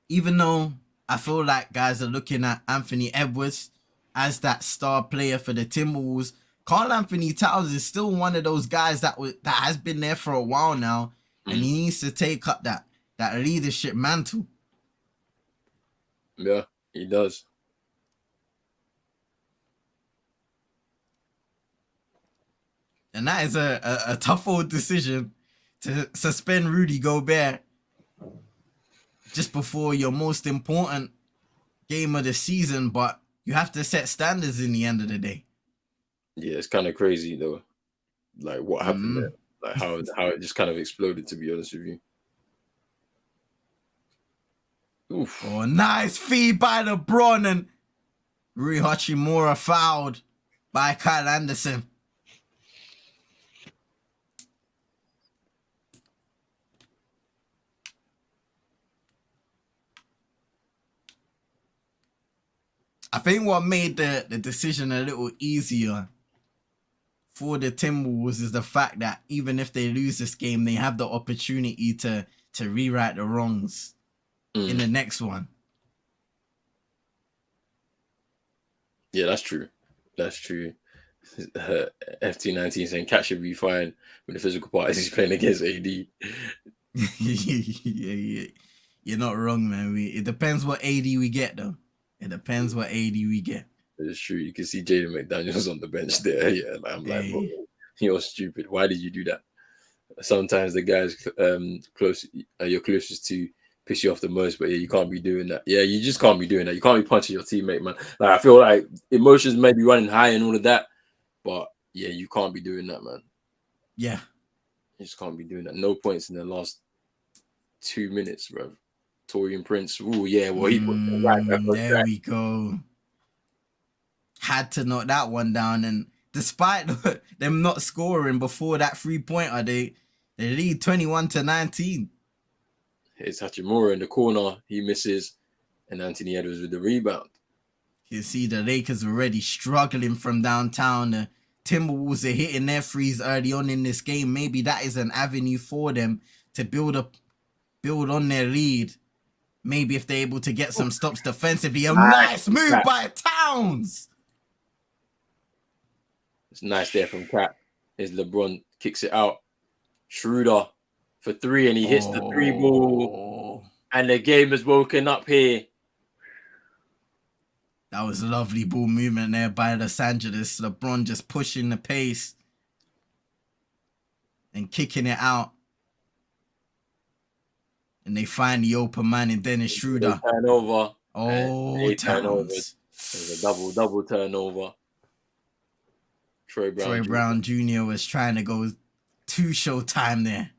Speaker 2: even though I feel like guys are looking at Anthony Edwards as that star player for the Timberwolves, Karl Anthony Towns is still one of those guys that has been there for a while now, and he needs to take up that leadership mantle.
Speaker 1: Yeah, he does.
Speaker 2: And that is a tough old decision to suspend Rudy Gobert just before your most important game of the season, but you have to set standards in the end of the day.
Speaker 1: Yeah, it's kind of crazy though. Like what happened there. Like how it just kind of exploded, to be honest with you.
Speaker 2: Oof. Oh, nice feed by LeBron, and Rui Hachimura fouled by Kyle Anderson. I think what made the decision a little easier for the Timberwolves is the fact that even if they lose this game, they have the opportunity to rewrite the wrongs in the next one.
Speaker 1: Yeah, that's true. That's true. FT19 saying Cat should be fine with the physical parties he's playing against AD.
Speaker 2: Yeah. You're not wrong, man. It depends what AD we get, though. It depends what AD we get.
Speaker 1: It's true. You can see Jaden McDaniels on the bench there. Yeah, I'm like, bro, you're stupid. Why did you do that? Sometimes the guys close, you're closest to piss you off the most, but yeah, you can't be doing that. Yeah, you just can't be doing that. You can't be punching your teammate, man. Like, I feel like emotions may be running high and all of that, but yeah, you can't be doing that, man.
Speaker 2: Yeah.
Speaker 1: You just can't be doing that. No points in the last 2 minutes, bro. Torian Prince. Oh, yeah. Well, he put
Speaker 2: there we go. Had to knock that one down, and despite them not scoring before that 3-pointer, they lead 21-19.
Speaker 1: It's Hachimura in the corner. He misses, and Anthony Edwards with the rebound.
Speaker 2: You see the Lakers already struggling from downtown. The Timberwolves are hitting their threes early on in this game. Maybe that is an avenue for them to build on their lead. Maybe if they're able to get some stops defensively. A nice move by Towns.
Speaker 1: It's nice there from Cat. As LeBron kicks it out. Schroeder for 3, and he hits the 3 ball. And the game has woken up here.
Speaker 2: That was a lovely ball movement there by Los Angeles. LeBron just pushing the pace and kicking it out. And they find the open man in Dennis Schroeder.
Speaker 1: Turnover.
Speaker 2: Oh, Towns.
Speaker 1: There's a double turnover. Troy
Speaker 2: Brown Jr. was trying to go 2 showtime there.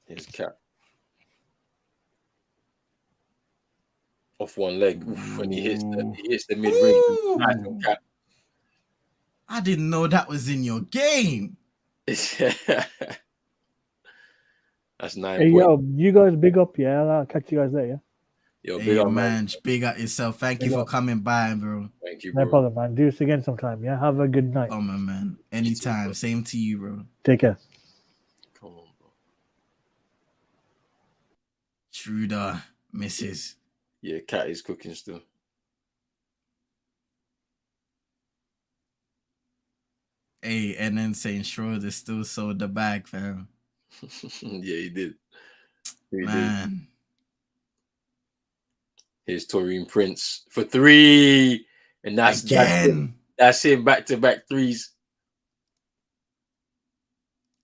Speaker 1: His Cat. Off one leg. Oof, and he hits the mid-range. Nice Cat.
Speaker 2: I didn't know that was in your game.
Speaker 1: That's 9
Speaker 4: Hey,
Speaker 1: points.
Speaker 4: yo, you guys big up, yeah? I'll catch you guys there, yeah?
Speaker 1: Yo,
Speaker 2: hey,
Speaker 1: big up,
Speaker 2: man. Big up yourself. Thank you for coming by, bro.
Speaker 1: Thank you, bro.
Speaker 4: No problem, man. Do this again sometime, yeah? Have a good night.
Speaker 2: Oh, my man. Anytime.
Speaker 1: too,
Speaker 2: same to you, bro.
Speaker 4: Take care.
Speaker 1: Come on, bro.
Speaker 2: Schroeder misses.
Speaker 1: Yeah, Cat is cooking still.
Speaker 2: Hey, and then saying Schroeder still sold the bag, fam.
Speaker 1: Yeah, he did.
Speaker 2: Man.
Speaker 1: Here's Torian Prince for 3. And that's him back-to-back 3s.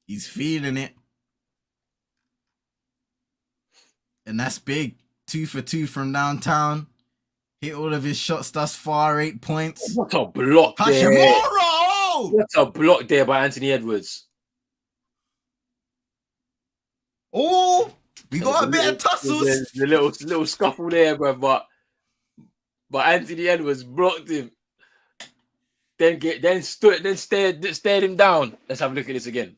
Speaker 2: He's feeling it. And that's big. 2 for 2 from downtown. Hit all of his shots thus far, 8 points.
Speaker 1: What a block there.
Speaker 2: Hachimura!
Speaker 1: What a block there by Anthony Edwards.
Speaker 2: Oh, we got a bit of tussles.
Speaker 1: The little scuffle there, bro. But Anthony Edwards blocked him. Then stared him down. Let's have a look at this again.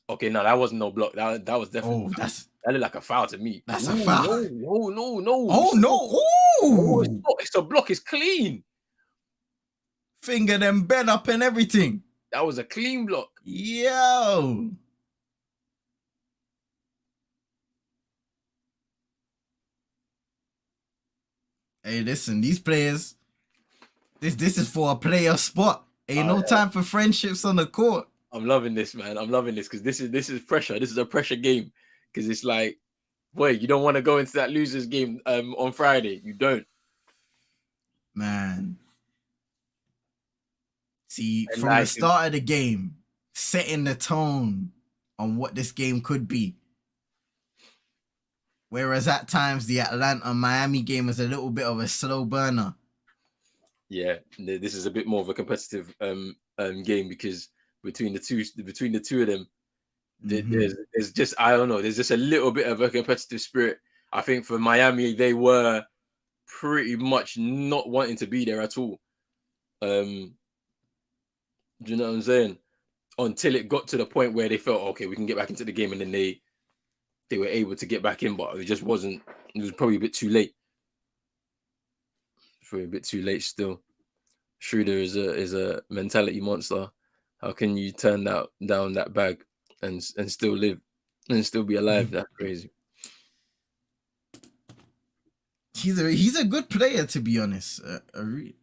Speaker 1: Okay, no, that wasn't no block. That was definitely. That looked like a foul to me.
Speaker 2: That's a foul.
Speaker 1: No.
Speaker 2: Oh no!
Speaker 1: Oh, it's a block. It's clean.
Speaker 2: Finger them bed up and everything.
Speaker 1: That was a clean block.
Speaker 2: Yo. Hey, listen, these players. This is for a player spot. Ain't no time for friendships on the court.
Speaker 1: I'm loving this, man. I'm loving this because this is pressure. This is a pressure game because it's like, boy, you don't want to go into that losers game on Friday. You don't,
Speaker 2: man. See, from the start of the game, setting the tone on what this game could be. Whereas at times the Atlanta-Miami game was a little bit of a slow burner.
Speaker 1: Yeah, this is a bit more of a competitive game because between the two of them, there's just, I don't know, there's just a little bit of a competitive spirit. I think for Miami, they were pretty much not wanting to be there at all. Do you know what I'm saying? Until it got to the point where they felt, okay, we can get back into the game, and then they they were able to get back in, but it just wasn't. It was probably a bit too late. Probably a bit too late still. Schroeder is a mentality monster. How can you turn down that bag and still live and still be alive? That's crazy.
Speaker 2: He's a good player, to be honest.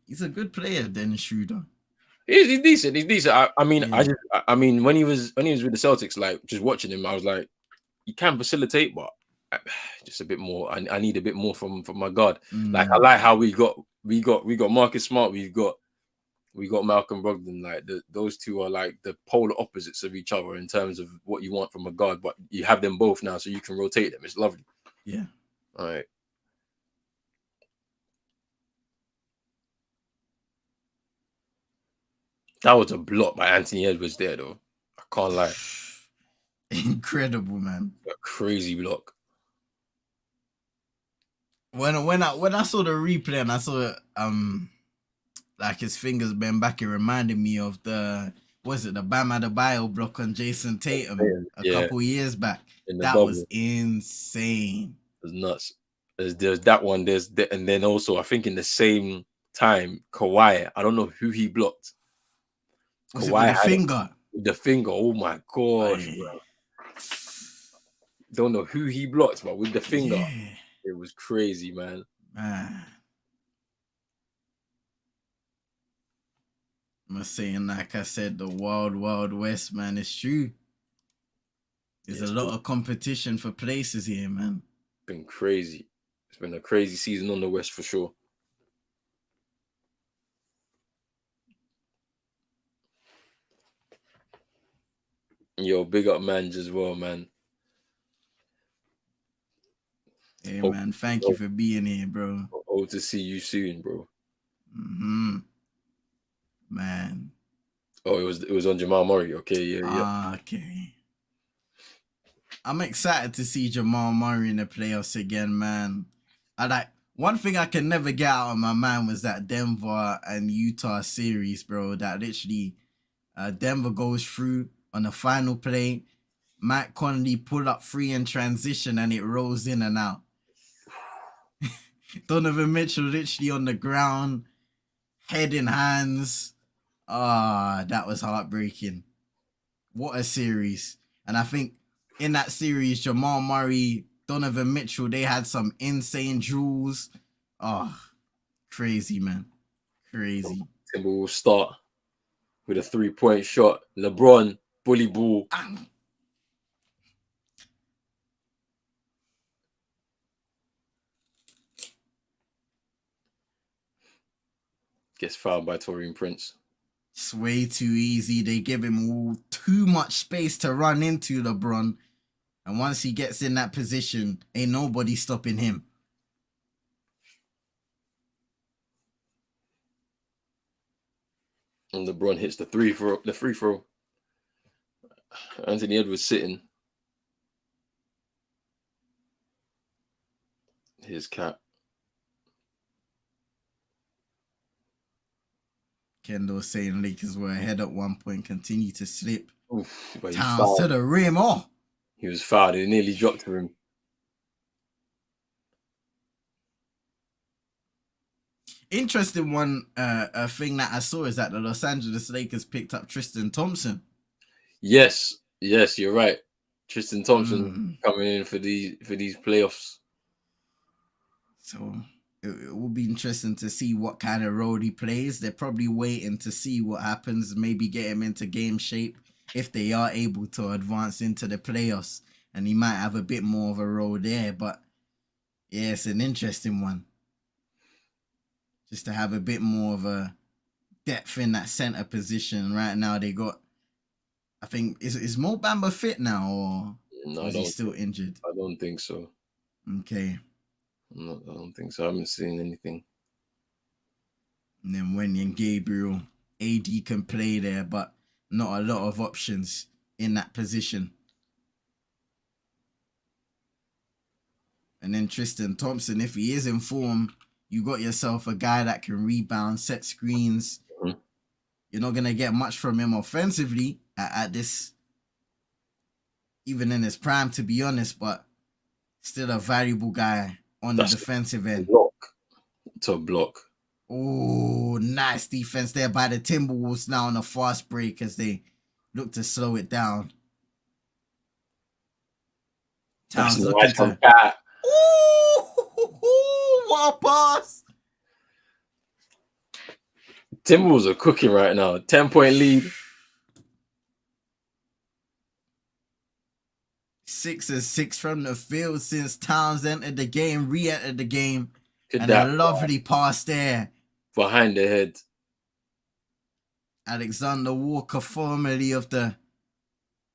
Speaker 2: He's a good player, Dennis Schroeder.
Speaker 1: He's decent. He's decent. I mean,
Speaker 2: Yeah.
Speaker 1: I mean, when he was with the Celtics, like just watching him, I was like, he can facilitate, but just a bit more. I need a bit more from my guard. Like I like how we got Marcus Smart. We got Malcolm Brogdon. Like those two are like the polar opposites of each other in terms of what you want from a guard. But you have them both now, so you can rotate them. It's lovely.
Speaker 2: Yeah.
Speaker 1: All right. That was a block by Anthony Edwards there, though. I can't lie.
Speaker 2: Incredible, man.
Speaker 1: A crazy block.
Speaker 2: When I saw the replay and I saw like his fingers bent back, it reminded me of the Bam Adebayo block on Jason Tatum a couple years back. That was insane.
Speaker 1: It was nuts. There's that one. And then also I think in the same time, Kawhi. I don't know who he blocked.
Speaker 2: Was it with the finger?
Speaker 1: The finger. Oh my gosh, bro. Don't know who he blocked, but with the finger, it was crazy, man.
Speaker 2: I'm saying, like I said, the wild, wild west, man. It's true. There's a lot of competition for places here, man.
Speaker 1: Been crazy. It's been a crazy season on the West for sure. Yo, big up Mange as well, man.
Speaker 2: Hey, man, thank you for being here, bro.
Speaker 1: Hope to see you soon, bro.
Speaker 2: Man.
Speaker 1: Oh, it was on Jamal Murray. Okay, yeah.
Speaker 2: Okay. I'm excited to see Jamal Murray in the playoffs again, man. One thing I can never get out of my mind was that Denver and Utah series, bro. That literally Denver goes through on the final play. Mike Conley pull up 3 in transition and it rolls in and out. Donovan Mitchell literally on the ground, head in hands. That was heartbreaking. What a series. And I think in that series, Jamal Murray, Donovan Mitchell, they had some insane duels. Crazy, man. Crazy.
Speaker 1: Timberwolves start with a 3-point shot. LeBron, bully ball. Gets fouled by Taurean Prince.
Speaker 2: It's way too easy. They give him too much space to run into LeBron. And once he gets in that position, ain't nobody stopping him.
Speaker 1: And LeBron hits the free throw. Anthony Edwards sitting. His cap.
Speaker 2: Kendall saying Lakers were ahead at one point, continue to slip.
Speaker 1: Towns
Speaker 2: to the rim.
Speaker 1: He was fouled. It nearly dropped to him.
Speaker 2: Interesting one thing that I saw is that the Los Angeles Lakers picked up Tristan Thompson.
Speaker 1: Yes, you're right. Tristan Thompson coming in for these playoffs.
Speaker 2: So it will be interesting to see what kind of role he plays. They're probably waiting to see what happens, maybe get him into game shape if they are able to advance into the playoffs, and he might have a bit more of a role there. But yeah, it's an interesting one. Just to have a bit more of a depth in that center position. Right now they got, I think, is Mo Bamba fit now, or is he still injured?
Speaker 1: I don't think so.
Speaker 2: Okay.
Speaker 1: No, I don't think so. I haven't seen anything.
Speaker 2: And then Wenyan Gabriel, AD can play there, but not a lot of options in that position. And then Tristan Thompson, if he is in form, you got yourself a guy that can rebound, set screens. You're not going to get much from him offensively at this, even in his prime, to be honest, but Still a valuable guy on
Speaker 1: That's
Speaker 2: the defensive end.
Speaker 1: block.
Speaker 2: Oh, nice defense there by the Timberwolves now on a fast break as they look to slow it down.
Speaker 1: That's
Speaker 2: Towns
Speaker 1: nice
Speaker 2: looking
Speaker 1: from
Speaker 2: to.
Speaker 1: Cat.
Speaker 2: Ooh, what a pass!
Speaker 1: Timberwolves are cooking right now. 10-point lead.
Speaker 2: 6-6 from the field since Towns entered the game, re-entered the game.
Speaker 1: Look at
Speaker 2: And
Speaker 1: that.
Speaker 2: a lovely pass there.
Speaker 1: Behind the head.
Speaker 2: Alexander Walker, formerly of the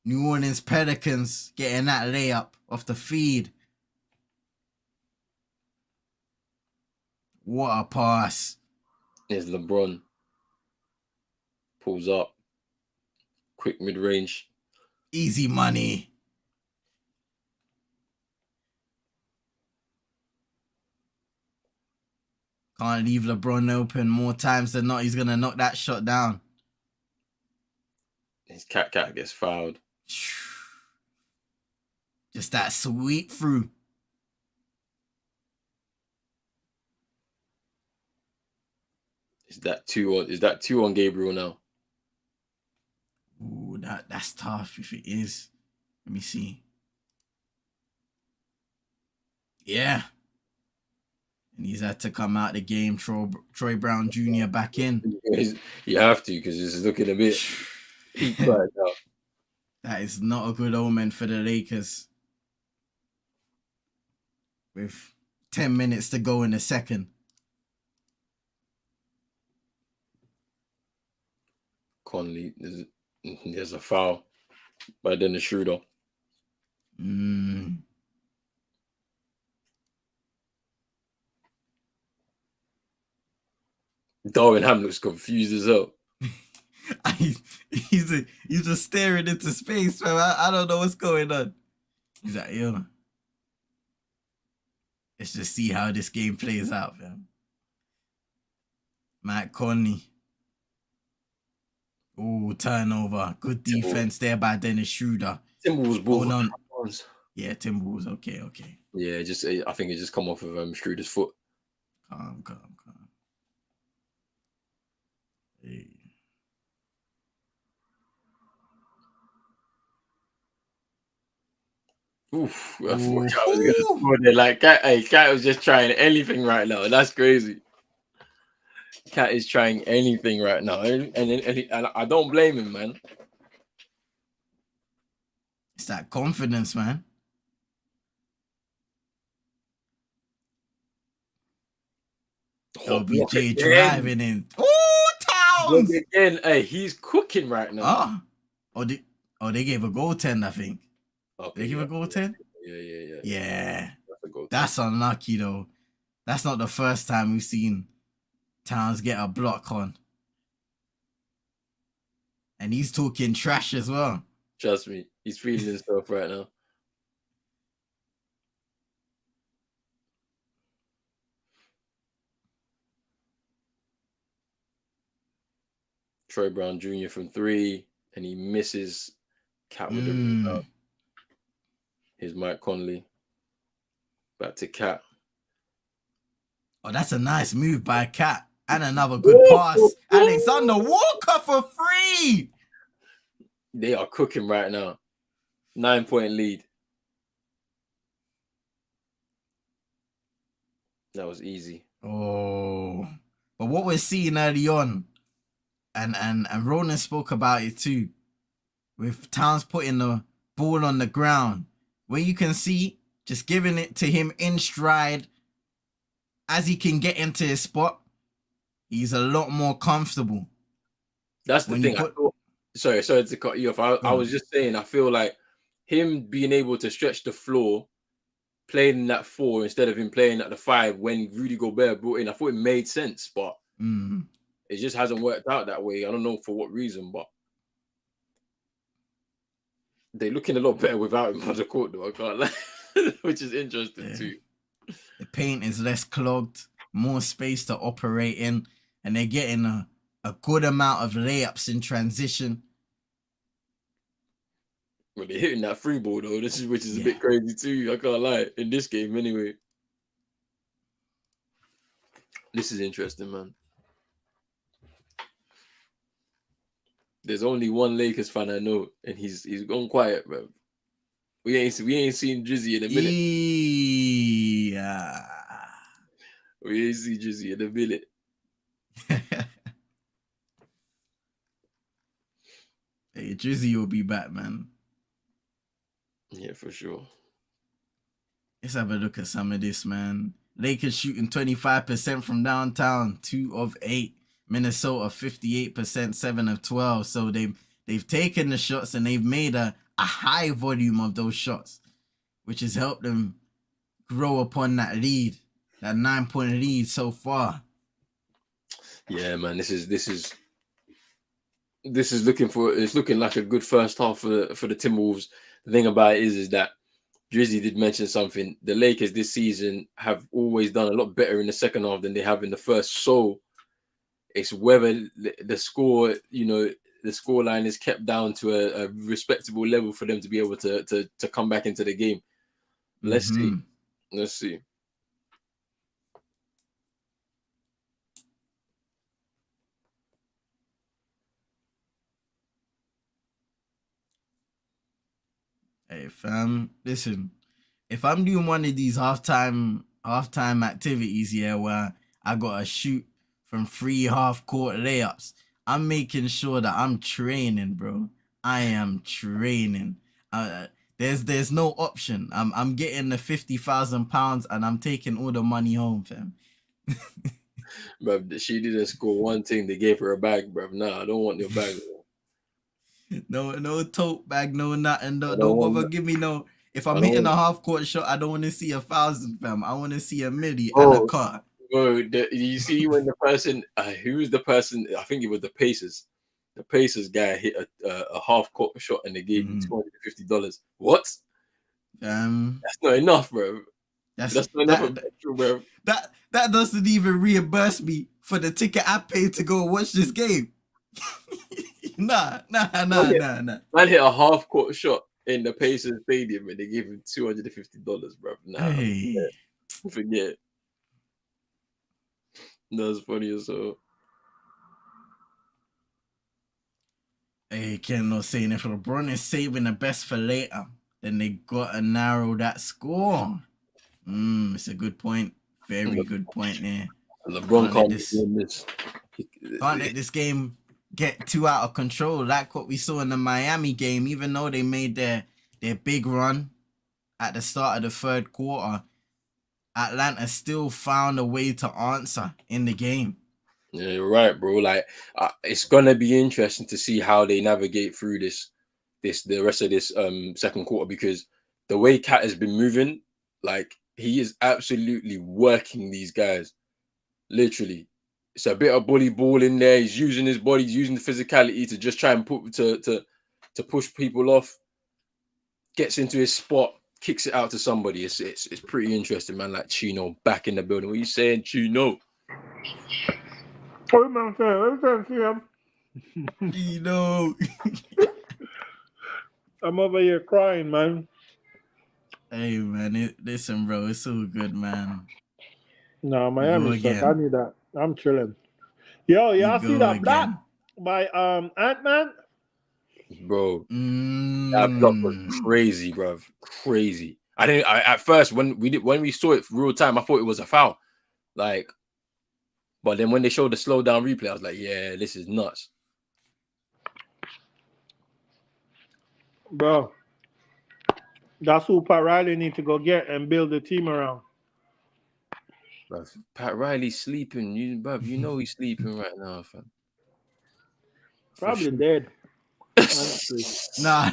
Speaker 2: New Orleans Pelicans, getting that layup off the feed. What a pass.
Speaker 1: Here's LeBron. Pulls up. Quick mid-range.
Speaker 2: Easy money. Can't leave LeBron open. More times than not, he's going to knock that shot down.
Speaker 1: His Cat gets fouled.
Speaker 2: Just that sweep through.
Speaker 1: Is that two on Gabriel now?
Speaker 2: Ooh, that's tough if it is. Let me see. Yeah. And he's had to come out the game. Troy Brown Jr. back in.
Speaker 1: You have to because it's looking a bit peak right now.
Speaker 2: That is not a good omen for the Lakers. With 10 minutes to go in the second.
Speaker 1: Conley, there's a foul by Dennis Schroeder. Darwin Ham looks confused as hell.
Speaker 2: He's just staring into space, man. I don't know what's going on. He's like, yo. Let's just see how this game plays out, man. Mike Conley. Oh, turnover. Good defense there by Dennis Schroeder.
Speaker 1: Timberwolves ball.
Speaker 2: On. Yeah, Timberwolves. Okay.
Speaker 1: Yeah, I think it just come off of Schroeder's foot.
Speaker 2: Calm. Hey.
Speaker 1: Oof, I thought Cat was gonna score there. Like Cat was just trying anything right now. That's crazy. Cat is trying anything right now, and I don't blame him, man.
Speaker 2: It's that confidence, man. LBJ driving in. Oh, Towns!
Speaker 1: Again, hey, he's cooking right now.
Speaker 2: They gave a goaltend, I think.
Speaker 1: Okay,
Speaker 2: They give a goaltend? Yeah. That's unlucky, though. That's not the first time we've seen Towns get a block on. And he's talking trash as well.
Speaker 1: Trust me, he's feeling himself right now. Troy Brown Jr. from 3, and he misses. Cat with the rebound. Here's Mike Conley. Back to Cat.
Speaker 2: Oh, that's a nice move by Cat. And another good pass. Alexander Walker for 3.
Speaker 1: They are cooking right now. 9-point lead. That was easy.
Speaker 2: Oh. But what we're seeing early on, and Ronan spoke about it too, with Towns putting the ball on the ground, where you can see just giving it to him in stride as he can get into his spot, he's a lot more comfortable.
Speaker 1: That's the thing. Sorry to cut you off. I was just saying, I feel like him being able to stretch the floor, playing in that 4 instead of him playing at the 5 when Rudy Gobert brought in, I thought it made sense, but it just hasn't worked out that way. I don't know for what reason, but they're looking a lot better without him on the court, though. I can't lie, which is interesting too.
Speaker 2: The paint is less clogged, more space to operate in, and they're getting a good amount of layups in transition.
Speaker 1: Well, they're hitting that free ball though. Which is a bit crazy too. I can't lie. In this game, anyway. This is interesting, man. There's only one Lakers fan I know, and he's gone quiet, bro. We ain't seen Drizzy in a minute.
Speaker 2: Yeah.
Speaker 1: We ain't seen Drizzy in a minute.
Speaker 2: Hey, Drizzy will be back, man.
Speaker 1: Yeah, for sure.
Speaker 2: Let's have a look at some of this, man. Lakers shooting 25% from downtown, 2 of 8. Minnesota 58%, 7 of 12. So they've taken the shots and they've made a high volume of those shots, which has helped them grow upon that lead, that 9-point lead so far.
Speaker 1: Yeah, man, this is looking like a good first half for the Timberwolves. The thing about it is that Drizzy did mention something. The Lakers this season have always done a lot better in the second half than they have in the first. So it's whether the score, the scoreline is kept down to a respectable level for them to be able to come back into the game. Let's see. Let's see.
Speaker 2: Hey, fam, listen. If I'm doing one of these halftime activities, where I gotta shoot from 3 half-court layups, I'm making sure that I'm training, bro. I am training. There's no option. I'm getting the £50,000 and I'm taking all the money home, fam.
Speaker 1: Bruv, she didn't score one thing. They gave her a bag, bruv. Nah, I don't want your bag.
Speaker 2: No tote bag, no nothing. Don't bother give me no. If I'm hitting a half-court shot, I don't want to see 1,000, fam. I want to see a milli and a car.
Speaker 1: Bro, you see when the person, who was the person? I think it was the Pacers. The Pacers guy hit a half-court shot and they gave him $250. What? That's not enough, bro. That's not enough, bro.
Speaker 2: That doesn't even reimburse me for the ticket I paid to go watch this game. Nah.
Speaker 1: Man hit a half-court shot in the Pacers stadium and they gave him $250, bro. Nah, forget. That's funny as hell.
Speaker 2: Hey, Ken was saying if LeBron is saving the best for later, then they gotta narrow that score. It's a good point. Very good point there.
Speaker 1: LeBron
Speaker 2: can't let this game get too out of control, like what we saw in the Miami game. Even though they made their big run at the start of the third quarter, Atlanta still found a way to answer in the game.
Speaker 1: Yeah, you're right, bro. Like, it's gonna be interesting to see how they navigate through the rest of this second quarter, because the way Cat has been moving, like, he is absolutely working these guys. Literally, it's a bit of bully ball in there. He's using his body, he's using the physicality to just try and to push people off. Gets into his spot, kicks it out to somebody. It's pretty interesting, man. Like Chino back in the building. What are you saying, Chino?
Speaker 2: Chino.
Speaker 3: I'm over here crying, man.
Speaker 2: Hey, man, listen, bro, it's so good, man.
Speaker 3: No, Miami suck. I need that. I'm chilling. Yo, y'all see that block by Ant-Man?
Speaker 1: Bro, that block was crazy, bro. Crazy. At first when we saw it real time, I thought it was a foul. Like, but then when they showed the slow down replay, I was like, yeah, this is nuts.
Speaker 3: Bro, that's who Pat Riley need to go get and build a team around.
Speaker 1: Bruv, Pat Riley's sleeping. You know he's sleeping right now, fam.
Speaker 3: Probably dead. Honestly.
Speaker 2: Nah.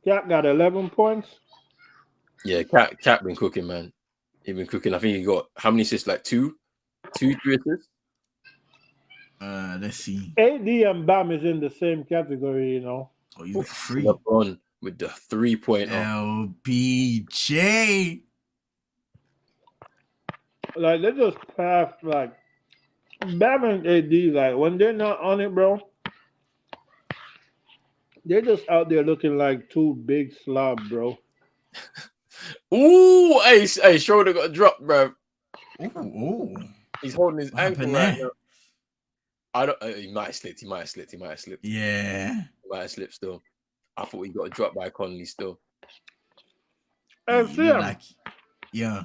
Speaker 3: Cat got 11 points.
Speaker 1: Yeah, Cat been cooking, man. He been cooking. I think he got how many assists? Like 3 assists.
Speaker 2: Let's see.
Speaker 3: AD and Bam is in the same category, you know.
Speaker 2: Oh, you got 3.
Speaker 1: LeBron with the 3-pointer.
Speaker 2: LBJ.
Speaker 3: Like, they just passed, like, Batman AD, like when they're not on it, bro, they're just out there looking like two big slobs, bro.
Speaker 1: Ooh, hey, Schroeder got dropped, bro.
Speaker 2: Ooh.
Speaker 1: He's holding his
Speaker 2: What
Speaker 1: ankle
Speaker 2: happened
Speaker 1: right
Speaker 2: there?
Speaker 1: now. I don't. He might have slipped. He might have slipped.
Speaker 2: Yeah.
Speaker 1: He might have slipped still. I thought he got dropped by Conley still.
Speaker 3: And
Speaker 2: You
Speaker 3: see
Speaker 2: look
Speaker 3: him.
Speaker 2: like, yeah.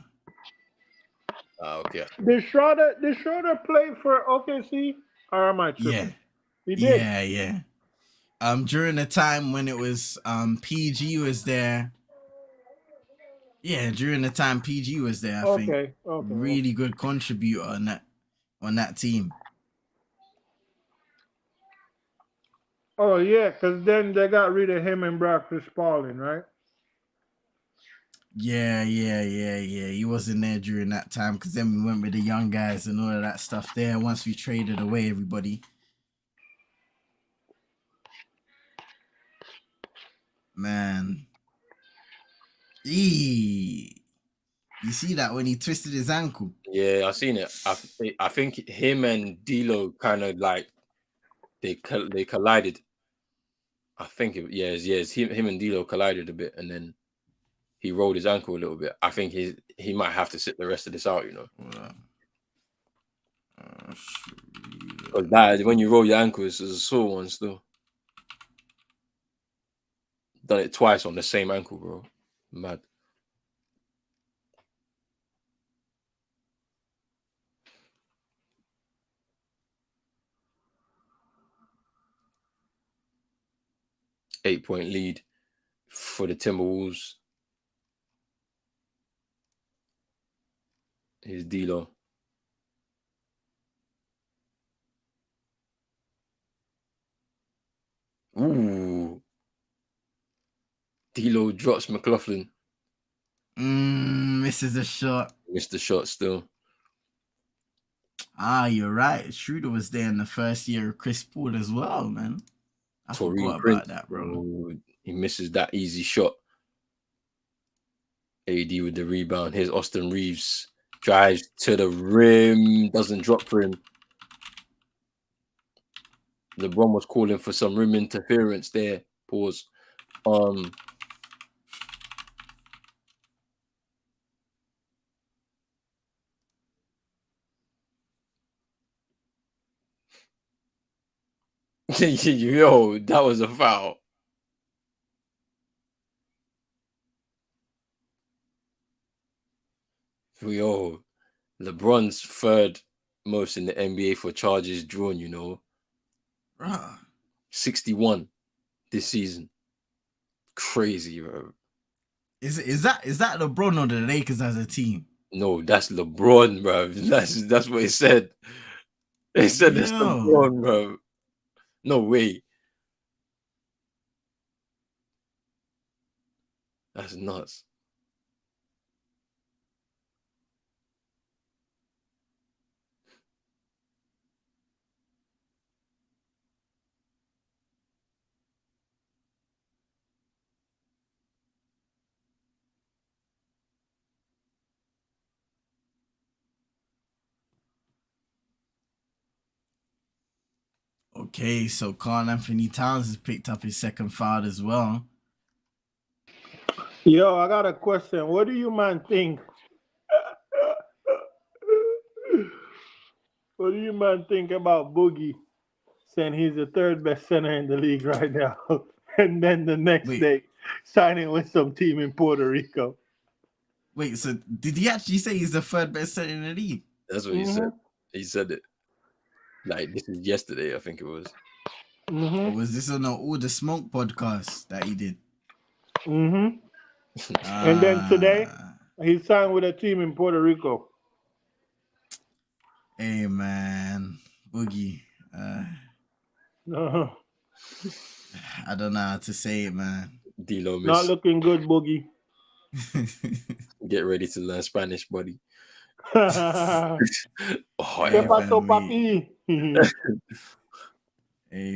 Speaker 1: Okay.
Speaker 3: Did Schroeder play for OKC? Or am I tripping?
Speaker 2: Yeah.
Speaker 3: He did.
Speaker 2: Yeah. During the time when it was PG was there. Yeah, during the time PG was there, I think.
Speaker 3: Okay.
Speaker 2: Really good contributor on that team.
Speaker 3: Oh yeah, because then they got rid of him and Brock Spalding, right?
Speaker 2: Yeah. He wasn't there during that time because then we went with the young guys and all of that stuff there once we traded away everybody. Man. You see that when he twisted his ankle?
Speaker 1: Yeah, I seen it. I think him and D'Lo kind of like they collided. I think it's him and D'Lo collided a bit, and then he rolled his ankle a little bit. I think he might have to sit the rest of this out, you know. Because that when you roll your ankle, it's a sore one still. Done it twice on the same ankle, bro. Mad. Eight-point lead for the Timberwolves. Here's D'Lo. Ooh. D'Lo drops McLaughlin.
Speaker 2: Misses a shot.
Speaker 1: Missed the shot still.
Speaker 2: You're right. Schroeder was there in the first year of Chris Paul as well, man. I forgot
Speaker 1: Prince,
Speaker 2: about that, bro.
Speaker 1: Ooh, he misses that easy shot. AD with the rebound. Here's Austin Reeves. Drives to the rim. Doesn't drop for him. LeBron was calling for some rim interference there. Pause. Yo, that was a foul. Yo, LeBron's third most in the NBA for charges drawn, you know. 61 this season. Crazy, bro.
Speaker 2: Is that LeBron or the Lakers as a team?
Speaker 1: No, that's LeBron, bro. That's what it said. It said it's LeBron, bro. No way. That's nuts.
Speaker 2: Okay, so Karl Anthony Towns has picked up his second foul as well.
Speaker 3: Yo, I got a question. What do you man think? What do you man think about Boogie saying he's the third best center in the league right now, and then the next day signing with some team in Puerto Rico?
Speaker 2: Wait, so did he actually say he's the third best center in the league?
Speaker 1: That's what he said. He said it. Like, this is yesterday, I think it was.
Speaker 2: Or was this on All the Smoke podcast that he did?
Speaker 3: And then today, he signed with a team in Puerto Rico.
Speaker 2: Hey, man. Boogie. I don't know how to say it, man.
Speaker 1: D-Lo miss.
Speaker 3: Not looking good, Boogie.
Speaker 1: Get ready to learn Spanish, buddy.
Speaker 2: Hey,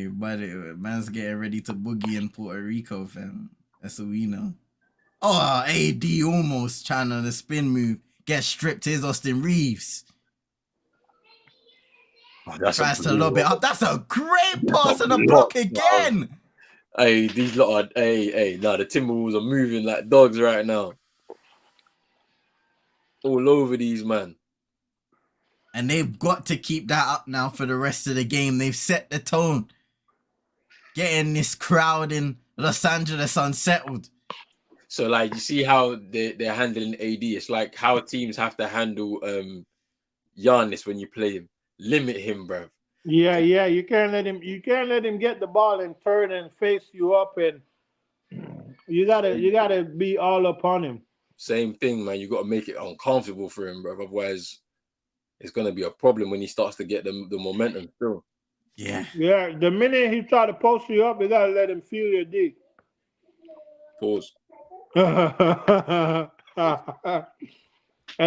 Speaker 2: buddy, man's getting ready to boogie in Puerto Rico, fam. That's what we know. Oh, AD almost trying to the spin move. Get stripped. Here's Austin Reeves. Tries to lob it up. That's a great pass and a
Speaker 1: block,
Speaker 2: block again.
Speaker 1: Hey, these lot are the Timberwolves are moving like dogs right now. All over these man.
Speaker 2: And they've got to keep that up now for the rest of the game. They've set the tone. Getting this crowd in Los Angeles unsettled.
Speaker 1: So, like, you see how they're handling AD. It's like how teams have to handle Giannis when you play him. Limit him, bro.
Speaker 3: Yeah. You can't let him get the ball and turn and face you up, and you gotta be all upon him.
Speaker 1: Same thing, man. You got to make it uncomfortable for him, bro. Otherwise, it's gonna be a problem when he starts to get the momentum still.
Speaker 2: Yeah.
Speaker 3: Yeah. The minute he try to post you up, you gotta let him feel your dick.
Speaker 1: Pause.
Speaker 3: And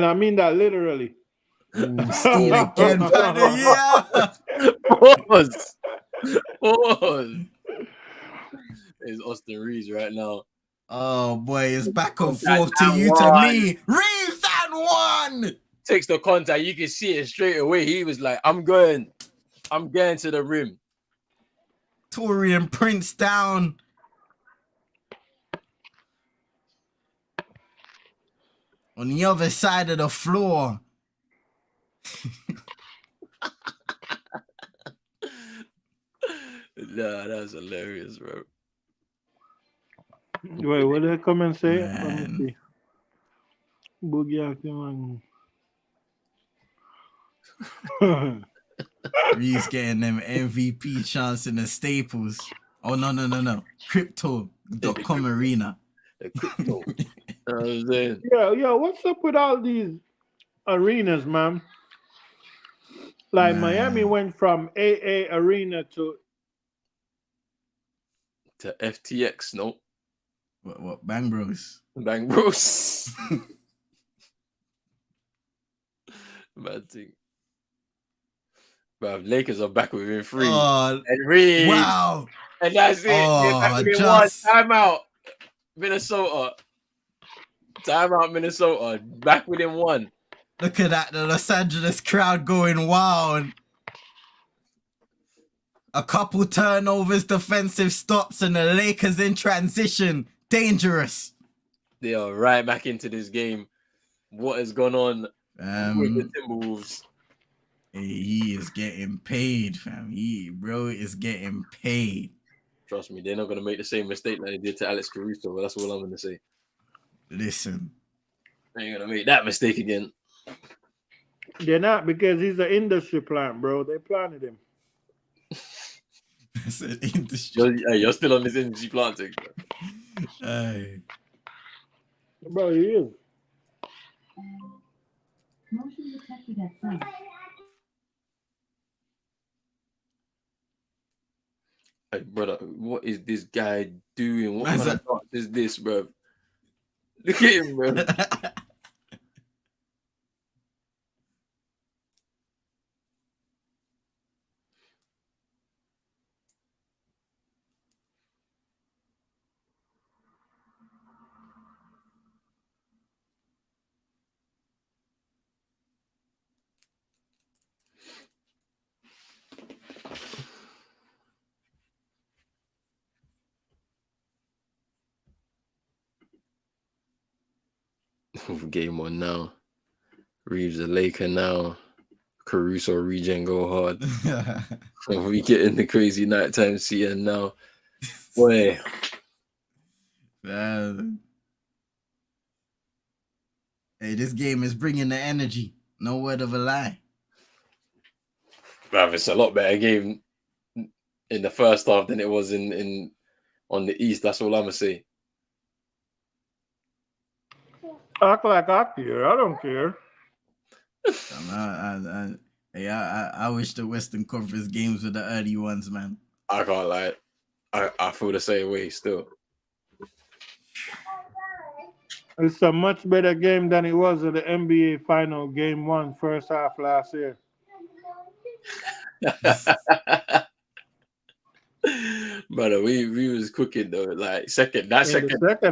Speaker 3: I mean that literally.
Speaker 2: Ooh, steal again, Paddy. Yeah.
Speaker 1: Pause. It's Austin Reeves right now.
Speaker 2: Oh boy, it's back and forth to you to me. Reeves and one.
Speaker 1: Takes the contact. You can see it straight away. He was like, I'm going to the rim.
Speaker 2: Torian Prince down. On the other side of the floor.
Speaker 1: Nah, that's hilarious, bro.
Speaker 3: Wait, what did I come and say?
Speaker 2: Man.
Speaker 3: Let me see. Boogie Acting.
Speaker 2: Reeves getting them MVP chance in the Staples. Oh, no. Crypto.com arena.
Speaker 1: The crypto. You know what I'm saying?
Speaker 3: Yeah, what's up with all these arenas, man? Like
Speaker 2: Man.
Speaker 3: Miami went from AA Arena to
Speaker 1: FTX, no.
Speaker 2: What? Bang Bros.
Speaker 1: Bang Bros. Bad thing. Bro, Lakers are back within 3.
Speaker 2: Oh,
Speaker 1: and Reeves.
Speaker 2: wow.
Speaker 1: And that's it. They're back within 1. Timeout. Minnesota. Timeout, Minnesota. Back within 1.
Speaker 2: Look at that. The Los Angeles crowd going wild. A couple turnovers, defensive stops, and the Lakers in transition. Dangerous.
Speaker 1: They are right back into this game. What has gone on with the Timberwolves?
Speaker 2: He is getting paid, fam. Bro is getting paid.
Speaker 1: Trust me, they're not going to make the same mistake that they did to Alex Caruso, but that's all I'm going to say.
Speaker 2: Listen.
Speaker 1: They ain't going to make that mistake again.
Speaker 3: They're not, because he's an industry plant, bro. They planted him.
Speaker 2: It's an industry.
Speaker 1: You're still on this industry planting.
Speaker 2: Hey.
Speaker 3: Bro, he is.
Speaker 6: Motion detected at site.
Speaker 1: Hey, brother, what is this guy doing? What
Speaker 2: Man's
Speaker 1: kind of dance is this, bro? Look at him, bro. Game on now. Reeves a Laker now. Caruso regen go hard. We get in the crazy nighttime CN now. Boy.
Speaker 2: Man. Hey, this game is bringing the energy. No word of a lie.
Speaker 1: Bruv, it's a lot better game in the first half than it was in on the East. That's all I'm gonna say.
Speaker 3: Act like I care. I don't care.
Speaker 2: I wish the Western Conference games were the early ones, man.
Speaker 1: I can't lie. I feel the same way still.
Speaker 3: It's a much better game than it was at the NBA Final Game 1, first half last year.
Speaker 1: Brother, we was cooking though. Like
Speaker 3: The second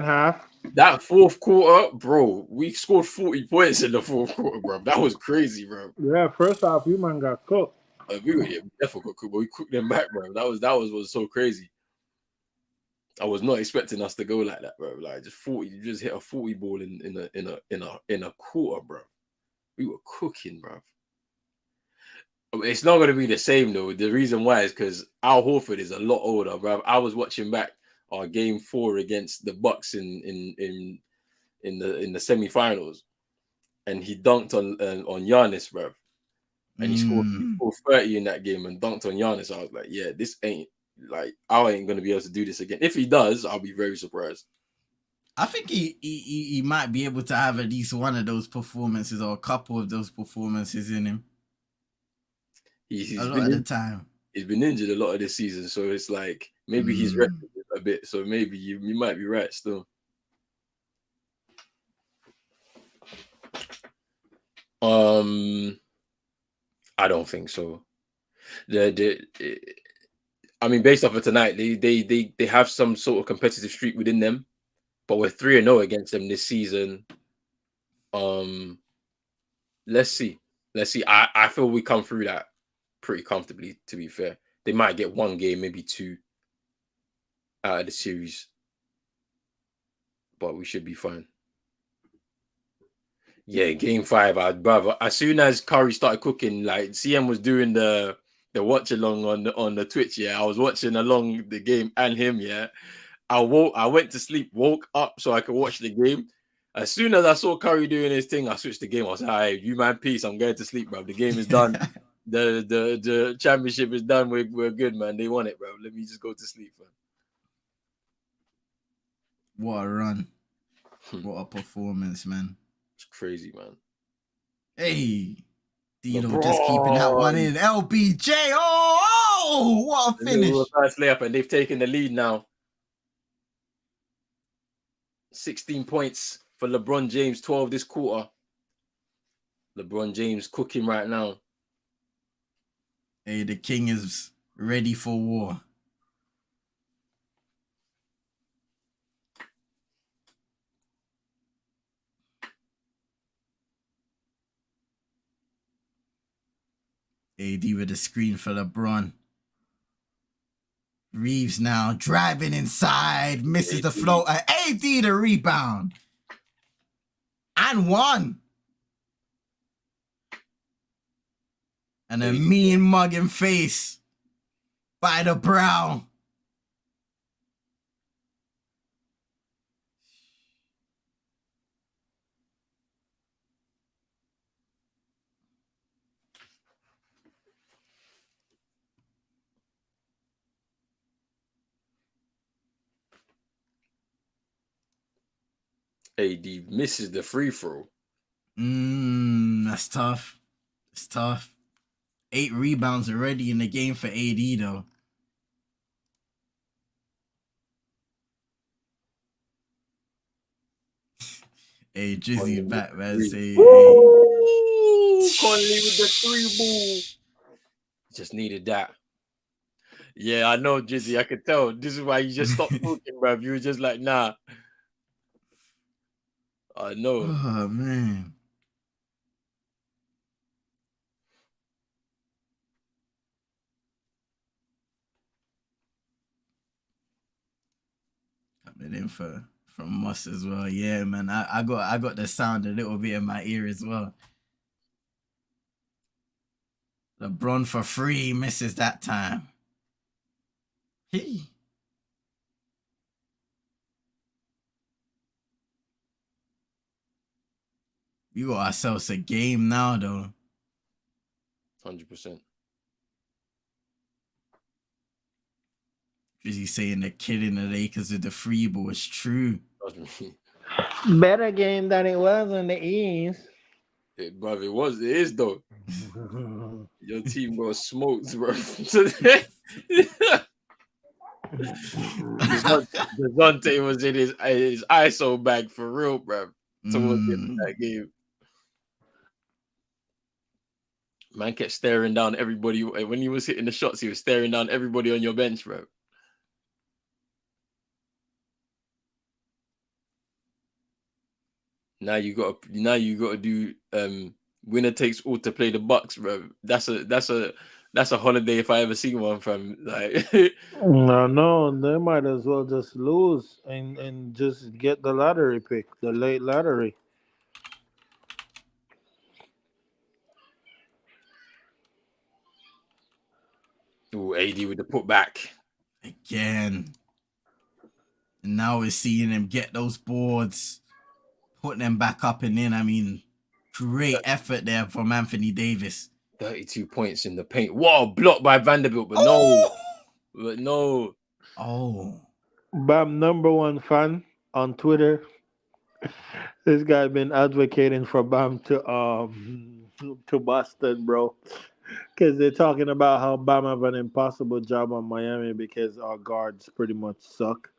Speaker 3: half.
Speaker 1: That fourth quarter, bro, we scored 40 points in the fourth quarter, bro. That was crazy, bro.
Speaker 3: Yeah, first half, you man got cooked.
Speaker 1: We definitely got cooked, but we cooked them back, bro. That was so crazy. I was not expecting us to go like that, bro. Like just 40, you just hit a 40 ball in a quarter, bro. We were cooking, bro. It's not gonna be the same though. The reason why is because Al Horford is a lot older, bro. I was watching back our game 4 against the Bucks in the semi-finals, and he dunked on Giannis, bro. And he scored 30 in that game and dunked on Giannis. I was like, yeah, this ain't like I ain't gonna be able to do this again. If he does, I'll be very surprised.
Speaker 2: I think he might be able to have at least one of those performances or a couple of those performances in him. He's a lot of the time.
Speaker 1: He's been injured a lot of this season, so it's like maybe he's rested a bit. So maybe you might be right still. I don't think so. I mean, based off of tonight, they have some sort of competitive streak within them, but we're 3-0 against them this season. Let's see. I feel we come through that pretty comfortably. To be fair, they might get one game, maybe 2 out of the series, but we should be fine. Yeah, game 5, brother. As soon as Curry started cooking, like CM was doing the watch along on the Twitch. Yeah, I was watching along the game and him. Yeah, I went to sleep, woke up so I could watch the game. As soon as I saw Curry doing his thing, I switched the game. I was like, "Hey, you man, peace. I'm going to sleep, bro. The game is done. the championship is done. We're good, man. They won it, bro. Let me just go to sleep, man."
Speaker 2: What a run! What a performance, man.
Speaker 1: It's crazy, man.
Speaker 2: Hey, Dino just keeping that one in. LBJ, oh, what a finish.
Speaker 1: Reverse layup, and they've taken the lead now. 16 points for LeBron James, 12 this quarter. LeBron James cooking right now.
Speaker 2: Hey, the king is ready for war. AD with the screen for LeBron. Reeves now driving inside, misses the float. AD the rebound. And one. And a mean mugging face by the brow.
Speaker 1: AD misses the free throw.
Speaker 2: That's tough. It's tough. 8 rebounds already in the game for AD though. Hey, Drizzy back, man. Say,
Speaker 1: Conley with the 3 ball. Just needed that. Yeah, I know, Drizzy. I could tell. This is why you just stopped talking, bro. You were just like, nah. I know.
Speaker 2: Oh, man. Coming in from Moss as well. Yeah, man. I got the sound a little bit in my ear as well. LeBron for free misses that time. Hey. We got ourselves a game now, though.
Speaker 1: 100%.
Speaker 2: Drizzy saying the killing the Lakers with the free ball is true.
Speaker 3: Better game than it was in the East.
Speaker 1: Bruv, it is though. Your team got smoked, bro. Dejounte was in his ISO bag for real, bro. Towards the end of that game. Man kept staring down everybody. When he was hitting the shots, he was staring down everybody on your bench, bro. Now you gotta do winner takes all to play the Bucks, bro. That's a That's a holiday if I ever see one from like.
Speaker 3: No, they might as well just lose and just get the lottery pick, the late lottery.
Speaker 1: Ooh, AD with the putback.
Speaker 2: Again. And now we're seeing him get those boards, put them back up and in. I mean, great effort there from Anthony Davis.
Speaker 1: 32 points in the paint. Whoa, blocked by Vanderbilt, but no.
Speaker 2: Oh.
Speaker 3: Bam, number one fan on Twitter. This guy been advocating for Bam to Boston, bro. Because they're talking about how Bam have an impossible job on Miami because our guards pretty much suck.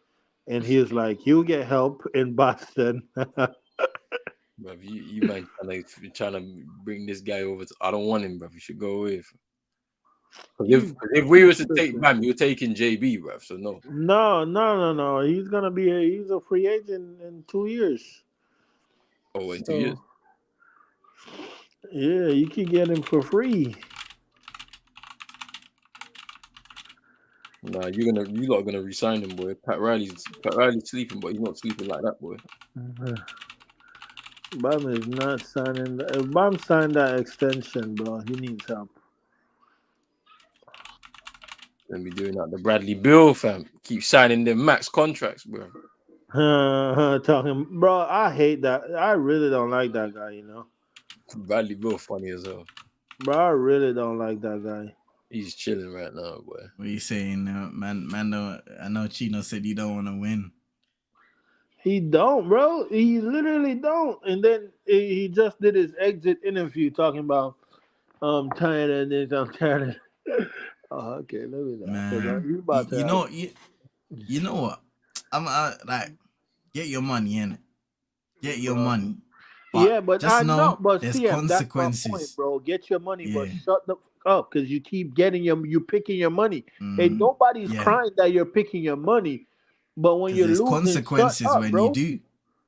Speaker 3: And he's like, you get help in Boston.
Speaker 1: Bruv, you man trying to bring this guy over. I don't want him, bruv. You should go away. If we was to take Bam, you're taking JB, bruv. So no.
Speaker 3: No. He's a free agent in 2 years.
Speaker 1: Oh, in 2 years.
Speaker 3: Yeah, you can get him for free.
Speaker 1: Nah, you lot are gonna resign him, boy. Pat Riley's sleeping, but he's not sleeping like that, boy.
Speaker 3: Bam is not signing. If Bam signed that extension, bro, he needs help.
Speaker 1: Gonna be doing that. The Bradley Bill fam keep signing them max contracts, bro.
Speaker 3: Talking, bro. I hate that. I really don't like that guy. You know,
Speaker 1: Bradley Bill funny as hell.
Speaker 3: bro. I really don't like that guy.
Speaker 1: He's chilling right now, boy.
Speaker 2: What are you saying, man? I know Chino said he don't want to win.
Speaker 3: He don't, bro. He literally don't. And then he just did his exit interview talking about, I'm tired of this. I'm tired of. Oh, okay, let me know.
Speaker 2: Man,
Speaker 3: You about to
Speaker 2: you
Speaker 3: have-
Speaker 2: know, you know what? I'm like, get your money in. Get your money.
Speaker 3: But
Speaker 2: just
Speaker 3: I know, but
Speaker 2: there's
Speaker 3: CM, that's my
Speaker 2: consequences.
Speaker 3: point, bro. Get your money, but
Speaker 2: Yeah.
Speaker 3: shut the fuck up because you keep getting you picking your money. And nobody's crying that you're picking your money, but when you're
Speaker 2: there's
Speaker 3: losing,
Speaker 2: consequences
Speaker 3: shut up,
Speaker 2: when
Speaker 3: bro.
Speaker 2: you do.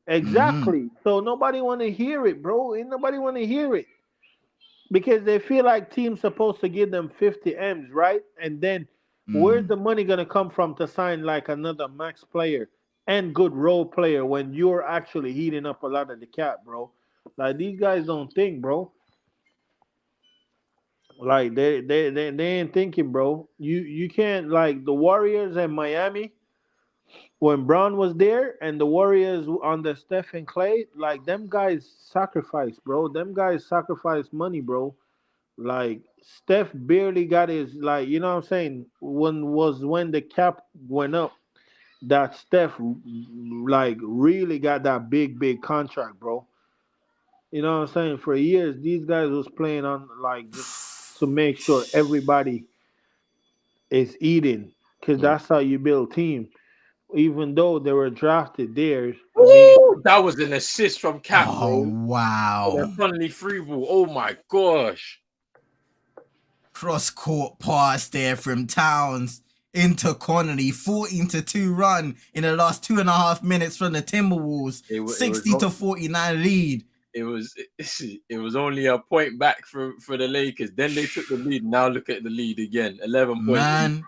Speaker 3: Exactly. So nobody want to hear it, bro. Ain't nobody want to hear it because they feel like teams supposed to give them 50 M's, right? And then where's the money gonna come from to sign like another max player and good role player when you're actually heating up a lot of the cap, bro? Like these guys don't think, bro. Like they ain't thinking, bro. You can't like the Warriors and Miami when Brown was there and the Warriors under Steph and Clay, like them guys sacrificed, bro. Them guys sacrificed money, bro. Like Steph barely got his like, you know what I'm saying? When the cap went up, that Steph like really got that big contract, bro. You know what I'm saying? For years, these guys was playing on like just to make sure everybody is eating, because that's how you build team. Even though they were drafted there, I mean,
Speaker 1: That was an assist from Cap,
Speaker 2: Oh,
Speaker 1: bro.
Speaker 2: wow.
Speaker 1: That Connolly free ball. Oh my gosh.
Speaker 2: Cross-court pass there from Towns into Connolly. 14-2 run in the last 2.5 minutes from the Timberwolves. 60-49 lead.
Speaker 1: It was only a point back for the Lakers. Then they took the lead. Now look at the lead again. 11 points.
Speaker 2: Man,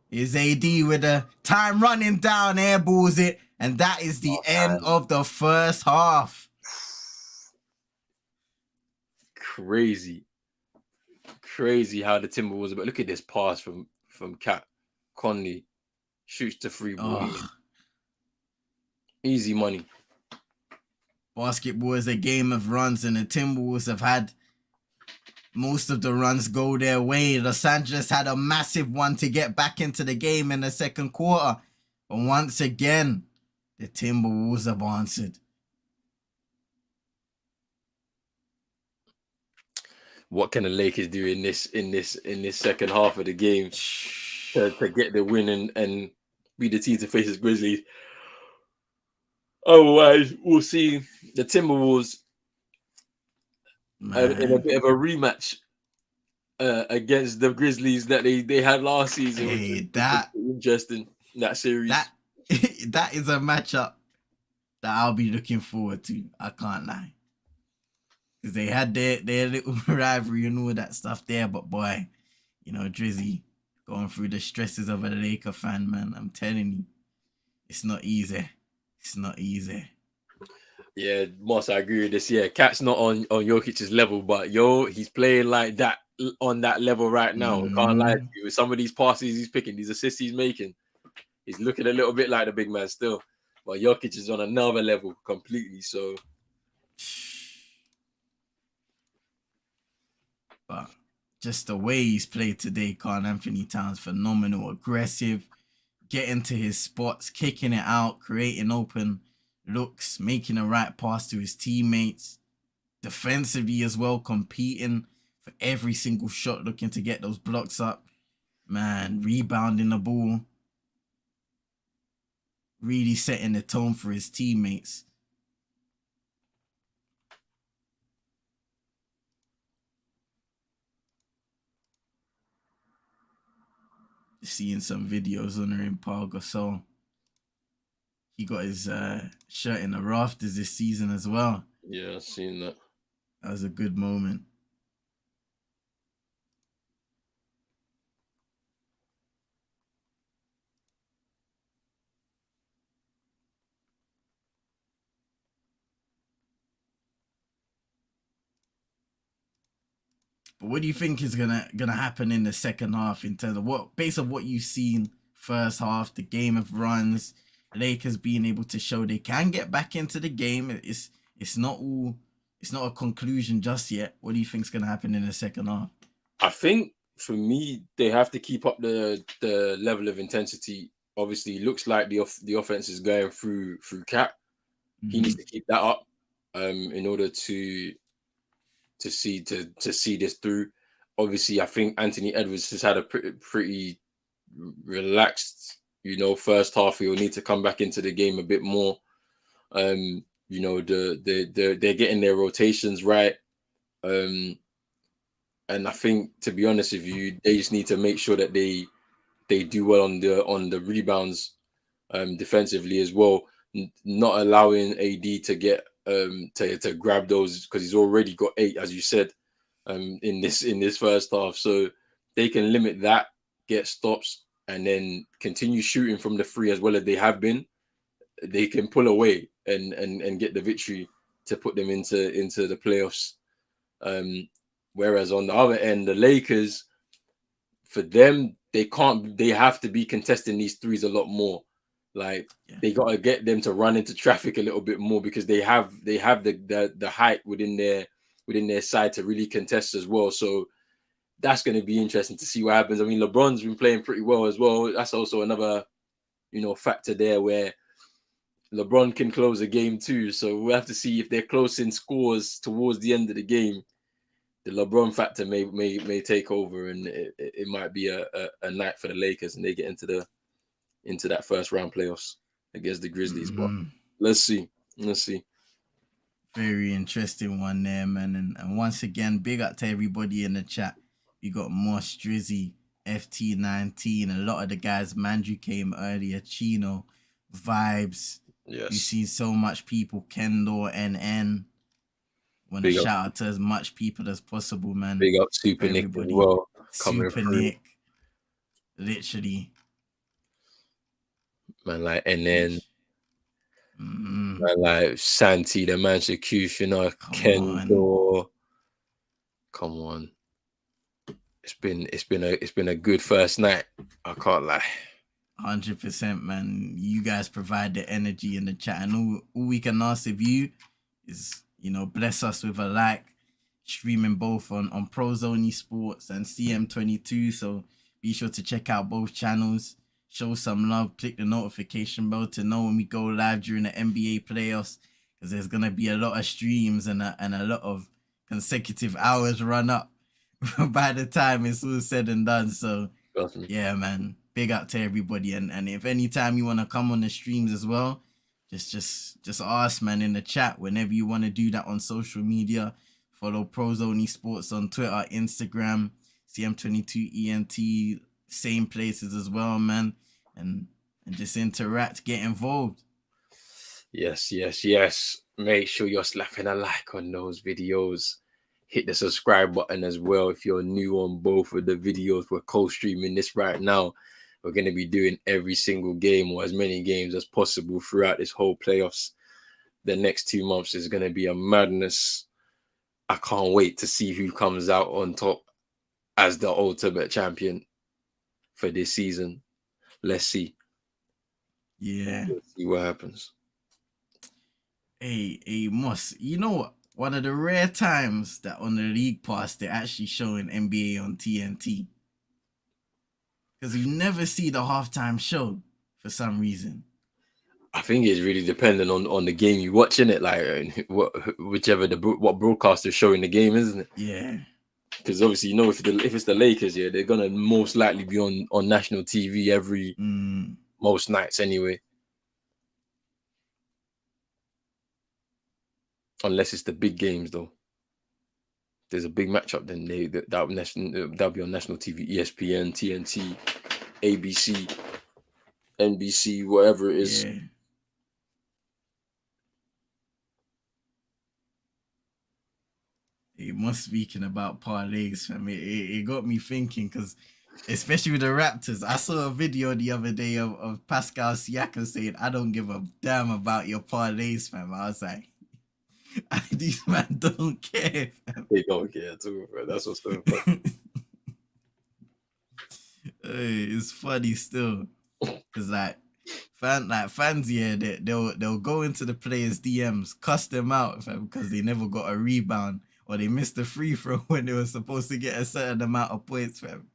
Speaker 2: is AD with the time running down, airballs it, and that is the end of the first half.
Speaker 1: Crazy how the Timberwolves. But look at this pass from Cat Conley, shoots the free ball. Easy money.
Speaker 2: Basketball is a game of runs, and the Timberwolves have had most of the runs go their way. Los Angeles had a massive one to get back into the game in the second quarter. But once again, the Timberwolves have answered.
Speaker 1: What can the Lakers do in this second half of the game to get the win and be the team to face the Grizzlies? Otherwise, we'll see the Timberwolves in a bit of a rematch against the Grizzlies that they had last season.
Speaker 2: Hey,
Speaker 1: which is interesting, that series.
Speaker 2: That is a matchup that I'll be looking forward to. I can't lie. Because they had their little rivalry and all that stuff there. But boy, Drizzy going through the stresses of a Laker fan, man. I'm telling you, it's not easy. It's not easy.
Speaker 1: Yeah, Moss, I agree with this. Yeah, Cat's not on Jokic's level, but he's playing like that on that level right now. Can't lie to you. With some of these passes he's picking, these assists he's making, he's looking a little bit like the big man still. But Jokic is on another level completely. So,
Speaker 2: but just the way he's played today, Karl Anthony Towns, phenomenal, aggressive, getting to his spots, kicking it out, creating open looks, making the right pass to his teammates, defensively as well, competing for every single shot, looking to get those blocks up, man, rebounding the ball, really setting the tone for his teammates. Seeing some videos on her in Paul Gasol. He got his shirt in the rafters this season as well.
Speaker 1: yeah, I've seen that.
Speaker 2: That was a good moment. But what do you think is gonna happen in the second half in terms of based on what you've seen first half, the game of runs, Lakers being able to show they can get back into the game. It's not a conclusion just yet. What do you think is gonna happen in the second half?
Speaker 1: I think for me, they have to keep up the level of intensity. Obviously, it looks like the offense is going through Cat. He needs to keep that up in order to see this through. Obviously, I think Anthony Edwards has had a pretty relaxed, first half. He'll need to come back into the game a bit more. They're getting their rotations right. And I think, to be honest with you, they just need to make sure that they do well on the rebounds defensively as well, not allowing AD to get to grab those, because he's already got 8, as you said, in this first half. So they can limit that, get stops, and then continue shooting from the free as well as they have been. They can pull away and get the victory to put them into the playoffs. Whereas on the other end, the Lakers, for them, they have to be contesting these threes a lot more. Like, they got to get them to run into traffic a little bit more, because they have the height within their side to really contest as well. So that's going to be interesting to see what happens. I mean, LeBron's been playing pretty well as well. That's also another factor there, where LeBron can close a game too. So we'll have to see if they're close in scores towards the end of the game. The LeBron factor may take over, and it might be a night for the Lakers, and they get into that first round playoffs against the Grizzlies. But let's see.
Speaker 2: Very interesting one there, man. And once again, big up to everybody in the chat. We got Moss, Drizzy, FT19, a lot of the guys. Mandrew came earlier, Chino, Vibes.
Speaker 1: Yes.
Speaker 2: You've seen so much people, Kendall, NN. Want to shout out to as much people as possible, man.
Speaker 1: Big up Super Nick as well.
Speaker 2: Super Nick. Literally.
Speaker 1: Man, like, and then man, like Santi, the Mansecutioner, Kendall. Come on. It's been a good first night. I can't lie.
Speaker 2: 100%, man. You guys provide the energy in the chat, and all we can ask of you is, bless us with a like. Streaming both on Pros Only Sports and CM22, so be sure to check out both channels. Show some love. Click the notification bell to know when we go live during the NBA playoffs, because there's gonna be a lot of streams and a lot of consecutive hours run up by the time it's all said and done. So yeah, man, big up to everybody. And if anytime you want to come on the streams as well, just ask, man, in the chat whenever you want to do that on social media. Follow Pros Only Sports on Twitter, Instagram, CM22ENT, same places as well, man. And just interact, get involved.
Speaker 1: Yes. Make sure you're slapping a like on those videos. hit the subscribe button as well if you're new on both of the videos. We're co-streaming this right now. We're going to be doing every single game or as many games as possible throughout this whole playoffs. The next 2 months is going to be a madness. I can't wait to see who comes out on top as the ultimate champion for this season. Let's see.
Speaker 2: Yeah.
Speaker 1: Let's see what happens.
Speaker 2: Hey, Moss, you know what? One of the rare times that on the League Pass they're actually showing NBA on TNT. Because you never see the halftime show for some reason.
Speaker 1: I think it's really dependent on the game you're watching it, like what broadcaster's showing the game, isn't it?
Speaker 2: Yeah.
Speaker 1: Because obviously, you know, if it's the Lakers, yeah, they're gonna most likely be on national TV every most nights anyway. Unless it's the big games, though. If there's a big matchup, then that'll be on national TV, ESPN, TNT, ABC, NBC, whatever it is.
Speaker 2: Yeah. It must speaking about parlays, fam. It got me thinking because, especially with the Raptors, I saw a video the other day of Pascal Siakam saying, "I don't give a damn about your parlays, fam." I was like, these men don't care, fam.
Speaker 1: They don't care too, bro. That's what's so funny.
Speaker 2: It's funny still, cause fans, yeah, they'll go into the players' DMs, cuss them out, fam, because they never got a rebound. Or they missed the free throw when they were supposed to get a certain amount of points, fam.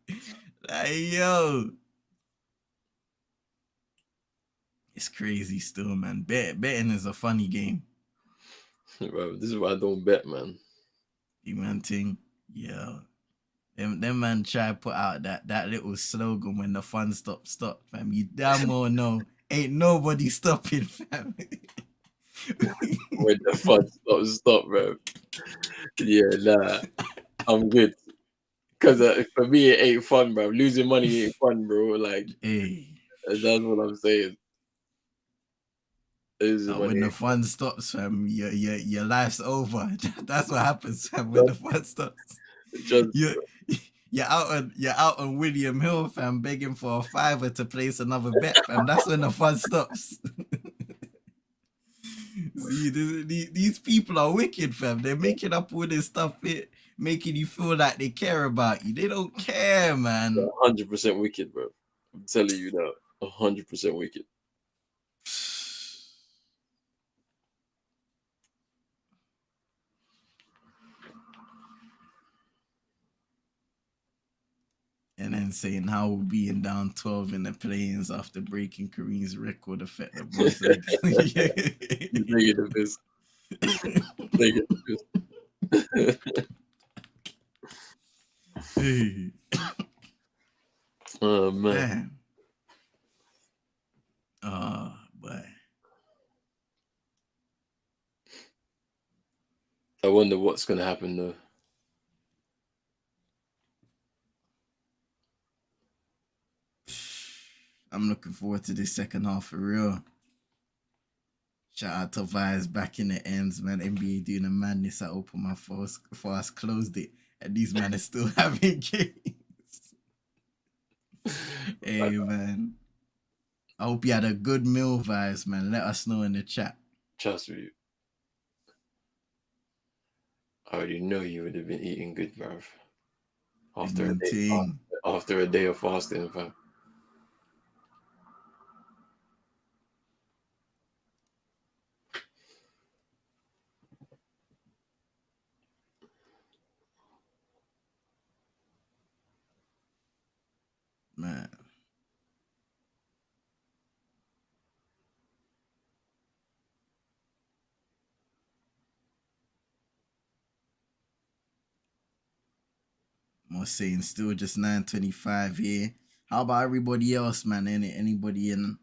Speaker 2: Like, yo. It's crazy still, man. Betting is a funny game.
Speaker 1: Bro, this is why I don't bet, man.
Speaker 2: You man thing. Yeah. Them man try to put out that little slogan when the fun stop, fam. You damn well know. Ain't nobody stopping, fam.
Speaker 1: When the fun stop, bro. Yeah, nah. I'm good. Because for me, it ain't fun, bro. Losing money ain't fun, bro. Like,
Speaker 2: hey.
Speaker 1: That's what I'm saying.
Speaker 2: When the fun stops, fam, your life's over. That's what happens, fam, when the fun stops. You're out on William Hill, fam, begging for a $5 to place another bet, fam. That's when the fun stops. See, these people are wicked, fam. They're making up all this stuff, making you feel like they care about you. They don't care, man.
Speaker 1: 100% wicked, bro. I'm telling you now, 100% wicked.
Speaker 2: And then saying how we'll being down 12 in the play-ins after breaking Kareem's record affect the Bulls.
Speaker 1: Negative is. Oh man.
Speaker 2: Oh boy.
Speaker 1: I wonder what's gonna happen though.
Speaker 2: I'm looking forward to this second half for real. Shout out to Vibes back in the ends, man. NBA doing a madness. I opened my fast, closed it, and these men are still having games. Hey, man. I hope you had a good meal, Vibes, man. Let us know in the chat.
Speaker 1: Trust me. I already know you would have been eating good, bro. After a day of fasting, fam.
Speaker 2: Man. I'm saying still just 9:25 here. How about everybody else, man? Anybody in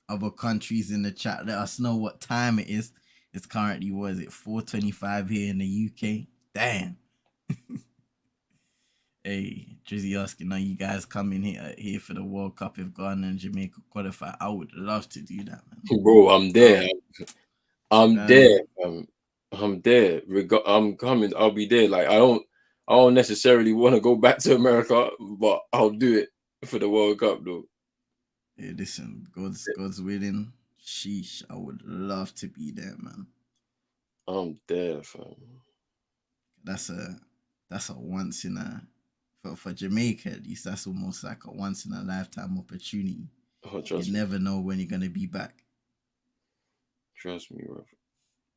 Speaker 2: other countries in the chat? Let us know what time it is. It's currently, 4:25 here in the UK? Damn. Hey, Drizzy asking, are you guys coming here for the World Cup if Ghana and Jamaica qualify? I would love to do that, man.
Speaker 1: Bro, I'm there. I'm there. I'm there. I'm coming. I'll be there. Like I don't necessarily want to go back to America, but I'll do it for the World Cup though.
Speaker 2: Hey, listen, God's willing. Sheesh, I would love to be there, man.
Speaker 1: I'm there, fam.
Speaker 2: That's a once in a for Jamaica at least. That's almost like a once in a lifetime opportunity.
Speaker 1: Oh,
Speaker 2: You
Speaker 1: trust me.
Speaker 2: never know when you're gonna be back.
Speaker 1: Trust me, bro.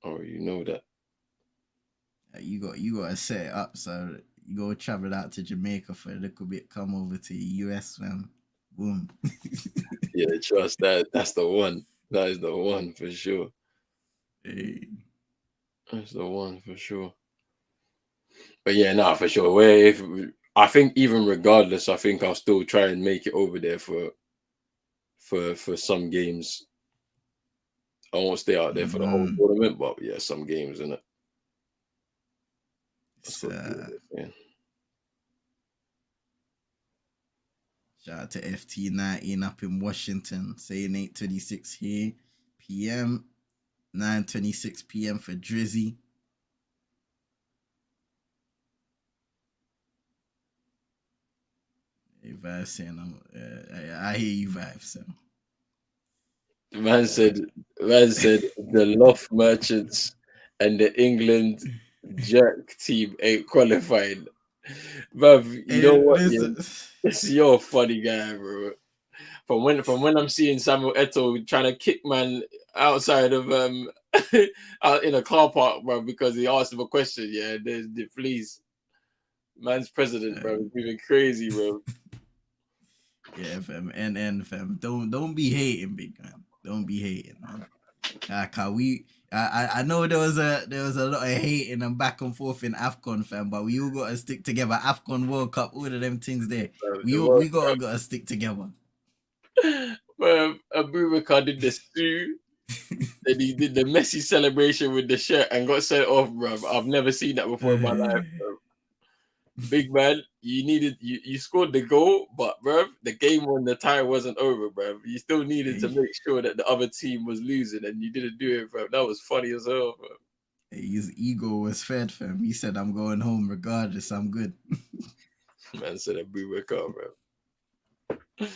Speaker 1: Oh, you know that.
Speaker 2: You got to set it up so you go travel out to Jamaica for a little bit, come over to the US, man. Boom.
Speaker 1: Yeah, trust that. That's the one. That is the one for sure.
Speaker 2: Hey.
Speaker 1: That's the one for sure. But yeah, nah, for sure. Where if I think even regardless, I think I'll still try and make it over there for some games. I won't stay out there for the whole
Speaker 2: Mhm.
Speaker 1: tournament, but yeah, some games in it.
Speaker 2: It's,
Speaker 1: That's what yeah.
Speaker 2: shout out to FT19 up in Washington, saying 8:26 here p.m. 9:26 p.m. for Drizzy. Hey, Vibe saying I hear you, Vibe. So
Speaker 1: Man said the Loft Merchants and the England Jerk team ain't qualified. Bruv, you know
Speaker 2: hey,
Speaker 1: what? Yeah,
Speaker 2: listen.
Speaker 1: you're a funny guy, bro. From when I'm seeing Samuel Eto'o trying to kick man outside of out in a car park, bro, because he asked him a question. Yeah, there's the please. Man's president, bro. He's moving crazy, bro.
Speaker 2: Yeah, fam, and fam, don't be hating, big man. Don't be hating, man. I know there was a lot of hating and back and forth in Afcon, fam, but we all gotta stick together. Afcon World Cup, all of them things there. We gotta stick together.
Speaker 1: Abubakar did the stew, and he did the messy celebration with the shirt and got sent off, bro. I've never seen that before in my life, bro. Big man, you scored the goal, but bro, the game when the tie wasn't over, bro. You still needed to make sure that the other team was losing, and you didn't do it, bro. That was funny as hell, bro.
Speaker 2: His ego was fed, fam. He said, "I'm going home regardless. I'm good."
Speaker 1: Man said Abubakar, bro.
Speaker 2: Hey,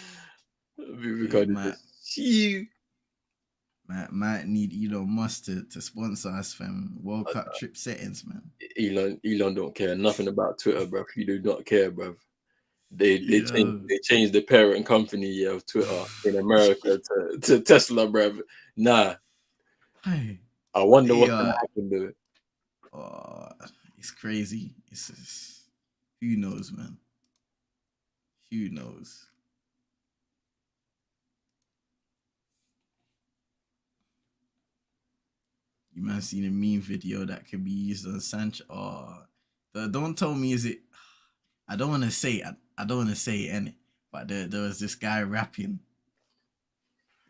Speaker 1: Abubakar did this.
Speaker 2: might need Elon Musk to sponsor us, fam. World Cup trip settings, man.
Speaker 1: Elon don't care nothing about Twitter, bro. He do not care, bro. They
Speaker 2: Yo.
Speaker 1: changed the parent company of Twitter in America to Tesla, bro. Nah,
Speaker 2: Hey,
Speaker 1: I wonder what's
Speaker 2: yeah.
Speaker 1: gonna happen to it.
Speaker 2: Oh, it's crazy. Who knows, man? Who knows? You might have seen a meme video that can be used on Sancho. Oh, don't tell me is it? I don't want to say it. I don't want to say it, innit? But there was this guy rapping.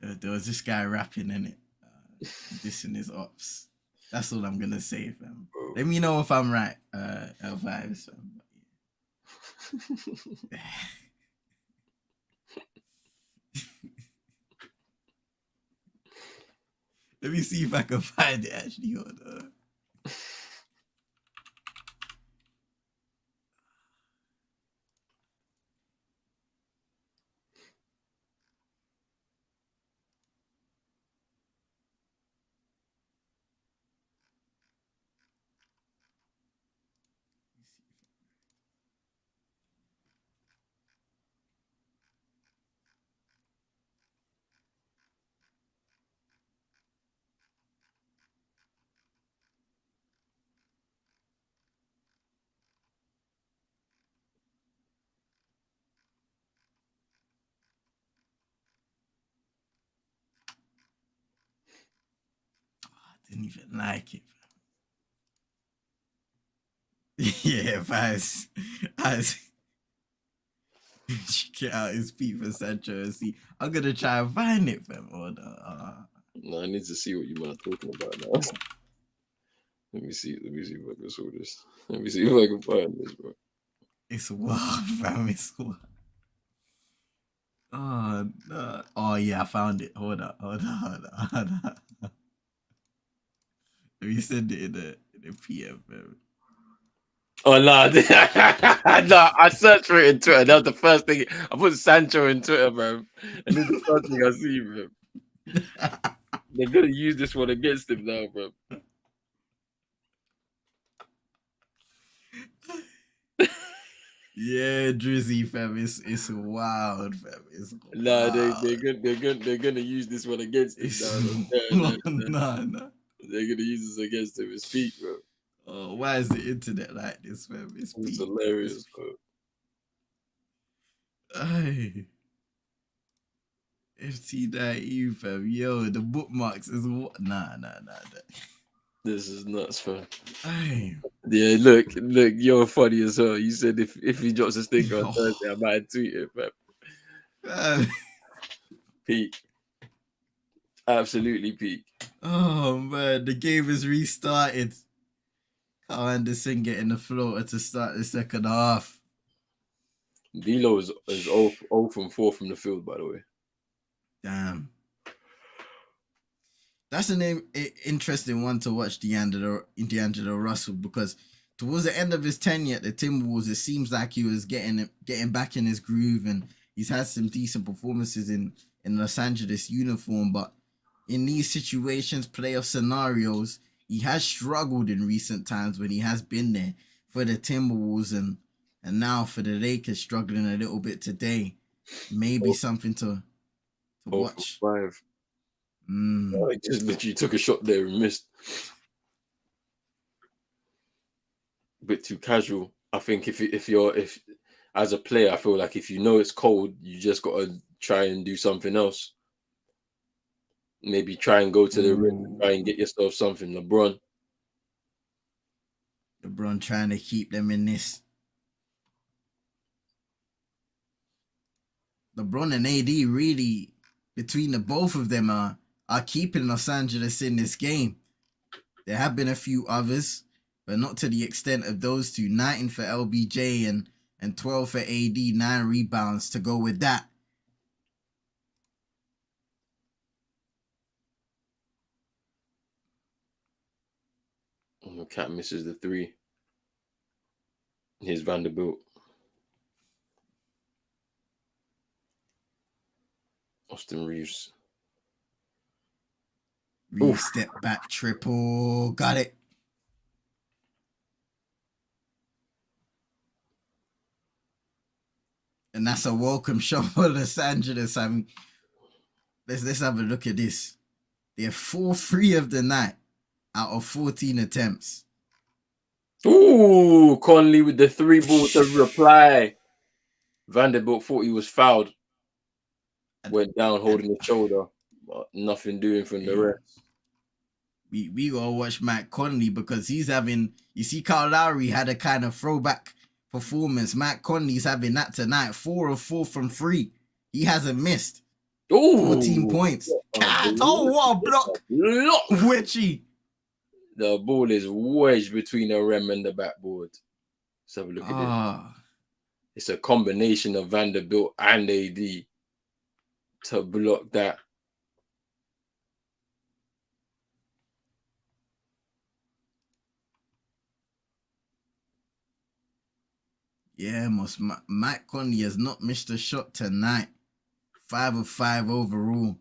Speaker 2: There was this guy rapping in it, dissing his ops. That's all I'm gonna say, fam. Let me know if I'm right, vibes, fam. Let me see if I can find it actually. Hold on. I didn't even like it. Yeah, vibes. As get out his feet for Sancho and see. I'm gonna try and find it, fam. Hold on.
Speaker 1: No, I need to see what you man are talking about now. Let me see. Let me see if I can show this. Let me see if I can find this, bro.
Speaker 2: It's wild, fam. It's wild. Oh no. Oh yeah, I found it. Hold on. Have you sent it in the PM, man?
Speaker 1: Oh no, no! I searched for it in Twitter. That was the first thing. I put Sancho in Twitter, bro, and this is the first thing I see, bro. They're gonna use this one against him now, bro.
Speaker 2: Yeah, Drizzy, fam, it's wild, fam. It's
Speaker 1: Nah,
Speaker 2: wild.
Speaker 1: they're gonna use this one against him
Speaker 2: It's
Speaker 1: now.
Speaker 2: nah.
Speaker 1: They're gonna use this against him. It's peak, bro.
Speaker 2: Oh, why is the internet like this, fam? It's
Speaker 1: It's
Speaker 2: peak.
Speaker 1: hilarious, bro.
Speaker 2: Ay, FT9E, fam. Yo, the bookmarks is what? Nah.
Speaker 1: This is nuts, fam.
Speaker 2: Ay,
Speaker 1: Yeah, look, you're funny as hell. You said if he drops a sticker on
Speaker 2: yo,
Speaker 1: Thursday, I might tweet it, fam.
Speaker 2: fam.
Speaker 1: Peak. Absolutely peak.
Speaker 2: Oh man, the game is restarted. Carl Anderson getting the floater to start the second half.
Speaker 1: Velo is 0 from 4 from the field, by the way.
Speaker 2: Damn. That's an interesting one to watch, D'Angelo Russell, because towards the end of his tenure at the Timberwolves, it seems like he was getting back in his groove, and he's had some decent performances in Los Angeles uniform. But in these situations, playoff scenarios, he has struggled in recent times when he has been there for the Timberwolves, and now for the Lakers, struggling a little bit today. Maybe something to
Speaker 1: 0
Speaker 2: watch.
Speaker 1: from 5.
Speaker 2: Mm.
Speaker 1: He just literally took a shot there and missed. A bit too casual. I think if as a player, I feel like if you know it's cold, you just gotta try and do something else. Maybe try and go to the rim and try and get yourself something. LeBron
Speaker 2: trying to keep them in this. LeBron and AD really, between the both of them, are keeping Los Angeles in this game. There have been a few others, but not to the extent of those two. 19 for LBJ and 12 for AD, 9 rebounds to go with that.
Speaker 1: Cat misses the 3. Here's Vanderbilt. Austin Reeves.
Speaker 2: Reeves step back triple. Got it. And that's a welcome shot for Los Angeles. I mean, let's have a look at this. They're 4-3 of the night out of 14 attempts.
Speaker 1: Ooh, Conley with the 3-ball to reply. Vanderbilt thought he was fouled. Went down holding the shoulder, but nothing doing from the rest.
Speaker 2: We gotta watch Matt Conley because he's having. You see, Kyle Lowry had a kind of throwback performance. Matt Conley's having that tonight. 4 of 4 from 3. He hasn't missed.
Speaker 1: Ooh,
Speaker 2: 14 points. Oh, what a block! Witchy.
Speaker 1: The ball is wedged between the rim and the backboard. Let's have a look at it. It's a combination of Vanderbilt and AD to block that.
Speaker 2: Yeah, Mike Conley has not missed a shot tonight. 5 of 5 overall.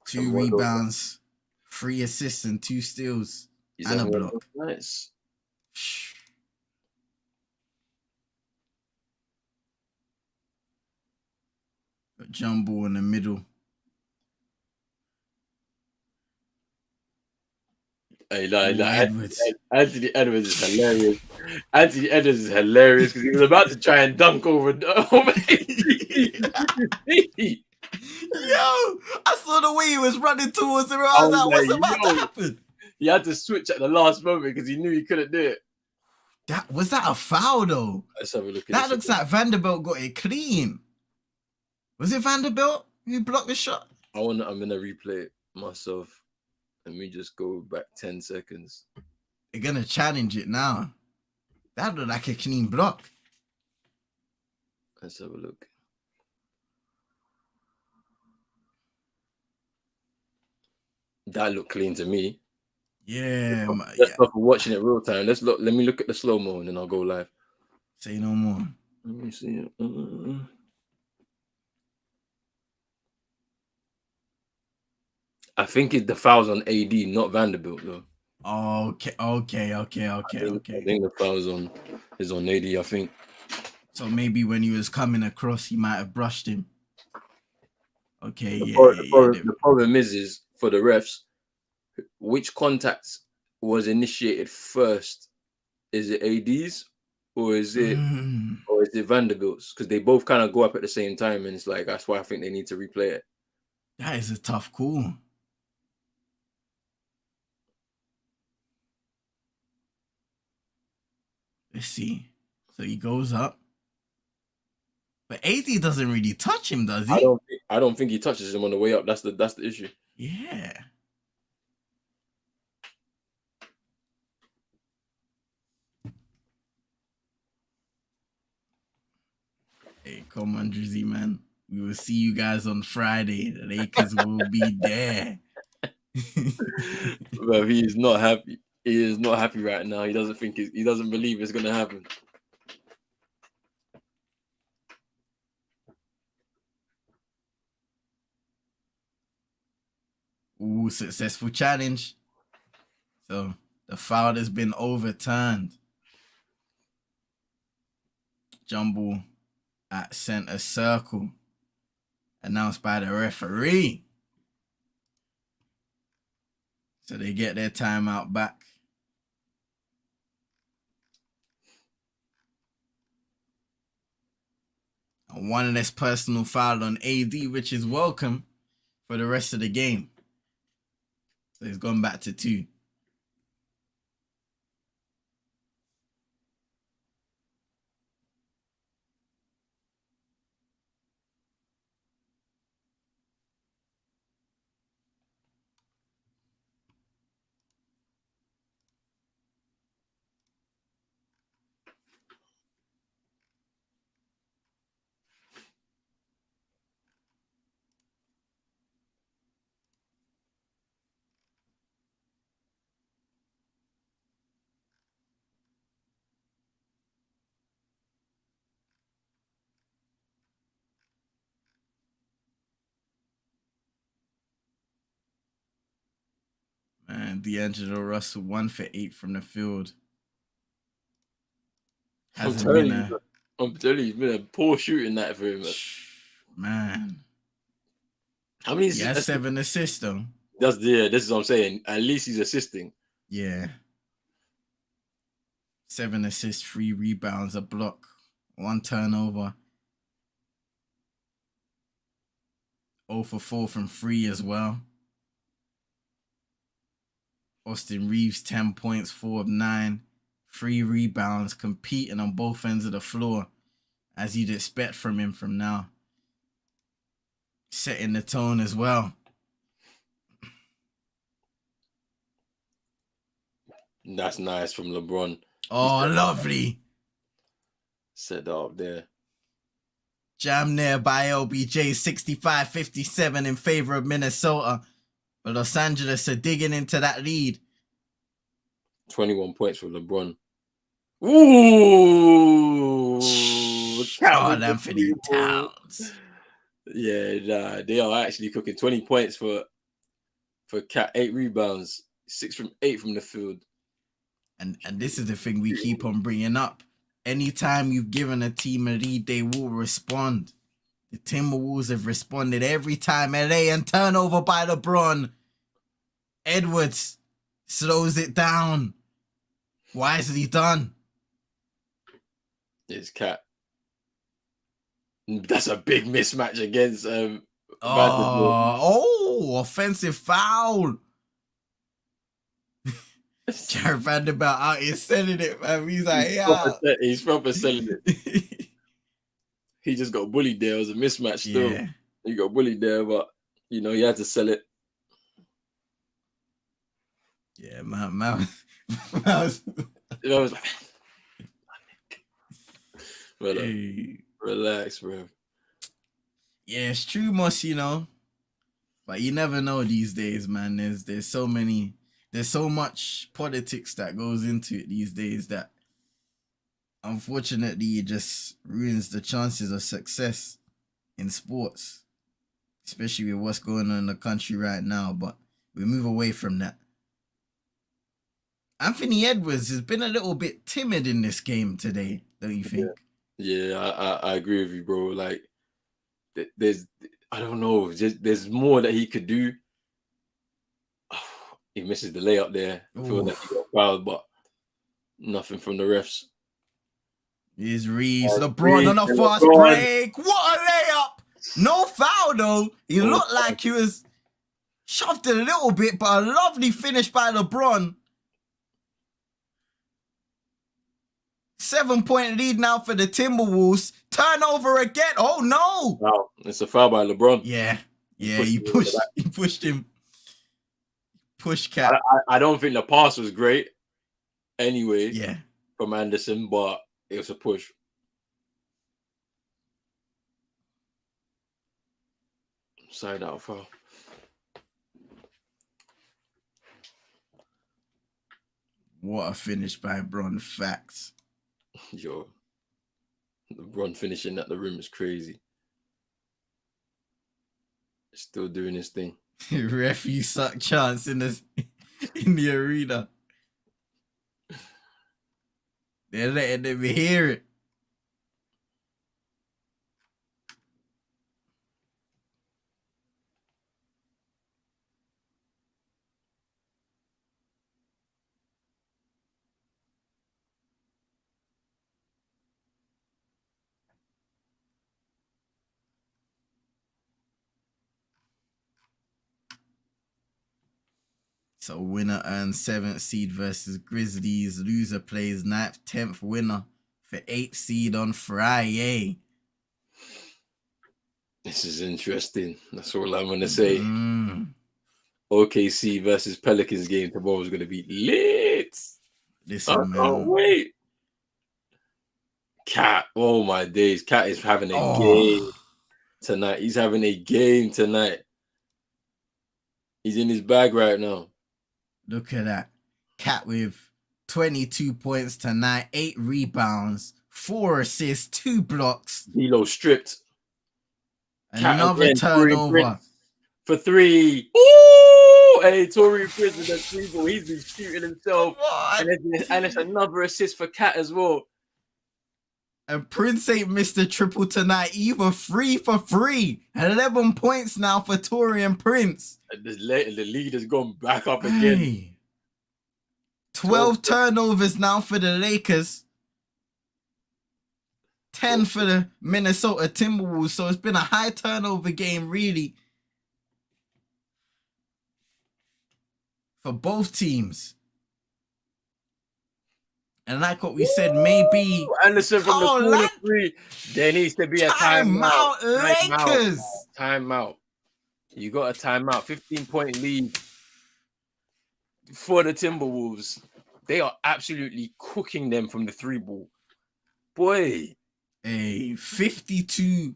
Speaker 2: 2 rebounds, 3 assists, and 2 steals. And a block.
Speaker 1: Nice.
Speaker 2: A jumbo in the middle.
Speaker 1: Edwards. Anthony Edwards is hilarious. Anthony Edwards is hilarious because he was about to try and dunk over.
Speaker 2: Yo, I saw the way he was running towards the rim. I was like, what's about to happen?
Speaker 1: He had to switch at the last moment because he knew he couldn't do it.
Speaker 2: Was that a foul though?
Speaker 1: Let's have a look at
Speaker 2: that. Looks like Vanderbilt got it clean. Was it Vanderbilt who blocked the shot?
Speaker 1: I'm gonna replay it myself. Let me just go back 10 seconds.
Speaker 2: They're gonna challenge it now. That looked like a clean block.
Speaker 1: Let's have a look. That looked clean to me.
Speaker 2: Yeah,
Speaker 1: Let's
Speaker 2: yeah.
Speaker 1: stop watching it real time. Let's look. Let me look at the slow mo and then I'll go live.
Speaker 2: Say no more.
Speaker 1: Let me see it. I think the foul's on AD, not Vanderbilt though.
Speaker 2: Okay.
Speaker 1: I think the foul's is on AD. I think.
Speaker 2: So maybe when he was coming across, he might have brushed him. Okay,
Speaker 1: The problem is for the refs, which contacts was initiated first? Is it AD's or is it Vanderbilt's? Because they both kind of go up at the same time, and it's like that's why I think they need to replay it.
Speaker 2: That is a tough call. Let's see. So he goes up. But AD doesn't really touch him, does he?
Speaker 1: I don't think he touches him on the way up. That's the issue.
Speaker 2: Yeah. Hey, come on, Drizzy, man. We will see you guys on Friday. The Lakers will be there.
Speaker 1: Well, he is not happy. He is not happy right now. He doesn't believe it's gonna happen.
Speaker 2: Ooh, successful challenge. So the foul has been overturned. Jumble at center circle. Announced by the referee. So they get their timeout back. And one less personal foul on AD, which is welcome for the rest of the game. So he's gone back to 2. Man, D'Angelo Russell 1 for 8 from the field.
Speaker 1: I'm telling you, it's been a poor shooting night for him.
Speaker 2: Man.
Speaker 1: How many?
Speaker 2: He has 7 assists though.
Speaker 1: This is what I'm saying. At least he's assisting.
Speaker 2: Yeah. 7 assists, 3 rebounds, a block, 1 turnover. 0 for 4 from 3 as well. Austin Reeves, 10 points, 4 of 9. 3 rebounds, competing on both ends of the floor, as you'd expect from him from now. Setting the tone as well.
Speaker 1: That's nice from LeBron.
Speaker 2: Oh, lovely.
Speaker 1: Set that up there.
Speaker 2: Jam there by LBJ, 65-57 in favor of Minnesota. But Los Angeles are digging into that lead.
Speaker 1: 21 points for LeBron. Ooh!
Speaker 2: God, Anthony Towns.
Speaker 1: Yeah, they are actually cooking. 20 points for Cat, 8 rebounds, 6 from 8 from the field.
Speaker 2: And this is the thing we keep on bringing up. Anytime you've given a team a lead, they will respond. The Timberwolves have responded every time. LA and turnover by LeBron. Edwards slows it down. Wisely done.
Speaker 1: It's Cat. That's a big mismatch against
Speaker 2: offensive foul. Jared Vanderbilt out here selling it, man. He's like,
Speaker 1: he's proper selling it. He just got bullied there. It was a mismatch still.
Speaker 2: Yeah.
Speaker 1: He got bullied there, but he had to sell it.
Speaker 2: Yeah, man.
Speaker 1: I was like, relax, bro.
Speaker 2: Yeah, it's true, Moss, But you never know these days, man. There's so many there's so much politics that goes into it these days that unfortunately it just ruins the chances of success in sports, especially with what's going on in the country right now. But we move away from that. Anthony Edwards has been a little bit timid in this game today, don't you think?
Speaker 1: Yeah, I agree with you, bro. Like, there's, I don't know, there's more that he could do. He misses the layup there. I feel like he got fouled, but nothing from the refs.
Speaker 2: Here's Reeves. LeBron
Speaker 1: Reeves
Speaker 2: on a
Speaker 1: and
Speaker 2: fast
Speaker 1: LeBron.
Speaker 2: break. What a layup! No foul though. He
Speaker 1: No
Speaker 2: looked
Speaker 1: foul.
Speaker 2: like he was shoved a little bit, but a lovely finish by LeBron. 7-point lead now for the Timberwolves. Turnover again. Oh no!
Speaker 1: Wow, it's a foul by LeBron.
Speaker 2: Yeah,
Speaker 1: He pushed him
Speaker 2: he pushed him. Push Cat.
Speaker 1: I don't think the pass was great anyway
Speaker 2: Yeah.
Speaker 1: from Anderson, but it was a push. Side out foul.
Speaker 2: What a finish by Bron. Facts.
Speaker 1: Yo, LeBron finishing at the rim is crazy. Still doing his thing.
Speaker 2: Ref, you suck chance in the arena. They're letting them hear it. So winner earns 7th seed versus Grizzlies. Loser plays 9th, 10th winner for 8th seed on Friday.
Speaker 1: This is interesting. That's all I'm gonna say.
Speaker 2: Mm.
Speaker 1: OKC versus Pelicans game tomorrow is gonna be lit.
Speaker 2: Listen,
Speaker 1: I
Speaker 2: man.
Speaker 1: can't wait. Cat, oh my days. Cat is having a game tonight. He's having a game tonight. He's in his bag right now.
Speaker 2: Look at that. Cat with 22 points tonight, 8 rebounds, 4 assists, 2 blocks.
Speaker 1: D'Lo stripped.
Speaker 2: Another turnover.
Speaker 1: For 3. Ooh! Hey, Tori Prince with the 3 ball. He's been shooting himself. And it's another assist for Cat as well.
Speaker 2: And Prince ain't missed a triple tonight either. 3 for 3. 11 points now for Tory and Prince.
Speaker 1: And the lead has gone back up again.
Speaker 2: Hey. 12 turnovers now for the Lakers. 10 for the Minnesota Timberwolves. So it's been a high turnover game, really, for both teams. And like what we said, maybe
Speaker 1: Anderson from the corner 3. There needs to be a timeout.
Speaker 2: Lakers.
Speaker 1: Timeout. You got a timeout. 15-point lead for the Timberwolves. They are absolutely cooking them from the 3 ball. Boy.
Speaker 2: A 52,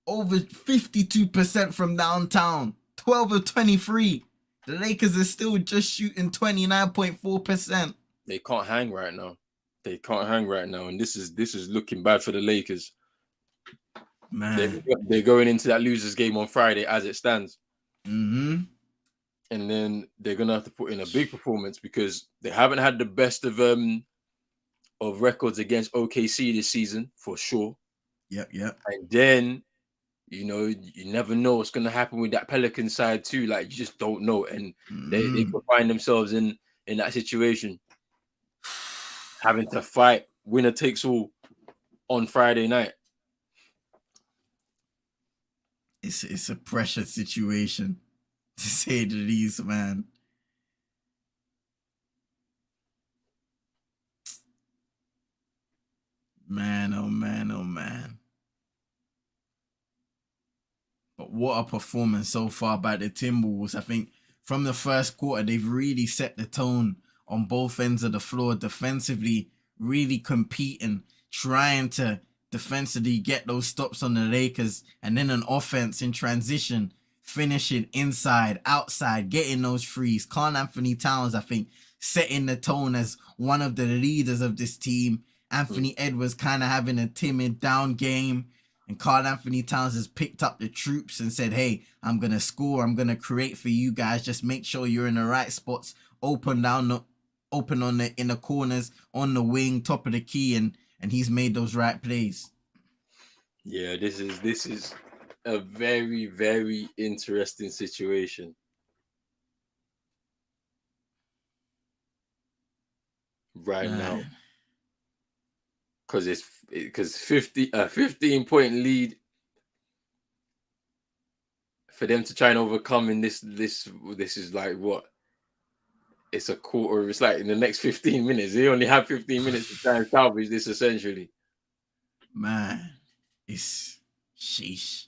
Speaker 2: over 52% from downtown. 12 of 23. The Lakers are still just shooting 29.4%.
Speaker 1: They can't hang right now. And this is looking bad for the Lakers.
Speaker 2: Man.
Speaker 1: They're going into that losers game on Friday as it stands.
Speaker 2: Mm-hmm.
Speaker 1: And then they're gonna have to put in a big performance because they haven't had the best of records against OKC this season for sure.
Speaker 2: Yep.
Speaker 1: And then, you never know what's gonna happen with that Pelican side too. Like, you just don't know, and they could find themselves in that situation, having to fight winner takes all on Friday night.
Speaker 2: It's a pressure situation, to say the least, man. Man, oh man. But what a performance so far by the Timberwolves. I think from the first quarter, they've really set the tone on both ends of the floor defensively, really competing, trying to defensively get those stops on the Lakers, and then on offense in transition, finishing inside, outside, getting those threes. Karl Anthony Towns, I think, setting the tone as one of the leaders of this team. Anthony Edwards kind of having a timid down game. And Karl Anthony Towns has picked up the troops and said, hey, I'm going to score. I'm going to create for you guys. Just make sure you're in the right spots. Open on the inner corners, on the wing, top of the key. And he's made those right plays.
Speaker 1: Yeah, this is a very, very interesting situation. Right now. Because 15-point lead for them to try and overcome in this is like what? It's a quarter. It's like in the next 15 minutes. They only have 15 minutes to try and salvage this essentially.
Speaker 2: Man, it's sheesh.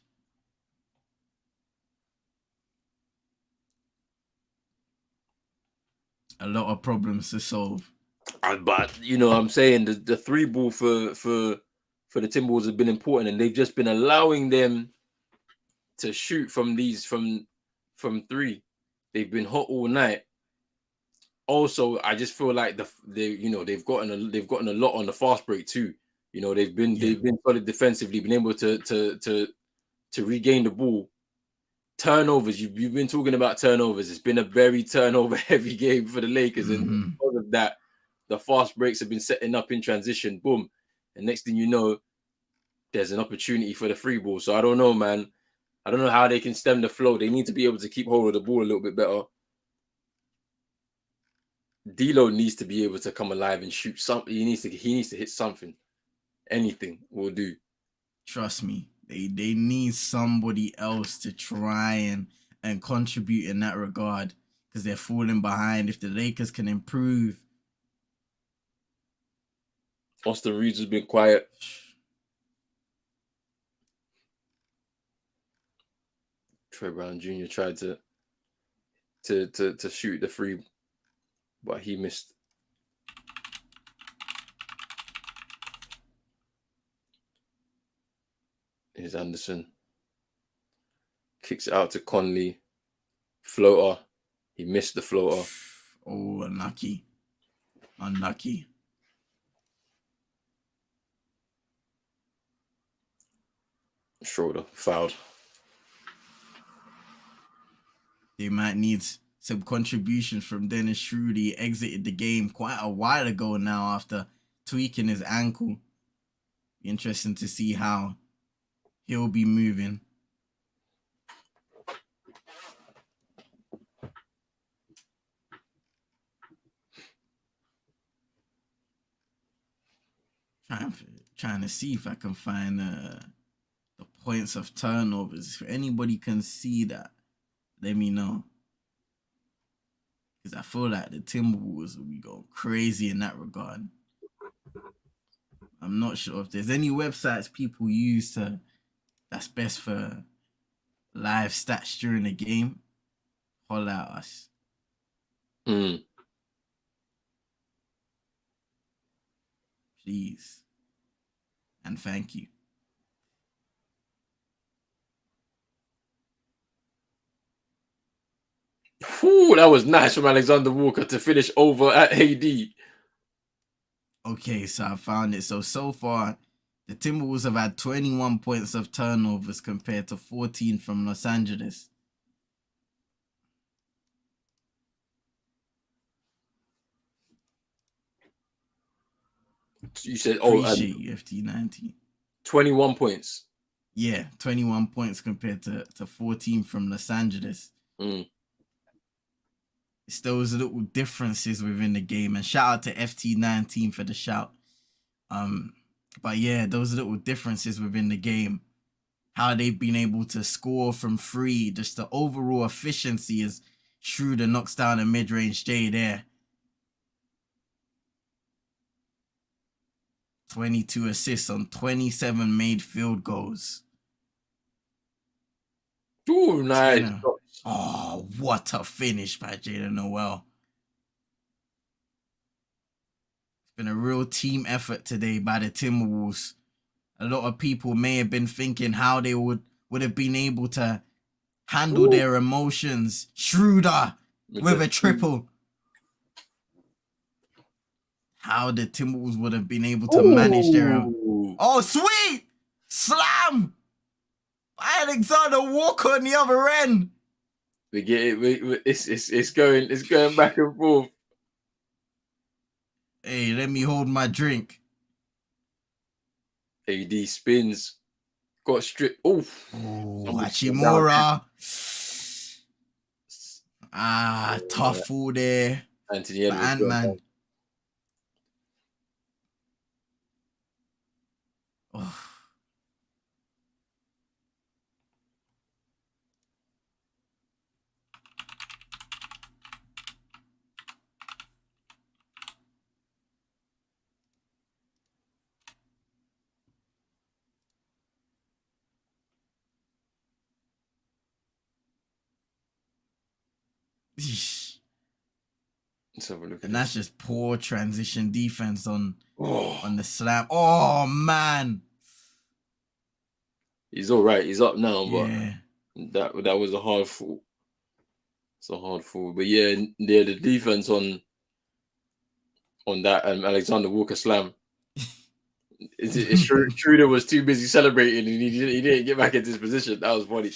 Speaker 2: A lot of problems to solve.
Speaker 1: But you know, I'm saying the three ball for the Timberwolves has been important, and they've just been allowing them to shoot from three. They've been hot all night. Also, I just feel like they've gotten a lot on the fast break too. You know, they've been solid defensively, been able to regain the ball. Turnovers, you've been talking about turnovers. It's been a very turnover heavy game for the Lakers, and because of that, the fast breaks have been setting up in transition. Boom, and next thing you know, there's an opportunity for the free ball. So I don't know, man. I don't know how they can stem the flow. They need to be able to keep hold of the ball a little bit better. D'Lo needs to be able to come alive and shoot something. He needs to hit something. Anything will do.
Speaker 2: Trust me, they need somebody else to try and contribute in that regard, because they're falling behind. If the Lakers can improve.
Speaker 1: Austin Reeves has been quiet. Troy Brown Jr. tried to shoot the free, but he missed. Here's Anderson. Kicks it out to Conley. Floater. He missed the floater.
Speaker 2: Oh, unlucky. Unlucky.
Speaker 1: Schroeder fouled.
Speaker 2: They might need some contributions from Dennis Schroeder. He exited the game quite a while ago now after tweaking his ankle. Interesting to see how he'll be moving. Trying to see if I can find the points of turnovers. If anybody can see that, let me know. Because I feel like the Timberwolves will be going crazy in that regard. I'm not sure if there's any websites people use that's best for live stats during the game. Holler at us. Please. And thank you.
Speaker 1: Ooh, that was nice from Alexander Walker to finish over at AD.
Speaker 2: Okay, so I found it. So far, the Timberwolves have had 21 points of turnovers compared to 14 from Los Angeles.
Speaker 1: You said,
Speaker 2: Appreciate you, FT19.
Speaker 1: 21 points.
Speaker 2: Yeah, 21 points compared to 14 from Los Angeles. It's those little differences within the game. And shout out to FT19 for the shout. But yeah, those little differences within the game. How they've been able to score from free. Just the overall efficiency as Schroeder knocks down a mid-range J there. 22 assists on 27 made field goals.
Speaker 1: Ooh, nice.
Speaker 2: Oh, what a finish by Jaylen Noel. It's been a real team effort today by the Timberwolves. A lot of people may have been thinking how they would have been able to handle their emotions. Schroeder with a triple. How the Timberwolves would have been able to manage their... Oh, sweet! Slam! Alexander Walker on the other end.
Speaker 1: We get it. It's going back and forth.
Speaker 2: Hey, let me hold my drink.
Speaker 1: AD spins. Got stripped. Oh,
Speaker 2: Hachimura. Tough all there.
Speaker 1: Anthony Edwards.
Speaker 2: Ant-Man. Oh.
Speaker 1: Let's have a look at
Speaker 2: And that's just poor transition defense on the slam. Oh man,
Speaker 1: he's all right. He's up now,
Speaker 2: yeah.
Speaker 1: but that was a hard fall. It's a hard fall, but yeah, the defense on that Alexander Walker slam. It's true. Schroeder was too busy celebrating, and he didn't get back into his position. That was funny.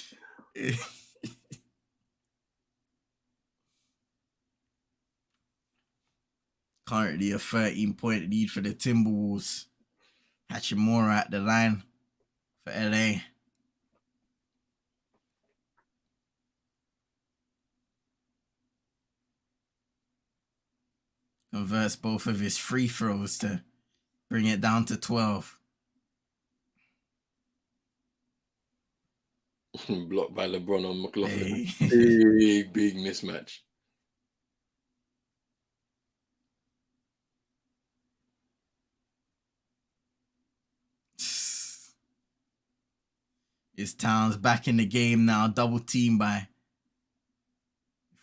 Speaker 2: Currently a 13-point lead for the Timberwolves. Hachimura at the line for LA. Converts both of his free throws to bring it down to 12.
Speaker 1: Blocked by LeBron on McLaughlin.
Speaker 2: Hey.
Speaker 1: Big mismatch.
Speaker 2: Is Towns back in the game now, double team by,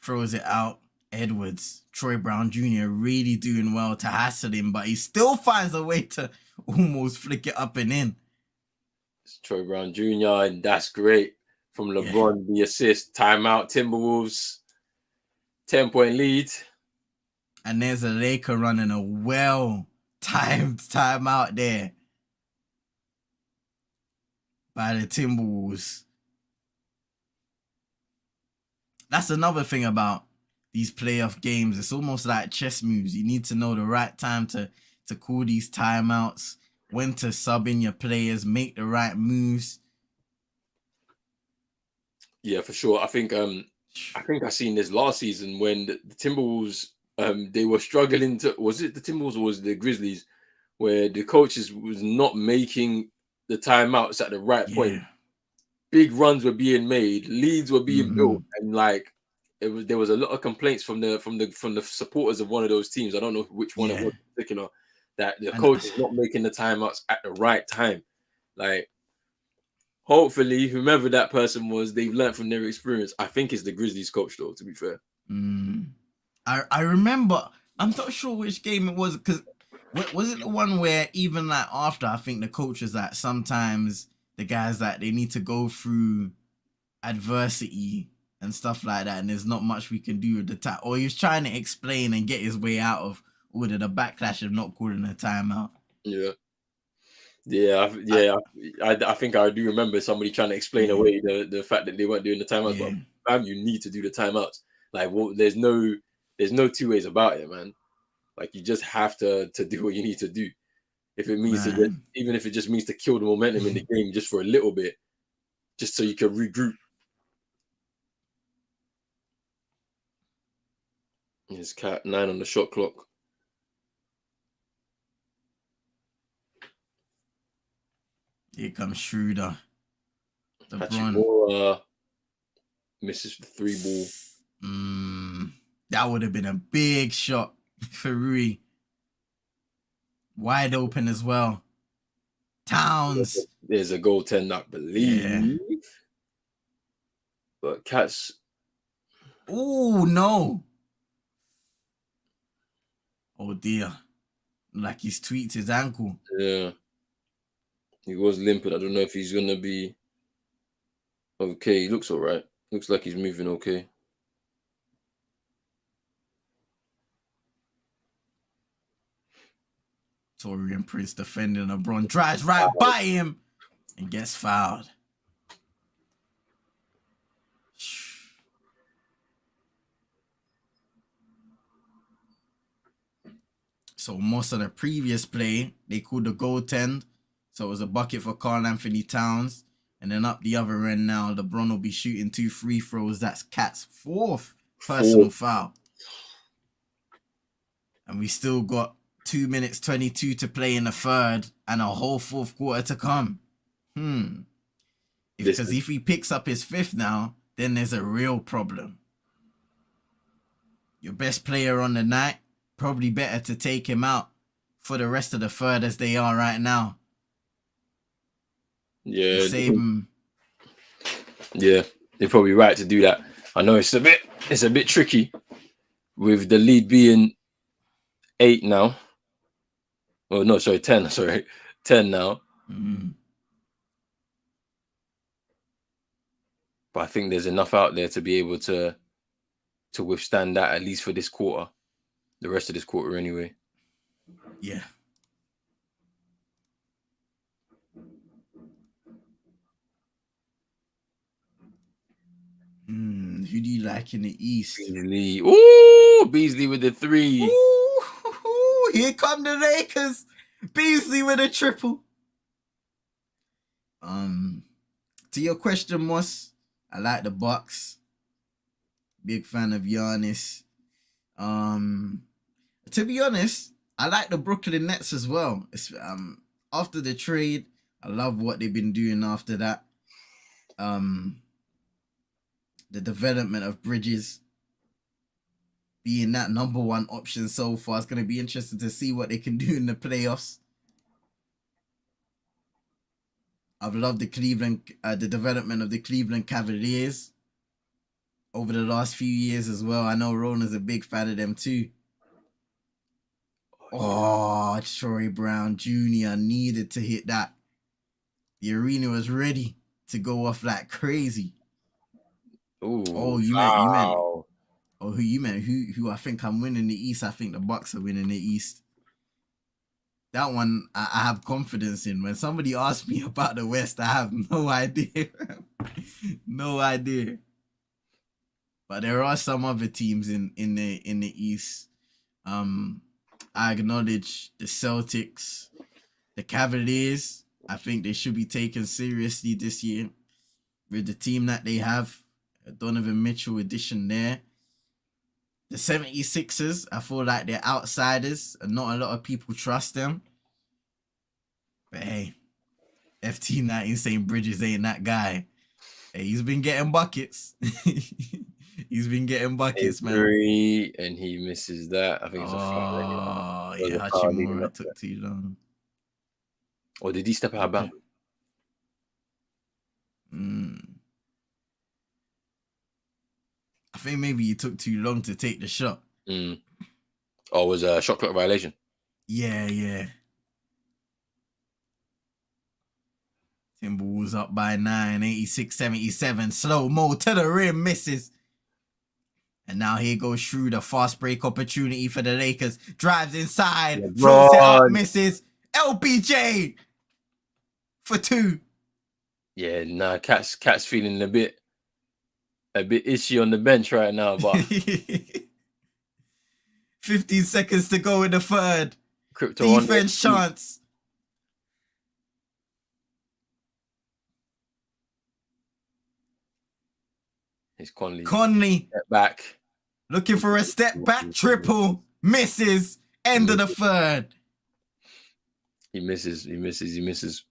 Speaker 2: throws it out. Edwards, Troy Brown Jr. really doing well to hassle him, but he still finds a way to almost flick it up and in.
Speaker 1: It's Troy Brown Jr. and that's great from LeBron. The assist, timeout, Timberwolves, 10-point lead.
Speaker 2: And there's a Laker running a well-timed timeout there by the Timberwolves. That's another thing about these playoff games. It's almost like chess moves. You need to know the right time to call these timeouts, when to sub in your players, make the right moves.
Speaker 1: Yeah, for sure. I think I seen this last season when the Timberwolves they were struggling to, was it the Timberwolves or was it the Grizzlies, where the coaches was not making the timeouts at the right point. Big runs were being made, leads were being built, and like there was a lot of complaints from the supporters of one of those teams. I don't know which one it was in particular, that the coach is not making the timeouts at the right time. Like, hopefully, whomever that person was, they've learned from their experience. I think it's the Grizzlies coach, though, to be fair.
Speaker 2: I remember, I'm not sure which game it was, because was it the one where even like after, I think the coach was like, sometimes the guys that they need to go through adversity and stuff like that, and there's not much we can do with the time. Or he was trying to explain and get his way out of all the backlash of not calling a timeout.
Speaker 1: I think I do remember somebody trying to explain away the fact that they weren't doing the timeouts, but man, you need to do the timeouts. Like, well, there's no two ways about it, man. Like, you just have to do what you need to do. If it means even if it just means to kill the momentum in the game just for a little bit, just so you can regroup. It's Cat 9 on the shot clock.
Speaker 2: Here comes Schroeder.
Speaker 1: LeBron misses the 3 ball.
Speaker 2: That would have been a big shot for Rui. Wide open as well. Towns.
Speaker 1: There's a goaltender, I believe.
Speaker 2: Yeah.
Speaker 1: But Cat's...
Speaker 2: Oh, no. Oh, dear. Like he's tweaked his ankle.
Speaker 1: Yeah. He was limping. I don't know if he's going to be okay. He looks all right. Looks like he's moving okay.
Speaker 2: Torian Prince defending LeBron, drives right by him and gets fouled. So most of the previous play, they called the goaltend. So it was a bucket for Karl Anthony Towns. And then up the other end now, LeBron will be shooting 2 free throws. That's Cat's fourth personal foul. And we still got 2 minutes 22 to play in the third and a whole fourth quarter to come. Because if he picks up his fifth now, then there's a real problem. Your best player on the night, probably better to take him out for the rest of the third as they are right now.
Speaker 1: Yeah.
Speaker 2: Save him.
Speaker 1: Yeah, they're probably right to do that. I know it's a bit tricky with the lead being 8 now. Oh no, sorry, 10. Sorry, 10 now. But I think there's enough out there to be able to withstand that, at least for this quarter. The rest of this quarter anyway.
Speaker 2: Yeah. Who do you like in the East?
Speaker 1: Beasley. Ooh, Beasley with the 3.
Speaker 2: Ooh, here come the Lakers. Beasley with a triple. To your question, Moss, I like the Bucks. Big fan of Giannis. To be honest, I like the Brooklyn Nets as well. It's, after the trade, I love what they've been doing after that. The development of Bridges being that number 1 option so far. It's going to be interesting to see what they can do in the playoffs. I've loved the development of the Cleveland Cavaliers over the last few years as well. I know Rona's a big fan of them too. Oh, Troy Brown Jr. needed to hit that. The arena was ready to go off like crazy.
Speaker 1: Ooh,
Speaker 2: you meant. Oh, who you meant? Who I think I'm winning the East. I think the Bucks are winning the East. That one I have confidence in. When somebody asks me about the West, I have no idea. No idea. But there are some other teams in the East. I acknowledge the Celtics, the Cavaliers. I think they should be taken seriously this year with the team that they have. A Donovan Mitchell addition there. The 76ers, I feel like they're outsiders and not a lot of people trust them. But hey, FT19 saying Bridges ain't that guy. Hey, he's been getting buckets. He's been getting buckets, man.
Speaker 1: 3, and he misses that. I think it's a foul.
Speaker 2: Oh, yeah, Hachimura took too long.
Speaker 1: Or did he step out of bounds?
Speaker 2: I think maybe he took too long to take the shot.
Speaker 1: Oh, it was a shot clock violation.
Speaker 2: Yeah. Timberwolves up by 9, 86-77. Slow-mo to the rim, misses. And now here goes Schroeder. Fast break opportunity for the Lakers. Drives inside. Throws it up, misses. LBJ for 2.
Speaker 1: Yeah, nah, Cat's feeling a bit itchy on the bench right now, but
Speaker 2: 15 seconds to go in the third.
Speaker 1: Crypto
Speaker 2: defense chance.
Speaker 1: It's Conley.
Speaker 2: Step
Speaker 1: back.
Speaker 2: Looking for a step back triple. Misses. End of the third.
Speaker 1: He misses.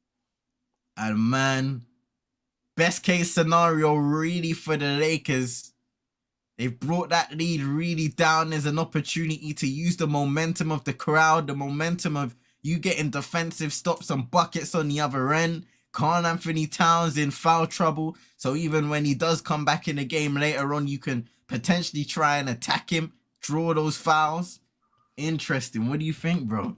Speaker 2: And man, best case scenario really for the Lakers. They've brought that lead really down. There's an opportunity to use the momentum of the crowd, the momentum of you getting defensive stops and buckets on the other end. Karl Anthony Towns in foul trouble. So even when he does come back in the game later on, you can potentially try and attack him, draw those fouls. Interesting. What do you think, bro?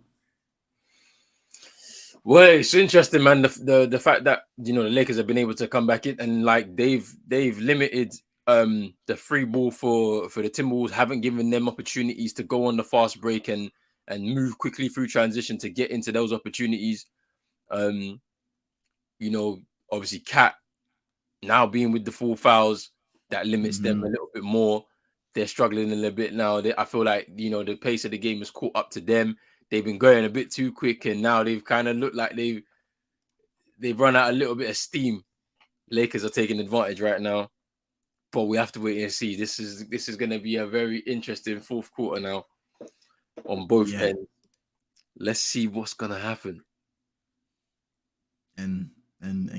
Speaker 1: Well, it's interesting, man. The fact that the Lakers have been able to come back in and like they've limited the free ball for the Timberwolves haven't given them opportunities to go on the fast break and move quickly through transition to get into those opportunities. You know, obviously Cat now being with the 4 fouls, that limits them a little bit more. They're struggling a little bit now. I feel like, you know, the pace of the game has caught up to them. They've been going a bit too quick, and now they've kind of looked like they've run out a little bit of steam. Lakers are taking advantage right now, but we have to wait and see. This is going to be a very interesting fourth quarter now on both ends. Let's see what's going to happen.
Speaker 2: And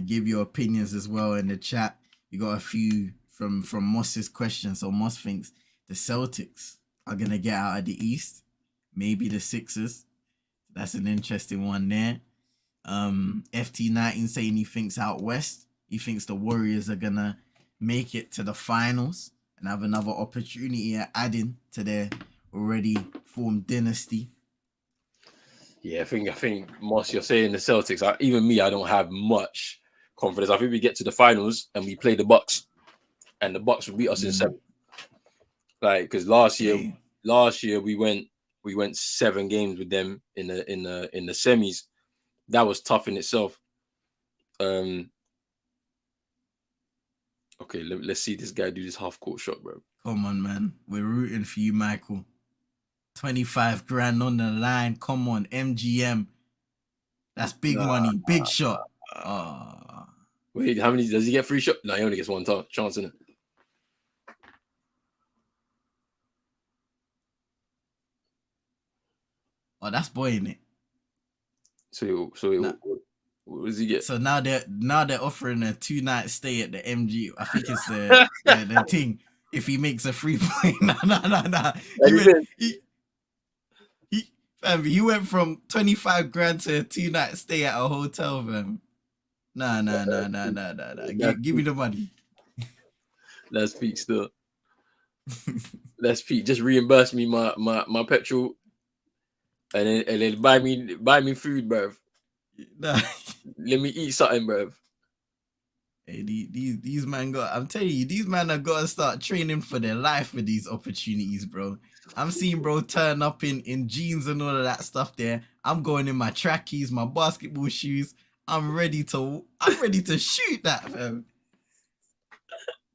Speaker 2: give your opinions as well in the chat. You got a few from Moss's questions. So Moss thinks the Celtics are going to get out of the East. Maybe the Sixers. That's an interesting one there. FT19 saying he thinks out West. He thinks the Warriors are going to make it to the finals and have another opportunity at adding to their already formed dynasty.
Speaker 1: Yeah, I think Moss, you're saying the Celtics. Even me, I don't have much confidence. I think we get to the finals and we play the Bucks, and the Bucks will beat us in 7. Like, because last year we went 7 games with them in the semis. That was tough in itself. Okay, let's see this guy do this half court shot, bro.
Speaker 2: Come on, man. We're rooting for you, Michael. 25 grand on the line. Come on, MGM. That's big money. Big shot.
Speaker 1: Wait, how many does he get? Free shot? No, he only gets one chance in it.
Speaker 2: Oh, that's boy in it.
Speaker 1: So what does he get?
Speaker 2: So now they're offering a 2-night stay at the MG. I think it's the thing. If he makes a free point, nah. He went from 25 grand to a 2-night stay at a hotel, fam. Nah. Give me the money.
Speaker 1: Let's peak still. Let's peak. Just reimburse me my petrol, and then buy me food, bruv.
Speaker 2: Nah.
Speaker 1: Let me eat something, bruv.
Speaker 2: Hey, these man I'm telling you, these man have got to start training for their life for these opportunities, bro. I'm seeing bro turn up in jeans and all of that stuff there. I'm going in my trackies, my basketball shoes. I'm ready to shoot that, fam.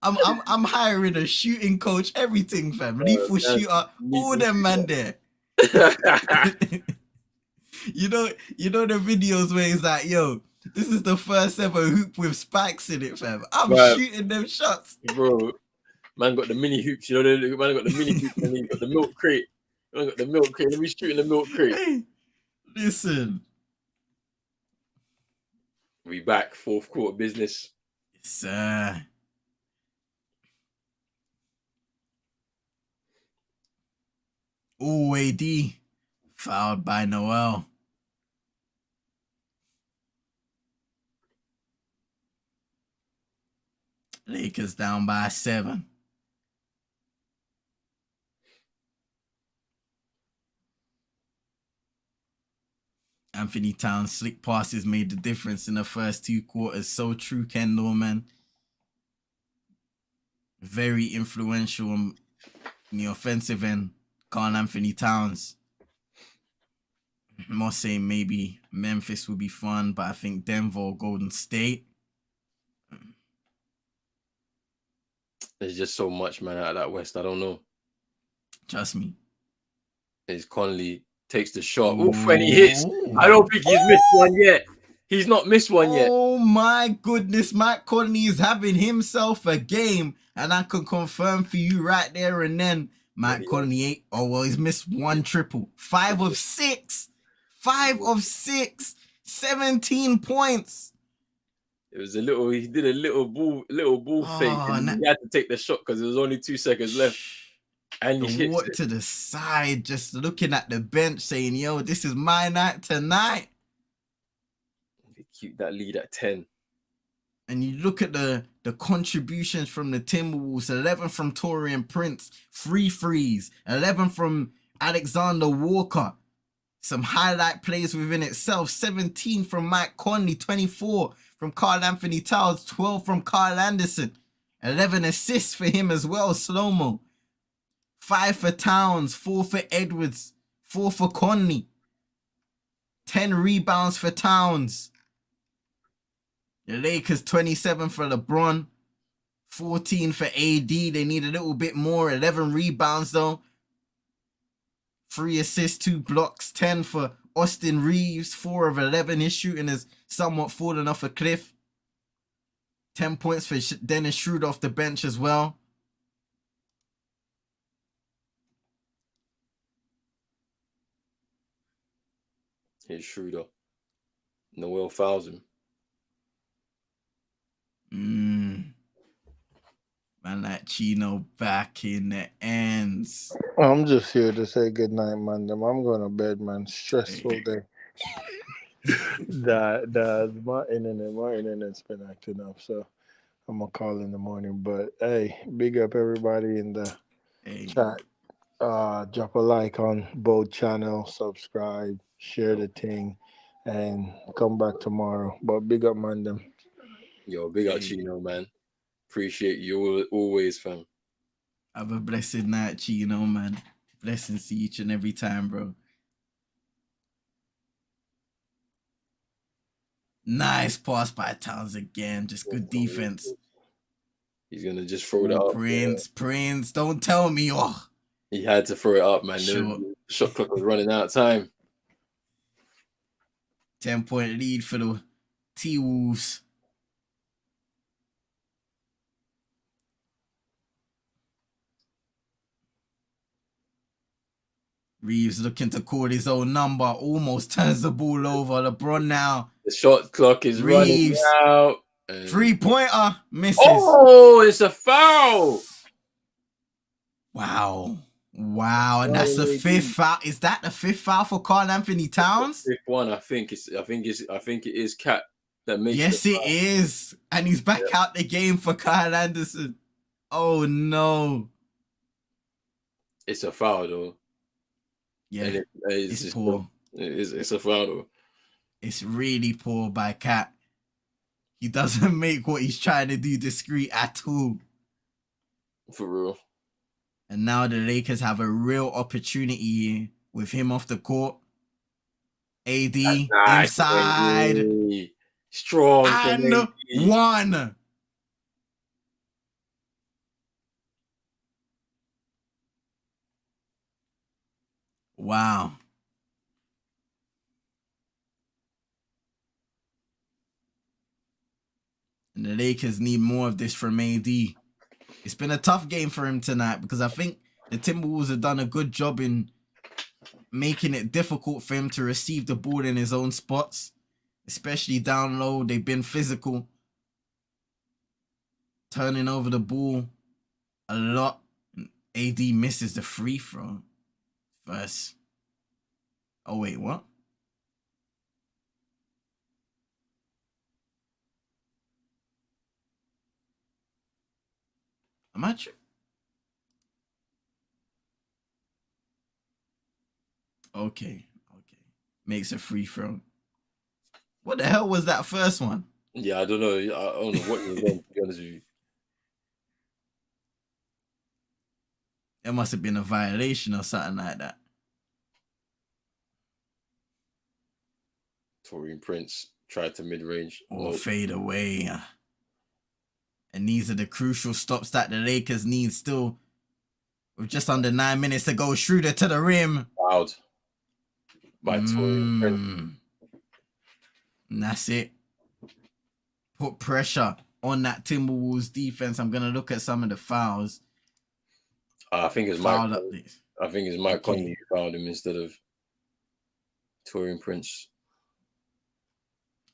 Speaker 2: I'm hiring a shooting coach, everything, fam. Lethal shooter, all them man there. You know the videos where he's like, yo, this is the first ever hoop with spikes in it, fam. I'm shooting them shots.
Speaker 1: Bro, man got the mini hoops, you know, man got the mini hoops and he got the milk crate. Man got the milk crate. Let me shoot in the milk crate.
Speaker 2: Hey, listen.
Speaker 1: We back, fourth quarter business.
Speaker 2: Yes, sir. Oh, AD. Fouled by Noel. Lakers down by 7. Anthony Towns' slick passes made the difference in the first 2 quarters. So true, Kendall, man. Very influential in the offensive end. Karl Anthony Towns. More saying maybe Memphis would be fun, but I think Denver or Golden State.
Speaker 1: There's just so much, man, out of that West. I don't know.
Speaker 2: Trust me.
Speaker 1: As Conley takes the shot. Oof, when he hits. I don't think he's missed one yet. He's not missed one yet.
Speaker 2: Oh my goodness, Mike Conley is having himself a game, and I can confirm for you right there and then, Mike Conley ain't. Oh well, he's missed 1 triple. 5 of 6. 5 of 6. 17 points.
Speaker 1: It was he did a little ball fake, and he had to take the shot because there was only 2 seconds left. And he
Speaker 2: walked to the side, just looking at the bench, saying, yo, this is my night tonight.
Speaker 1: They keep that lead at 10.
Speaker 2: And you look at the contributions from the Timberwolves: 11 from Taurean Prince, 3 threes, 11 from Alexander Walker. Some highlight plays within itself. 17 from Mike Conley, 24 from Karl Anthony Towns, 12 from Kyle Anderson. 11 assists for him as well, slow-mo. 5 for Towns, 4 for Edwards, 4 for Conley. 10 rebounds for Towns. The Lakers 27 for LeBron, 14 for AD. They need a little bit more. 11 rebounds though. 3 assists, 2 blocks. 10 for Austin Reeves. 4 of 11. His shooting has somewhat fallen off a cliff. 10 points for Dennis Schroeder off the bench as well.
Speaker 1: Here's Schroeder. Noel fouls him.
Speaker 2: Man, that Chino back in the ends.
Speaker 3: I'm just here to say good night, man. I'm going to bed, man. Stressful day. My internet's been acting up, so I'm gonna call in the morning. But hey, big up everybody in the chat. Drop a like on both channels, subscribe, share the thing, and come back tomorrow. But big up, man.
Speaker 1: Yo, big up Chino, man. Appreciate you always, fam.
Speaker 2: Have a blessed night, Chino, man. Blessings to each and every time, bro. Nice pass by Towns again. Just good defense.
Speaker 1: He's gonna just throw it up.
Speaker 2: Prince, don't tell me. Oh,
Speaker 1: he had to throw it up, man.
Speaker 2: Sure.
Speaker 1: The shot clock was running out of time.
Speaker 2: 10-point lead for the T-Wolves. Reeves looking to call his own number. Almost turns the ball over. LeBron now.
Speaker 1: The shot clock is running out. And...
Speaker 2: 3-pointer misses.
Speaker 1: Oh, it's a foul.
Speaker 2: Wow. And that's the 5th foul. Is that the 5th foul for Karl Anthony Towns?
Speaker 1: 5th one. I think it is Cat that makes.
Speaker 2: Yes, it is. And he's back out the game for Kyle Anderson. Oh no.
Speaker 1: It's a foul though.
Speaker 2: Yeah, it's poor.
Speaker 1: It's a foul though.
Speaker 2: It's really poor by Cat. He doesn't make what he's trying to do discreet at all.
Speaker 1: For real.
Speaker 2: And now the Lakers have a real opportunity here with him off the court. AD nice, inside.
Speaker 1: AD. Strong.
Speaker 2: And one. Wow. And the Lakers need more of this from AD. It's been a tough game for him tonight because I think the Timberwolves have done a good job in making it difficult for him to receive the ball in his own spots, especially down low. They've been physical, turning over the ball a lot. AD misses the free throw first. Oh, wait, what? Am I true? Okay. Makes a free throw. What the hell was that first one?
Speaker 1: Yeah, I don't know. I don't know what you're doing, to be honest with you.
Speaker 2: It must have been a violation or something like that.
Speaker 1: Taurean Prince tried to mid-range.
Speaker 2: Or fade away. And these are the crucial stops that the Lakers need still. With just under 9 minutes to go. Schroeder to the rim.
Speaker 1: Fouled by Taurean Prince.
Speaker 2: And that's it. Put pressure on that Timberwolves defense. I'm going to look at some of the fouls.
Speaker 1: I think it's Mike Conley who fouled him instead of Taurean Prince.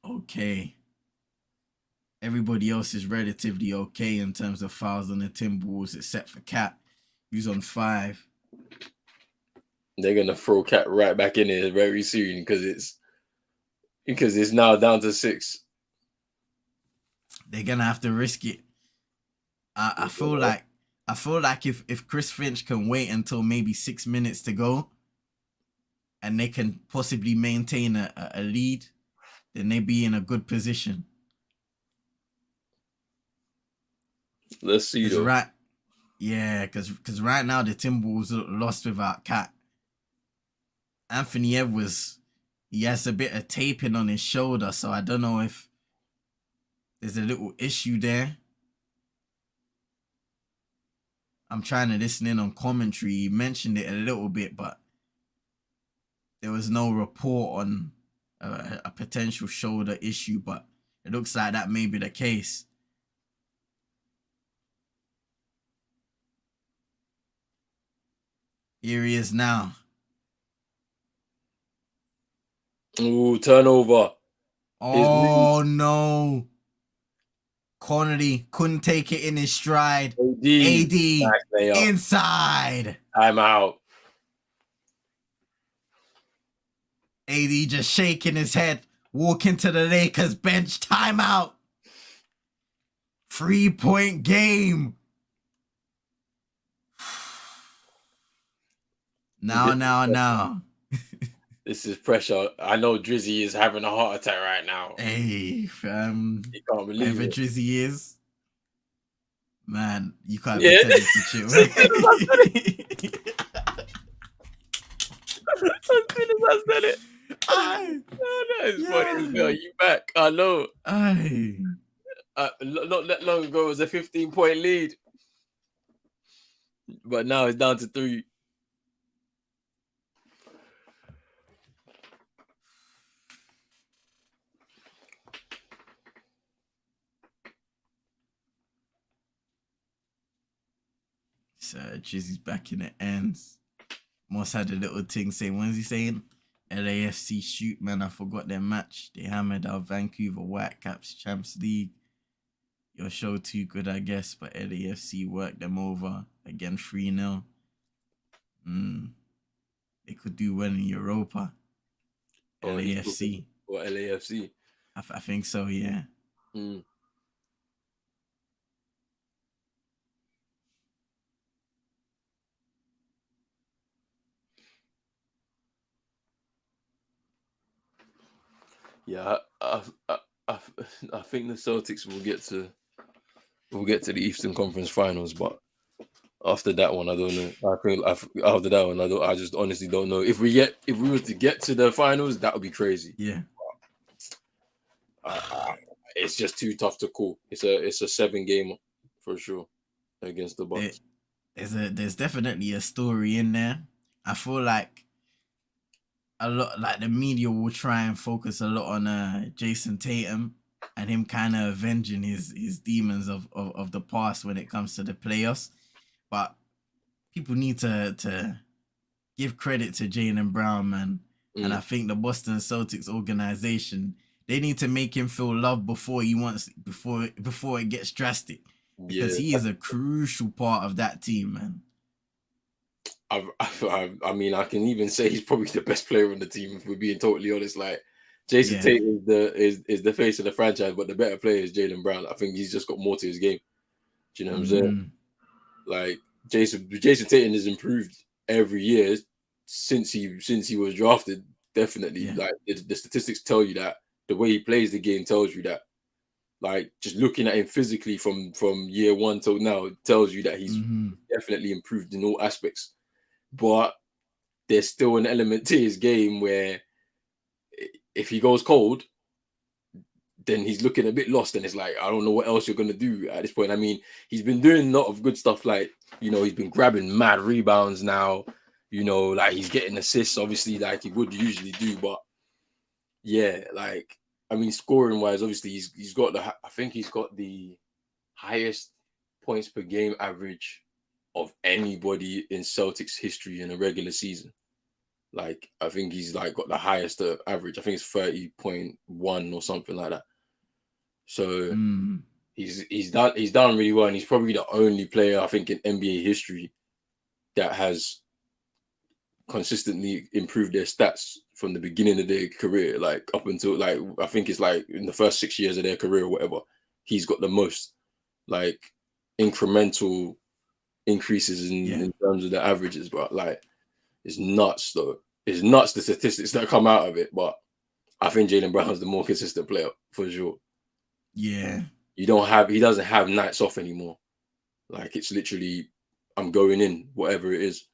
Speaker 2: Okay. Everybody else is relatively okay in terms of fouls on the Timberwolves except for Cat, who's on 5.
Speaker 1: They're gonna throw Cat right back in here very soon because it's now down to 6.
Speaker 2: They're gonna have to risk it. I feel like if Chris Finch can wait until maybe 6 minutes to go, and they can possibly maintain a lead, then they be in a good position.
Speaker 1: Let's see
Speaker 2: Because
Speaker 1: though.
Speaker 2: because right now the Timberwolves are lost without Cat. Anthony Edwards, he has a bit of taping on his shoulder, so I don't know if there's a little issue there. I'm trying to listen in on commentary. He mentioned it a little bit, but there was no report on a potential shoulder issue, but it looks like that may be the case. Here he is now.
Speaker 1: Ooh, turnover.
Speaker 2: Oh no. Connolly couldn't take it in his stride.
Speaker 1: AD.
Speaker 2: AD
Speaker 1: Nice layup.
Speaker 2: inside.
Speaker 1: I'm out.
Speaker 2: AD just shaking his head. Walking to the Lakers bench. Timeout. 3-point game. Now.
Speaker 1: This is pressure. I know Drizzy is having a heart attack right now.
Speaker 2: Hey, fam.
Speaker 1: He can't believe
Speaker 2: Whatever
Speaker 1: it.
Speaker 2: Drizzy is. Man, you can't
Speaker 1: Yeah.
Speaker 2: be telling to chill.
Speaker 1: As soon as I said it.
Speaker 2: Aye.
Speaker 1: Oh, no, it's
Speaker 2: Yeah.
Speaker 1: funny. Girl, you back. I know.
Speaker 2: Aye.
Speaker 1: Not that long ago, it was a 15-point lead. But now it's down to 3.
Speaker 2: So Drizzy's back in the ends. Moss had a little thing saying, when's he saying? LAFC shoot, man, I forgot their match. They hammered out Vancouver Whitecaps Champs League. Your show too good, I guess, but LAFC worked them over. Again, 3-0. They could do well in Europa. LAFC.
Speaker 1: Or LAFC.
Speaker 2: I think so, yeah.
Speaker 1: Yeah, I think the Celtics will get to the Eastern Conference Finals, but after that one, I don't know. After that one, I just honestly don't know. If we were to get to the finals, that would be crazy.
Speaker 2: Yeah.
Speaker 1: It's just too tough to call. It's a 7-game for sure against the Bucks.
Speaker 2: There's definitely a story in there. I feel like a lot, like the media will try and focus a lot on Jason Tatum and him kind of avenging his demons of the past when it comes to the playoffs. But people need to give credit to Jaylen Brown, man. And I think the Boston Celtics organization, they need to make him feel loved before it gets drastic. Because he is a crucial part of that team, man.
Speaker 1: I mean, I can even say he's probably the best player on the team, if we're being totally honest. Like, Jason Tatum is the face of the franchise, but the better player is Jaylen Brown. I think he's just got more to his game. Do you know what I'm saying? Like, Jason Tatum has improved every year since he was drafted. Definitely.
Speaker 2: Yeah.
Speaker 1: Like, the statistics tell you that. The way he plays the game tells you that. Like, just looking at him physically from year 1 till now tells you that he's definitely improved in all aspects. But there's still an element to his game where if he goes cold, then he's looking a bit lost, and it's like, I don't know what else you're going to do at this point. I mean, he's been doing a lot of good stuff, like, you know, he's been grabbing mad rebounds now, you know, like he's getting assists, obviously, like he would usually do. But yeah, like, I mean, scoring wise, obviously he's got I think he's got the highest points per game average of anybody in Celtics history in a regular season. Like, I think he's like got the highest average. I think it's 30.1 or something like that. So he's done really well, and he's probably the only player, I think, in NBA history that has consistently improved their stats from the beginning of their career, like up until, like, I think it's like in the first 6 years of their career or whatever. He's got the most like incremental increases in terms of the averages, but like, it's nuts though. It's nuts, the statistics that come out of it. But I think Jaylen Brown's the more consistent player for sure.
Speaker 2: Yeah.
Speaker 1: He doesn't have nights off anymore. Like it's literally, I'm going in, whatever it is.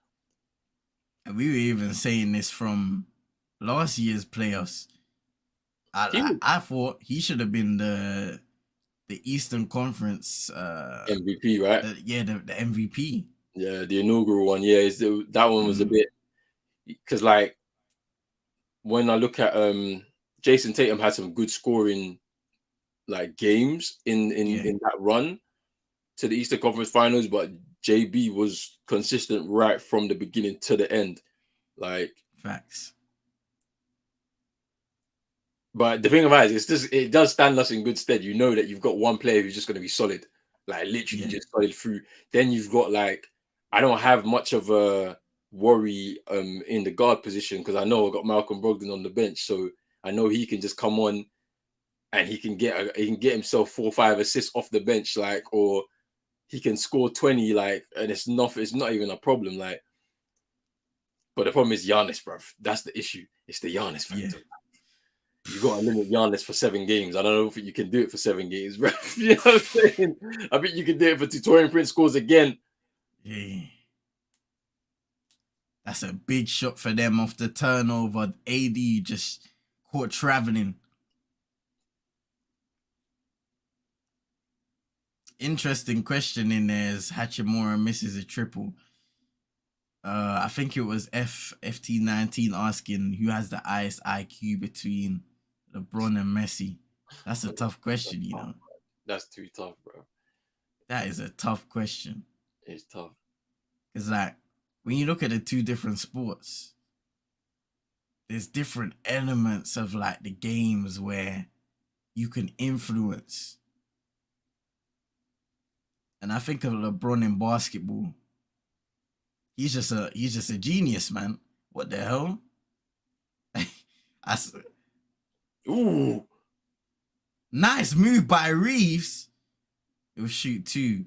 Speaker 2: And we were even saying this from last year's playoffs. I thought he should have been the Eastern Conference
Speaker 1: MVP, right?
Speaker 2: the MVP.
Speaker 1: Yeah, the inaugural one. Yeah, that one was a bit, because like when I look at Jason Tatum had some good scoring like games in that run to the Eastern Conference Finals, but JB was consistent right from the beginning to the end. Like
Speaker 2: facts.
Speaker 1: But the thing about it is, it does stand us in good stead. You know that you've got one player who's just going to be solid, like literally just solid through. Then you've got like, I don't have much of a worry in the guard position because I know I've got Malcolm Brogdon on the bench, so I know he can just come on and he can get himself 4 or 5 assists off the bench, like, or he can score 20, like, and it's not even a problem, like. But the problem is Giannis, bruv. That's the issue. It's the Giannis factor.
Speaker 2: Yeah.
Speaker 1: You got to limit Giannis for 7 games. I don't know if you can do it for 7 games, bro. You know what I'm saying? I think you can do it for Torian Prince scores again.
Speaker 2: Yeah. That's a big shot for them off the turnover. AD just caught traveling. Interesting question in there is Hachimura misses a triple. I think it was FT19 asking who has the highest IQ between LeBron and Messi. That's a tough question, you know.
Speaker 1: That's too tough, bro.
Speaker 2: That is a tough question.
Speaker 1: It's tough.
Speaker 2: It's like, when you look at the two different sports, there's different elements of like the games where you can influence. And I think of LeBron in basketball. He's just a genius, man. What the hell?
Speaker 1: Ooh.
Speaker 2: Nice move by Reeves. It was shoot 2.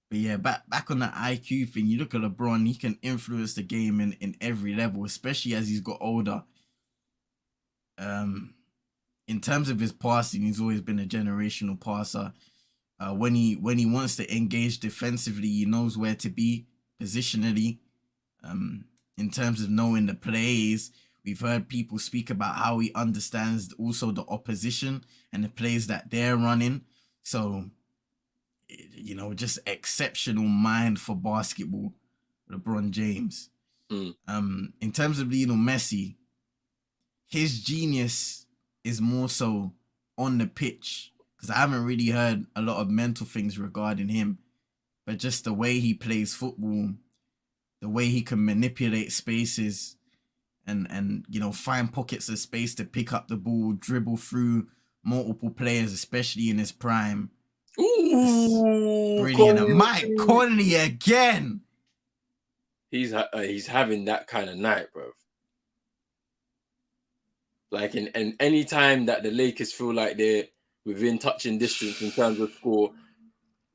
Speaker 2: But yeah, back on the IQ thing, you look at LeBron, he can influence the game in every level, especially as he's got older. In terms of his passing, he's always been a generational passer. When he wants to engage defensively, he knows where to be positionally. In terms of knowing the plays, we've heard people speak about how he understands also the opposition and the plays that they're running. So, you know, just exceptional mind for basketball, LeBron James. In terms of Lionel Messi, his genius is more so on the pitch, because I haven't really heard a lot of mental things regarding him, but just the way he plays football, the way he can manipulate spaces and you know, find pockets of space to pick up the ball, dribble through multiple players, especially in his prime.
Speaker 1: Ooh,
Speaker 2: brilliant. And Mike Conley again.
Speaker 1: He's having that kind of night, bro. Like in any time that the Lakers feel like they're within touching distance in terms of score,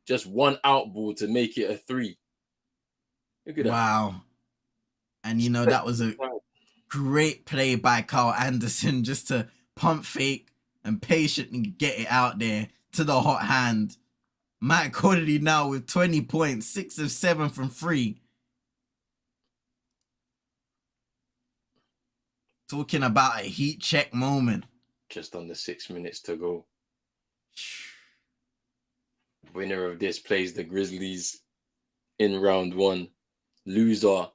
Speaker 1: just one out ball to make it a 3. Look at that.
Speaker 2: Wow. And you know, that was a great play by Carl Anderson just to pump fake and patiently get it out there to the hot hand. Mike Conley now with 20 points, 6 of 7 from 3. Talking about a heat check moment.
Speaker 1: Just under 6 minutes to go. Winner of this plays the Grizzlies in round 1. Loser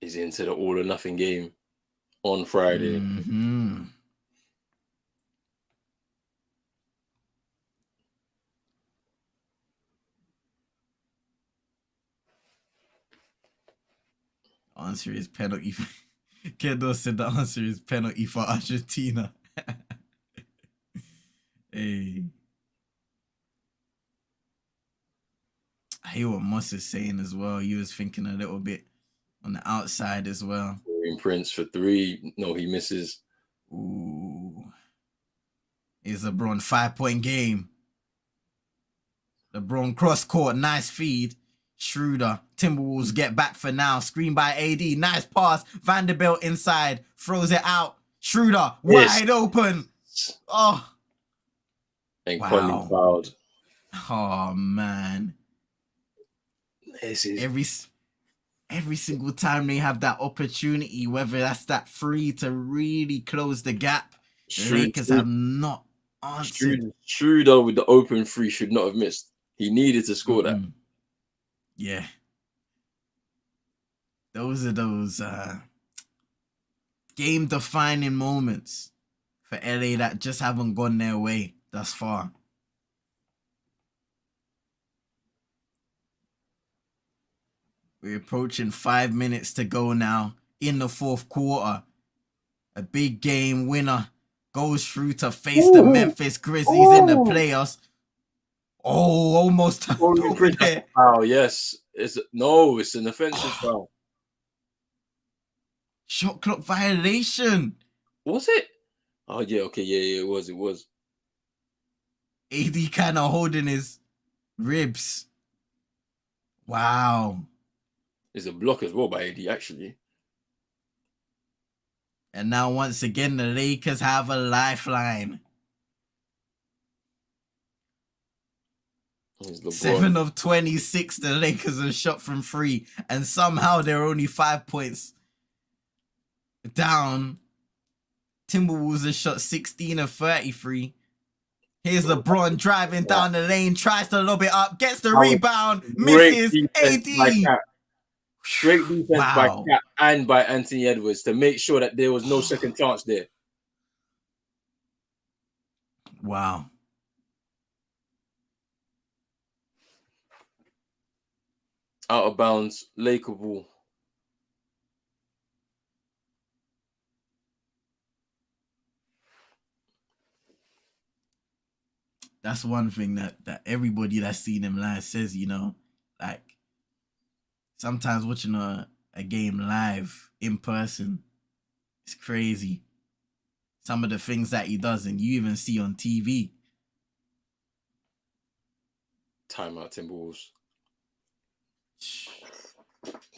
Speaker 1: is into the all or nothing game on Friday.
Speaker 2: Mm-hmm. Answer is penalty. Kendall said the answer is penalty for Argentina. Hey. I hear what Moss is saying as well. He was thinking a little bit on the outside as well.
Speaker 1: Prince for 3. No, he misses.
Speaker 2: Ooh. It's a LeBron 5-point game. LeBron cross court, nice feed. Schroeder, Timberwolves get back for now. Screen by AD, nice pass. Vanderbilt inside, throws it out. Schroeder, wide open. Oh.
Speaker 1: And Conley fouled.
Speaker 2: Oh, man.
Speaker 1: This is
Speaker 2: every single time they have that opportunity, whether that's that free to really close the gap, the Lakers have not answered.
Speaker 1: Schroeder with the open three should not have missed. He needed to score that.
Speaker 2: Yeah. Those are those game-defining moments for LA that just haven't gone their way thus far. We're approaching 5 minutes to go now in the fourth quarter. A big game winner goes through to face the Memphis Grizzlies in the playoffs. Oh, almost over there.
Speaker 1: Oh, yes. It's an offensive foul.
Speaker 2: Shot clock violation.
Speaker 1: Was it? Oh, yeah. Okay. Yeah, it was.
Speaker 2: AD kind of holding his ribs. Wow.
Speaker 1: It's a block as well by AD, actually.
Speaker 2: And now, once again, the Lakers have a lifeline. 7 of 26, the Lakers have shot from 3. And somehow they're only 5 points down. Timberwolves have shot 16 of 33. Here's LeBron driving down the lane, tries to lob it up, gets the rebound, misses. AD.
Speaker 1: Great defense by Cat and by Anthony Edwards to make sure that there was no second chance there.
Speaker 2: Wow.
Speaker 1: Out of bounds, Laker ball.
Speaker 2: That's one thing that everybody that's seen him live says, like sometimes watching a game live in person, it's crazy. Some of the things that he does and you even see on TV.
Speaker 1: Timeout, Timberwolves.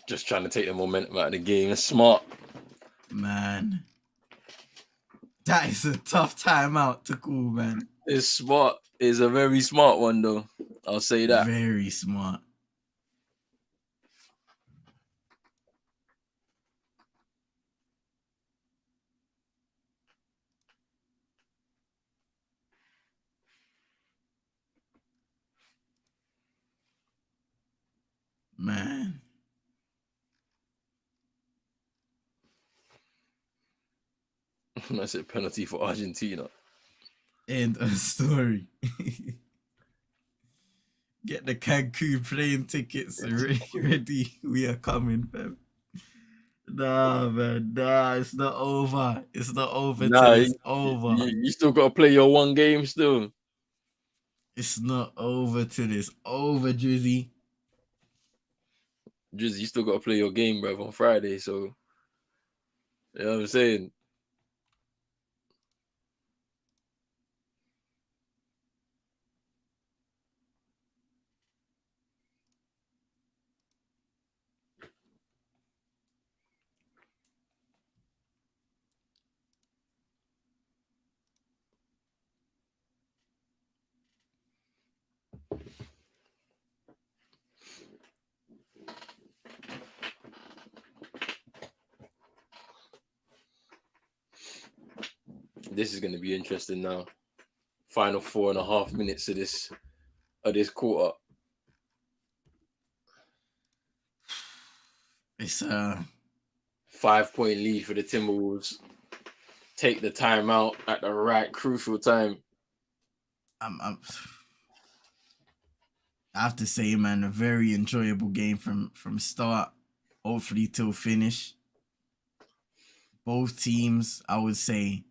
Speaker 1: Just trying to take the momentum out of the game. It's smart.
Speaker 2: Man. That is a tough timeout to call, man.
Speaker 1: It's smart. It's a very smart one, though. I'll say that.
Speaker 2: Very smart. Man.
Speaker 1: That's a penalty for Argentina.
Speaker 2: End of story. Get the Cancun plane tickets ready. We are coming, fam. Nah, man. Nah, it's not over. It's not over till it's over.
Speaker 1: You still got to play your one game still.
Speaker 2: It's not over till it's over, Drizzy.
Speaker 1: Drizzy, you still got to play your game, bruv, on Friday. So, you know what I'm saying? This is going to be interesting now. Final 4.5 minutes of this quarter.
Speaker 2: It's a
Speaker 1: 5-point lead for the Timberwolves. Take the timeout at the right crucial time.
Speaker 2: I have to say, man, a very enjoyable game from start, hopefully till finish. Both teams, I would say,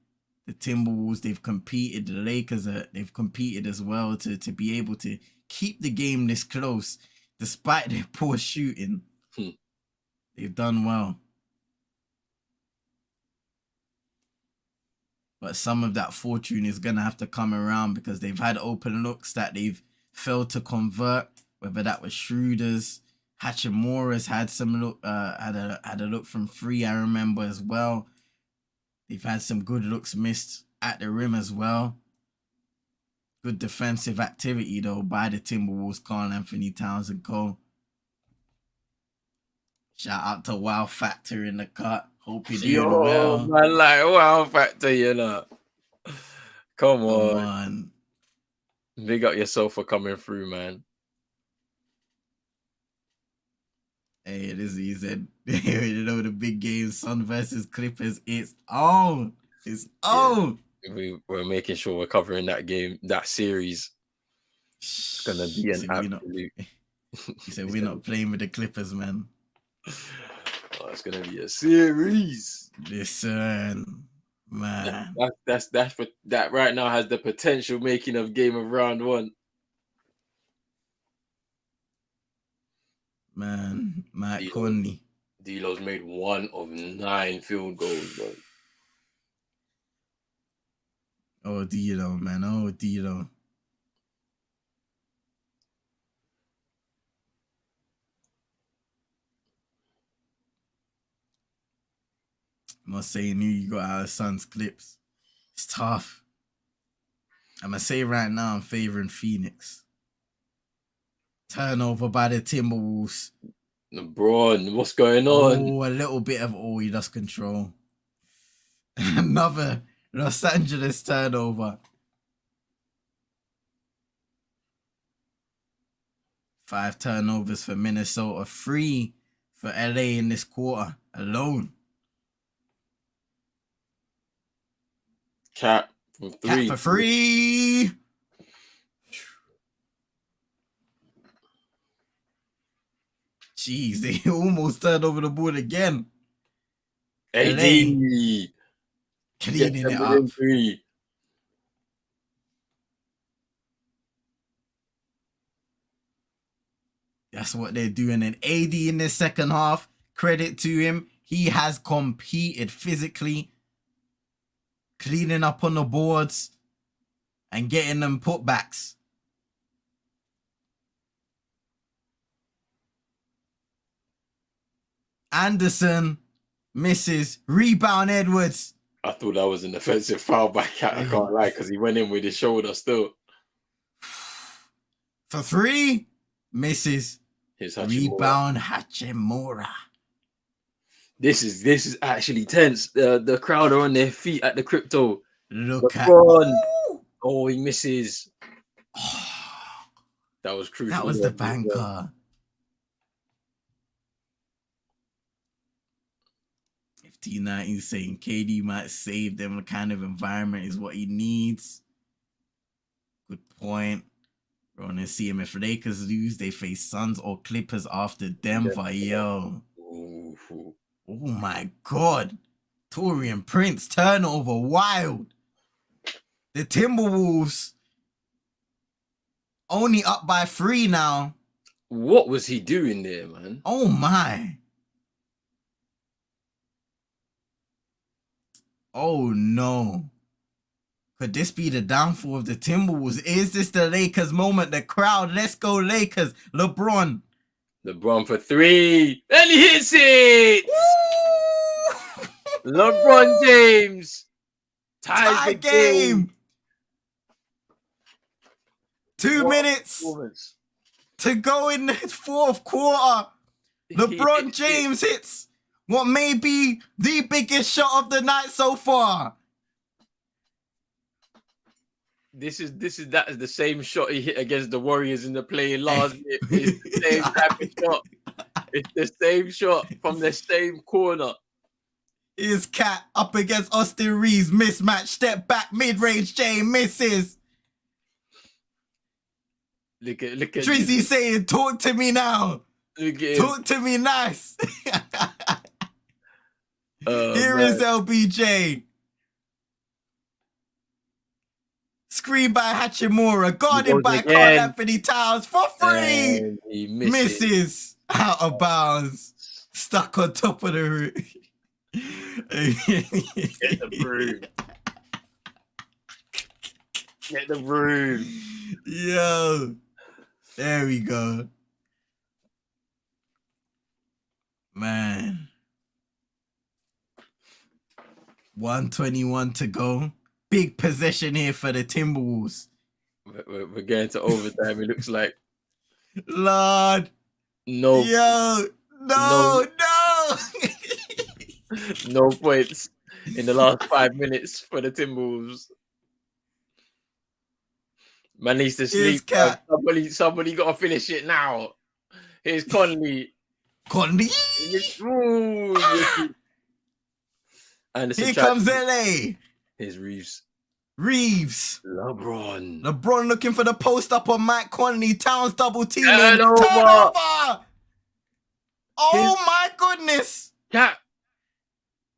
Speaker 2: the Timberwolves, they've competed. The Lakers, they've competed as well to be able to keep the game this close, despite their poor shooting. They've done well. But some of that fortune is going to have to come around because they've had open looks that they've failed to convert, whether that was Schroeder's. Hachimura's had some look, had a look from 3, I remember as well. They've had some good looks missed at the rim as well. Good defensive activity though by the Timberwolves, Karl Anthony Towns and co. Shout out to Wow Factor in the cut. Hope you're doing
Speaker 1: Yo,
Speaker 2: well.
Speaker 1: man, like wow factor, you know. Come
Speaker 2: Come
Speaker 1: on.
Speaker 2: on.
Speaker 1: Big up yourself for coming through, man.
Speaker 2: Hey, this he said, you know the big game, Sun versus Clippers. It's on. It's on.
Speaker 1: We're making sure we're covering that game, that series. It's gonna be
Speaker 2: He
Speaker 1: an
Speaker 2: said,
Speaker 1: absolute.
Speaker 2: He said we're not playing with the Clippers, man.
Speaker 1: Oh, it's gonna be a series.
Speaker 2: Listen, man.
Speaker 1: That's for that right now has the potential making of game of round one.
Speaker 2: Man, Mike
Speaker 1: D'Lo.
Speaker 2: Conley.
Speaker 1: D'Lo's made 1 of 9 field goals, bro.
Speaker 2: Oh, D'Lo, man. Oh, D'Lo. I'm not saying you got our Suns clips. It's tough. I'm going to say right now I'm favoring Phoenix. Turnover by the Timberwolves.
Speaker 1: LeBron, what's going on?
Speaker 2: Oh, a little bit of he lost control. Another Los Angeles turnover. 5 turnovers for Minnesota. 3 for LA in this quarter alone.
Speaker 1: Cat for 3.
Speaker 2: Cat for 3. Jeez, they almost turned over the board again.
Speaker 1: AD.
Speaker 2: cleaning it up.
Speaker 1: 3.
Speaker 2: That's what they're doing. And AD in the second half, credit to him. He has competed physically, cleaning up on the boards and getting them putbacks. Anderson misses. Rebound Edwards.
Speaker 1: I thought that was an offensive foul by Cat. I can't lie, because he went in with his shoulder still.
Speaker 2: For 3. Misses.
Speaker 1: Here's Hachimura.
Speaker 2: Rebound Hachimura.
Speaker 1: This is actually tense. The crowd are on their feet at the crypto.
Speaker 2: Look
Speaker 1: LeBron.
Speaker 2: at.
Speaker 1: Oh, he misses. That was crucial.
Speaker 2: That was the banker. If T19 saying KD might save them, the kind of environment is what he needs. Good point. We're gonna see him. If Lakers lose, they face Suns or Clippers after Denver. Yo.
Speaker 1: Ooh.
Speaker 2: Oh my God. Torian Prince turnover wild. The Timberwolves only up by 3 now.
Speaker 1: What was he doing there, man?
Speaker 2: Oh my. Oh no. Could this be the downfall of the Timberwolves? Is this the Lakers moment? The crowd, let's go Lakers. LeBron.
Speaker 1: LeBron for 3. And he hits it! LeBron James ties the game.
Speaker 2: 2 minutes to go in the 4th quarter. LeBron James hits what may be the biggest shot of the night so far.
Speaker 1: That is the same shot he hit against the Warriors in the play last year. It's the same type of shot. It's the same shot from the same corner.
Speaker 2: Here's Cat up against Austin Reeves. Mismatch, step back, mid-range, Jay misses.
Speaker 1: Look at
Speaker 2: Drizzy saying, talk to me now. Talk to me nice. Here is LBJ. Screen by Hachimura. Guarded by Carl Anthony Towns for 3.
Speaker 1: He
Speaker 2: misses. Out of bounds. Stuck on top of the roof.
Speaker 1: Get the broom. Get the broom.
Speaker 2: Yo. There we go. Man. 1:21 to go. Big possession here for the Timberwolves.
Speaker 1: We're getting to overtime, it looks like.
Speaker 2: Lord.
Speaker 1: No.
Speaker 2: Yo. No.
Speaker 1: No points in the last 5 minutes for the Timberwolves. Man needs to sleep.
Speaker 2: Cat.
Speaker 1: Somebody got to finish it now. Here's Conley.
Speaker 2: Conley.
Speaker 1: Ooh, and
Speaker 2: Here comes LA.
Speaker 1: Here's Reeves.
Speaker 2: LeBron looking for the post up on Mike Conley. Towns double teaming.
Speaker 1: Turnover.
Speaker 2: Oh my goodness.
Speaker 1: Cat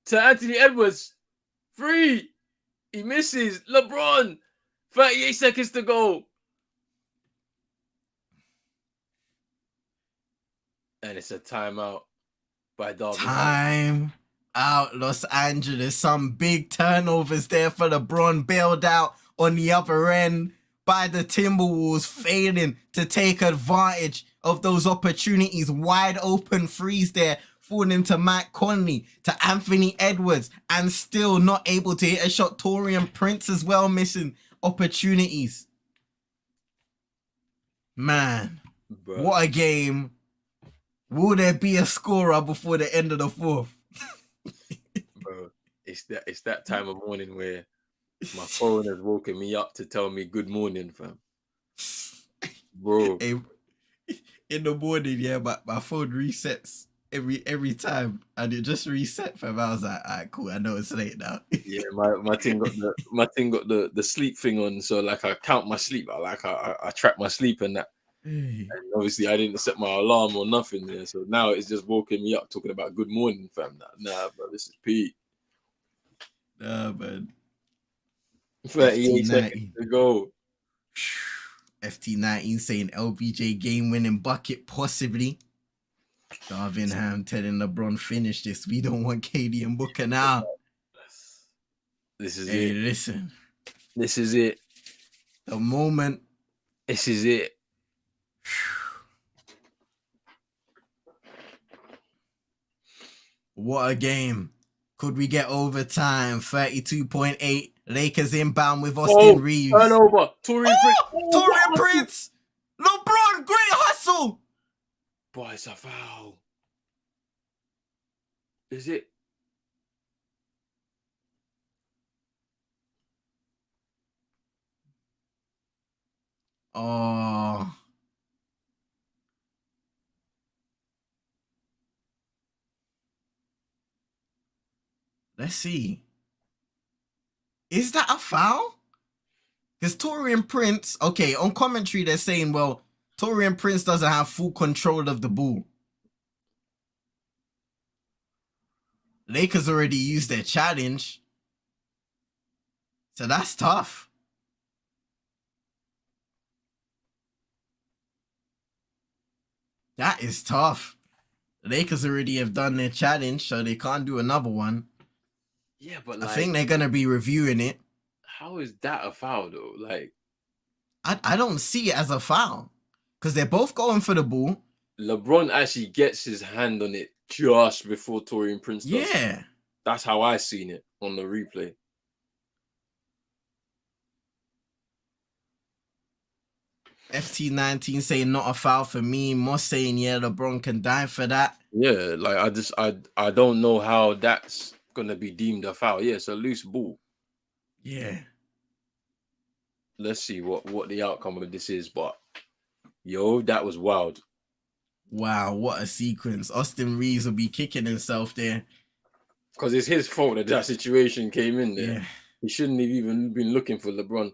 Speaker 1: to Anthony Edwards. 3. He misses. LeBron. 38 seconds to go. And it's a timeout by Darvin.
Speaker 2: Time out, Los Angeles. Some big turnovers there for LeBron, bailed out on the other end by the Timberwolves, failing to take advantage of those opportunities. Wide open threes there, falling to Mike Conley, to Anthony Edwards, and still not able to hit a shot. Taurean Prince as well, missing opportunities. Man,
Speaker 1: Bro.
Speaker 2: what a game. Will there be a scorer before the end of the fourth?
Speaker 1: Bro, it's that time of morning where my phone has woken me up to tell me good morning, fam. Bro.
Speaker 2: Hey, in the morning, yeah, my phone resets every time, and it just reset, fam. I was like, alright, cool, I know it's late now.
Speaker 1: Yeah, my thing got the sleep thing on, so like I count my sleep. I track my sleep and that. And obviously I didn't set my alarm or nothing there, so now it's just woken me up talking about good morning, fam. Nah, bro, this is Pete.
Speaker 2: Nah, man.
Speaker 1: 38 seconds to go.
Speaker 2: FT19 saying LBJ game-winning bucket, possibly. Darvin Ham telling LeBron, finish this. We don't want KD and Booker now.
Speaker 1: This is
Speaker 2: Hey,
Speaker 1: it.
Speaker 2: listen.
Speaker 1: This is it.
Speaker 2: The moment.
Speaker 1: This is it.
Speaker 2: What a game. Could we get overtime? 32.8. Lakers inbound with Austin Reeves.
Speaker 1: Turnover. Taurean
Speaker 2: Prince. LeBron, great hustle.
Speaker 1: Boy, it's a foul. Is it?
Speaker 2: Oh. Let's see. Is that a foul? Because Taurean Prince, okay, on commentary they're saying, well, Taurean Prince doesn't have full control of the ball. Lakers already used their challenge. So that's tough. That is tough. The Lakers already have done their challenge, so they can't do another one.
Speaker 1: Yeah, but like,
Speaker 2: I think they're gonna be reviewing it.
Speaker 1: How is that a foul though? Like,
Speaker 2: I don't see it as a foul because they're both going for the ball.
Speaker 1: LeBron actually gets his hand on it just before Taurean Prince does.
Speaker 2: Yeah,
Speaker 1: that's how I seen it on the replay.
Speaker 2: FT19 saying not a foul for me. Moss saying yeah, LeBron can die for that.
Speaker 1: Yeah, like I don't know how that's gonna be deemed a foul. Yeah, it's a loose ball.
Speaker 2: Yeah.
Speaker 1: Let's see what the outcome of this is, but yo, that was wild.
Speaker 2: Wow, what a sequence. Austin Reeves will be kicking himself there.
Speaker 1: Because it's his fault that situation came in there.
Speaker 2: Yeah.
Speaker 1: He shouldn't have even been looking for LeBron.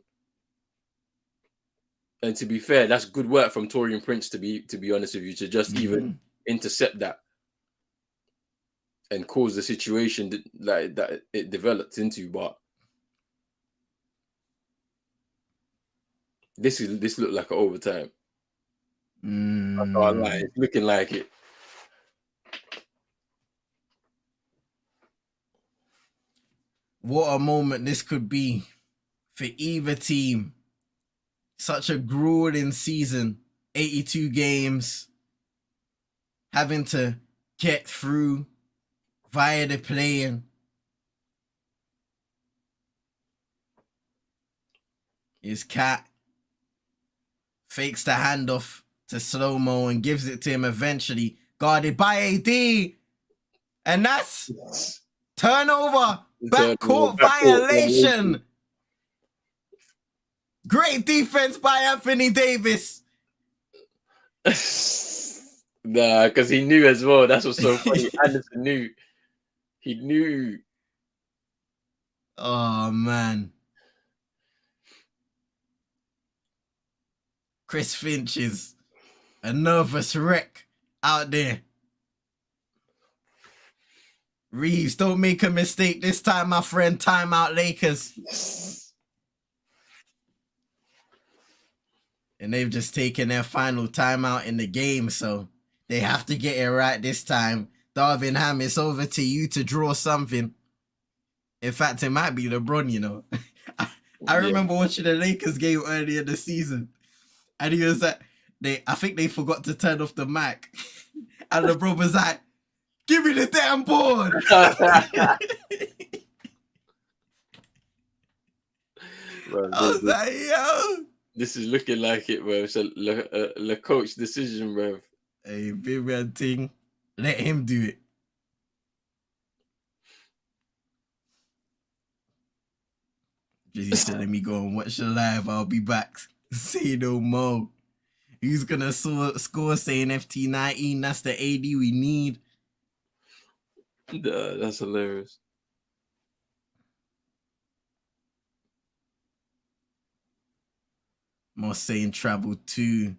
Speaker 1: And to be fair, that's good work from Taurean Prince, to be honest with you, to just even intercept that and cause the situation that it developed into. But this looked like an overtime. I can't lie, it's looking like it.
Speaker 2: What a moment this could be for either team. Such a grueling season, 82 games, having to get through via the play-in. His cat fakes the handoff to Slow-Mo and gives it to him eventually, guarded by AD. And that's turnover. Backcourt
Speaker 1: Backcourt
Speaker 2: violation. Great defense by Anthony Davis.
Speaker 1: Nah, because he knew as well. That's what's so funny. Anderson knew. He knew.
Speaker 2: Oh, man. Chris Finch is a nervous wreck out there. Reeves, don't make a mistake this time, my friend. Timeout, Lakers. And they've just taken their final timeout in the game, so they have to get it right this time. Darvin Ham, it's over to you to draw something. In fact, it might be LeBron, you know. I remember watching the Lakers game earlier this season, and he was like, I think they forgot to turn off the mic. And LeBron was like, give me the damn board.
Speaker 1: Bro,
Speaker 2: I was like, yo.
Speaker 1: this is looking like it, bro. It's a coach decision, bro.
Speaker 2: Hey, big man thing. Let him do it. Just telling me go and watch the live. I'll be back. Say no more. Who's gonna score saying FT19? That's the AD we need.
Speaker 1: That's hilarious.
Speaker 2: More saying travel to.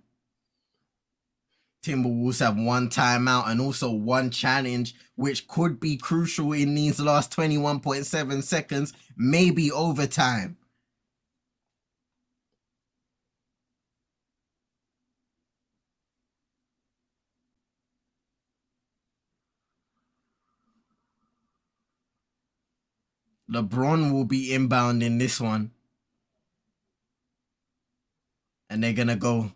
Speaker 2: Timberwolves have one timeout and also one challenge, which could be crucial in these last 21.7 seconds, maybe overtime. LeBron will be inbound in this one. And they're going to go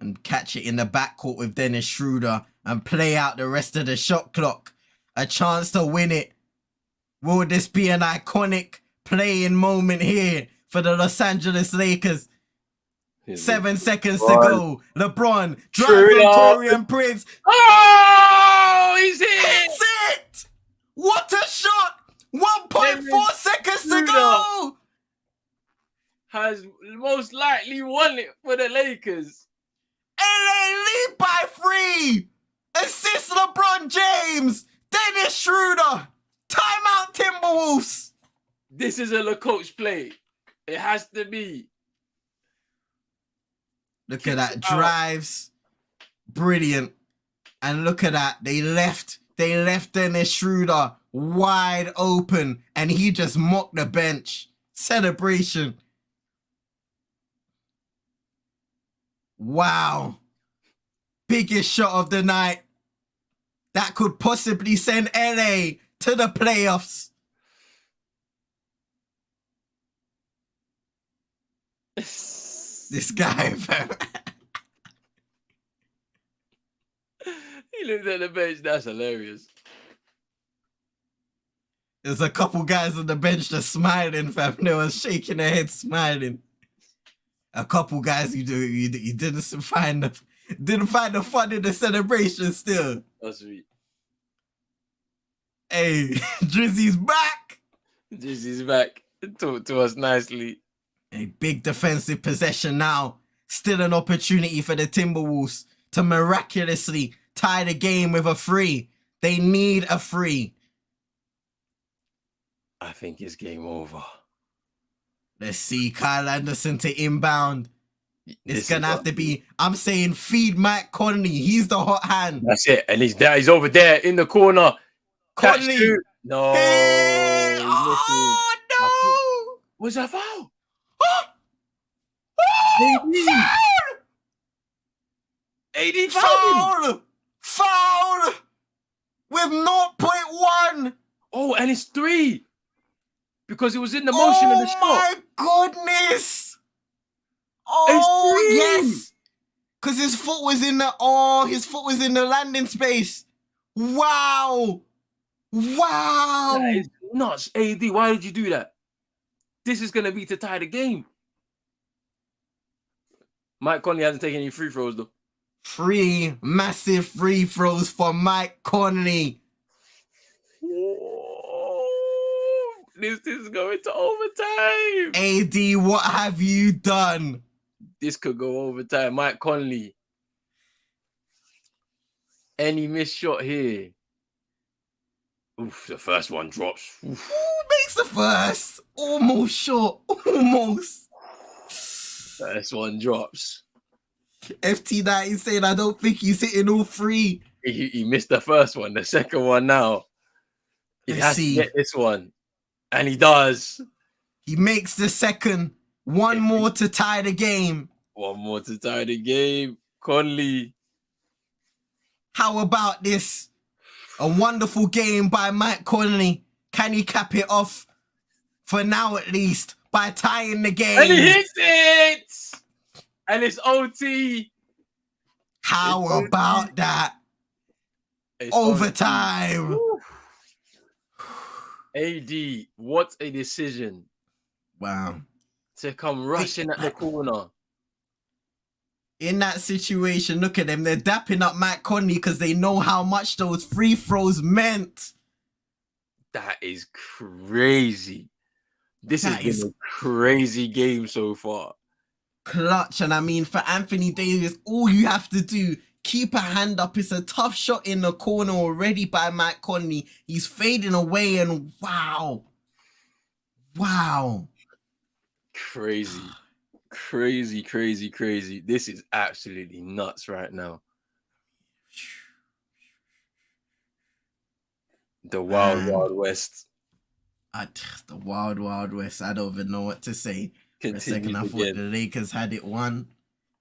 Speaker 2: and catch it in the backcourt with Dennis Schroeder and play out the rest of the shot clock. A chance to win it. Will this be an iconic playing moment here for the Los Angeles Lakers? 7 seconds to go. LeBron drives on Torian Prince.
Speaker 1: Oh, he's hit!
Speaker 2: Hits it! What a shot! 1.4 seconds to go!
Speaker 1: Has most likely won it for the Lakers.
Speaker 2: LA lead by 3. Assist LeBron James. Dennis Schroeder. Timeout Timberwolves.
Speaker 1: This is a coach play. It has to be.
Speaker 2: Look at that. Drives. Brilliant. And look at that. They left Dennis Schroeder wide open. And he just mocked the bench. Celebration. Wow. Biggest shot of the night. That could possibly send LA to the playoffs. This guy, fam.
Speaker 1: He looked at the bench. That's hilarious.
Speaker 2: There's a couple guys on the bench just smiling, fam. They were shaking their heads, smiling. A couple guys you didn't find the fun in the celebration still.
Speaker 1: That's sweet.
Speaker 2: Hey, Drizzy's back.
Speaker 1: Drizzy's back. Talk to us nicely.
Speaker 2: A big defensive possession now. Still an opportunity for the Timberwolves to miraculously tie the game with a 3. They need a 3.
Speaker 1: I think it's game over.
Speaker 2: Let's see Kyle Anderson to inbound. It's going to have to be, I'm saying feed Mike Conley. He's the hot hand.
Speaker 1: That's it. And he's there. He's over there in the corner.
Speaker 2: Conley.
Speaker 1: No.
Speaker 2: Hey! Oh, no.
Speaker 1: Was that foul?
Speaker 2: Oh,
Speaker 1: AD foul.
Speaker 2: Foul. With 0.1.
Speaker 1: Oh, and it's 3. Because it was in the motion of the shot.
Speaker 2: Oh, my goodness. Oh, yes. Because his foot was in the landing space. Wow. Wow.
Speaker 1: That is nuts. AD, why did you do that? This is going to be to tie the game. Mike Conley hasn't taken any free throws, though.
Speaker 2: 3 massive free throws for Mike Conley.
Speaker 1: This is going to overtime.
Speaker 2: AD, what have you done?
Speaker 1: This could go overtime. Mike Conley. Any missed shot here? Oof, the first one drops. Oof.
Speaker 2: Who makes the first? Almost short. Almost.
Speaker 1: First one drops.
Speaker 2: FT90 saying, I don't think he's hitting all three.
Speaker 1: He missed the first one. The second one now. He
Speaker 2: Let's
Speaker 1: has
Speaker 2: see.
Speaker 1: to get this one. And he does.
Speaker 2: He makes the second. One more to tie the game.
Speaker 1: One more to tie the game. Conley.
Speaker 2: How about this? A wonderful game by Mike Conley. Can he cap it off for now at least by tying the game?
Speaker 1: And he hits it! And it's OT.
Speaker 2: How
Speaker 1: It's
Speaker 2: about
Speaker 1: OT.
Speaker 2: that?
Speaker 1: It's
Speaker 2: Overtime.
Speaker 1: OT. AD, what a decision
Speaker 2: Wow.
Speaker 1: to come rushing at the corner.
Speaker 2: In that situation, look at them. They're dapping up Mike Conley because they know how much those free throws meant.
Speaker 1: That is crazy. This
Speaker 2: That
Speaker 1: has been
Speaker 2: is
Speaker 1: a crazy game so far.
Speaker 2: clutch. And I mean, for Anthony Davis, all you have to do, keep a hand up. It's a tough shot in the corner already by Mike Conley. He's fading away and wow. Wow.
Speaker 1: Crazy. Crazy, crazy, crazy. This is absolutely nuts right now. The wild,
Speaker 2: Man.
Speaker 1: wild west
Speaker 2: The wild, wild west. I don't even know what to say. For a second,
Speaker 1: continues
Speaker 2: I thought the
Speaker 1: again.
Speaker 2: Lakers had it won.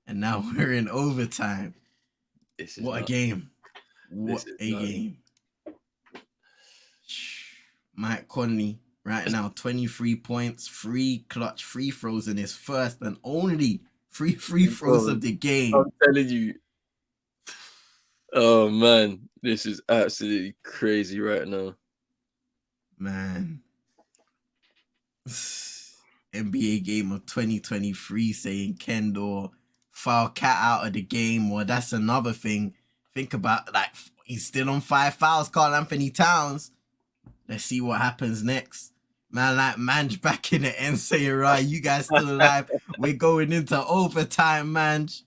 Speaker 2: And now we're in overtime.
Speaker 1: This is
Speaker 2: What a
Speaker 1: nuts.
Speaker 2: game. What
Speaker 1: This is
Speaker 2: a
Speaker 1: nuts.
Speaker 2: game. Mike Conley, right now, 23 points, 3 clutch free throws in his first and only 3 free throws of the game.
Speaker 1: I'm telling you. Oh man, this is absolutely crazy right now.
Speaker 2: Man. NBA game of 2023 saying Kendall foul cat out of the game. Well, that's another thing. Think about, like, he's still on 5 fouls, Karl Anthony Towns. Let's see what happens next. Man, like, Manj back in the end saying, right, you guys still alive. We're going into overtime, Manj.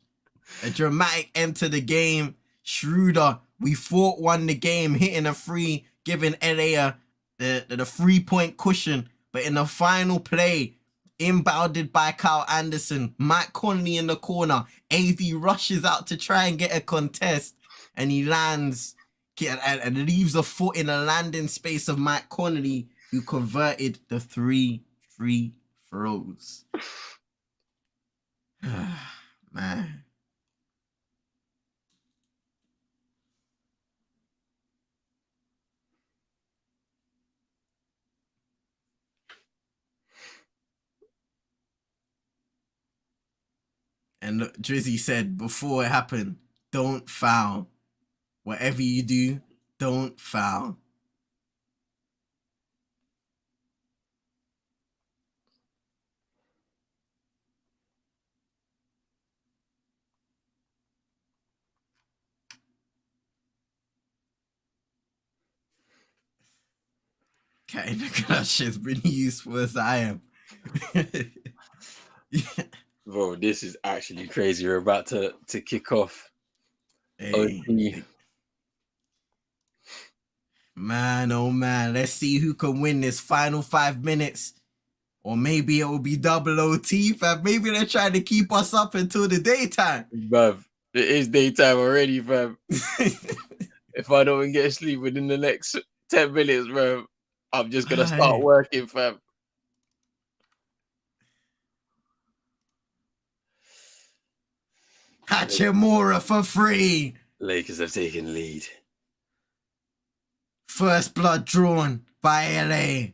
Speaker 2: A dramatic end to the game. Schroeder, we fought, won the game, hitting a free, giving LA the 3-point cushion. But in the final play, inbounded by Kyle Anderson, Mike Conley in the corner, AD rushes out to try and get a contest, and he lands and leaves a foot in the landing space of Mike Conley, who converted the 3 free throws. Man. And look, Drizzy said before it happened, don't foul. Whatever you do, don't foul. Kind of clutch has been useful as I am. Yeah.
Speaker 1: Bro, this is actually crazy. We're about to kick off.
Speaker 2: Hey,
Speaker 1: OT.
Speaker 2: man, oh man, let's see who can win this final 5 minutes. Or maybe it will be double OT, fam. Maybe they're trying to keep us up until the daytime.
Speaker 1: Bruv, it is daytime already, fam. If I don't get sleep within the next 10 minutes, bro, I'm just going to start
Speaker 2: Aye.
Speaker 1: working, fam.
Speaker 2: Hachimura for free.
Speaker 1: Lakers have taken lead.
Speaker 2: First blood drawn by LA.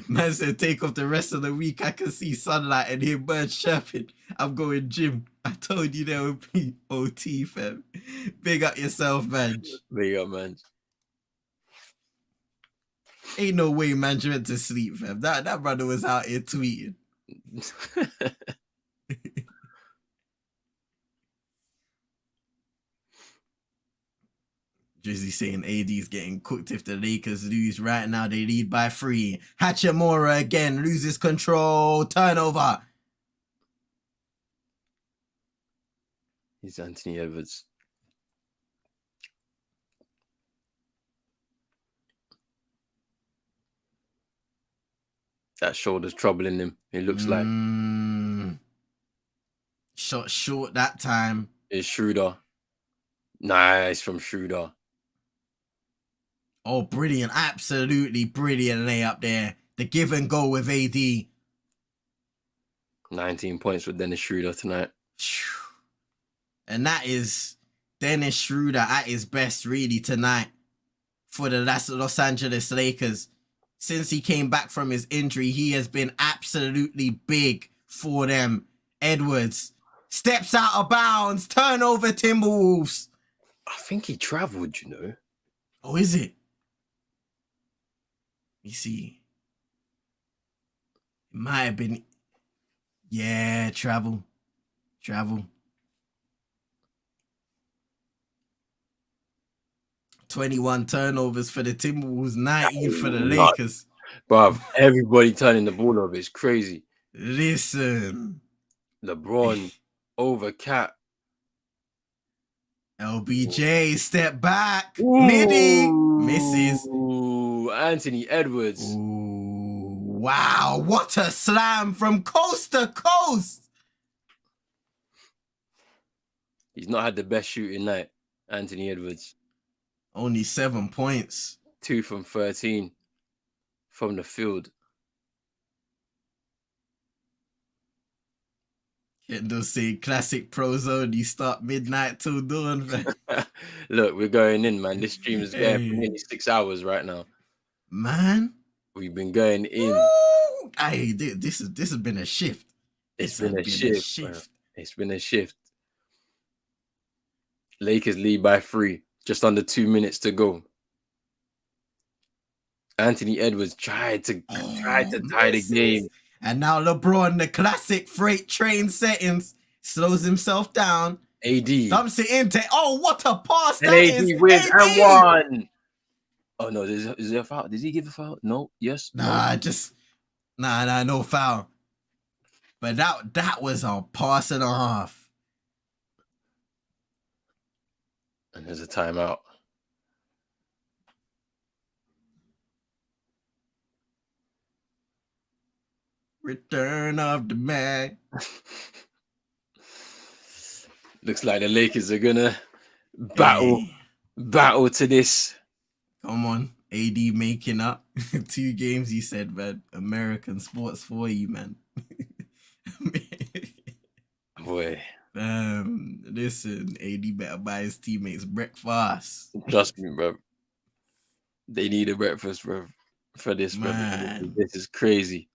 Speaker 2: Man said, take off the rest of the week. I can see sunlight and hear birds chirping. I'm going gym. I told you there would be OT, fam. Big up yourself, man.
Speaker 1: Big up, man.
Speaker 2: Ain't no way man went to sleep, fam. That brother was out here tweeting. Drizzy saying AD's getting cooked if the Lakers lose. Right now, they lead by 3. Hachimura again loses control. Turnover.
Speaker 1: He's Anthony Edwards. That shoulder's troubling him. It looks like
Speaker 2: Shot short that time.
Speaker 1: it's Schroeder. Nice from Schroeder.
Speaker 2: Oh, brilliant. Absolutely brilliant layup there. The give and go with AD.
Speaker 1: 19 points with Dennis Schroeder tonight.
Speaker 2: And that is Dennis Schroeder at his best really tonight for the Los Angeles Lakers. Since he came back from his injury, he has been absolutely big for them. Edwards steps out of bounds. Turnover, Timberwolves.
Speaker 1: I think he traveled, you know.
Speaker 2: Oh, is it? You see. It might have been. Yeah, travel. 21 turnovers for the Timberwolves, 19 for the Lakers.
Speaker 1: Bruv, everybody turning the ball over. It's crazy.
Speaker 2: Listen.
Speaker 1: LeBron over Cat.
Speaker 2: LBJ, step back. Midi. Misses.
Speaker 1: Ooh, Anthony Edwards.
Speaker 2: Ooh, wow. What a slam from coast to coast.
Speaker 1: He's not had the best shooting night, Anthony Edwards.
Speaker 2: Only 7 points.
Speaker 1: 2 from 13 from the field.
Speaker 2: Kendall say classic pro zone. You start midnight till dawn.
Speaker 1: Look, we're going in, man. This stream is going for nearly 6 hours right now.
Speaker 2: Man.
Speaker 1: We've been going in.
Speaker 2: Woo! Hey, this has been a shift.
Speaker 1: It's been a shift. It's been a shift. Lakers lead by 3. Just under 2 minutes to go. Anthony Edwards tried to tie the game.
Speaker 2: And now LeBron, the classic freight train settings, slows himself down.
Speaker 1: AD
Speaker 2: dumps it into. Oh, what a pass
Speaker 1: and
Speaker 2: that
Speaker 1: AD
Speaker 2: is!
Speaker 1: wins
Speaker 2: AD!
Speaker 1: and won. Oh no, is there a foul? Did he give a foul? No. Yes.
Speaker 2: Nah,
Speaker 1: no.
Speaker 2: No foul. But that was a pass and a half.
Speaker 1: And there's a timeout.
Speaker 2: Return of the Mac.
Speaker 1: Looks like the Lakers are gonna battle to this.
Speaker 2: Come on, AD making up 2 games. He said, man, American sports for you, man.
Speaker 1: Boy,
Speaker 2: listen, AD better buy his teammates breakfast.
Speaker 1: Trust me, bro. They need a breakfast, bro, for this,
Speaker 2: man.
Speaker 1: Bro. This is crazy.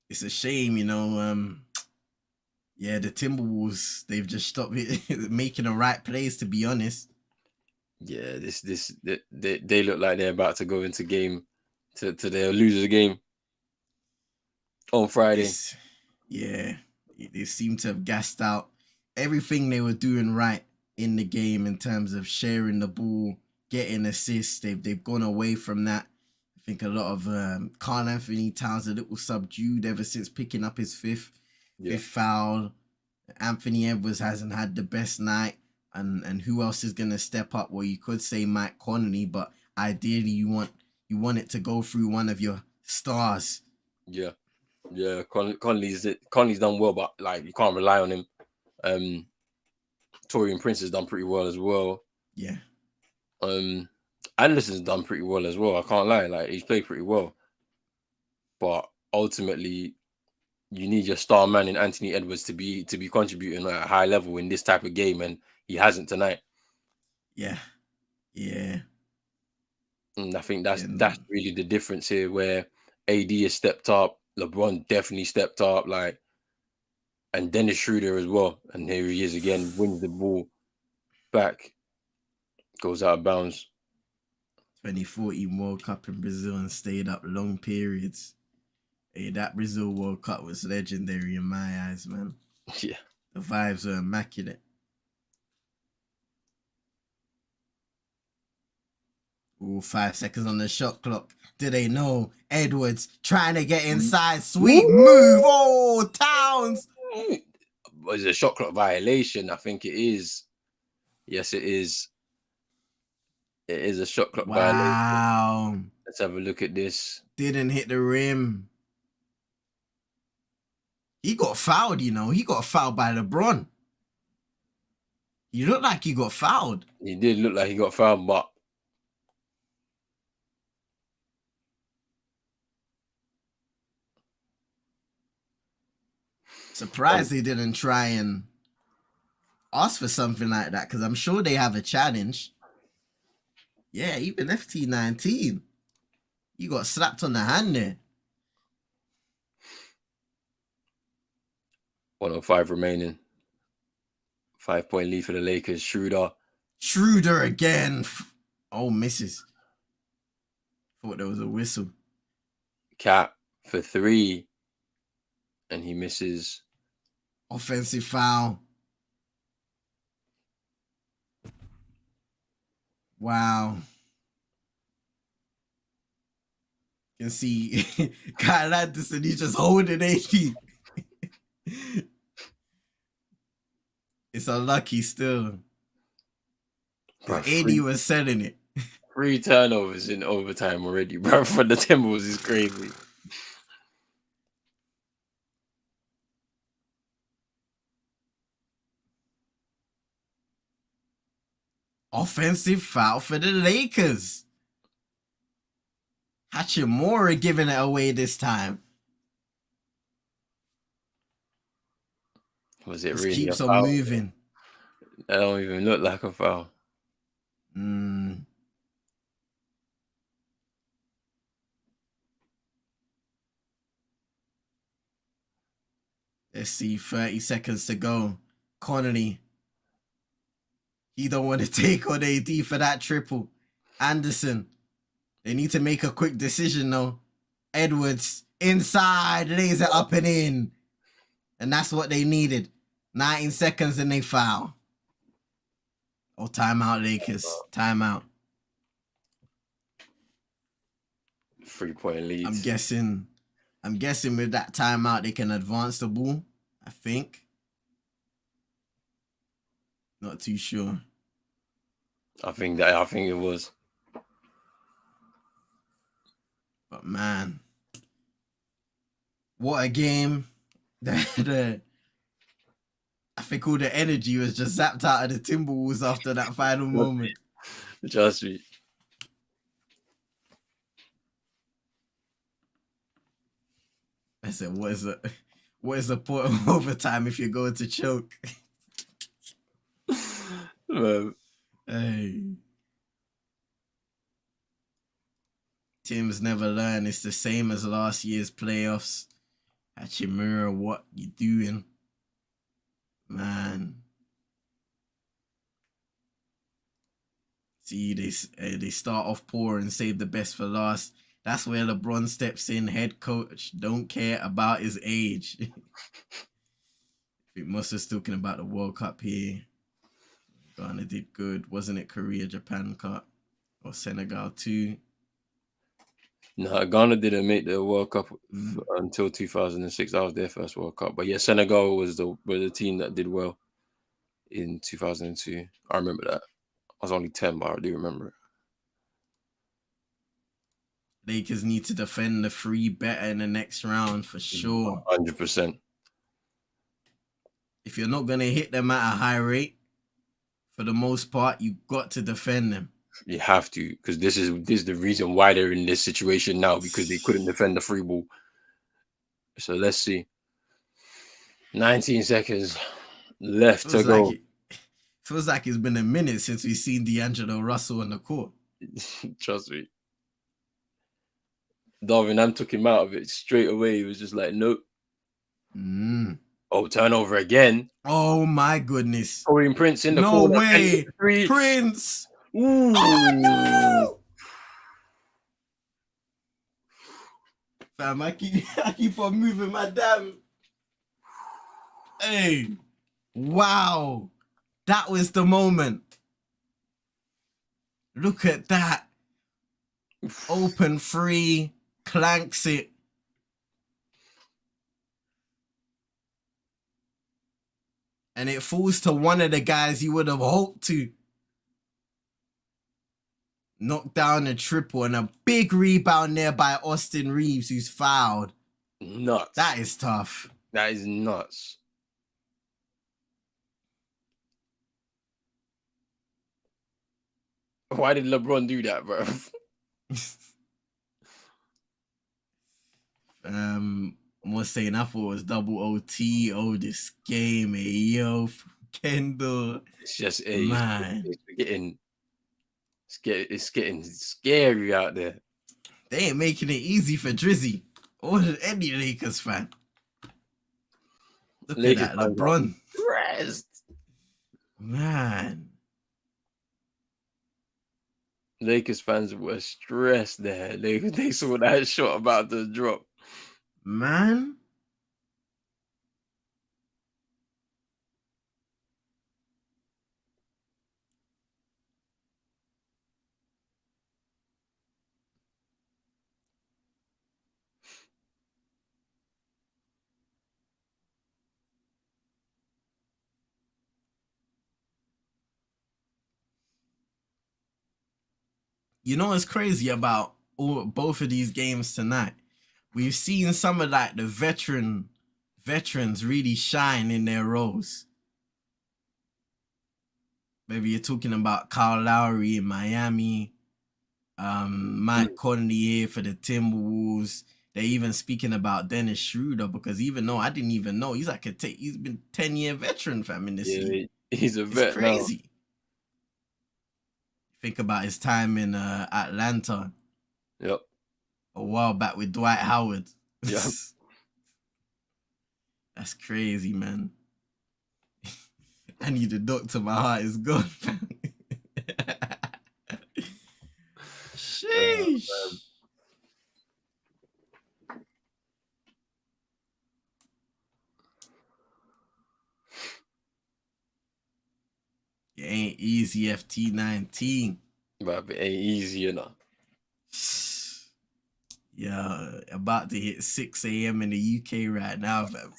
Speaker 2: It's a shame, you know. Yeah, the Timberwolves, they've just stopped making the right plays, to be honest.
Speaker 1: Yeah, they look like they're about to go into game to their losers game on Friday.
Speaker 2: They seem to have gassed out everything they were doing right in the game in terms of sharing the ball, getting assists. They've gone away from that. I think a lot of Karl Anthony Towns a little subdued ever since picking up his fifth foul. Anthony Edwards hasn't had the best night. And who else is gonna step up? Well, you could say Mike Conley, but ideally you want it to go through one of your stars.
Speaker 1: Yeah. Conley's done well, but like you can't rely on him. Torian Prince has done pretty well as well.
Speaker 2: Yeah.
Speaker 1: Anderson's done pretty well as well. I can't lie, like he's played pretty well. But ultimately, you need your star man in Anthony Edwards to be contributing at a high level in this type of game, and he hasn't tonight.
Speaker 2: Yeah.
Speaker 1: And I think that's really the difference here, where AD has stepped up, LeBron definitely stepped up, like, and Dennis Schroeder as well. And here he is again, wins the ball back, goes out of bounds.
Speaker 2: 2014 World Cup in Brazil and stayed up long periods. Hey, that Brazil World Cup was legendary in my eyes, man.
Speaker 1: Yeah.
Speaker 2: The vibes are immaculate. Ooh, 5 seconds on the shot clock. Do they know? Edwards trying to get inside. Sweet move. Oh, Towns.
Speaker 1: Was it a shot clock violation? I think it is. Yes, it is. It is a shot clock violation.
Speaker 2: Wow.
Speaker 1: Let's have a look at this.
Speaker 2: Didn't hit the rim. He got fouled, you know. He got fouled by LeBron. He looked like he got fouled.
Speaker 1: He did look like he got fouled, but
Speaker 2: Surprised they didn't try and ask for something like that, because I'm sure they have a challenge. Yeah, even FT19. You got slapped on the hand there.
Speaker 1: 105 remaining. 5-point lead for the Lakers.
Speaker 2: Schroeder again. Oh, misses. Thought there was a whistle.
Speaker 1: Cap for 3. And he misses.
Speaker 2: Offensive foul. Wow. You can see Kyle Anderson, he's just holding AD. It's unlucky still.
Speaker 1: Bro,
Speaker 2: AD was selling it.
Speaker 1: 3 turnovers in overtime already, bro. For the Timberwolves is crazy.
Speaker 2: Offensive foul for the Lakers. Hachimura giving it away this time.
Speaker 1: Was it
Speaker 2: Just
Speaker 1: really
Speaker 2: keeps
Speaker 1: a
Speaker 2: on
Speaker 1: foul?
Speaker 2: moving.
Speaker 1: That don't even look like a foul.
Speaker 2: Let's see, 30 seconds to go. Connolly. He don't want to take on AD for that triple. Anderson. They need to make a quick decision though. Edwards inside, lays it up and in. And that's what they needed. 19 seconds and they foul. Oh, timeout, Lakers. Timeout.
Speaker 1: 3-point lead.
Speaker 2: I'm guessing with that timeout they can advance the ball. I think. Not too sure.
Speaker 1: I think it was.
Speaker 2: But man, what a game. I think all the energy was just zapped out of the Timberwolves after that final moment.
Speaker 1: Trust me.
Speaker 2: I said, what is the point of overtime if you're going to choke? Hey. Tim's never learned. It's the same as last year's playoffs. Hachimura, what you doing? Man. See, they start off poor and save the best for last. That's where LeBron steps in, head coach, don't care about his age. I think Musta's talking about the World Cup here. Ghana did good. Wasn't it Korea, Japan Cup? Or Senegal too?
Speaker 1: No, Ghana didn't make the World Cup until 2006. That was their first World Cup. But yeah, Senegal was the team that did well in 2002. I remember that. I was only 10, but I do remember it.
Speaker 2: Lakers need to defend the 3 better in the next round for sure.
Speaker 1: 100%.
Speaker 2: If you're not going to hit them at a high rate, for the most part, you got to defend them.
Speaker 1: You have to, because this is the reason why they're in this situation now, because they couldn't defend the free ball. So let's see. 19 seconds left to go.
Speaker 2: Feels like it's been a minute since we've seen D'Angelo Russell on the court.
Speaker 1: Trust me. Darvin Ham took him out of it straight away. He was just like, nope. Oh, turnover again.
Speaker 2: Oh my goodness.
Speaker 1: Taurean Prince in the
Speaker 2: corner.
Speaker 1: No
Speaker 2: way. Prince.
Speaker 1: Ooh.
Speaker 2: Oh no. Fam, I keep on moving my damn. Hey. Wow. That was the moment. Look at that. Open free, clanks it. And it falls to one of the guys you would have hoped to. Knock down a triple and a big rebound there by Austin Reeves, who's fouled.
Speaker 1: Nuts.
Speaker 2: That is tough.
Speaker 1: That is nuts. Why did LeBron do that, bro?
Speaker 2: Was saying I thought it was double OT. Oh, this game, yo, Kendall.
Speaker 1: It's just
Speaker 2: man.
Speaker 1: It's getting scary out there.
Speaker 2: They ain't making it easy for Drizzy or any Lakers fan. Look
Speaker 1: Lakers
Speaker 2: at that, LeBron.
Speaker 1: Rest.
Speaker 2: Man.
Speaker 1: Lakers fans were stressed there. They saw that shot about to drop.
Speaker 2: Man. You know what's crazy about both of these games tonight? We've seen some of like the veterans really shine in their roles. Maybe you're talking about Kyle Lowry in Miami, Mike Conley here for the Timberwolves. They're even speaking about Dennis Schroeder because even though I didn't even know, he's been 10-year veteran fam in this league.
Speaker 1: He's a
Speaker 2: It's
Speaker 1: vet
Speaker 2: crazy.
Speaker 1: now.
Speaker 2: Think about his time in Atlanta.
Speaker 1: Yep.
Speaker 2: A while back with Dwight Howard.
Speaker 1: Yeah.
Speaker 2: That's crazy, man. I need a doctor. My heart is gone. Sheesh. It ain't easy, FT19.
Speaker 1: But it ain't easy enough.
Speaker 2: Yeah, about to hit 6 a.m. in the UK right now, fam.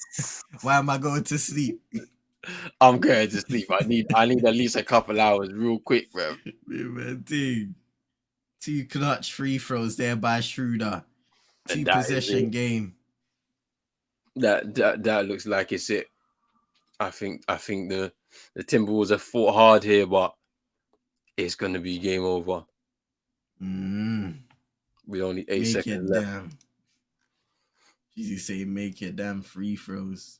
Speaker 2: Why am I going to sleep?
Speaker 1: I'm going to sleep. I need at least a couple hours real quick, bro.
Speaker 2: Man, dude. 2 clutch free throws there by Schroeder. 2 possession game.
Speaker 1: That looks like it's it. I think the Timberwolves have fought hard here, but it's gonna be game over. With only 8 seconds left.
Speaker 2: Damn. You say make it damn free throws.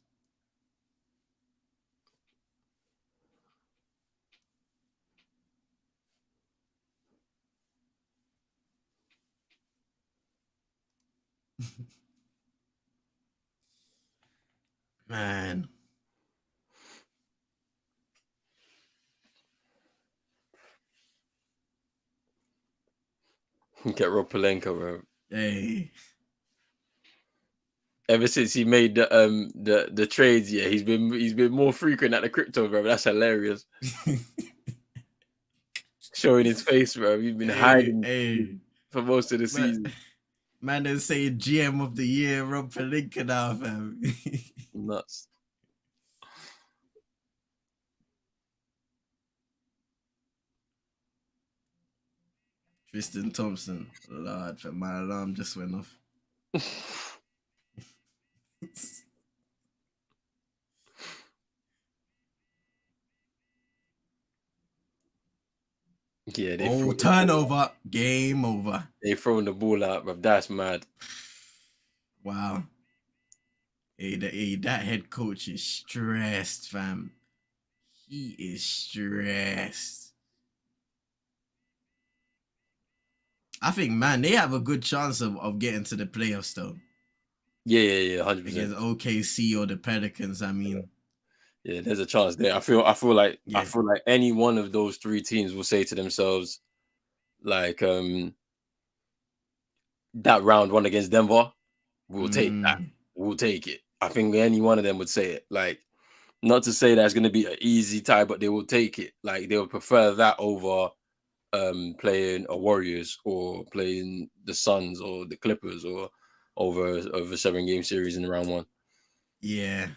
Speaker 2: Man.
Speaker 1: Get Rob Pelinka, bro.
Speaker 2: Hey.
Speaker 1: Ever since he made the trades, yeah, he's been more frequent at the crypto, bro. That's hilarious. Showing his face, bro. He's been hiding for most of the season.
Speaker 2: Man, they say GM of the year, Rob Pelinka now, fam.
Speaker 1: Nuts.
Speaker 2: Tristan Thompson. Lord, fam, my alarm just went off.
Speaker 1: Yeah,
Speaker 2: turnover. Game over.
Speaker 1: They throwing the ball out, bro. That's mad.
Speaker 2: Wow. Hey, that head coach is stressed, fam. He is stressed. I think, man, they have a good chance of getting to the playoffs, though.
Speaker 1: Yeah, 100%.
Speaker 2: Against OKC or the Pelicans, I mean.
Speaker 1: Yeah, there's a chance there. I feel like any one of those 3 teams will say to themselves, like, that round 1 against Denver, we'll take that. We'll take it. I think any one of them would say it. Like, not to say that it's going to be an easy tie, but they will take it. Like, they would prefer that over playing a Warriors or playing the Suns or the Clippers or over a 7-game series in round one.
Speaker 2: Yeah.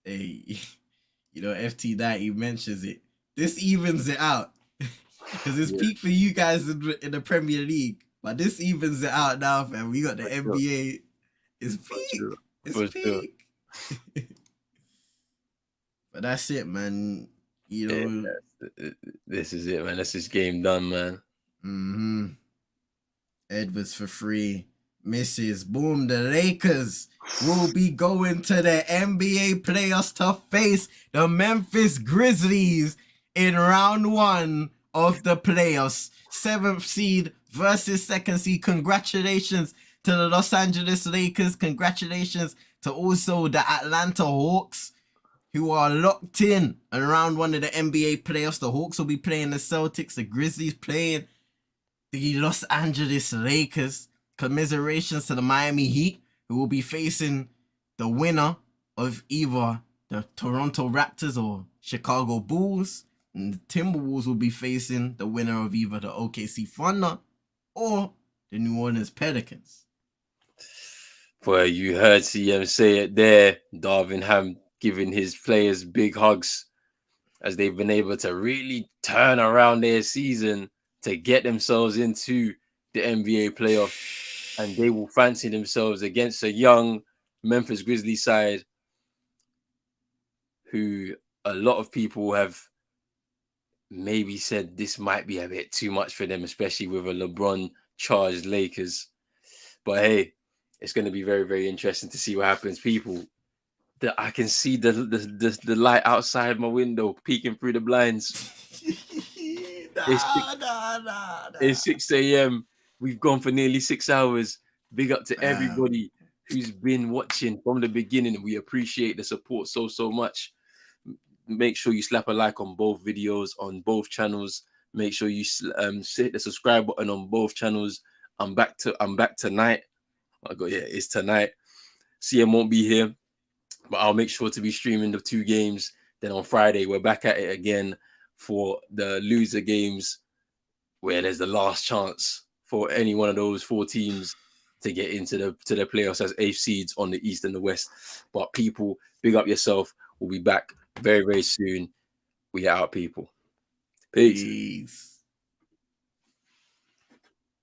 Speaker 2: Hey, FT that he mentions it. This evens it out. Because it's peak for you guys in the Premier League. But this evens it out now, fam. We got the NBA. It's peak. It's peak. But that's it, man.
Speaker 1: This is it, man. That's this game done, man.
Speaker 2: Edwards for free. Misses. Boom. The Lakers will be going to the NBA playoffs to face the Memphis Grizzlies in round 1 of the playoffs. 7th seed versus 2nd seed. Congratulations to the Los Angeles Lakers. Congratulations to also the Atlanta Hawks, who are locked in round 1 of the NBA playoffs. The Hawks will be playing the Celtics. The Grizzlies playing the Los Angeles Lakers. Commiserations to the Miami Heat, who will be facing the winner of either the Toronto Raptors or Chicago Bulls. And the Timberwolves will be facing the winner of either the OKC Thunder or the New Orleans Pelicans.
Speaker 1: Well, you heard CM say it there. Darvin Ham giving his players big hugs as they've been able to really turn around their season to get themselves into the NBA playoff, and they will fancy themselves against a young Memphis Grizzlies side who a lot of people have maybe said this might be a bit too much for them, especially with a LeBron charged Lakers. But hey, it's going to be very, very interesting to see what happens. People, I can see the light outside my window peeking through the blinds. It's 6 a.m. We've gone for nearly 6 hours. Big up to everybody who's been watching from the beginning. We appreciate the support so much. Make sure you slap a like on both videos, on both channels. Make sure you hit the subscribe button on both channels. I'm back tonight. It's tonight. CM won't be here, but I'll make sure to be streaming the 2 games. Then on Friday, we're back at it again for the loser games, where there's the last chance for any one of those 4 teams to get into the playoffs as 8th seeds on the East and the West. But people, big up yourself. We'll be back very, very soon. We are out, people. Peace.